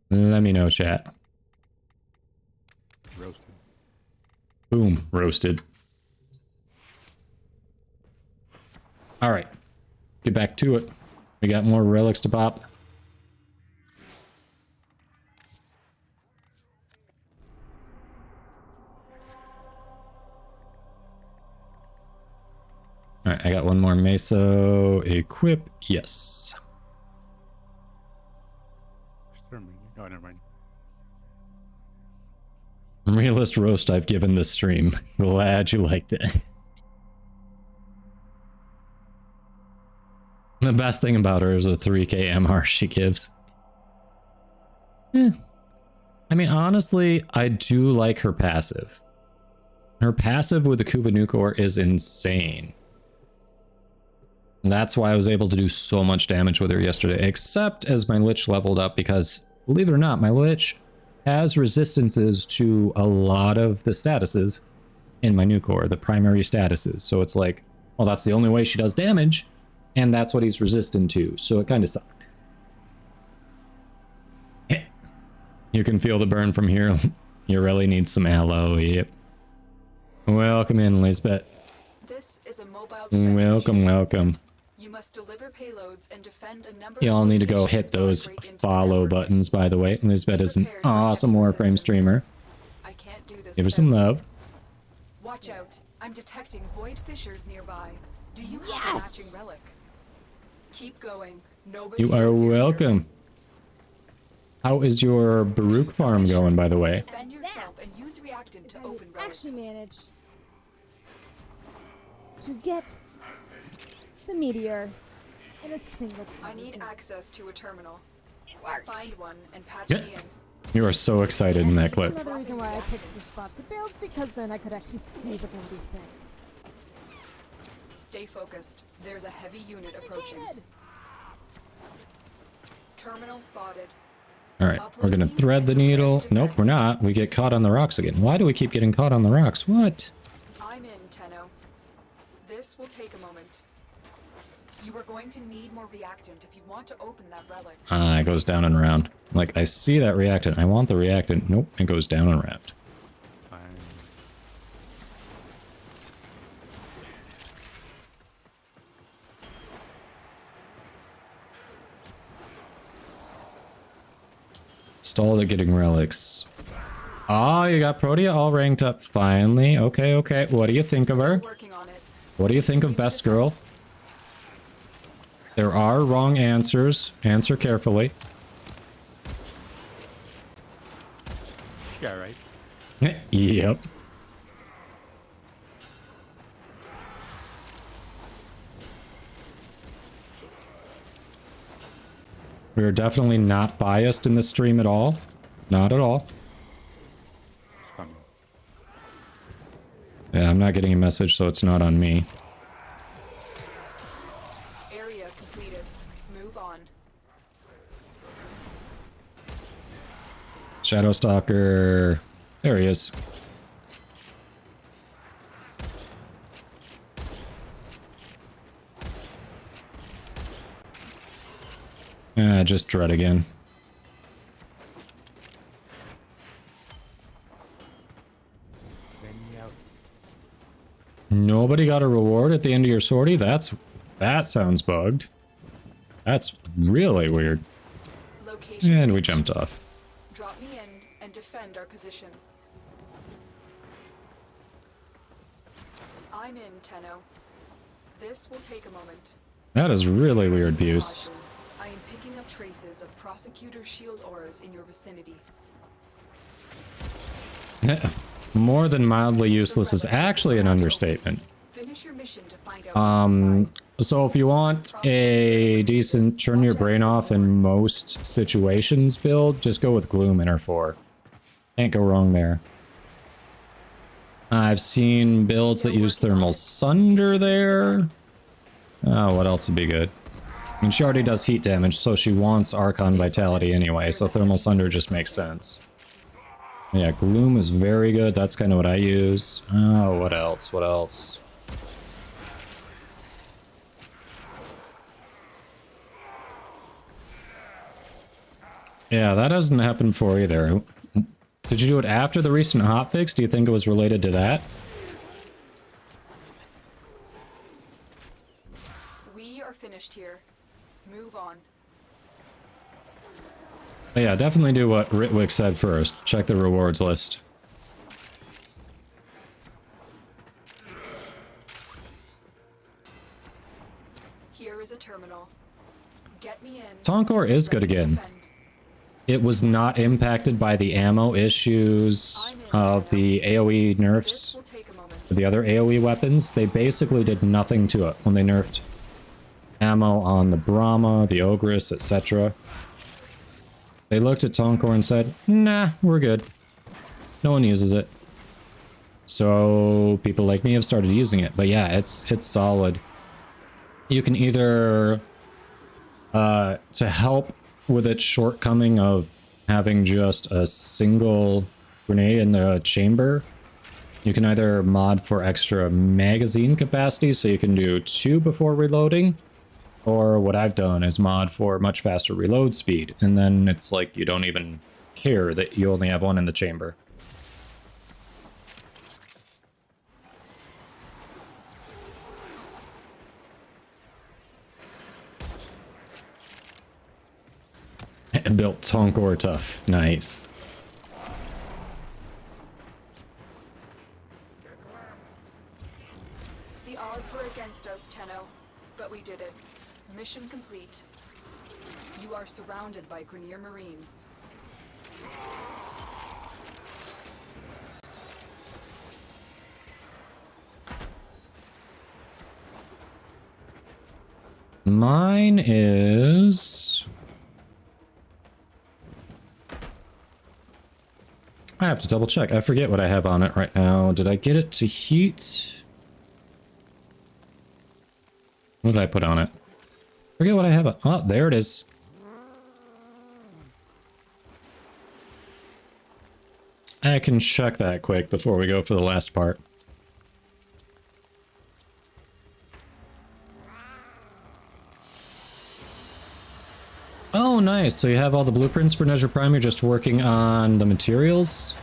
Let me know, chat. Roasted. Boom, roasted. All right, get back to it. We got more relics to pop. All right, I got one more Meso equip. Yes. Oh, never mind. Realist roast I've given this stream. Glad you liked it. The best thing about her is the 3k MR she gives. I mean, honestly, I do like her passive. Her passive with the Kuva Nukor is insane. And that's why I was able to do so much damage with her yesterday, except as my Lich leveled up, because believe it or not, my Lich has resistances to a lot of the statuses in my new core, the primary statuses. So it's like, well, that's the only way she does damage, and that's what he's resistant to. So it kind of sucked. You can feel the burn from here. You really need some aloe. Yep. Welcome in, Lisbeth. This is a mobile welcome. must deliver payloads and defend a number Y'all of need to go locations hit those while I break into follow buttons, by the way. Lisbeth is an awesome Warframe streamer. I can't do this Give her some love. Watch out. I'm detecting void fissures nearby. Do you have a matching relic? Keep going. Nobody You are knows you're here. welcome. How is your Baruch farm going, by the way? Defend yourself and use reactant to open relics. Actually manage to get the meteor in a single I need access to a terminal. worked. Find one and patch Yeah. me in. You are so excited in that clip. Another reason why I picked the spot to build, because then I could actually see the bloody thing. Stay focused. There's a heavy unit approaching. Terminal spotted. Alright, we're gonna thread the needle. Nope, we're not. We get caught on the rocks again. Why do we keep getting caught on the rocks? What? I'm in, Tenno. This will take a moment. You are going to need more reactant if you want to open that relic. It goes down and around. Like, I see that reactant. I want the reactant. Nope, it goes down and around. Stalled at getting relics. Oh, you got Protea all ranked up finally. Okay, okay. What do you think of her? What do you think of Best Girl? There are wrong answers. Answer carefully. Yeah, right. Yep. We are definitely not biased in this stream at all. Not at all. Yeah, I'm not getting a message, so it's not on me. Area completed. Move on. Shadowstalker. There he is. Just dread again. Nobody got a reward at the end of your sortie? That sounds bugged. That's really weird. Location. And we jumped off. Drop me in and defend our position. I'm in, Tenno. This will take a moment. That is really weird, Buse. I am picking up traces of prosecutor shield auras in your vicinity. More than mildly useless is actually an understatement. Finish your mission to find out. So if you want a decent turn your brain off in most situations build, just go with Gloom Inner 4. Can't go wrong there. I've seen builds that use Thermal Sunder there. Oh, what else would be good? I mean, she already does heat damage, so she wants Archon Vitality anyway, so Thermal Sunder just makes sense. Yeah, Gloom is very good. That's kind of what I use. Oh, what else? What else? Yeah, that doesn't happen before either. Did you do it after the recent hotfix? Do you think it was related to that? We are finished here. Move on. But yeah, definitely do what Ritwick said first. Check the rewards list. Here is a terminal. Get me in. Tonkor is good again. It was not impacted by the ammo issues of the AoE nerfs. The other AoE weapons, they basically did nothing to it when they nerfed ammo on the Brahma, the Ogress, etc. They looked at Tonkor and said, nah, we're good. No one uses it. So people like me have started using it. But yeah, it's solid. You can either, to help with its shortcoming of having just a single grenade in the chamber, you can either mod for extra magazine capacity, so you can do 2 before reloading, or what I've done is mod for much faster reload speed, and then it's like you don't even care that you only have 1 in the chamber. I built Tonkor tough. Nice. The odds were against us, Tenno, but we did it. Mission complete. You are surrounded by Grineer Marines. Mine is... I have to double check. I forget what I have on it right now. Did I get it to heat? What did I put on it? Forget what I have. Oh, there it is. I can check that quick before we go for the last part. Oh, nice. So you have all the blueprints for Nezha Prime. You're just working on the materials.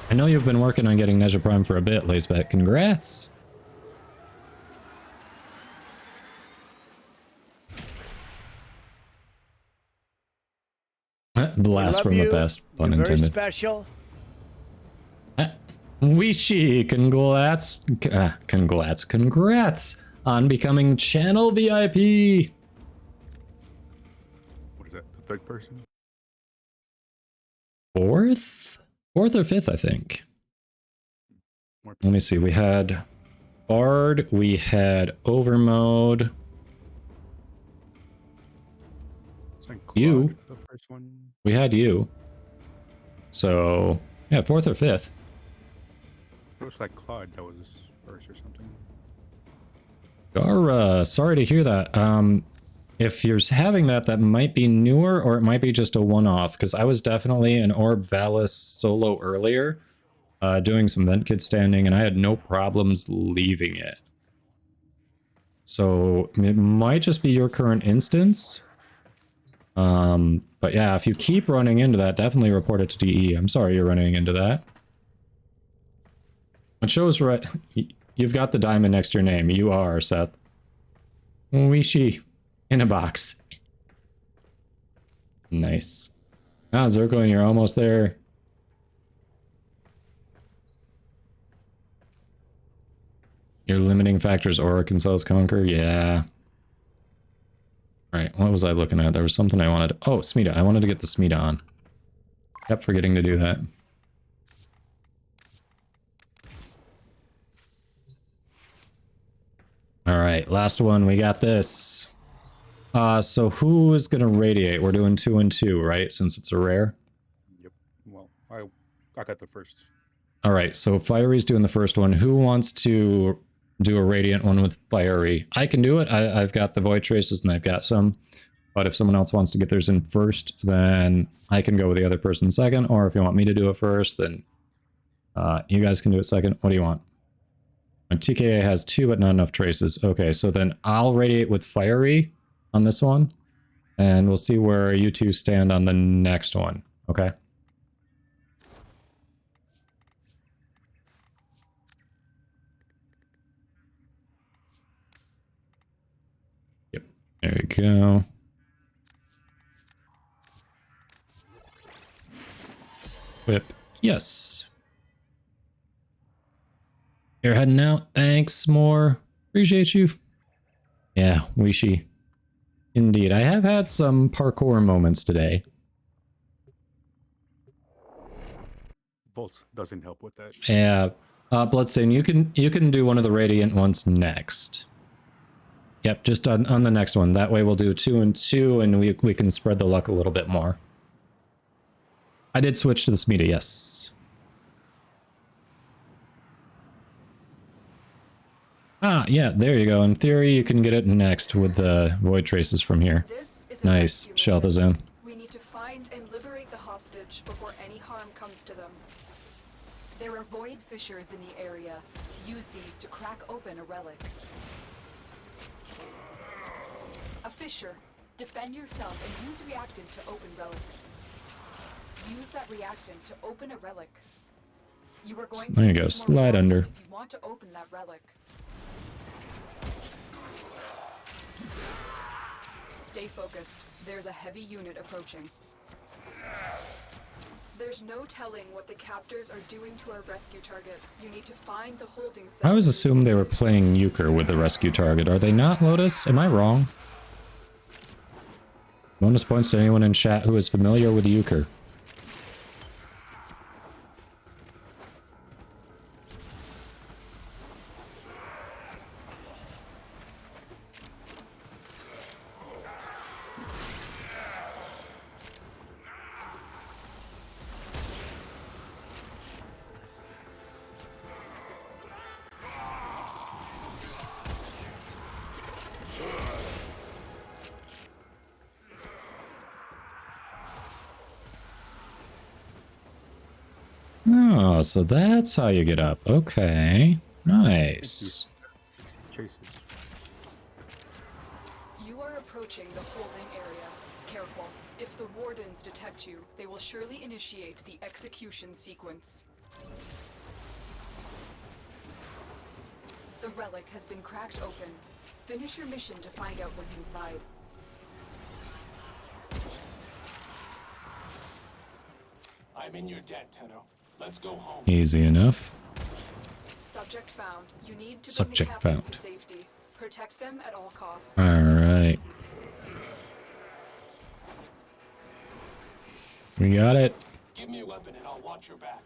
I know you've been working on getting Nezha Prime for a bit, Laceback. Congrats. Blast from the past, pun You're very intended. special. Wishi, congrats. Congrats on becoming channel VIP. What is that? The third person? Fourth or fifth, I think. Let me see. We had Bard. We had Overmode. You. The first one. We had you. So yeah, fourth or fifth. It was like Claude that was first or something. Gara, sorry to hear that. If you're having that, that might be newer, or it might be just a one-off, because I was definitely an Orb Valis solo earlier, doing some vent kit standing, and I had no problems leaving it. So it might just be your current instance. But yeah, if you keep running into that, definitely report it to DE. I'm sorry you're running into that. It shows right. You've got the diamond next to your name. You are, Seth. Wishi. In a box. Nice. Ah, Zircoin, you're almost there. Your limiting factors Aura can cells conquer? Yeah. Alright, what was I looking at? There was something I wanted. Oh, Smita. I wanted to get the Smita on. Kept forgetting to do that. Alright, last one. We got this. So who is gonna radiate? We're doing 2 and 2, right? Since it's a rare? Yep. Well, I got the first. Alright, so Fiery's doing the first one. Who wants to do a radiant one with Fiery? I can do it. I've got the void traces and I've got some. But if someone else wants to get theirs in first, then I can go with the other person second. Or if you want me to do it first, then you guys can do it second. What do you want? My TKA has 2, but not enough traces. Okay, so then I'll radiate with Fiery on this one. And we'll see where you two stand on the next one. Okay? Yep. There you go. Whip. Yes. You're heading out. Thanks, more. Appreciate you. Yeah, Wishi. Indeed. I have had some parkour moments today. Volts doesn't help with that. Yeah. Bloodstain, you can do one of the radiant ones next. Yep, just on the next one. That way we'll do 2 and 2 and we can spread the luck a little bit more. I did switch to the Smita, yes. Ah, yeah, there you go. In theory, you can get it next with the void traces from here. Nice. Shelter zone. We need to find and liberate the hostage before any harm comes to them. There are void fissures in the area. Use these to crack open a relic. A fissure. Defend yourself and use reactant to open relics. Use that reactant to open a relic. You are going There you to go. need Slide more under. if you want to open that relic. Stay focused. There's a heavy unit approaching. There's no telling what the captors are doing to our rescue target. You need to find the holding cell. I always assumed they were playing euchre with the rescue target. Are they not, Lotus? Am I wrong? Bonus points to anyone in chat who is familiar with euchre. Oh, so that's how you get up. Okay. Nice. Chases. You are approaching the holding area. Careful. If the wardens detect you, they will surely initiate the execution sequence. The relic has been cracked open. Finish your mission to find out what's inside. I'm in your debt, Tenno. Let's go home. Easy enough. Subject found. You need to Subject bring the captain found. to safety. Protect them at all costs. Alright. We got it. Give me a weapon and I'll watch your back.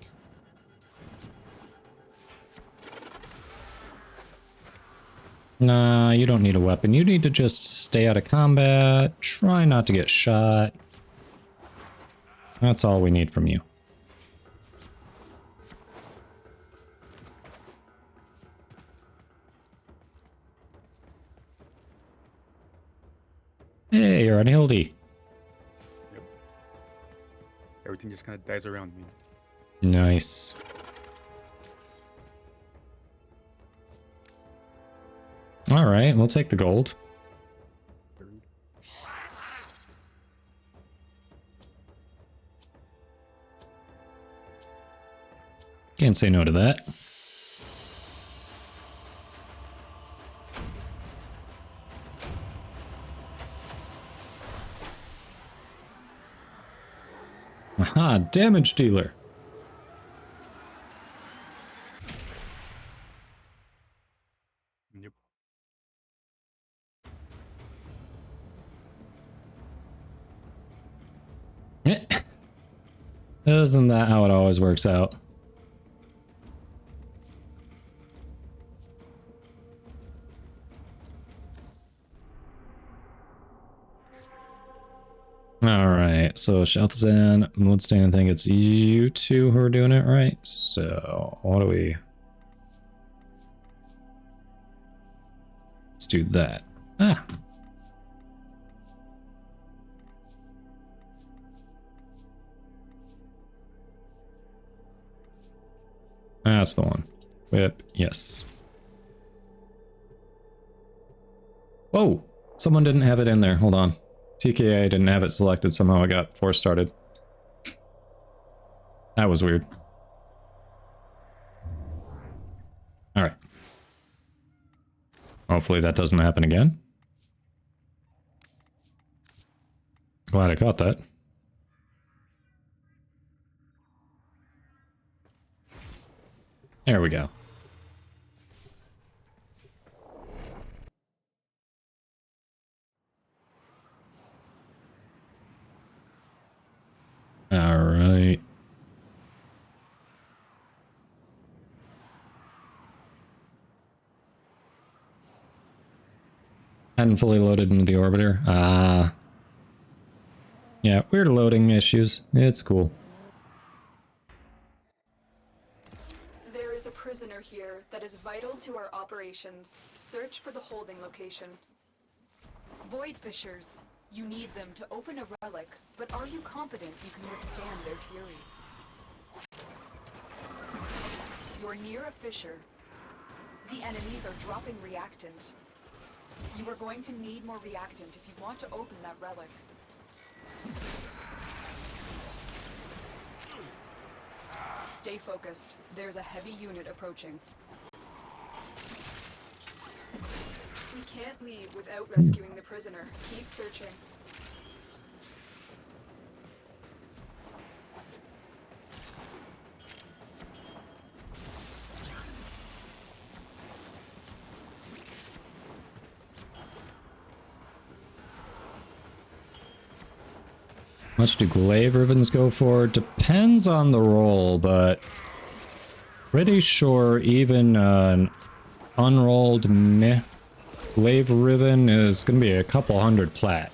Nah, you don't need a weapon. You need to just stay out of combat. Try not to get shot. That's all we need from you. Hey, you're unhealthy. Yep. Everything just kind of dies around me. Nice. Alright, we'll take the gold. Can't say no to that. Aha, damage dealer. Yep. Isn't that how it always works out? Alright, so Sheltzan, Bloodstain, I think it's you two who are doing it, right? So, what do we... Let's do that. Ah! That's the one. Whip, yes. Whoa! Someone didn't have it in there, hold on. TKA didn't have it selected, somehow I got force started. That was weird. Alright. Hopefully that doesn't happen again. Glad I caught that. There we go. All right. Hadn't fully loaded into the orbiter. Ah. Yeah, weird loading issues. It's cool. There is a prisoner here that is vital to our operations. Search for the holding location. Void Fishers. You need them to open a relic, but are you confident you can withstand their fury? You're near a fissure. The enemies are dropping reactant. You are going to need more reactant if you want to open that relic. Stay focused. There's a heavy unit approaching. We can't leave without rescuing the prisoner. Keep searching. much do glaive ribbons go for? Depends on the roll, but pretty sure even an unrolled meh glaive ribbon is going to be a couple hundred plat.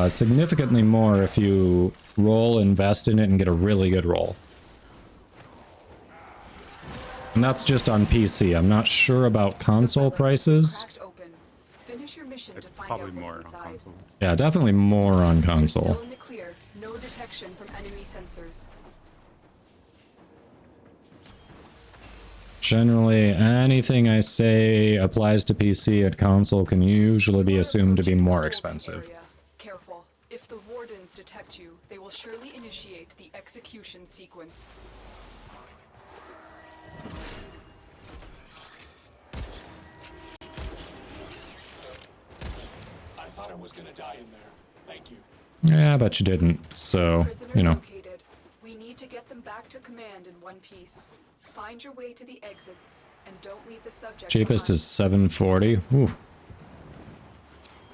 Significantly more if you roll, invest in it, and get a really good roll. And that's just on PC. I'm not sure about console prices. It's probably more on console. Yeah, definitely more on console. Still in the clear. No detection from enemy sensors. Generally, anything I say applies to PC and console can usually be assumed to be more expensive. Careful. If the wardens detect you, they will surely initiate the execution sequence. I thought I was gonna die in there. Thank you. Yeah, I bet you didn't, so, you know. Located. We need to get them back to command in one piece. Find your way to the exits, and don't leave the subject Cheapest behind. is 740. Ooh.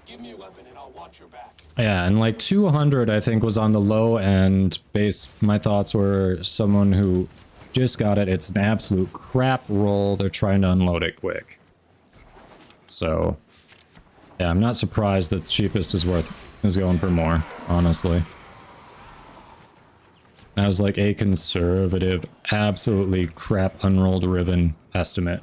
Give me a weapon and I'll watch your back. Yeah, and like 200 I think was on the low end base. My thoughts were someone who just got it. It's an absolute crap roll. They're trying to unload it quick. So, yeah, I'm not surprised that the cheapest is going for more, honestly. That was like a conservative, absolutely crap unrolled ribbon estimate.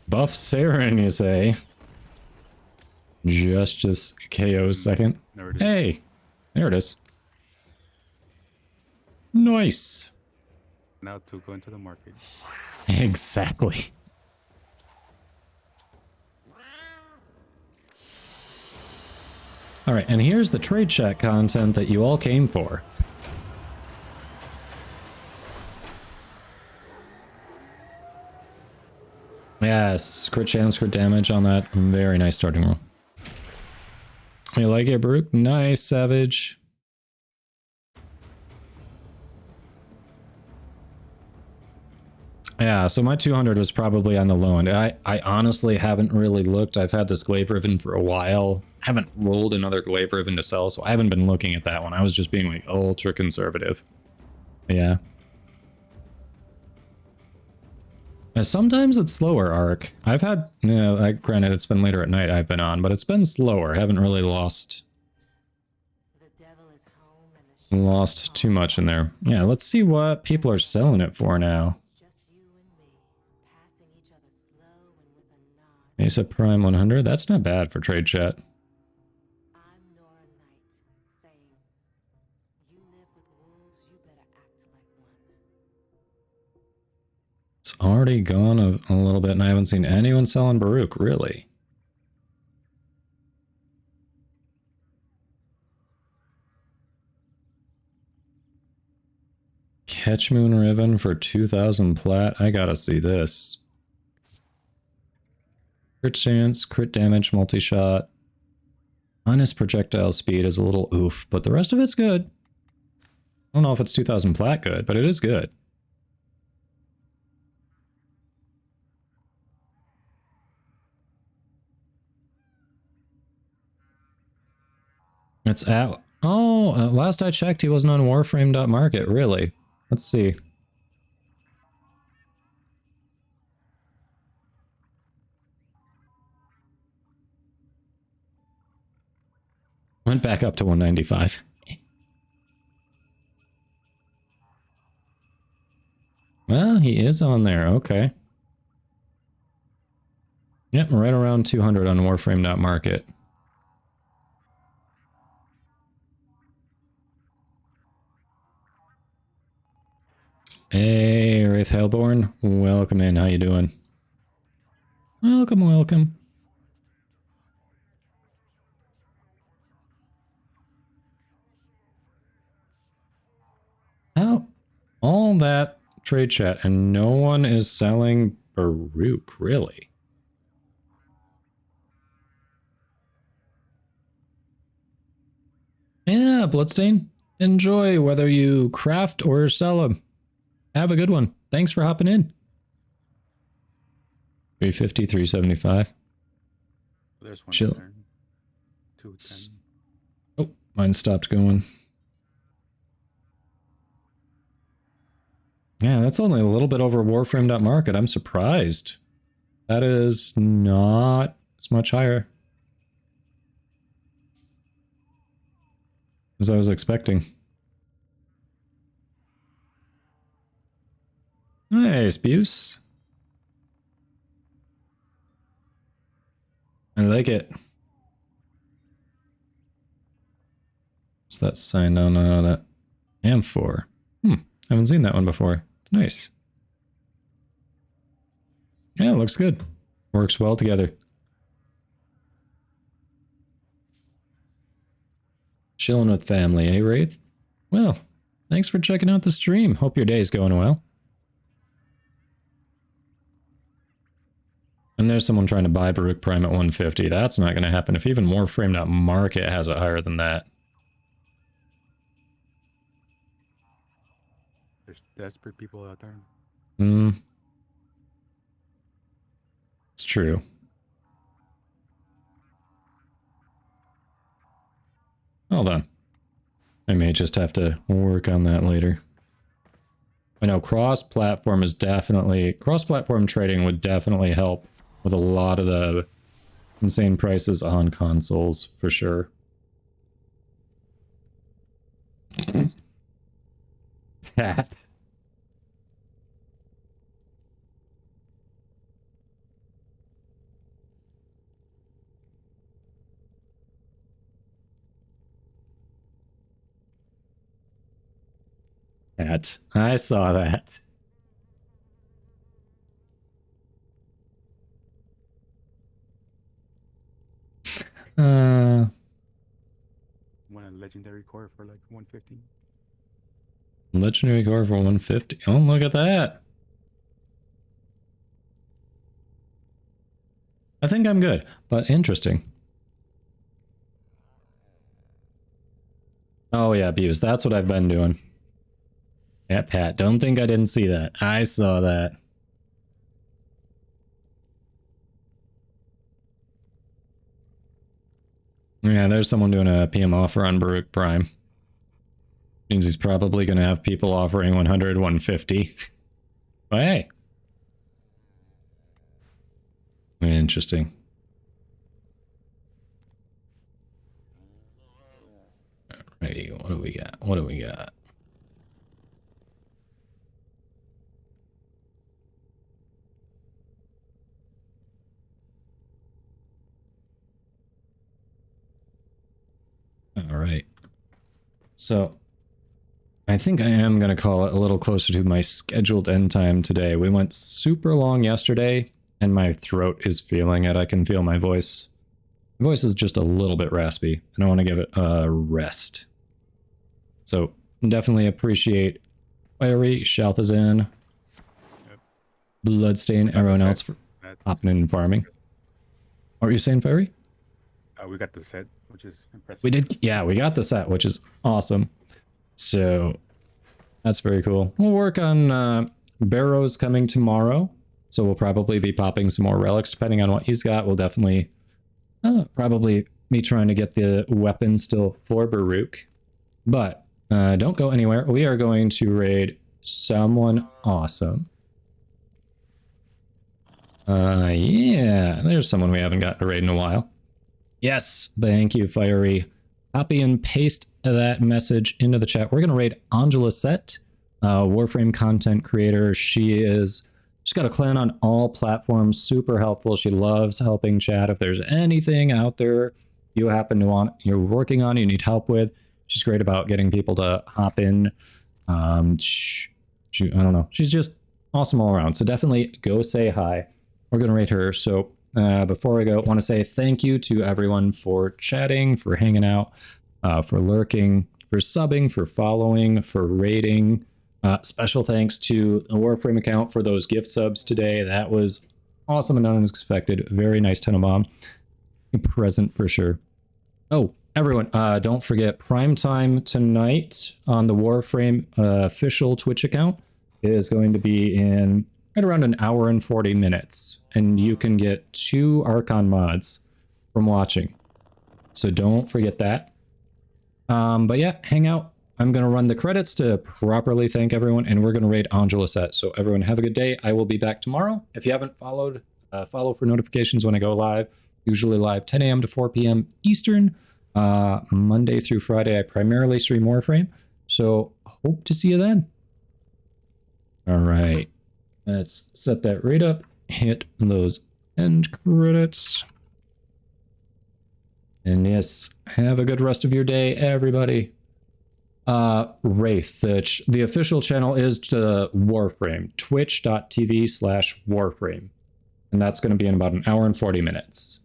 Buff Saren, you say? Just KO second. Hey! There it is. Nice. Now to go into the market. Exactly. Alright, and here's the trade chat content that you all came for. Yes, crit chance, crit damage on that. Very nice starting roll. You like it, Baruch? Nice, Savage. Yeah, so my 200 was probably on the low end. I honestly haven't really looked. I've had this glaive ribbon for a while. Haven't rolled another glaive ribbon to sell, so I haven't been looking at that one. I was just being like ultra conservative. Yeah. And sometimes it's slower, Arc. I've had, granted it's been later at night I've been on, but it's been slower. I haven't really lost too much in there. Yeah, let's see what people are selling it for now. Mesa Prime 100, that's not bad for trade chat. It's already gone a little bit and I haven't seen anyone selling Baruch, really. Catch Moon Ribbon for 2,000 plat. I gotta see this. Crit chance, crit damage, multi-shot. Minus projectile speed is a little oof, but the rest of it's good. I don't know if it's 2,000 plat good, but it is good. It's at... Oh, last I checked, he wasn't on Warframe.market, really. Let's see. Went back up to 195. Well, he is on there, okay. Yep, right around 200 on Warframe.market. Hey, Wraith Hellborn. Welcome in. How you doing? Welcome, welcome. How? All that trade chat and no one is selling Baruch, really? Yeah, Bloodstain. Enjoy whether you craft or sell them. Have a good one. Thanks for hopping in. 350, 375. There's one. Chill. There. 210. Oh, mine stopped going. Yeah, that's only a little bit over Warframe.market. I'm surprised. That is not as much higher as I was expecting. Nice, Buse. I like it. What's that sign on that Am4? Haven't seen that one before. Nice. Yeah, it looks good. Works well together. Chilling with family, eh, Wraith? Well, thanks for checking out the stream. Hope your day's going well. And there's someone trying to buy Baruch Prime at 150. That's not going to happen if even Warframe.market has it higher than that. There's desperate people out there. It's true. Hold on. I may just have to work on that later. I know cross-platform is definitely... Cross-platform trading would definitely help with a lot of the insane prices on consoles, for sure. Pat. Pat. I saw that. One a legendary core for like 150. Legendary core for 150. Oh, look at that. I think I'm good, but interesting. Oh yeah, Buse. That's what I've been doing. Yeah, Pat. Don't think I didn't see that. I saw that. Yeah, there's someone doing a PM offer on Baruch Prime. Means he's probably going to have people offering 100, 150. But hey. Interesting. Alrighty, what do we got? What do we got? All right. So I think I am going to call it a little closer to my scheduled end time today. We went super long yesterday and my throat is feeling it. I can feel my voice. My voice is just a little bit raspy and I want to give it a rest. So definitely appreciate Fiery, Shalthazan, Bloodstain, everyone else for hopping in and farming. What were you saying, Fiery? We got the set, which is impressive. We did, yeah, we got the set, which is awesome. So that's very cool. We'll work on Barrows coming tomorrow. So we'll probably be popping some more relics depending on what he's got. We'll definitely probably be trying to get the weapon still for Baruch. But don't go anywhere. We are going to raid someone awesome. Yeah, there's someone we haven't gotten to raid in a while. Yes, thank you, Fiery. Copy and paste that message into the chat. We're going to raid Angela Set, Warframe content creator. She's got a clan on all platforms, super helpful. She loves helping chat. If there's anything out there you happen to want, you're working on, you need help with, she's great about getting people to hop in. I don't know. She's just awesome all around. So definitely go say hi. We're going to rate her. So before I go, I want to say thank you to everyone for chatting, for hanging out, for lurking, for subbing, for following, for rating. Special thanks to the Warframe account for those gift subs today. That was awesome and unexpected. Very nice Tenenbaum. Present for sure. Oh, everyone, don't forget prime time tonight on the Warframe official Twitch account is going to be in right around an hour and 40 minutes. And you can get 2 Archon mods from watching. So don't forget that. But yeah, hang out. I'm going to run the credits to properly thank everyone, and we're going to raid Angelisette. So everyone have a good day. I will be back tomorrow. If you haven't followed, follow for notifications when I go live. Usually live 10 a.m. to 4 p.m. Eastern. Monday through Friday, I primarily stream Warframe. So hope to see you then. All right. Let's set that right up. Hit those end credits. And yes, have a good rest of your day, everybody. Wraith, the official channel is to Warframe, twitch.tv/Warframe. And that's going to be in about an hour and 40 minutes.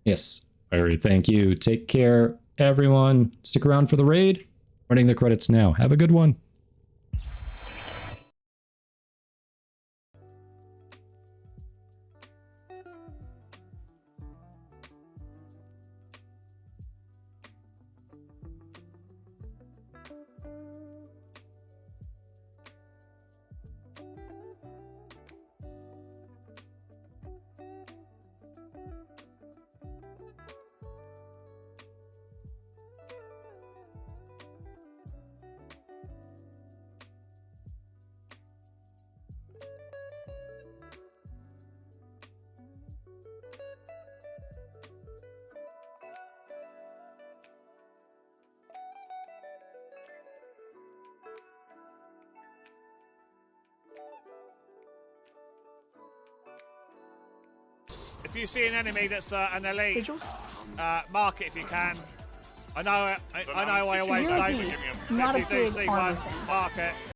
Yes, all right, thank you. Take care, everyone. Stick around for the raid. Running the credits now. Have a good one. If you see an enemy that's an elite, mark it if you can. I know I always don't. Not if you do see one, mark it.